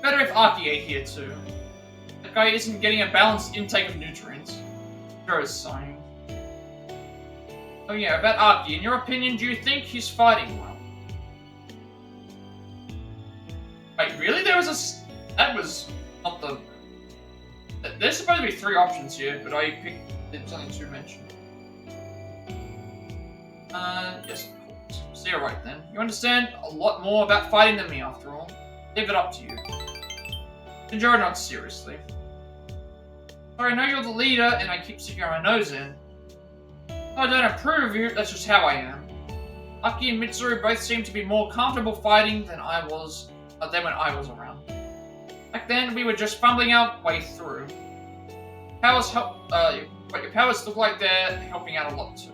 Better if Aki ate here too. That guy isn't getting a balanced intake of nutrients. Shinjiro is sighing. Oh yeah, about Aki. In your opinion, do you think he's fighting well? Wait, really? That was not the... There's supposed to be 3 options here, but I picked... There's only 2 mentioned. Yes, of course. So you're right then. You understand a lot more about fighting than me, after all. Leave it up to you. Shinjiro nods seriously. Sorry, I know you're the leader, and I keep sticking my nose in. I don't approve of you, that's just how I am. Aki and Mitsuru both seem to be more comfortable fighting than I was, than when I was around. Back then, we were just fumbling our way through. But your powers look like they're helping out a lot too.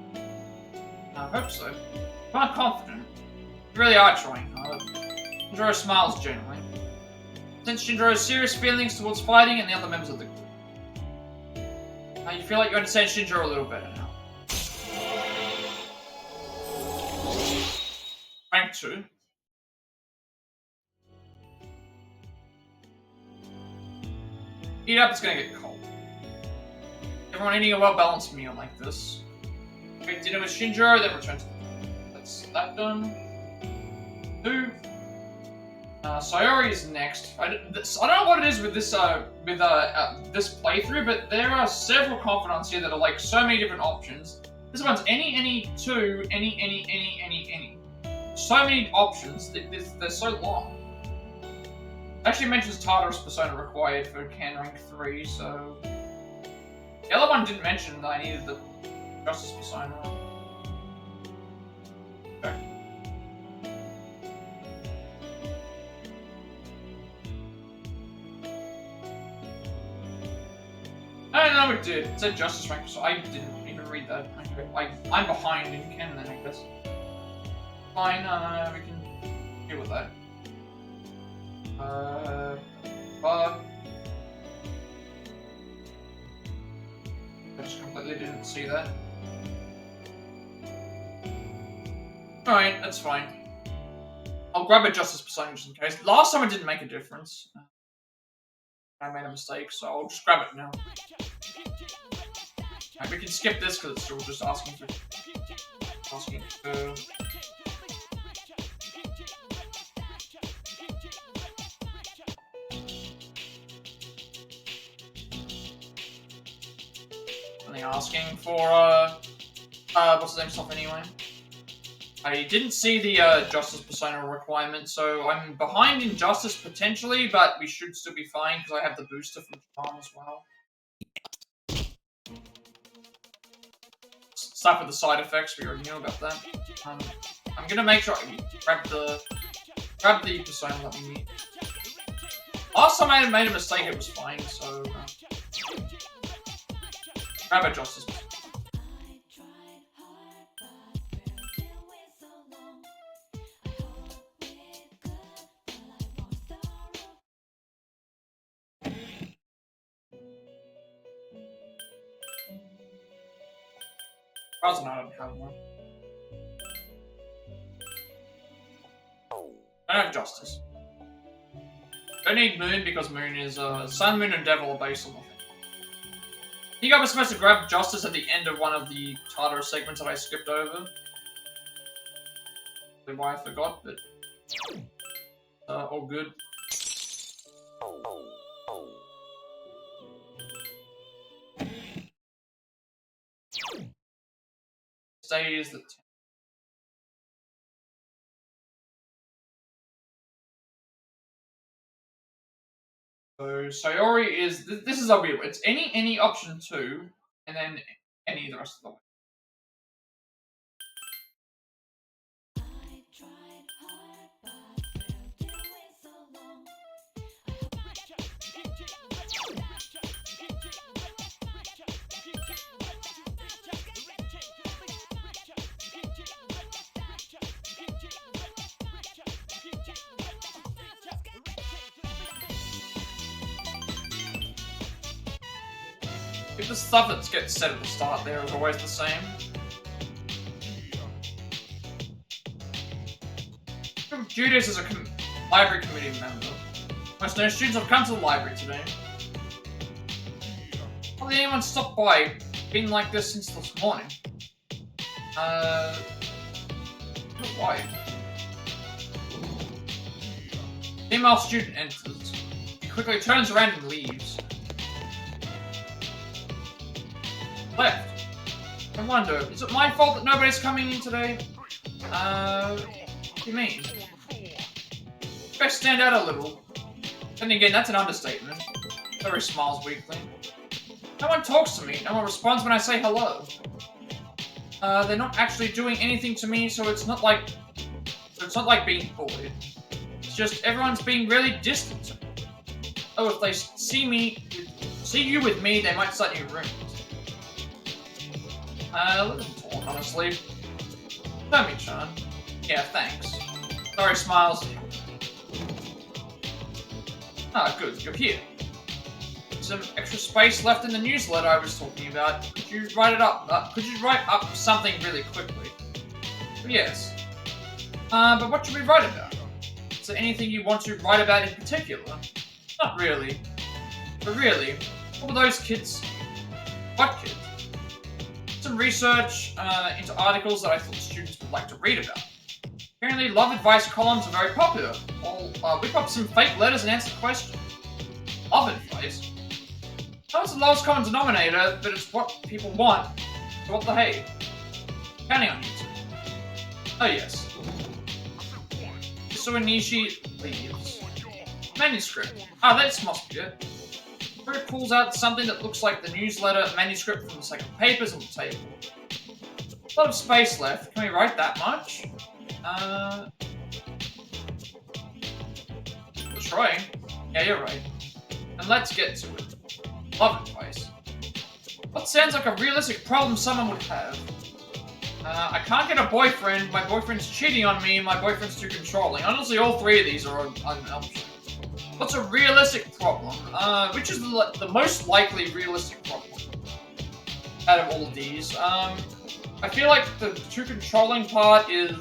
I hope so. I'm confident. You really are trying hard. Shinjiro smiles genuinely. Sense Shinjiro's serious feelings towards fighting and the other members of the group. You feel like you understand Shinjiro a little better now. Rank 2. Eat up, it's gonna get cold. Everyone eating a well-balanced meal like this. Make dinner with Shinjiro, then return to the That's that done. 2. Sayori is next. I don't know what it is with this this playthrough, but there are several confidants here that are like so many different options. This one's any, 2, any. So many options. They're so long. Actually mentions Tartarus Persona required for Can Rank 3, so... The other one didn't mention that I needed the Justice Persona. Okay. No, it did. It said Justice Rank, so I didn't even read that. Okay. I'm behind in Ken then, I guess. Fine, we can deal with that. But... I just completely didn't see that. Alright, that's fine. I'll grab a Justice Persona just in case. Last time it didn't make a difference. I made a mistake, so I'll just grab it now. Alright, we can skip this because it's still just asking for... asking for, what's the name stuff anyway. I didn't see the, Justice Persona requirement, so I'm behind in Justice potentially, but we should still be fine, because I have the booster from Charm as well. Stuff with the side effects, we already knew about that. I'm gonna make sure I grab the Persona that we need. Last time I made a mistake, it was fine, so, grab a Justice. Doesn't I don't have one. I don't have Justice. Don't need Moon because Moon is Sun, Moon, and Devil are based on nothing. I think I was supposed to grab Justice at the end of one of the Tartarus segments that I skipped over. That's why I forgot, but all good. Stays the so Sayori is this is a weird one. It's any option 2 and then any of the rest of the way. If the stuff that gets said at the start there is always the same. Judas is a library committee member. Most no students have come to the library today. Hardly anyone stopped by. Been like this since this morning. Why? Female student enters. He quickly turns around and leaves. Left. I wonder, is it my fault that nobody's coming in today? What do you mean? Best stand out a little. Then again, that's an understatement. Larry smiles weakly. No one talks to me, no one responds when I say hello. They're not actually doing anything to me, so it's not like being bullied. It's just everyone's being really distant to me. Oh, if they see you with me, they might start new rooms. Let them talk, honestly. Don't be Chan. Yeah, thanks. Sorry, smiles. Ah, good, you're here. Some extra space left in the newsletter I was talking about. Could you write it up? Could you write up something really quickly? Yes. But what should we write about? Is there anything you want to write about in particular? Not really. But really, what were those kids? What kids? Some research into articles that I thought students would like to read about. Apparently, love advice columns are very popular. I'll whip up some fake letters and answer questions. Love advice? No, it's the lowest common denominator, but it's what people want. So what the hey? Counting on you two. Oh yes. So Anishi leaves. Manuscript. Ah, that must be it. Where it pulls out something that looks like the newsletter manuscript from the stack of papers on the table. A lot of space left. Can we write that much? Troy? Yeah, you're right. And let's get to it. Love advice. What sounds like a realistic problem someone would have? I can't get a boyfriend, my boyfriend's cheating on me, my boyfriend's too controlling. Honestly, all three of these are an option. What's a realistic problem? Which is the most likely realistic problem out of all of these? I feel like the too controlling part is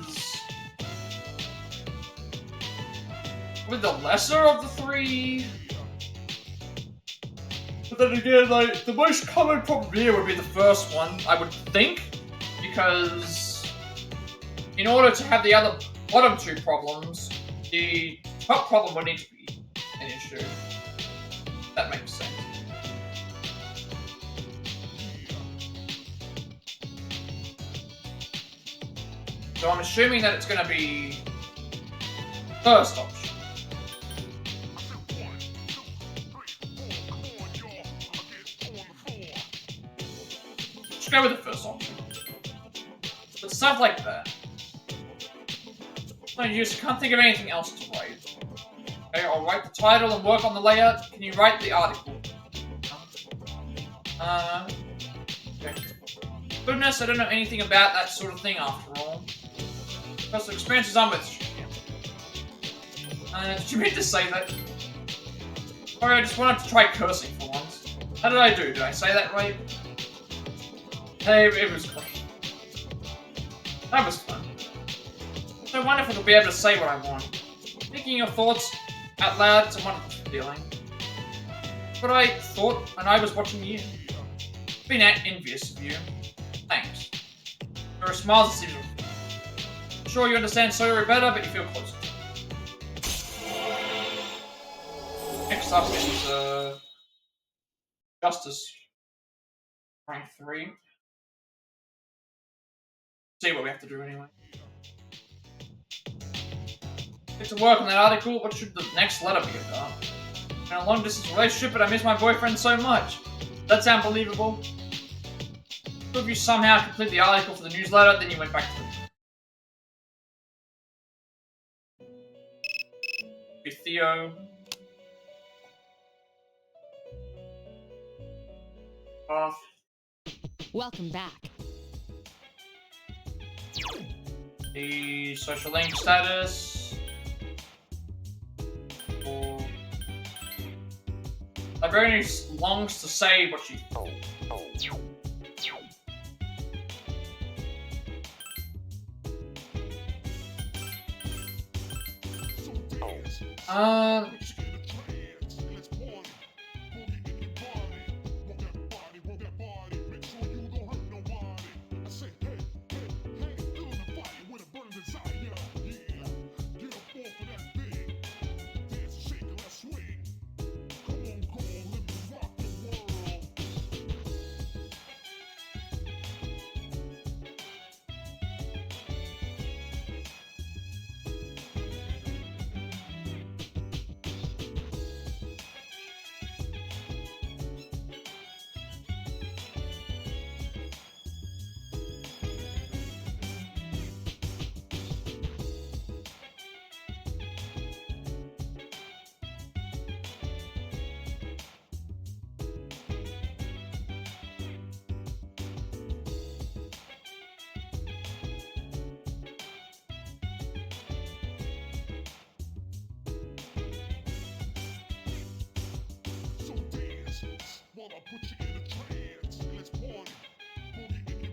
with the lesser of the three. But then again, like, the most common problem here would be the first one, I would think, because in order to have the other bottom two problems, the top problem would need to be an issue. That makes sense. So I'm assuming that it's going to be first option. Let's go with the first option. But stuff like that. I can't think of anything else to write. Okay, I'll write the title and work on the layout. Can you write the article? Okay. Goodness, I don't know anything about that sort of thing after all. Personal experiences I'm with. Did you mean to say that? Sorry, I just wanted to try cursing for once. How did I do? Did I say that right? Hey, it was great. That was fun. So wonderful to be able to say what I want. Thinking your thoughts out loud is a wonderful feeling. What I thought when I was watching you. Been envious of you. Thanks. There are smiles that seem to... I'm sure you understand Sawyer better, but you feel closer. Next up is Justice rank 3. See what we have to do anyway. Get to work on that article. What should the next letter be about? In a long distance relationship, but I miss my boyfriend so much. That sounds believable. If you somehow complete the article for the newsletter, then you went back to with Theo. Off. Welcome back. The social link status. Or... Librarian longs to say what she thought.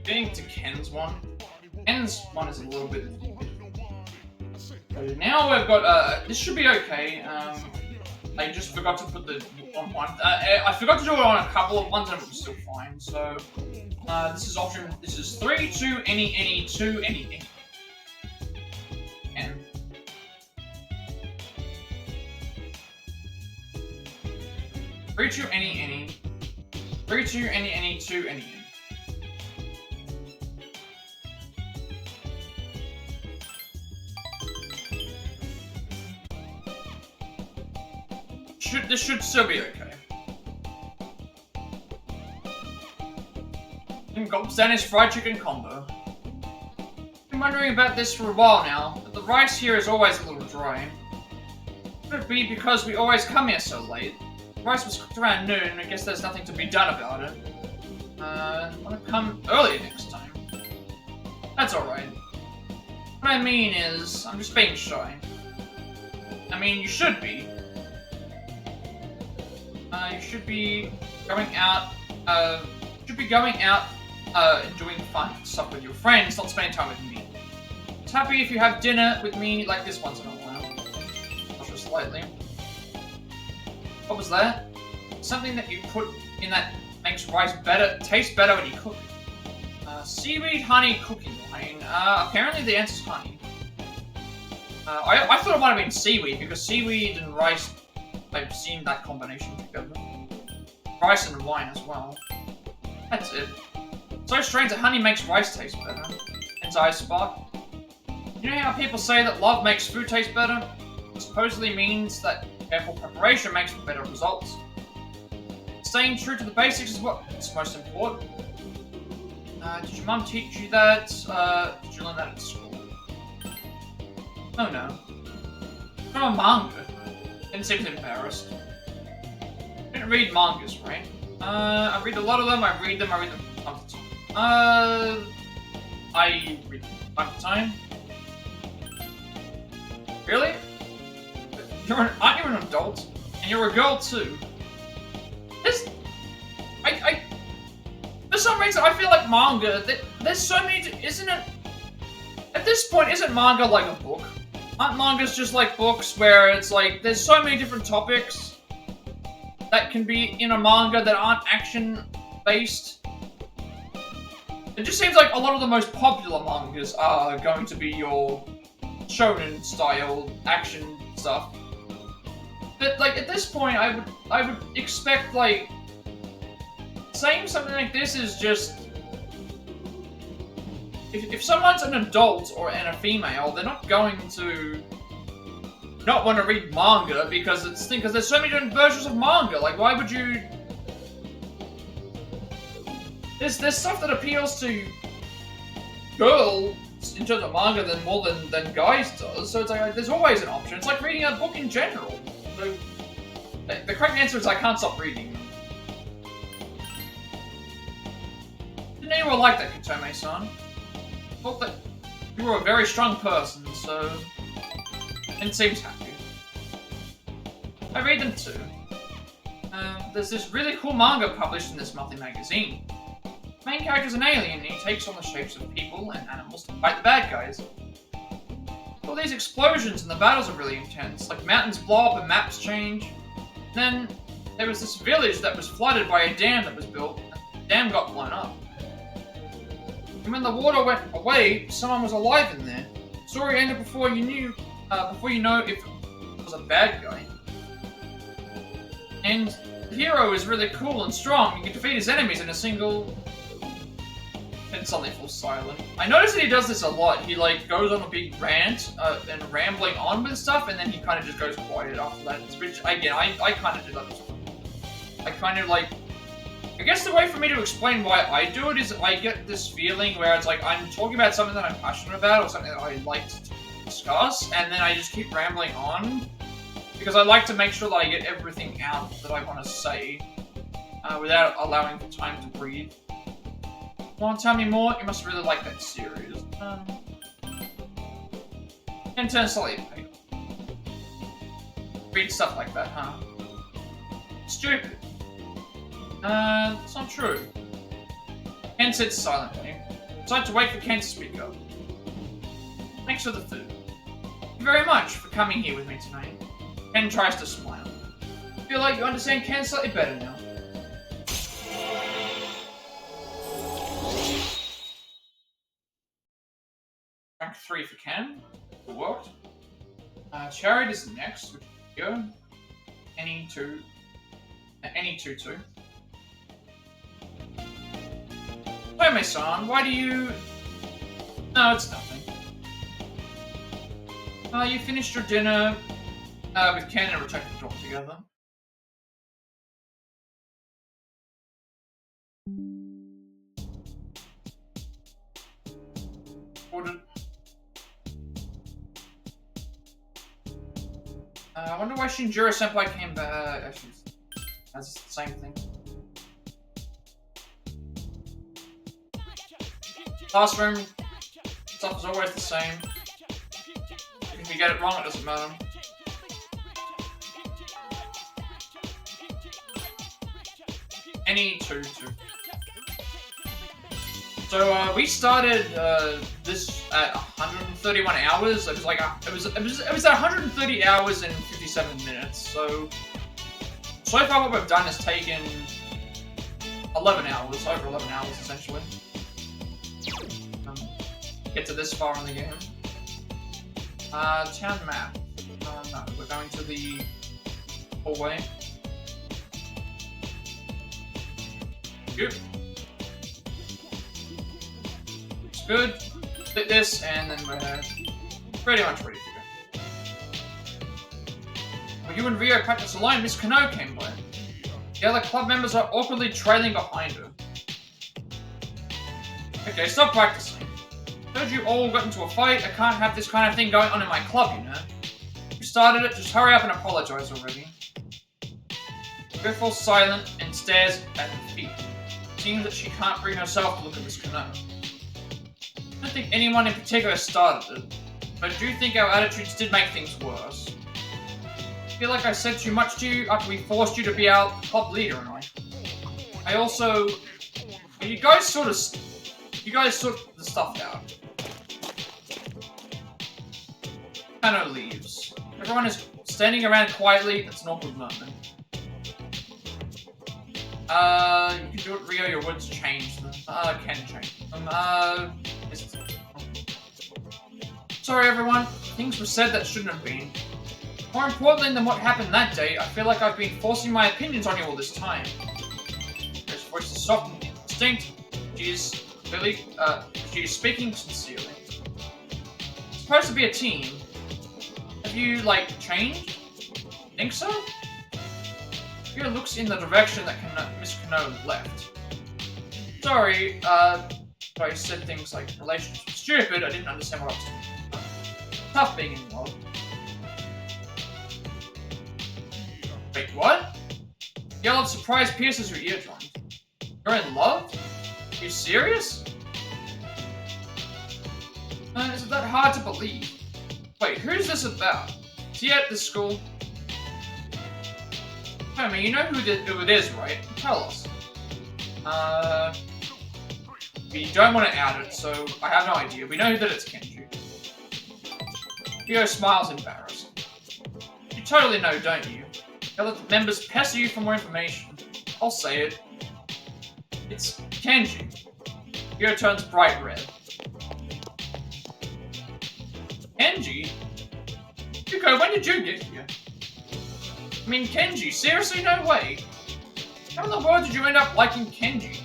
Getting to Ken's one. Ken's one is a little bit... So now we've got, this should be okay. I just forgot to put the on one. I forgot to do it on a couple of ones and it was still fine. So, this is option, this is 3, 2, any, 2, any. Ken. 3, 2, any. 3, 2, any, 2, any. This should still be okay. And gulps down his fried chicken combo. Been wondering about this for a while now, but the rice here is always a little dry. Could it be because we always come here so late? The rice was cooked around noon, and I guess there's nothing to be done about it. I want to come earlier next time. That's alright. What I mean is, I'm just being shy. I mean, you should be. You should be going out, and doing fun stuff with your friends, not spending time with me. It's happy if you have dinner with me like this once in a while. Just slightly. What was that? Something that you put in that makes rice taste better when you cook it. Seaweed honey cooking wine. Apparently the answer's honey. I thought it might have been seaweed, because seaweed and rice, I've seen that combination together. Rice and wine as well. That's it. So strange that honey makes rice taste better. Anxiety spark. You know how people say that love makes food taste better? It supposedly means that careful preparation makes for better results. Staying true to the basics is what's most important. Did your mum teach you that? Did you learn that at school? Oh no. From a manga. Didn't seem embarrassed. Didn't read mangas, right? I read a lot of them, I read them time to time. I read them time to time. Really? Aren't you an adult? And you're a girl too. For some reason, I feel like manga, there's so many, isn't it? At this point, isn't manga like a book? Aren't mangas just like books where it's like, there's so many different topics that can be in a manga that aren't action-based? It just seems like a lot of the most popular mangas are going to be your shonen-style action stuff. But, like, at this point, I would expect, like, saying something like this is just... If someone's an adult and a female, they're not going to not want to read manga because there's so many different versions of manga. Like, why would you... There's stuff that appeals to girls in terms of manga than guys does, so it's like there's always an option. It's like reading a book in general. So, the correct answer is I can't stop reading them. Didn't anyone like that, Katome-san? Thought that you were a very strong person, so... And seems happy. I read them too. There's this really cool manga published in this monthly magazine. The main character's an alien, and he takes on the shapes of people and animals to fight the bad guys. All these explosions and the battles are really intense, like mountains blow up and maps change. Then, there was this village that was flooded by a dam that was built, and the dam got blown up. And when the water went away, someone was alive in there. The story ended before you know if it was a bad guy. And the hero is really cool and strong. You can defeat his enemies in a single... And suddenly falls silent. I noticed that he does this a lot. He, like, goes on a big rant and rambling on with stuff, and then he kind of just goes quiet after that. Which, again, I kind of do that as well. I kind of, like... I guess the way for me to explain why I do it is I get this feeling where it's like I'm talking about something that I'm passionate about or something that I like to discuss, and then I just keep rambling on because I like to make sure that I get everything out that I want to say without allowing for time to breathe. Want to tell me more? You must really like that series. And turn slightly pale. Read stuff like that, huh? Stupid. It's not true. Ken sits silently. Decide to wait for Ken to speak up. Thanks for the food. Thank you very much for coming here with me tonight. Ken tries to smile. I feel like you understand Ken slightly better now. Rank 3 for Ken. It worked. Chariot is next, which is here. Any 2. Any 2-2. Tomei-san, why do you... No, it's nothing. You finished your dinner with Ken and returned to talk together. I wonder why Shinjiro-senpai came back. Actually, that's the same thing. Classroom stuff is always the same. If you get it wrong, it doesn't matter. Any 2-2. So we started this at 131 hours. It was like it was at 130 hours and 57 minutes. So far what we've done has taken 11 hours, over 11 hours essentially. Get to this far in the game. Town map. No, we're going to the hallway. Good. It's good. Split this, and then we're Pretty much ready to go. When you and Rio practice alone, Miss Kano came by. The other club members are awkwardly trailing behind her. Okay, stop practicing. Heard you all got into a fight. I can't have this kind of thing going on in my club, you know. You started it, just hurry up and apologize already. Rio falls silent and stares at her feet. Seems that she can't bring herself to look at Miss Kano. I don't think anyone in particular started it, but I do think our attitudes did make things worse. I feel like I said too much to you after we forced you to be our club leader and all. I also... You guys sort the stuff out. Kano leaves. Everyone is standing around quietly. It's an awkward moment. You can do it, Rio. Your words change them. Can change them. Sorry, everyone. Things were said that shouldn't have been. More importantly than what happened that day, I feel like I've been forcing my opinions on you all this time. Her voice is soft and distinct. She is speaking sincerely. It's supposed to be a team. Have you, like, changed? Think so? Rio looks in the direction that Miss Kano left. Sorry, but I said things like relationships were stupid. I didn't understand what I was talking about. Tough being in love. Wait, what? A yell of surprise pierces your eardrums. You're in love? Are you serious? Is it that hard to believe? Wait, who's this about? Is he at this school? Homie, you know who it is, right? Tell us. We don't want to out it, so I have no idea. We know that it's Kenji. Rio smiles embarrassed. You totally know, don't you? You'll let the members pester you for more information. I'll say it. It's Kenji. Rio turns bright red. Kenji? Yuko, when did you get here? I mean, Kenji, seriously? No way. How in the world did you end up liking Kenji?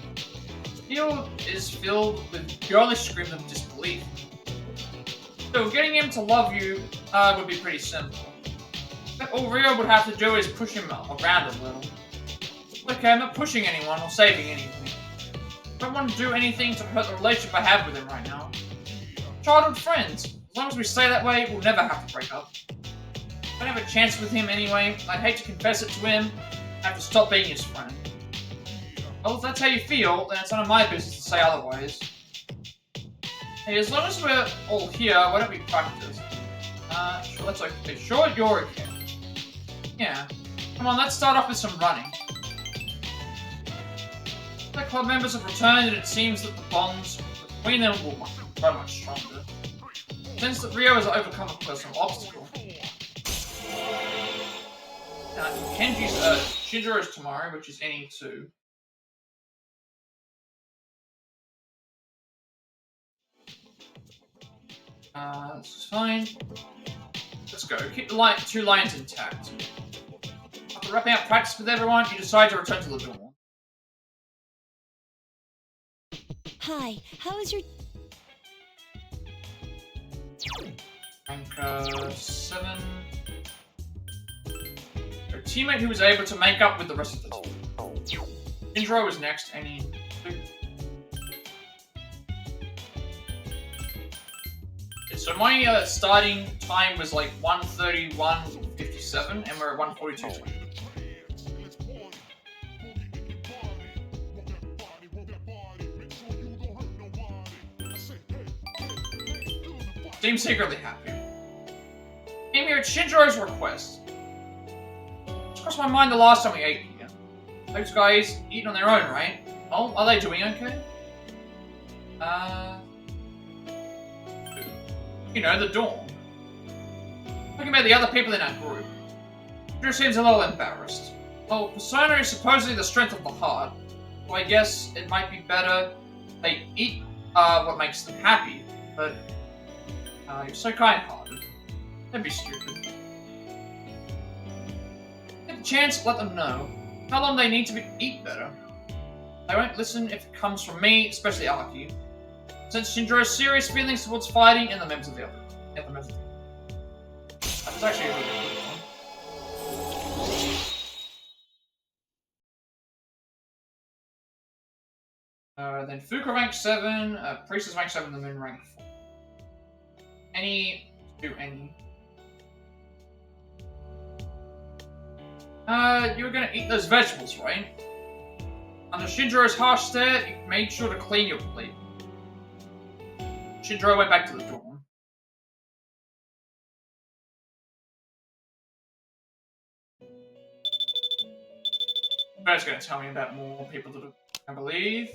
Rio is filled with girlish screams of disbelief. So, getting him to love you would be pretty simple. All Rio would have to do is push him around a little. Okay, I'm not pushing anyone or saving anything. I don't want to do anything to hurt the relationship I have with him right now. Childhood friends. As long as we stay that way, we'll never have to break up. If I have a chance with him anyway, I'd hate to confess it to him. I have to stop being his friend. Well, if that's how you feel, then it's none of my business to say otherwise. Hey, as long as we're all here, why don't we practice? Sure, that's okay. Sure, you're okay. Yeah. Come on, let's start off with some running. The club members have returned, and it seems that the bonds between them will grow much stronger. Since that Rio has overcome a personal obstacle. Kenji's Shinjiro's tomorrow, which is NE2. This is fine. Let's go. Keep the two lines intact. After wrapping up practice with everyone, you decide to return to the dorm. Hi, how is your... Rank 7. Your teammate who was able to make up with the rest of the team. Shinjiro is next, NE2. So my starting time was like 1:31:57, and we're at 1:42:20. Seems secretly happy. Came here at Shinjiro's request. It's crossed my mind the last time we ate here. Those guys eating on their own, right? Oh, are they doing okay? You know, the dorm. Talking about the other people in our group. Drew seems a little embarrassed. Well, persona is supposedly the strength of the heart, so I guess it might be better they eat what makes them happy, but you're so kind-hearted. Don't be stupid. Get the chance, let them know. Tell them they need to eat better. They won't listen if it comes from me, especially Aki. Since Shinjiro's serious feelings towards fighting and the members of the other members of the It's actually a really good one. Then Fuka rank 7, Priest is rank 7, the Moon rank 4. Any. You were gonna eat those vegetables, right? Under Shinjiro's harsh stare, you made sure to clean your plate. Shinjiro went back to the dorm. Bert's gonna tell me about more people that I believe.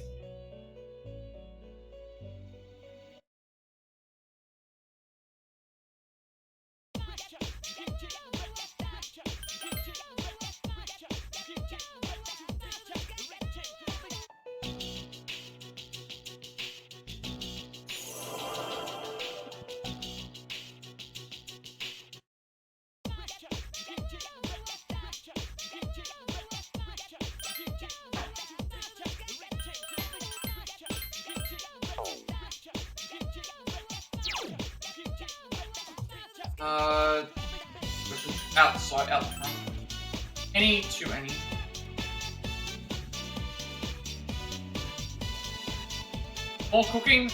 Outside, out the front. Any to any. More cooking.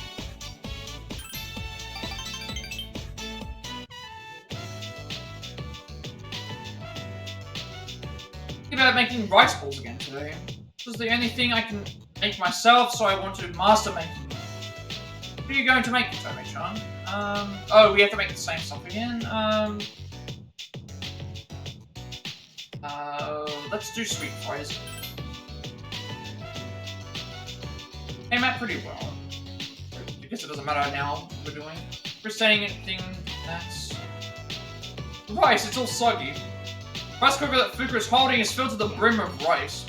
Think about making rice balls again today. This is the only thing I can make myself, so I want to master making them. What are you going to make, Tomei-chan? Oh, we have to make the same stuff again. Let's do sweet fries. Came out pretty well. I guess it doesn't matter now what we're doing. We're saying anything that's... Rice, it's all soggy. Rice cooker that Fuka is holding is filled to the brim of rice.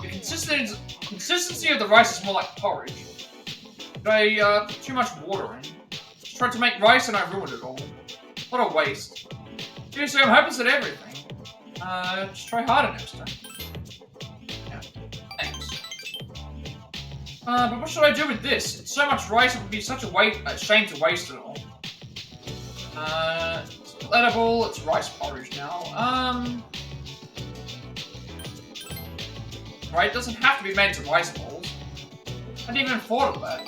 The consistency of the rice is more like porridge. But I put too much water in. Just tried to make rice and I ruined it all. What a waste. Seriously, I'm hopeless at everything. Just try harder next time. Yeah, thanks. But what should I do with this? It's so much rice, it would be such a shame to waste it all. It's edible, it's rice porridge now. Right, it doesn't have to be made into rice balls. I didn't even thought of that.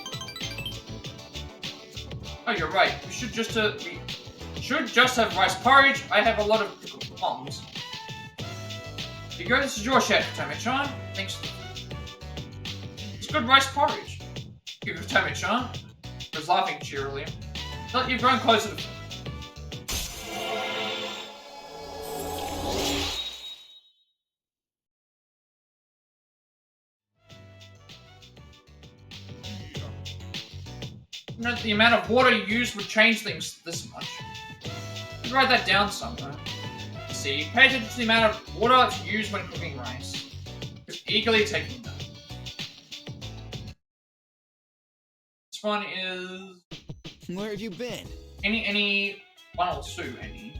Oh, you're right. We should just have rice porridge. I have a lot of pickled plums. Here you go, this is your chef, Tomei-chan. Thanks. It's good rice porridge. Here goes Tomei-chan. He was laughing cheerily. But you've grown closer to... You know, the amount of water you use would change things this much. You should write that down somewhere. See, pay attention to the amount of water you use when cooking rice. Just eagerly taking note. This one is... Where have you been? Any... One or two, any.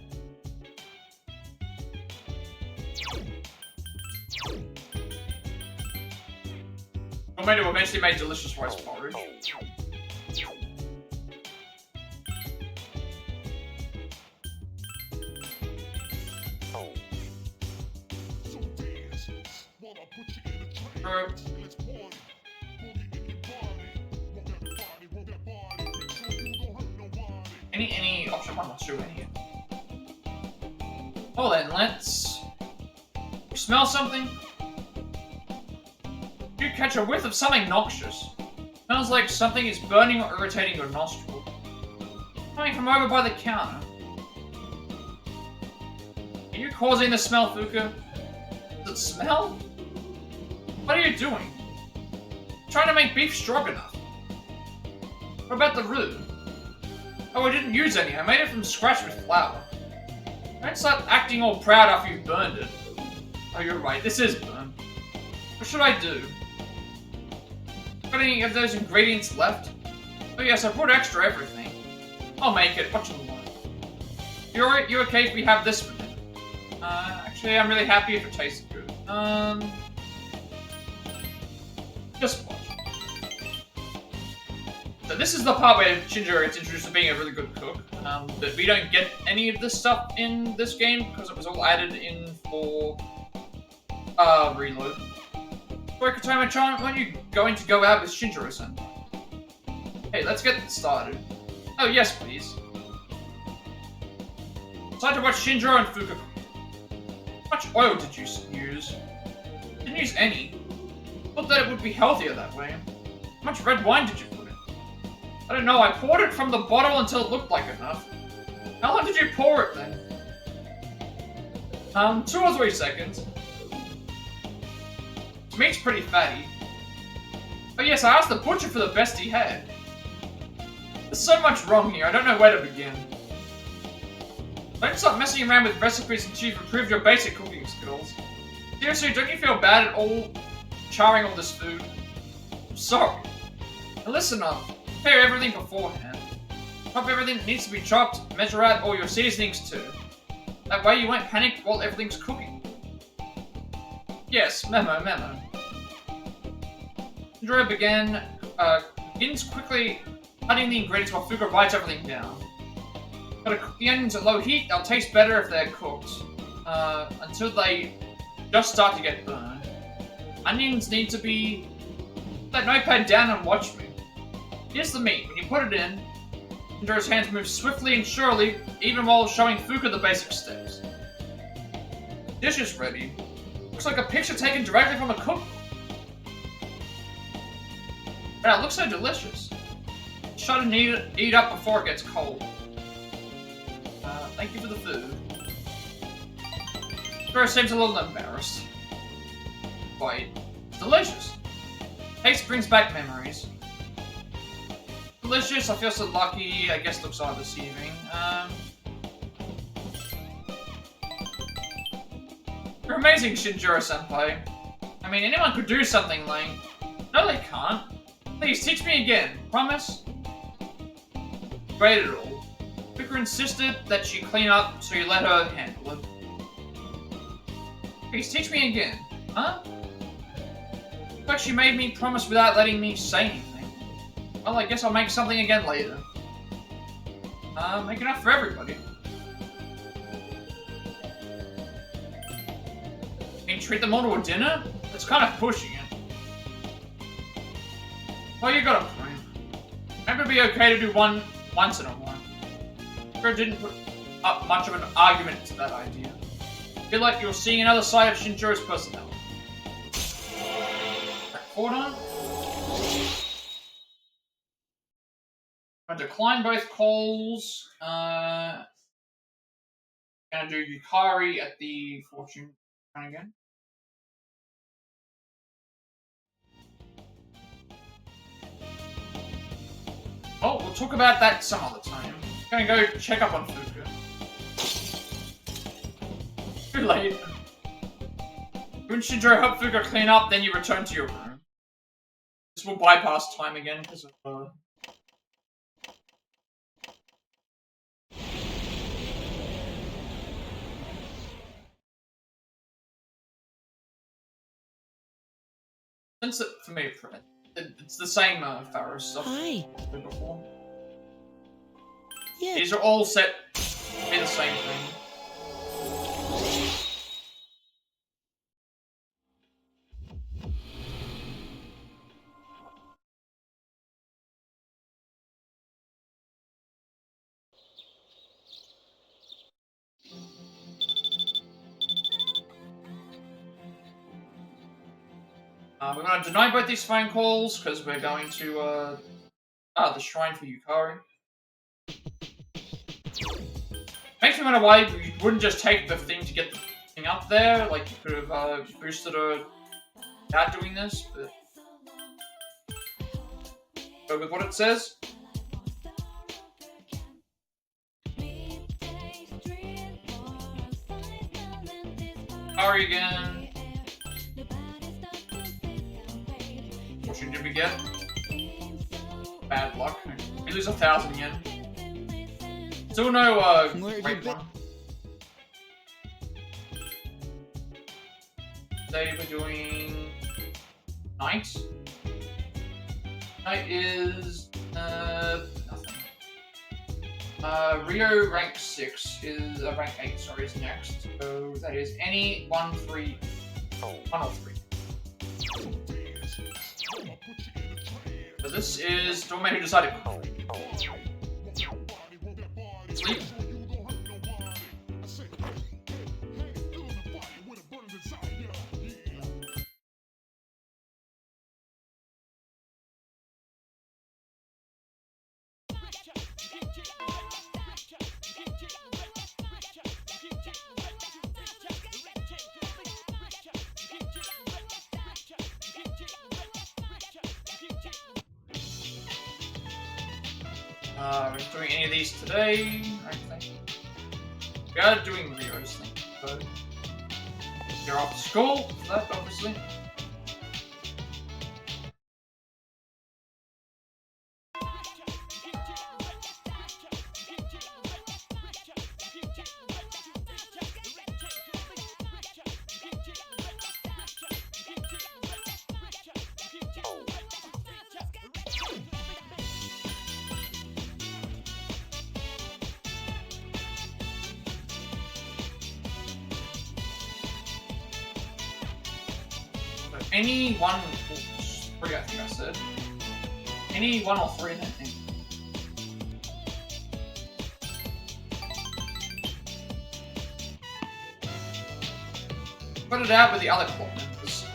Tomato eventually made delicious rice porridge. Any option one or two in here. Well then, let's... You smell something? You catch a whiff of something noxious. Smells like something is burning or irritating your nostril. Coming from over by the counter. Are you causing the smell, Fuka? Does it smell? What are you doing? Trying to make beef stroganoff. What about the roux? Oh, I didn't use any. I made it from scratch with flour. Don't start acting all proud after you've burned it. Oh, you're right. This is burned. What should I do? Got any of those ingredients left? Oh yes, I brought extra everything. I'll make it. What you want? You okay if we have this for dinner? Actually, I'm really happy if it tastes good. Just watch. So this is the part where Shinjiro gets introduced to being a really good cook. But we don't get any of this stuff in this game because it was all added in for Reload. So Katoma-chan, when are you going to go out with Shinjiro-san? Hey, let's get started. Oh yes, please. Time to watch Shinjiro and Fuka. How much oil did you use? Didn't use any. Thought that it would be healthier that way. How much red wine did you put in? I don't know, I poured it from the bottle until it looked like enough. How long did you pour it then? 2 or 3 seconds. This meat's pretty fatty. Oh yes, I asked the butcher for the best he had. There's so much wrong here, I don't know where to begin. Don't stop messing around with recipes until you've improved your basic cooking skills. Seriously, don't you feel bad at all charring all this food? I'm sorry. Now listen up. Prepare everything beforehand. Chop everything that needs to be chopped, measure out all your seasonings too. That way you won't panic while everything's cooking. Yes, memo. Shinjiro begins quickly cutting the ingredients while Fuka writes everything down. Gotta cook the onions at low heat, they'll taste better if they're cooked. Until they just start to get burned. Onions need to be... Put that notepad down and watch me. Here's the meat. When you put it in, Shinjiro's hands move swiftly and surely, even while showing Fuka the basic steps. Dish is ready. Looks like a picture taken directly from a cookbook. Wow, it looks so delicious. Shut and eat up before it gets cold. Thank you for the food. Shinjiro seems a little embarrassed. Wait, it's delicious. Taste brings back memories. Delicious, I feel so lucky, I guess looks are deceiving. You're amazing, Shinjiro-senpai. I mean, anyone could do something like... No, they can't. Please, teach me again. Promise? Great at all. Fuka insisted that she clean up, so you let her handle it. Please, teach me again. Huh? But she made me promise without letting me say anything. Well, I guess I'll make something again later. Make enough for everybody. Can you treat them all to a dinner? That's kind of pushing it. Well, you got a point. Maybe it'd be okay to do one once in a while. Sure didn't put up much of an argument to that idea. I feel like you're seeing another side of Shinjiro's personality. Hold on. I decline both calls. Gonna do Yukari at the fortune again. Oh, we'll talk about that some other time. I'm gonna go check up on Fuka. Too late. When Shinjiro help Fuka clean up, then you return to your room. This will bypass time again because of Since it, for me, it's the same Pharaoh stuff as before. Yeah. These are all set to be the same thing. We're going to deny both these phone calls because we're going to the shrine for Yukari. Makes me wonder why you wouldn't just take the thing to get the thing up there. Like you could have boosted her without doing this, but go with what it says. Yukari again. What did we get? Bad luck. We lose 1,000 yen. Still no great one. Today we're doing night. Night is Nothing. Rio rank 6 is rank 8. Sorry, is next. So that is any 1, 3, 1 or 3. So this is the woman who decided. Sleep. We're not doing any of these today, I think. We are doing Rio's thing, so you're off to school for that, obviously. Any 1 or 3, I think I said. Any 1 or 3, I think. Put it out with the other club members.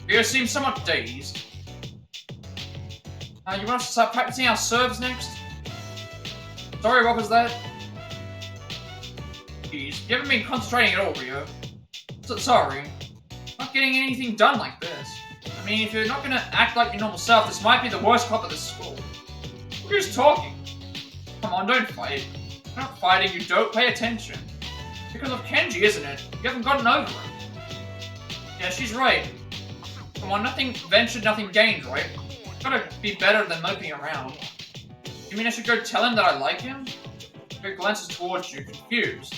Rio seems somewhat dazed. You want us to start practicing our serves next? Sorry, what was that? Jeez, you haven't been concentrating at all, Rio. Sorry. Not getting anything done like this. I mean, if you're not gonna act like your normal self, this might be the worst club at this school. Who's talking? Come on, don't fight. You're not fighting, you don't pay attention. Because of Kenji, isn't it? You haven't gotten over him. Yeah, she's right. Come on, nothing ventured, nothing gained, right? Gotta be better than moping around. You mean I should go tell him that I like him? He glances towards you, confused.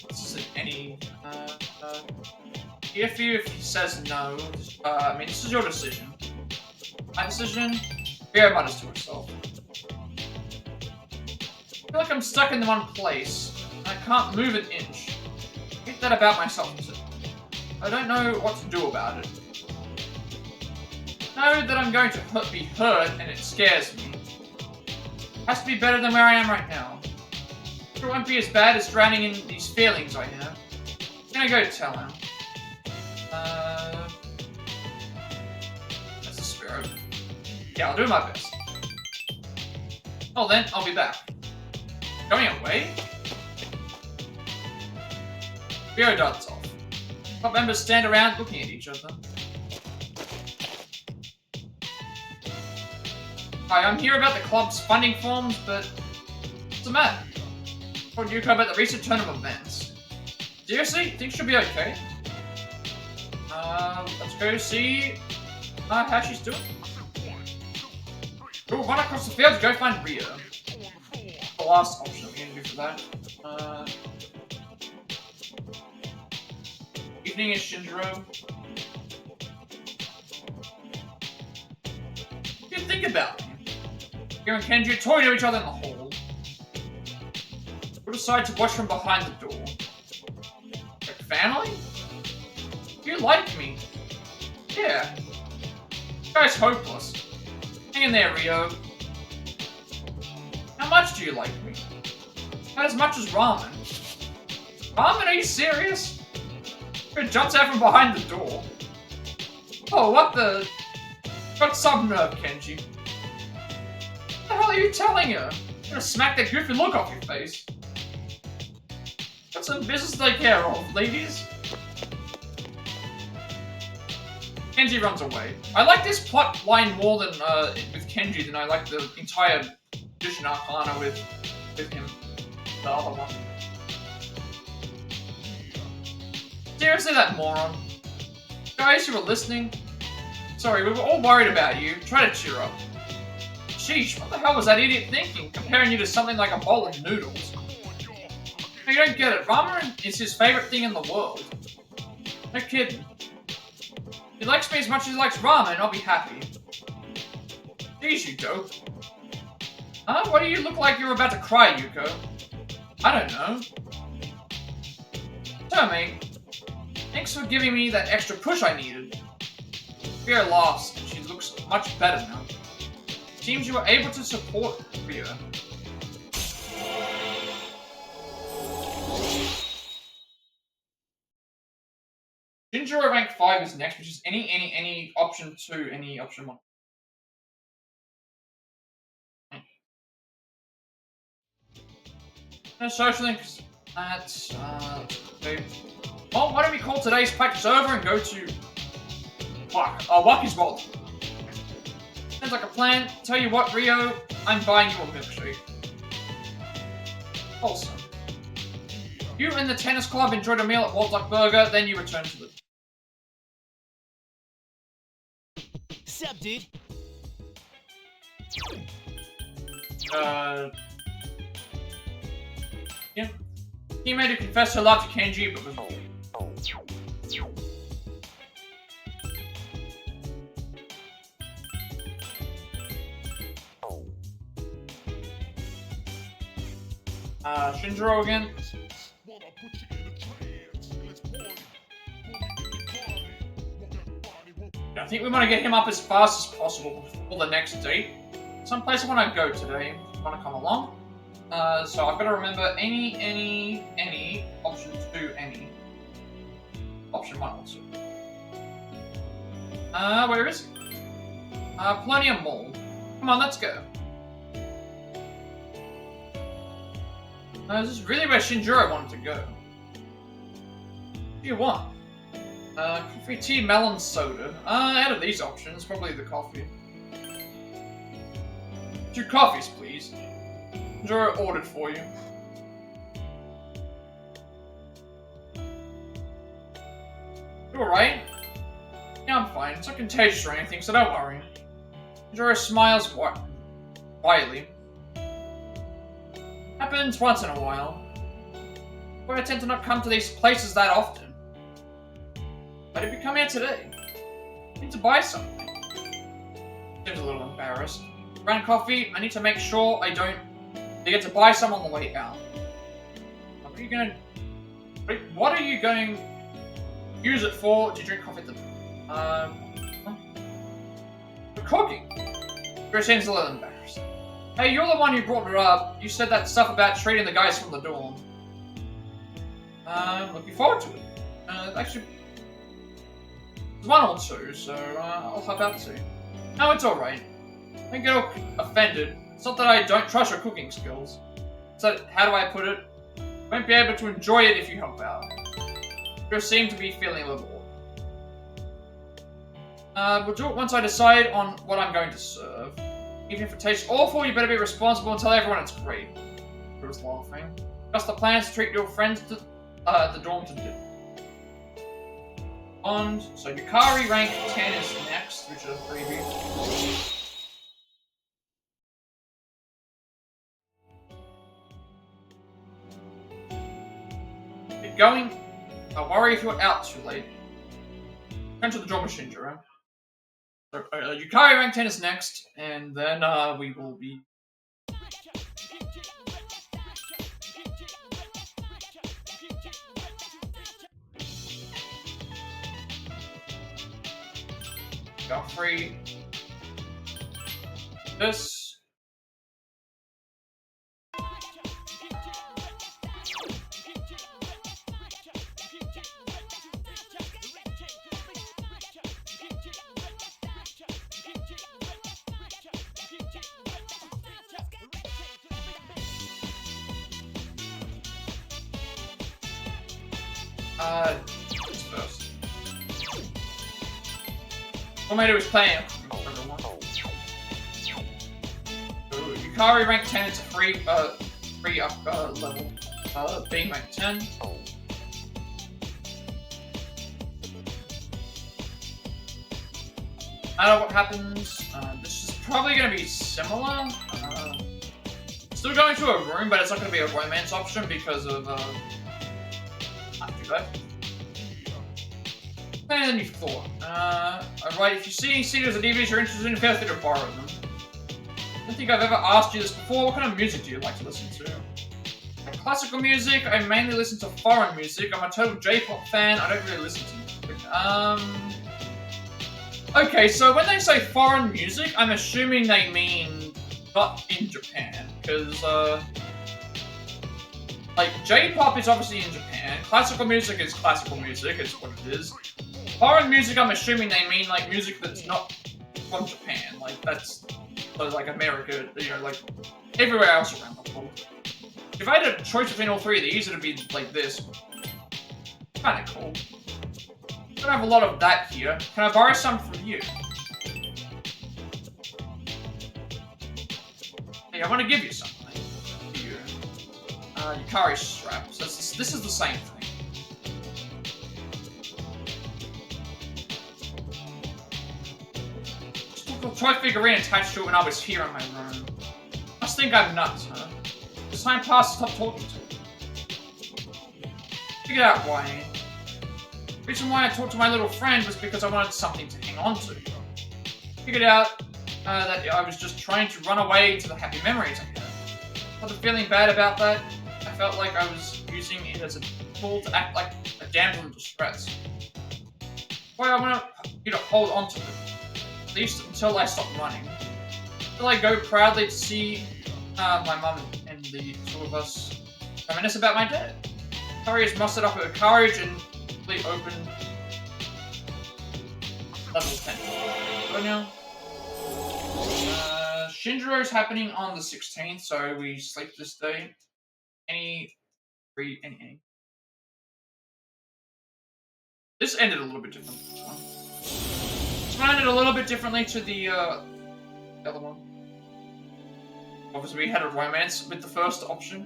This isn't any, if he says no, I mean, this is your decision. My decision? Rio mutters to herself. I feel like I'm stuck in one place, and I can't move an inch. I hate that about myself, too. I don't know what to do about it. I know that I'm going to be hurt, and it scares me. It has to be better than where I am right now. It won't be as bad as drowning in these feelings I have. I'm gonna go tell him. That's the spirit. Yeah, I'll do my best. Oh, then I'll be back. Going away? Rio darts off. Club members stand around looking at each other. Hi, I'm here about the club's funding forms, but what's the matter? Told Yuko about the recent turn of events. Seriously? Things should be okay? Let's go see how she's doing. We'll run across the field to go find Rio. The last option we're gonna do for that. Evening is Shinjiro. What do you think about me? You and Kenji toy to each other in the hall. We'll decide to watch from behind the door. Like family? You like me? Yeah. This guy's hopeless. Hang in there, Rio. How much do you like me? Not as much as Ramen. Ramen, are you serious? Rio jumps out from behind the door. Oh, what the... Got some nerve, Kenji. What the hell are you telling her? You're gonna smack that goofy look off your face. Got some business to take care of, ladies. Kenji runs away. I like this plot line more than with Kenji than I like the entire Magician Arcana with him. The other one. Seriously, that moron. Guys who were listening, sorry, we were all worried about you. Try to cheer up. Sheesh, what the hell was that idiot thinking, comparing you to something like a bowl of noodles? You don't get it. Ramen is his favorite thing in the world. No kidding. If he likes me as much as he likes ramen, I'll be happy. Jeez, Yuko. Huh? Why do you look like you're about to cry, Yuko? I don't know. So, mate, thanks for giving me that extra push I needed. Rio laughs, and she looks much better now. Seems you were able to support Rio. Shinjiro rank 5 is next, which is any option 2, any option 1. No social links. That's okay. Well, why don't we call today's practice over and go to Waki's vault? Sounds like a plan. Tell you what, Rio, I'm buying you a milkshake. Also, you and the tennis club enjoyed a meal at Walt Duck Burger, then you return to the... Sup, dude? Yeah. He made her confess her love to Kenji, but was... Shinjiro again. I think we want to get him up as fast as possible before the next date. Someplace I want to go today. Want to come along? So I've got to remember any option 2, any option 1 also. Where is it? Polonium Mall. Come on, let's go. This is really where Shinjiro wanted to go. What do you want? Coffee, tea, melon, soda. Out of these options, probably the coffee. 2 coffees, please. Shinjiro ordered for you. You alright? Yeah, I'm fine. It's not contagious or anything, so don't worry. Shinjiro smiles quietly. Happens once in a while. But I tend to not come to these places that often. Why did we come here today? I need to buy something. Seems a little embarrassed. Brand coffee, I need to make sure I don't forget to buy some on the way out. What are you going to use it for to drink coffee at the... for cooking. Chris seems a little embarrassed. Hey, you're the one who brought her up. You said that stuff about treating the guys from the dorm. Looking forward to it. Actually, there's 1 or 2, so I'll help out too. No, it's alright. Don't get offended. It's not that I don't trust your cooking skills. It's that, how do I put it? You won't be able to enjoy it if you help out. You just seem to be feeling a little bored. We'll do it once I decide on what I'm going to serve. Even if it tastes awful, you better be responsible and tell everyone it's great. Chris laughing. Just the plans to treat your friends to the dorm to do. And so Yukari rank 10 is next, which is a freebie. Get going. Don't worry if you're out too late. Turn to the dorm with Shinjiro. So, Yukari rank 10 is next, and then we will be... Got free. This. First. Tomato is playing. Yukari rank 10, it's a free up level. Being rank 10. I don't know what happens. This is probably going to be similar. Still going to a room, but it's not going to be a romance option because of can't do that. Better than you thought. Alright, if you see any CDs or DVDs you're interested in, feel free to borrow them. don't think I've ever asked you this before. What kind of music do you like to listen to? Classical music, I mainly listen to foreign music. I'm a total J-pop fan. I don't really listen to music. Okay, so when they say foreign music, I'm assuming they mean not in Japan, because, like, J-pop is obviously in Japan. Classical music is classical music, it's what it is. Foreign music, I'm assuming they mean, like, music that's not from Japan. Like, that's, like, America, you know, like, everywhere else around the world. If I had a choice between all three of these, it'd be like this. Kinda cool. I don't have a lot of that here. Can I borrow some from you? Hey, I want to give you something. Here. Yukari straps. This is the same thing. Just took a toy figurine attached to it when I was here in my room. Must think I'm nuts, huh? As time passed, stop talking to me. Figured out why. The reason why I talked to my little friend was because I wanted something to hang on to. Figured out that I was just trying to run away to the happy memories I had. After feeling bad about that, I felt like I was using it as a tool to act like a damsel in distress. Why I want you to hold on to it, at least until I stop running. Until I go proudly to see my mum and the two of us reminisce about my dad. Kari has mustered up her courage and completely opened level 10. Go now. Shinjiro's happening on the 16th, so we sleep this day. Any. This ended a little bit different. This one ended a little bit differently to the other one. Obviously, we had a romance with the first option.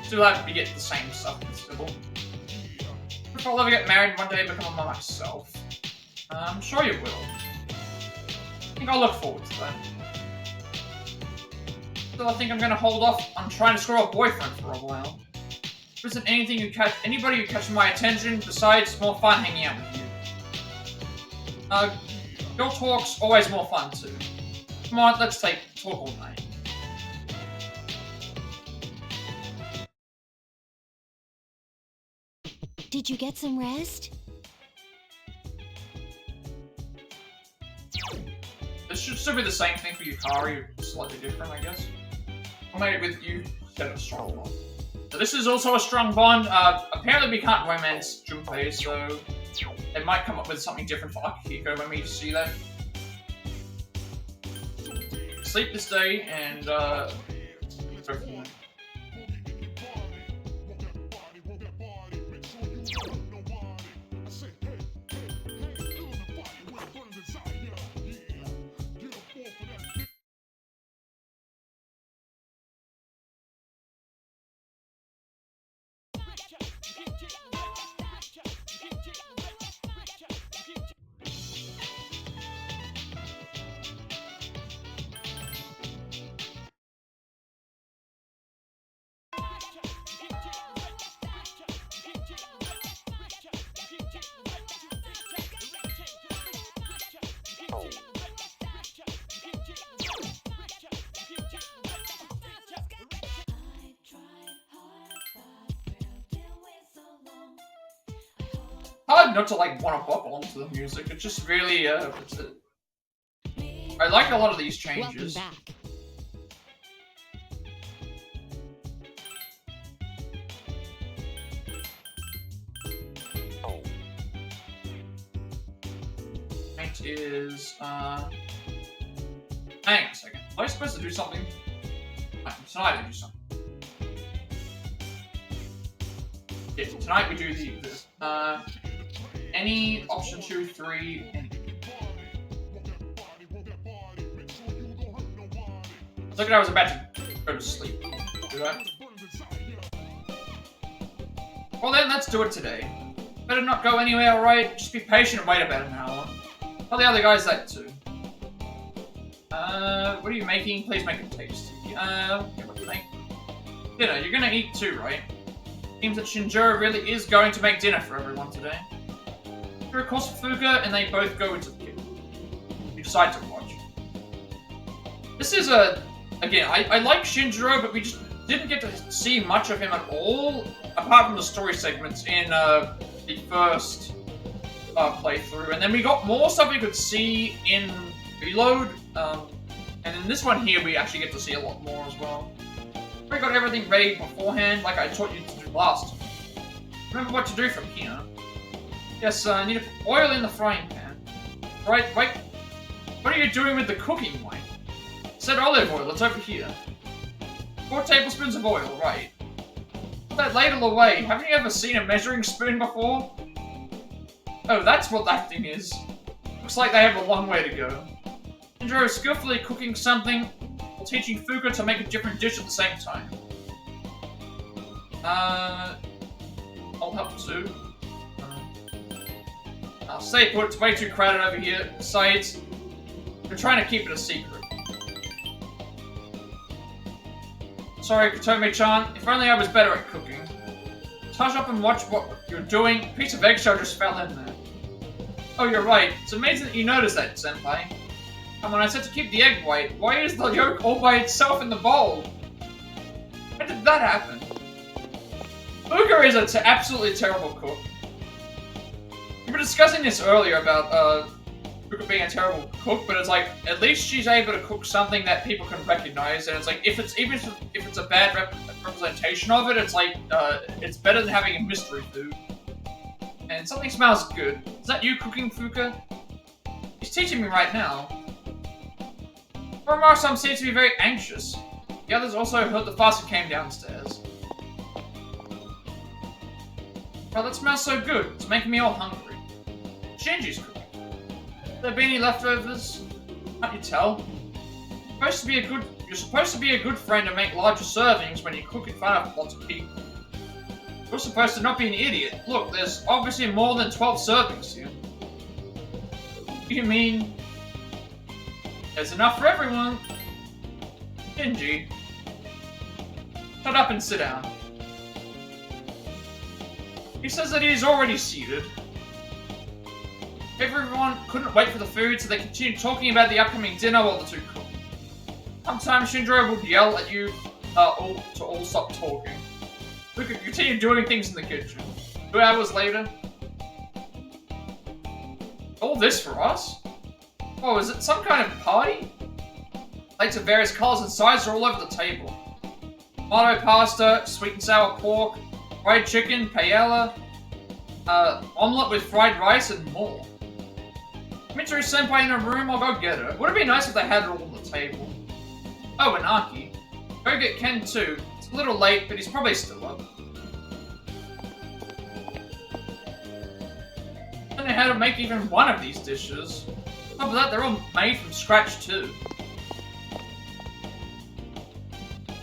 Still have to get the same stuff in Civil. If I'll ever get married one day and become a mum myself. I'm sure you will. I think I'll look forward to that. Still, I think I'm gonna hold off on trying to score a boyfriend for a while. There isn't anybody who catches my attention besides more fun hanging out with you. Girl talk's always more fun too. Come on, let's talk all night. Did you get some rest? This should still be the same thing for Yukari, slightly different, I guess. Or maybe with you, get a strong bond. So this is also a strong bond. Apparently we can't romance Junpei, so they might come up with something different for Akihiko when we see that. Sleep this day, and go from there. Hard not to like want to bop onto the music. It's just really I like a lot of these changes. Welcome back. Point is hang on a second. Am I supposed to do something? Tonight I do something. Yeah, tonight we do this. Any option 2, 3, any. It's like I was about to go to sleep. Do that. Well then, let's do it today. Better not go anywhere, alright? Just be patient and wait about an hour. Tell the other guys that too. What are you making? Please make it tasty. What do you make? Dinner. You're gonna eat too, right? Seems that Shinjiro really is going to make dinner for everyone today. Shinjiro calls for Fuka, and they both go into the kitchen. You decide to watch. This is again, I like Shinjiro, but we just didn't get to see much of him at all, apart from the story segments in the first playthrough. And then we got more stuff we could see in Reload, and in this one here we actually get to see a lot more as well. We got everything ready beforehand, like I taught you to do last time. Remember what to do from here. Yes, I need to put oil in the frying pan. Right, wait. What are you doing with the cooking white? Said olive oil, it's over here. 4 tablespoons of oil, right. Put that ladle away. Haven't you ever seen a measuring spoon before? Oh, that's what that thing is. Looks like they have a long way to go. Shinjiro is skillfully cooking something while teaching Fuka to make a different dish at the same time. I'll help too. I'll stay put, it's way too crowded over here. Besides, we're trying to keep it a secret. Sorry, Kotome-chan. If only I was better at cooking. Hush up and watch what you're doing. A piece of eggshell just fell in there. Oh, you're right. It's amazing that you noticed that, Senpai. And when I said to keep the egg white, why is the yolk all by itself in the bowl? When did that happen? Fuka is an absolutely terrible cook. We were discussing this earlier about Fuka being a terrible cook, but it's like, at least she's able to cook something that people can recognize, and it's like, even if it's a bad representation of it, it's like, it's better than having a mystery food. And something smells good. Is that you cooking, Fuka? He's teaching me right now. Some seem to be very anxious. The others also heard the fuss and came downstairs. Oh, that smells so good. It's making me all hungry. Shinji's cooking. Have there been any leftovers? Can't you tell? You're supposed to be a good friend and make larger servings when you cook in front of lots of people. You're supposed to not be an idiot. Look, there's obviously more than 12 servings here. You mean... there's enough for everyone. Shinji. Shut up and sit down. He says that he is already seated. Everyone couldn't wait for the food, so they continued talking about the upcoming dinner while the two cooked. Sometimes Shinjiro would yell at you to all stop talking. We could continue doing things in the kitchen. 2 hours later. All this for us? Oh, is it some kind of party? Plates of various colours and sizes are all over the table. Tomato pasta, sweet and sour pork, fried chicken, paella, omelette with fried rice, and more. Mitsuru Senpai in a room, I'll go get her. Would it be nice if they had it all on the table? Oh, and Aki. Go get Ken too. It's a little late, but he's probably still up. I don't know how to make even one of these dishes. On top of that, they're all made from scratch too.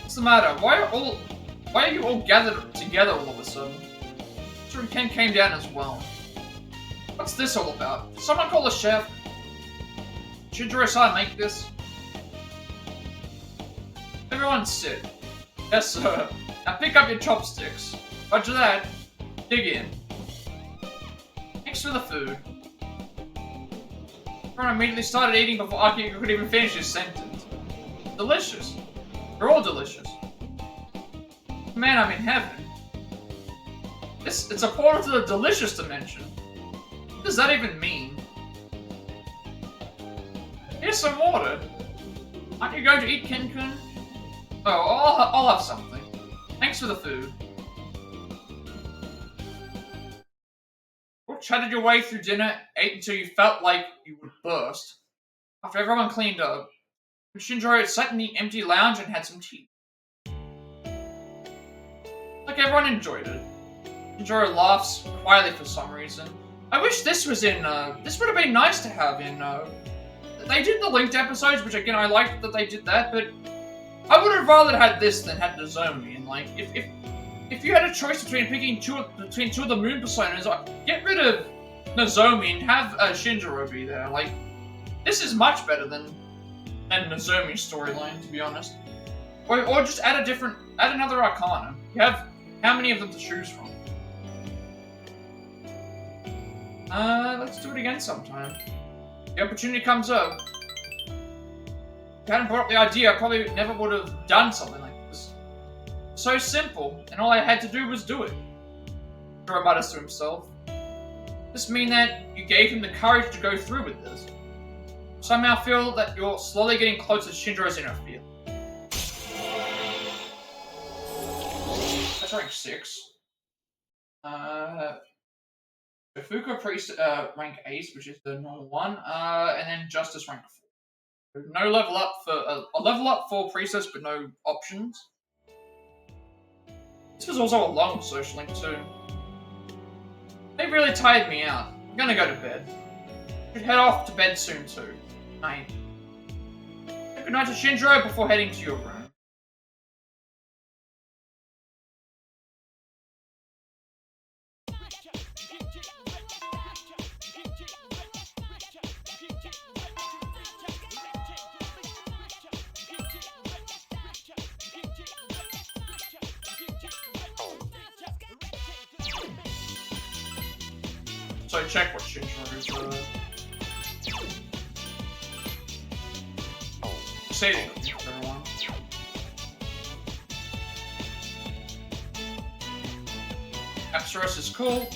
What's the matter? Why are you all gathered together all of a sudden? Mitsuru and Ken came down as well. What's this all about? Did someone call the chef? Shinjiro-san make this? Everyone sit. Yes, sir. Now pick up your chopsticks. Roger that. Dig in. Thanks for the food. Everyone immediately started eating before Aki could even finish his sentence. Delicious. They're all delicious. Man, I'm in heaven. It's a portal to the delicious dimension. What does that even mean? Here's some water. Aren't you going to eat, Ken-kun? Oh, I'll have something. Thanks for the food. You chatted your way through dinner, ate until you felt like you would burst. After everyone cleaned up, Shinjiro sat in the empty lounge and had some tea. Like everyone enjoyed it. Shinjiro laughs quietly for some reason. I wish this was in, this would have been nice to have in, they did the linked episodes, which again, I liked that they did that, but I would have rather had this than had Nozomi, and like, if if you had a choice between picking two of the moon personas, get rid of Nozomi and have Shinjiro be there. Like, this is much better than Nozomi's storyline, to be honest. Or just add another Arcana. You have how many of them to choose from? Let's do it again sometime. The opportunity comes up. If I hadn't brought up the idea, I probably never would have done something like this. So simple, and all I had to do was do it. Shiro mutters to himself. This mean that you gave him the courage to go through with this? Somehow feel that you're slowly getting closer to Shinjiro's inner field. That's rank 6. Fuka Priest rank 8, which is the normal one, and then Justice rank 4. No level up for a level up for Priestess, but no options. This was also a long social link too. They really tired me out. I'm gonna go to bed. Should head off to bed soon too. Night. Good night to Shinjiro before heading to your room. So check what Shinjiro's saving everyone. Apsaros is cool.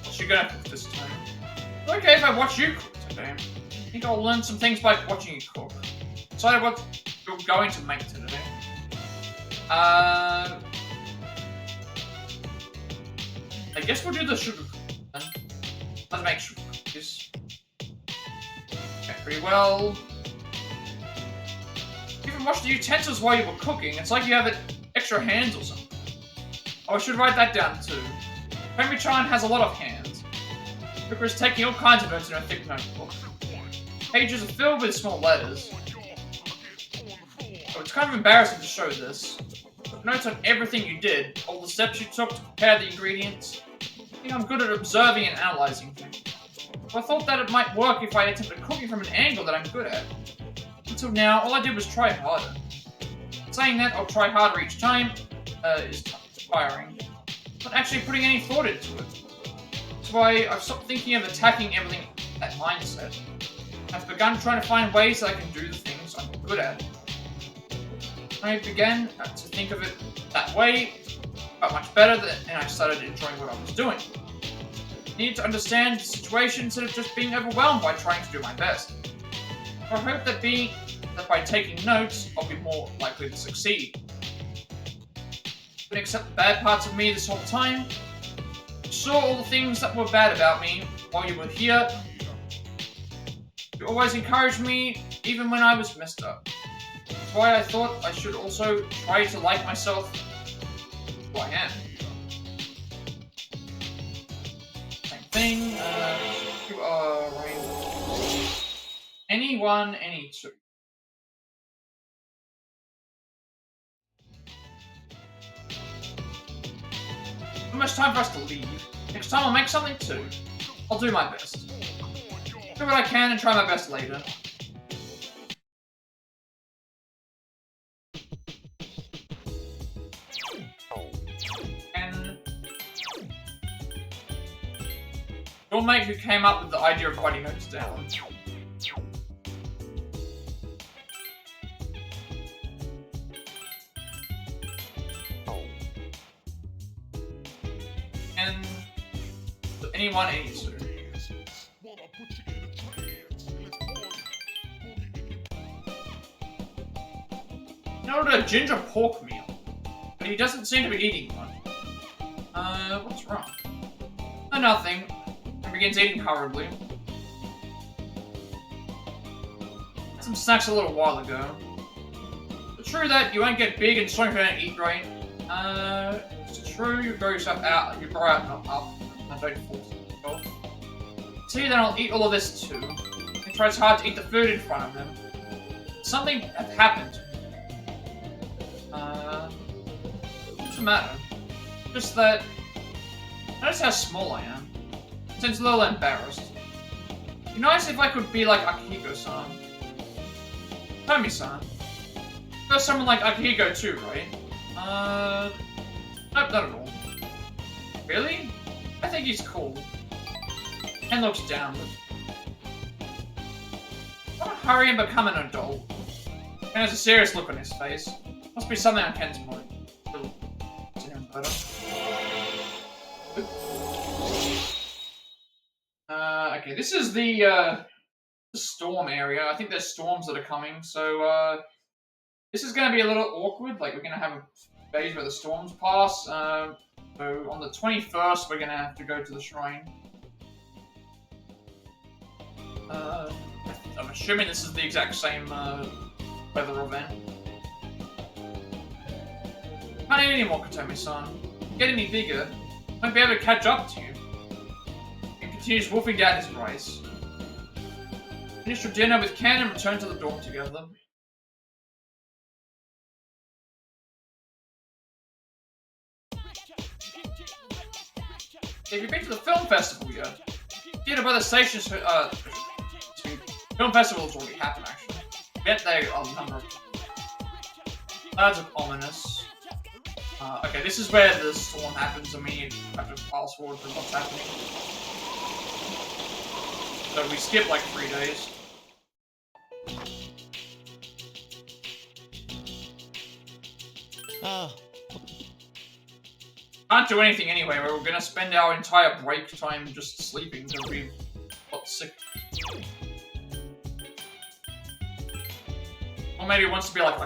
What's you gonna cook this time? It's okay if I watch you cook today. I think I'll learn some things by watching you cook. Decide what you're going to make today. I guess we'll do the sugar cookies then. Let's make sugar cookies. Okay, pretty well. You even washed the utensils while you were cooking. It's like you have extra hands or something. Oh, I should write that down too. Pemi-chan has a lot of hands. Ripper is taking all kinds of notes in her thick notebook. Pages are filled with small letters. Oh, it's kind of embarrassing to show this. Took notes on everything you did, all the steps you took to prepare the ingredients. I think I'm good at observing and analyzing things. So I thought that it might work if I attempted cooking from an angle that I'm good at. Until now, all I did was try harder. Saying that I'll try harder each time is tiring. Not actually putting any thought into it. That's why I've stopped thinking of attacking everything with that mindset. I've begun trying to find ways that I can do the things I'm good at. When I began to think of it that way, I felt much better and I started enjoying what I was doing. I needed to understand the situation instead of just being overwhelmed by trying to do my best. I hope that by taking notes, I'll be more likely to succeed. Couldn't accept the bad parts of me this whole time. You saw all the things that were bad about me while you were here. You always encouraged me, even when I was messed up. That's why I thought I should also try to like myself who I am. Same thing. You are right. Anyone, any two. Almost time for us to leave. Next time I'll make something too. I'll do my best. Do what I can and try my best later. And your mate who came up with the idea of writing notes down. And anyone, any two. He ordered a ginger pork meal, but he doesn't seem to be eating one. What's wrong? Oh, nothing. He begins eating hurriedly. Had some snacks a little while ago. It's true that you won't get big and strong if you don't eat right. It's true you grow yourself out, you grow out not up, and don't force yourself. See, then I'll eat all of this too. He tries hard to eat the food in front of him. Something had happened to him. What's the matter? Just that... Notice how small I am. Seems a little embarrassed. It'd be nice if I could be like Akihiko-san. Tomi-san. There's someone like Akihiko too, right? Nope, not at all. Really? I think he's cool. Ken looks downward. I want to hurry and become an adult. Ken has a serious look on his face. Must be something on Ken's mind. Okay, this is the storm area. I think there's storms that are coming, so this is going to be a little awkward. Like, we're going to have a phase where the storms pass. So on the 21st, we're going to have to go to the shrine. I'm assuming this is the exact same weather event. Can't eat anymore, Katomi-san. You're getting me bigger. I won't be able to catch up to you. He continues wolfing down his rice. Finish your dinner with Ken and return to the dorm together. Have you been to the film festival yet? Theater by the station. Film festival has already happened, actually. Yet there are a number of clouds of ominous. Okay, this is where the storm happens, and we have to fast forward for what's happening. So we skip like 3 days. Oh. Can't do anything anyway. We're gonna spend our entire break time just sleeping because we got sick. Or maybe it wants to be like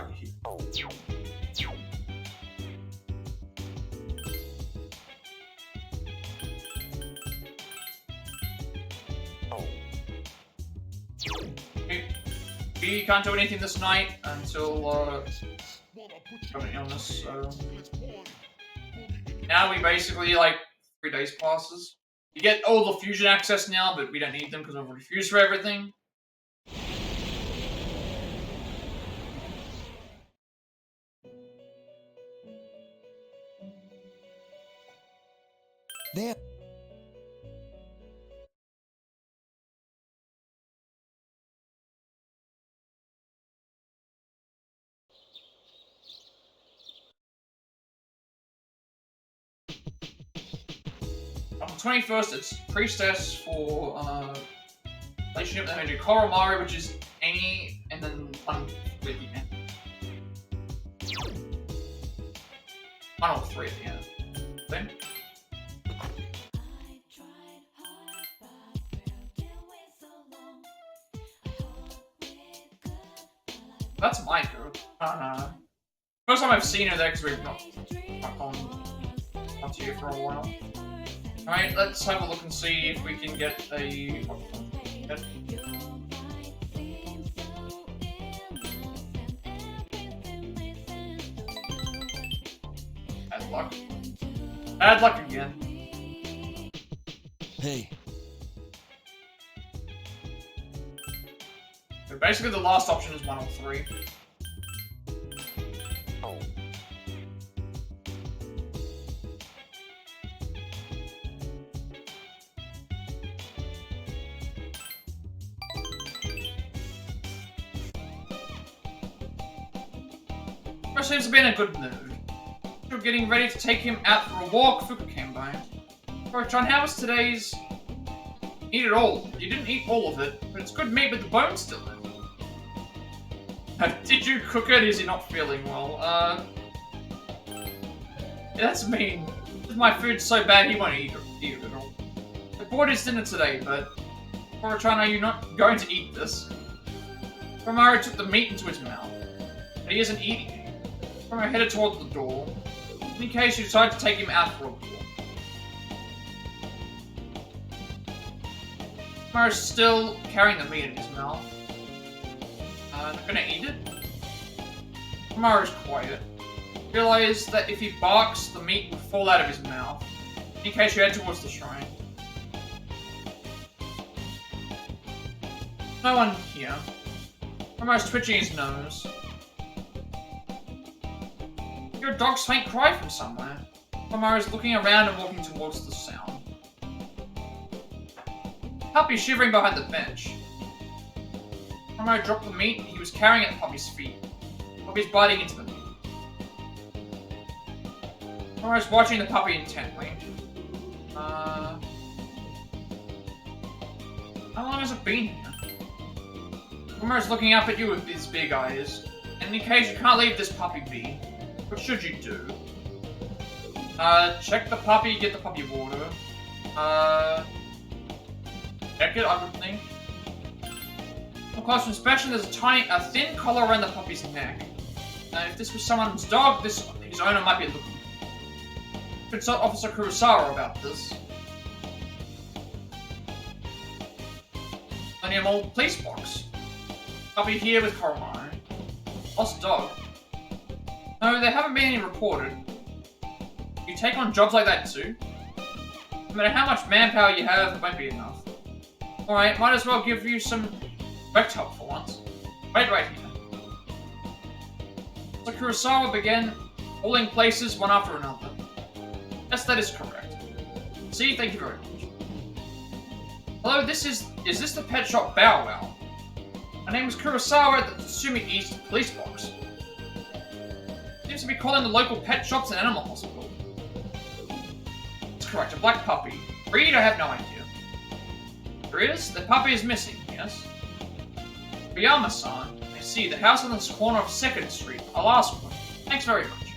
we can't do anything this night until got an illness, so now we basically, like, 3 days passes. You get all the fusion access now, but we don't need them because we've already fused for everything. There. On the 21st, it's Priestess for relationship. Then we do Koromari, which is Amy, and then one with the end. 1 or 3 at the end. Then. That's my girl. First time I've seen her there because we've not gone up to you for a while. Alright, let's have a look and see if we can get a... Bad luck. Bad luck again. Hey. So basically the last option is 103. Seems to be in a good mood. You're getting ready to take him out for a walk, Fuka came by. Alright, John, how was today's? Eat it all. You didn't eat all of it, but it's good meat with the bones still in. Did you cook it? Is he not feeling well? Yeah, that's mean. My food's so bad he won't eat it at all. I bought his dinner today, but... Korochan, are you not going to eat this? Romaru took the meat into his mouth, but he isn't eating it. Romaru headed towards the door, in case you decide to take him out for a walk. Romaru's still carrying the meat in his mouth. Not gonna eat it? Romaru's quiet. Realized that if he barks, the meat would fall out of his mouth, in case you head towards the shrine. No one here. Romaru's twitching his nose. Hear a dog's faint cry from somewhere. Koromaru is looking around and walking towards the sound. Puppy shivering behind the bench. Koromaru dropped the meat he was carrying at the puppy's feet. The puppy is biting into the meat. Koromaru is watching the puppy intently. How long has it been here? Koromaru is looking up at you with his big eyes. And in case you can't leave this puppy be, what should you do? Check the puppy, get the puppy water. Check it, I would think. On close inspection, there's a thin collar around the puppy's neck. If this was someone's dog, his owner might be looking. Consult Officer Kurosawa about this. Plenty of old police box. Puppy here with Koromaru. Lost dog. No, there haven't been any reported. You take on jobs like that too? No matter how much manpower you have, it won't be enough. Alright, might as well give you some direct help for once. Wait right here. So Kurosawa began holding places one after another. Yes, that is correct. See, thank you very much. Hello, is this the pet shop Bow Wow? My name is Kurosawa at the Tatsumi East Police Box. Seems to be calling the local pet shops and animal hospital. That's correct, a black puppy. Breed, I have no idea. There is? The puppy is missing, yes? Ryama-san, I see, the house on this corner of 2nd Street. I'll ask one. Thanks very much.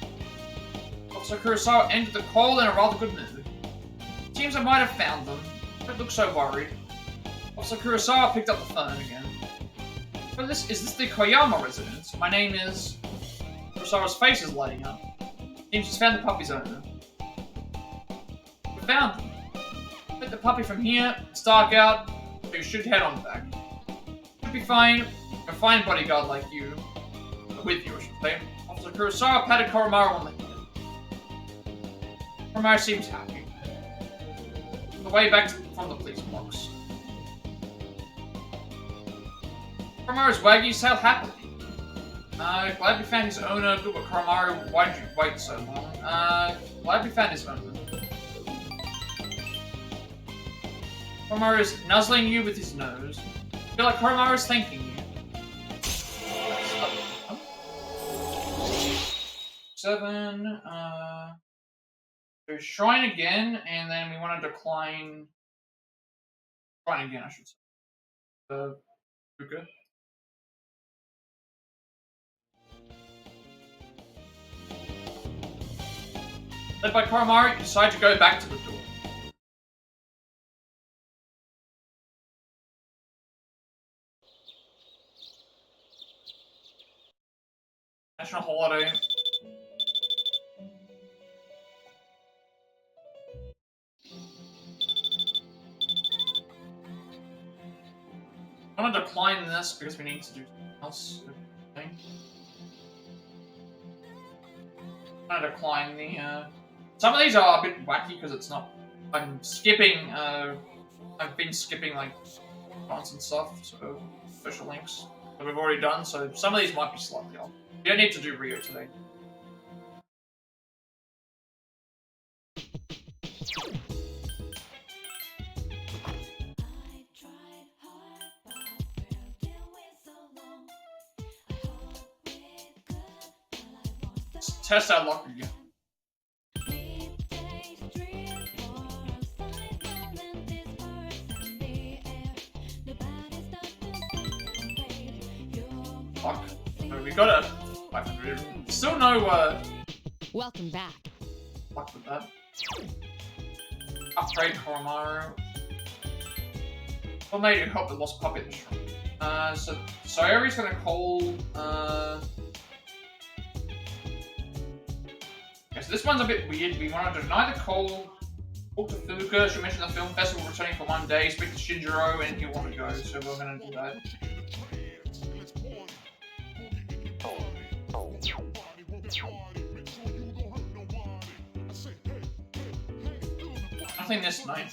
Officer Kurosawa entered the call in a rather good mood. Seems I might have found them. Don't look so worried. Officer Kurosawa picked up the phone again. Well, is this the Koyama residence? My name is... Kurosawa's face is lighting up. Seems he's found the puppy's owner. We found them. Take the puppy from here, it's dark out, so you should head on back. Should be fine. A fine bodyguard like you. With you, I should say. Officer Kurosawa patted Koromaru on the head. Koromaru seems happy. The way back from the police box. Koromaru's wagging his tail happily. Glad we found his owner. Good, but Koromaru, why did you wait so long? Glad we found his owner. Koromaru is nuzzling you with his nose. I feel like Koromaru is thanking you. 7, there's Shrine again, and then we want to decline... Shrine again, I should say. We're good. Led by Koromaru, you decide to go back to the door. National holiday. I'm gonna decline this because we need to do something else. I'm gonna decline the, some of these are a bit wacky because it's not... I'm skipping, I've been skipping, like, fonts and stuff, so... Special links that we've already done, so some of these might be slightly off. We don't need to do Rio today. Let's test our luck again. Fuck. No, we got a 500. Still no, Welcome back. Fuck with that. Upgrade Koromaru. What made you help the lost puppy at the shrine? So Sayori's gonna call, Okay, so this one's a bit weird. We want to deny the call. Talk to Fuka. She mentioned the film festival returning for one day. Speak to Shinjiro, and he'll want to go. So we're gonna do that. Nothing this night.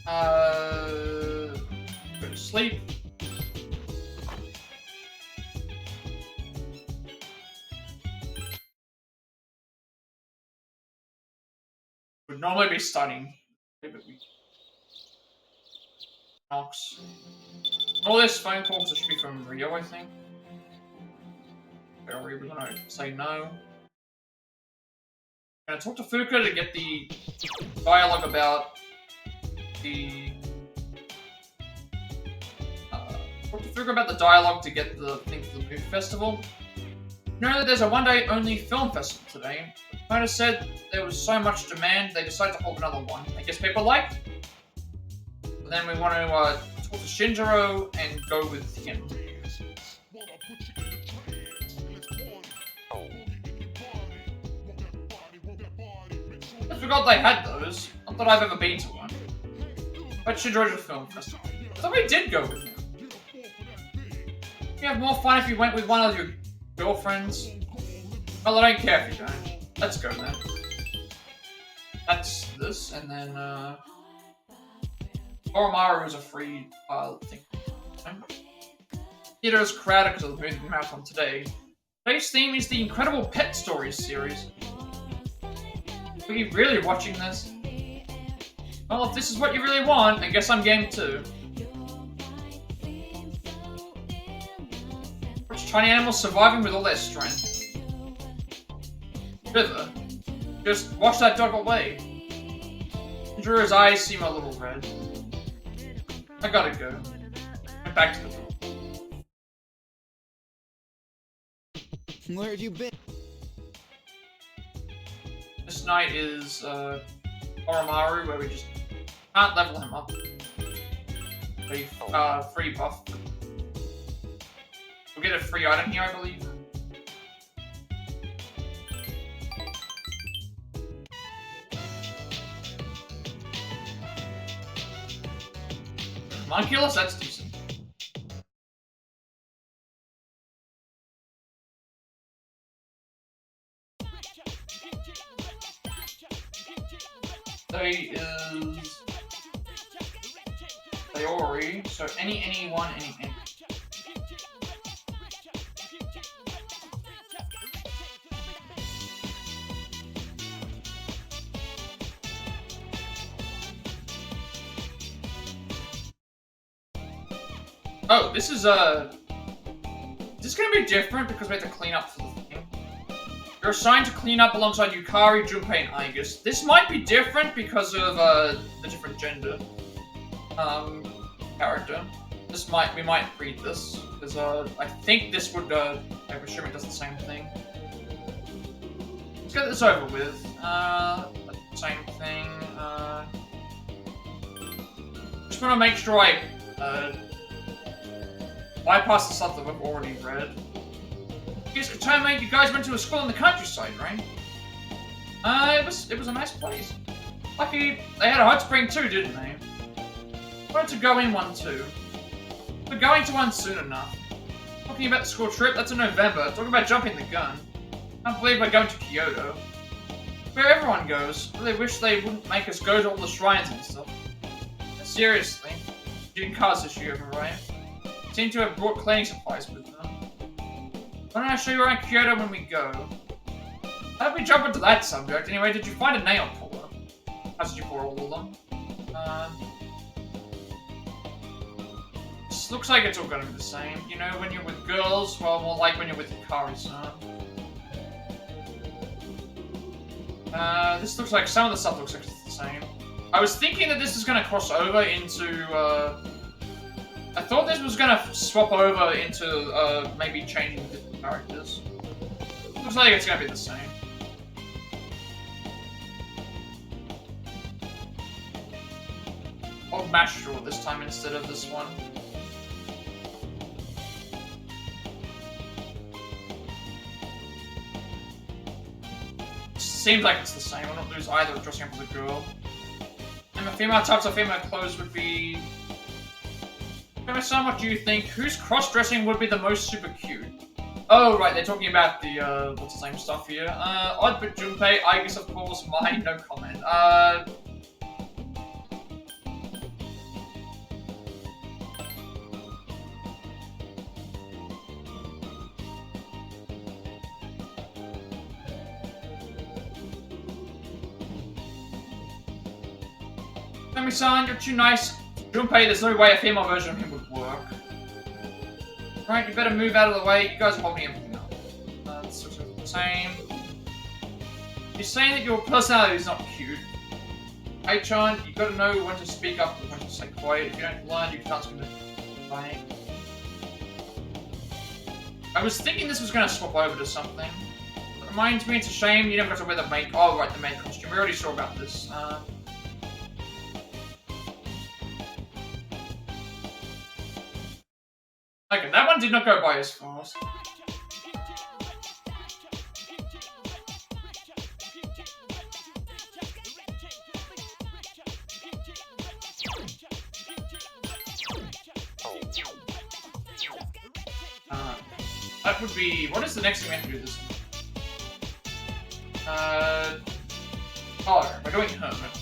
Go to sleep. Would normally be studying. Knox. All this phone calls should be from Rio, I think. Are we gonna say no? I'm gonna talk to Fuka to get the dialogue about the. Talk to Fuka about the dialogue to get the thing for the movie festival. You know that there's a one-day only film festival today. Mona said there was so much demand, they decided to hold another one. I guess people liked it. But then we want to talk to Shinjiro and go with him. I forgot they had those. Not that I've ever been to one. But Shinjiro's Film Festival. I thought we did go with him. You have more fun if you went with one of your girlfriends. Well, I don't care if you don't. Let's go then. That's this, and then Oromaru is a free thing. Theater is crowded because of the movie marathon today. Today's theme is the Incredible Pet Stories series. Are you really watching this? Well, if this is what you really want, I guess I'm game too. Watch tiny animals surviving with all their strength. River, just wash that dog away. Drewer's eyes seem a little red. I gotta go. I'm back to the door. Where have you been? This night is Oromaru, where we just can't level him up. Free buff. We'll get a free item here, I believe. Homunculus? That's decent. They is Sayori, so any one, any. Oh, this is gonna be different because we have to clean up for the thing. You're assigned to clean up alongside Yukari, Junpei, and Aigis. This might be different because of the different gender character. We might read this because I think this would I'm assuming it does the same thing. Let's get this over with. Same thing. Just want to make sure I bypass the stuff that we've already read. Yes, Katome, you guys went to a school in the countryside, right? It was a nice place. Lucky they had a hot spring too, didn't they? Wanted to go in one too. We're going to one soon enough. Talking about the school trip, that's in November. Talking about jumping the gun. Can't believe we're going to Kyoto. Where everyone goes. Really wish they wouldn't make us go to all the shrines and stuff. But seriously, getting cars this year, right? Seem to have brought cleaning supplies with them. Why don't I show you around Kyoto when we go? How did we jump into that subject? Anyway, did you find a nail puller? How did you pour all of them? This looks like it's all gonna be the same. You know, when you're with girls, well, more like when you're with Yukari-san. This looks like, some of the stuff looks like it's the same. I was thinking that this is gonna cross over into, I thought this was gonna swap over into, maybe changing different characters. Looks like it's gonna be the same. Or Mash Draw this time instead of this one. Seems like it's the same. I don't lose either dressing up as a girl. And the female types of female clothes would be... Son, what do you think? Whose cross-dressing would be the most super cute? Oh, right, they're talking about the, what's the same stuff here? Odd but Junpei, I guess of course, mine, no comment. Tommy-san, you're too nice. Junpei, there's no way a female version of him would work. Right, you better move out of the way. You guys are holding everything up. That's sort of the same. You're saying that your personality is not cute. Hey, Chan, you gotta know when to speak up and when to stay quiet. If you don't learn, you can't speak playing. I was thinking this was gonna swap over to something. It reminds me, it's a shame you never got to wear the main. Oh, right, the main costume. We already saw about this. Okay, that one did not go by as fast. That would be... What is the next thing we have to do this time? Oh, we're doing Hermit.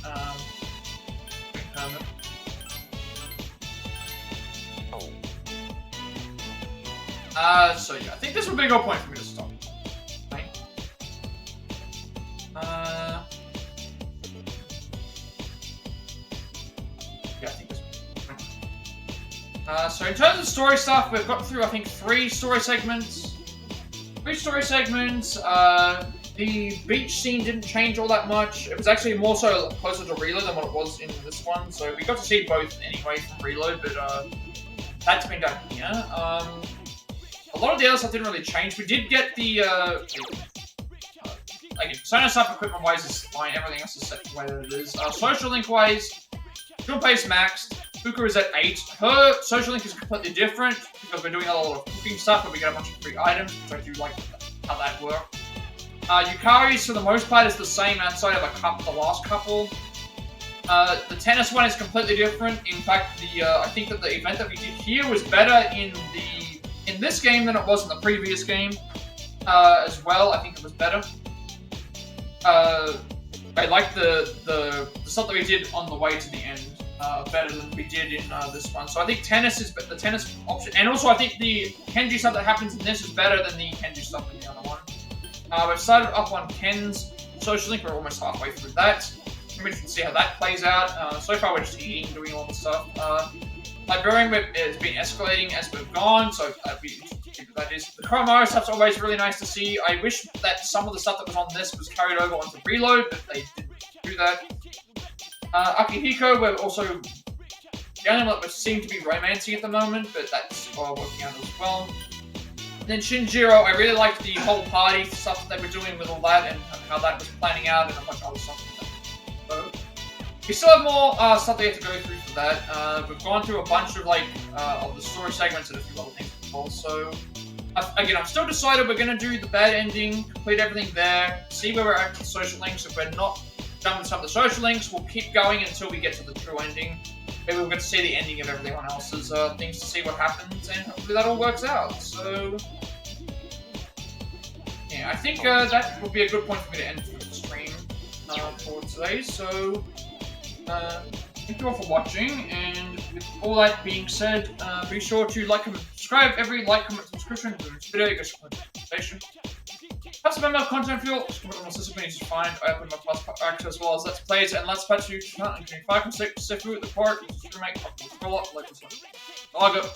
Hermit. So yeah, I think this would be a good point for me to stop. Right? Yeah, I think this would be so in terms of story stuff, we've got through, I think, 3 story segments. The beach scene didn't change all that much. It was actually more so closer to Reload than what it was in this one, so we got to see both anyway from Reload, but that's been done here. A lot of the other stuff didn't really change. We did get the, Persona stuff equipment-wise is fine, everything else is set the way that it is. Social link-wise, Junpei's maxed, Fuka is at 8. Her social link is completely different, because we're doing a lot of cooking stuff, and we get a bunch of free items, which I do like how that works. Yukari's, for the most part, is the same outside of the last couple. The tennis one is completely different. In fact, I think that the event that we did here was better in this game than it was in the previous game. As well, I think it was better. I like the stuff that we did on the way to the end better than we did in this one. So I think tennis is the tennis option, and also I think the Kenji stuff that happens in this is better than the Kenji stuff in the other one. We've started up on Ken's social link. We're almost halfway through that. We can see how that plays out. So far, we're just eating, doing all the stuff. Librarian has been escalating as we've gone, so that is. The Chromo stuff's always really nice to see. I wish that some of the stuff that was on this was carried over onto Reload, but they didn't do that. Akihiko, we're also the only one that seem to be romancing at the moment, but that's working out as well. And then Shinjiro, I really liked the whole party stuff that they were doing with all that and how that was planning out and a bunch of other stuff. So, we still have more stuff we have to go through for that. We've gone through a bunch of of the story segments and a few other things as well. So again, I'm still decided we're going to do the bad ending, complete everything there, see where we're at with the social links. If we're not done with some of the social links, we'll keep going until we get to the true ending. Maybe we'll get to see the ending of everyone else's things to see what happens, and hopefully that all works out. So yeah, I think that would be a good point for me to end the stream for today. So thank you all for watching, and with all that being said, be sure to like, comment, subscribe. Every like, comment, subscription to this video gets a notification. Have some ML content for you. Comment on the system needs to find. I open my plus packs as well as Let's Plays and Let's Patch you can't including 5 and 6 Sifu, the part, you just remake, scroll up, like this one. Lago.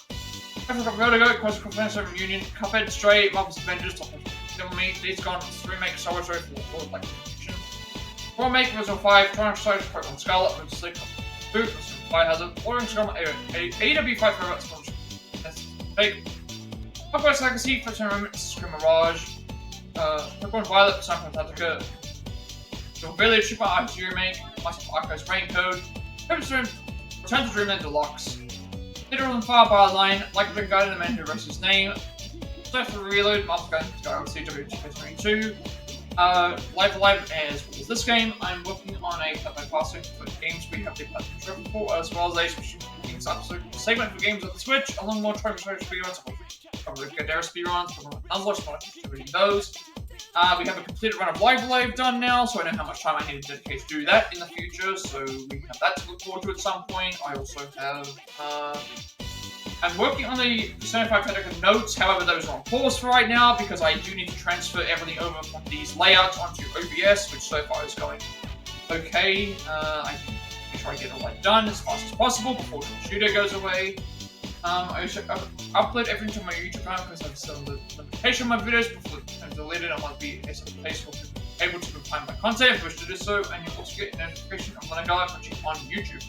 Everything from Vertigo, Quasi Confidential Reunion, Cuphead, Stray, Marvel's Avengers, Devil Me, Days Gone, Remake, Star Wars Road, World like Fiction. Remake, Resident 5, Triumph Side, Pokemon Scarlet, Moon Sleep, Boot, Biohazard, Ordering Scrum, AW5 for about Sponge. That's fake. Hogwarts Legacy, First Moment, Scream Mirage. Pokemon Violet, Persona Fantastica, Your Village, Super RPG Remake, Master Archives Raincode, Return to Dreamland Deluxe, Literal and Fire Byline, Like a Drink Guide and the Man Who Erased His Name, Start for Reload, Master Guide CW22, Live Alive as well as this game. I'm working on a Plat passing for games we have the Plat for, as well as a games episode segment for games on the Switch, along with more trying to speedruns. Probably Gadara speedruns, doing those. We have a completed run of Live Alive done now, so I know how much time I need to dedicate to do that in the future, so we have that to look forward to at some point. I also have, I'm working on the Persona 5 Tactica notes, however those are on pause for right now, because I do need to transfer everything over from these layouts onto OBS, which so far is going okay. I try to get it like done as fast as possible before the studio goes away. I also upload everything to my YouTube channel because I've set the limitation of my videos before I'm deleted. I might be able to find my content if I wish to do so, and you'll also get a notification of when I go live on YouTube.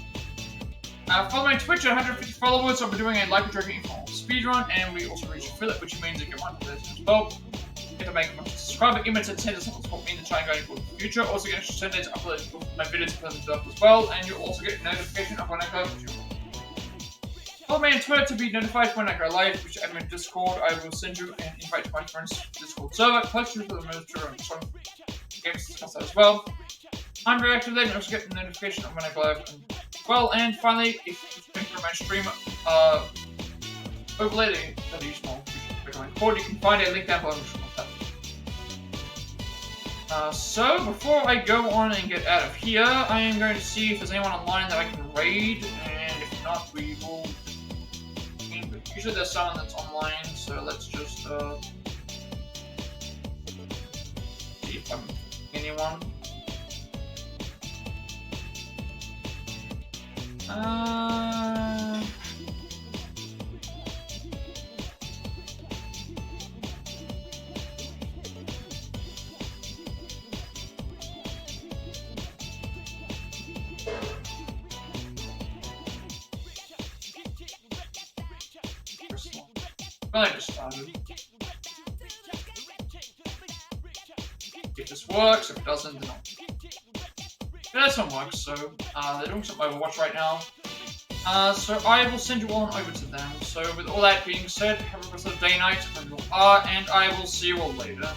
Follow me on Twitch at 150 followers, so I'll be doing a live drinking informal speedrun, and we also reach affiliate, which means you get one for this as well. Get to make a subscriber, email to 10 to support me in the channel going forward in the future. Also get extra 10 days to upload my videos up as well, and you'll also get a notification of when I go live on YouTube. Follow me on Twitter to be notified when I go live, which I'm in Discord. I will send you an invite to my friend's Discord server, close to the administrator and some games to discuss that as well. I'm reactive then, you also get the notification of when I go live as well. And finally, if you've been through my stream overlay that I use more record, you can find a link down below. So before I go on and get out of here, I am going to see if there's anyone online that I can raid, and if not, we will. Usually there's someone that's online, so let's just see if I'm anyone. Well, I just started. If this works, if it doesn't, then I'll... This one works, so they're doing some Overwatch right now. So I will send you all over to them. So with all that being said, have a rest of the day, night, wherever you are, and I will see you all later.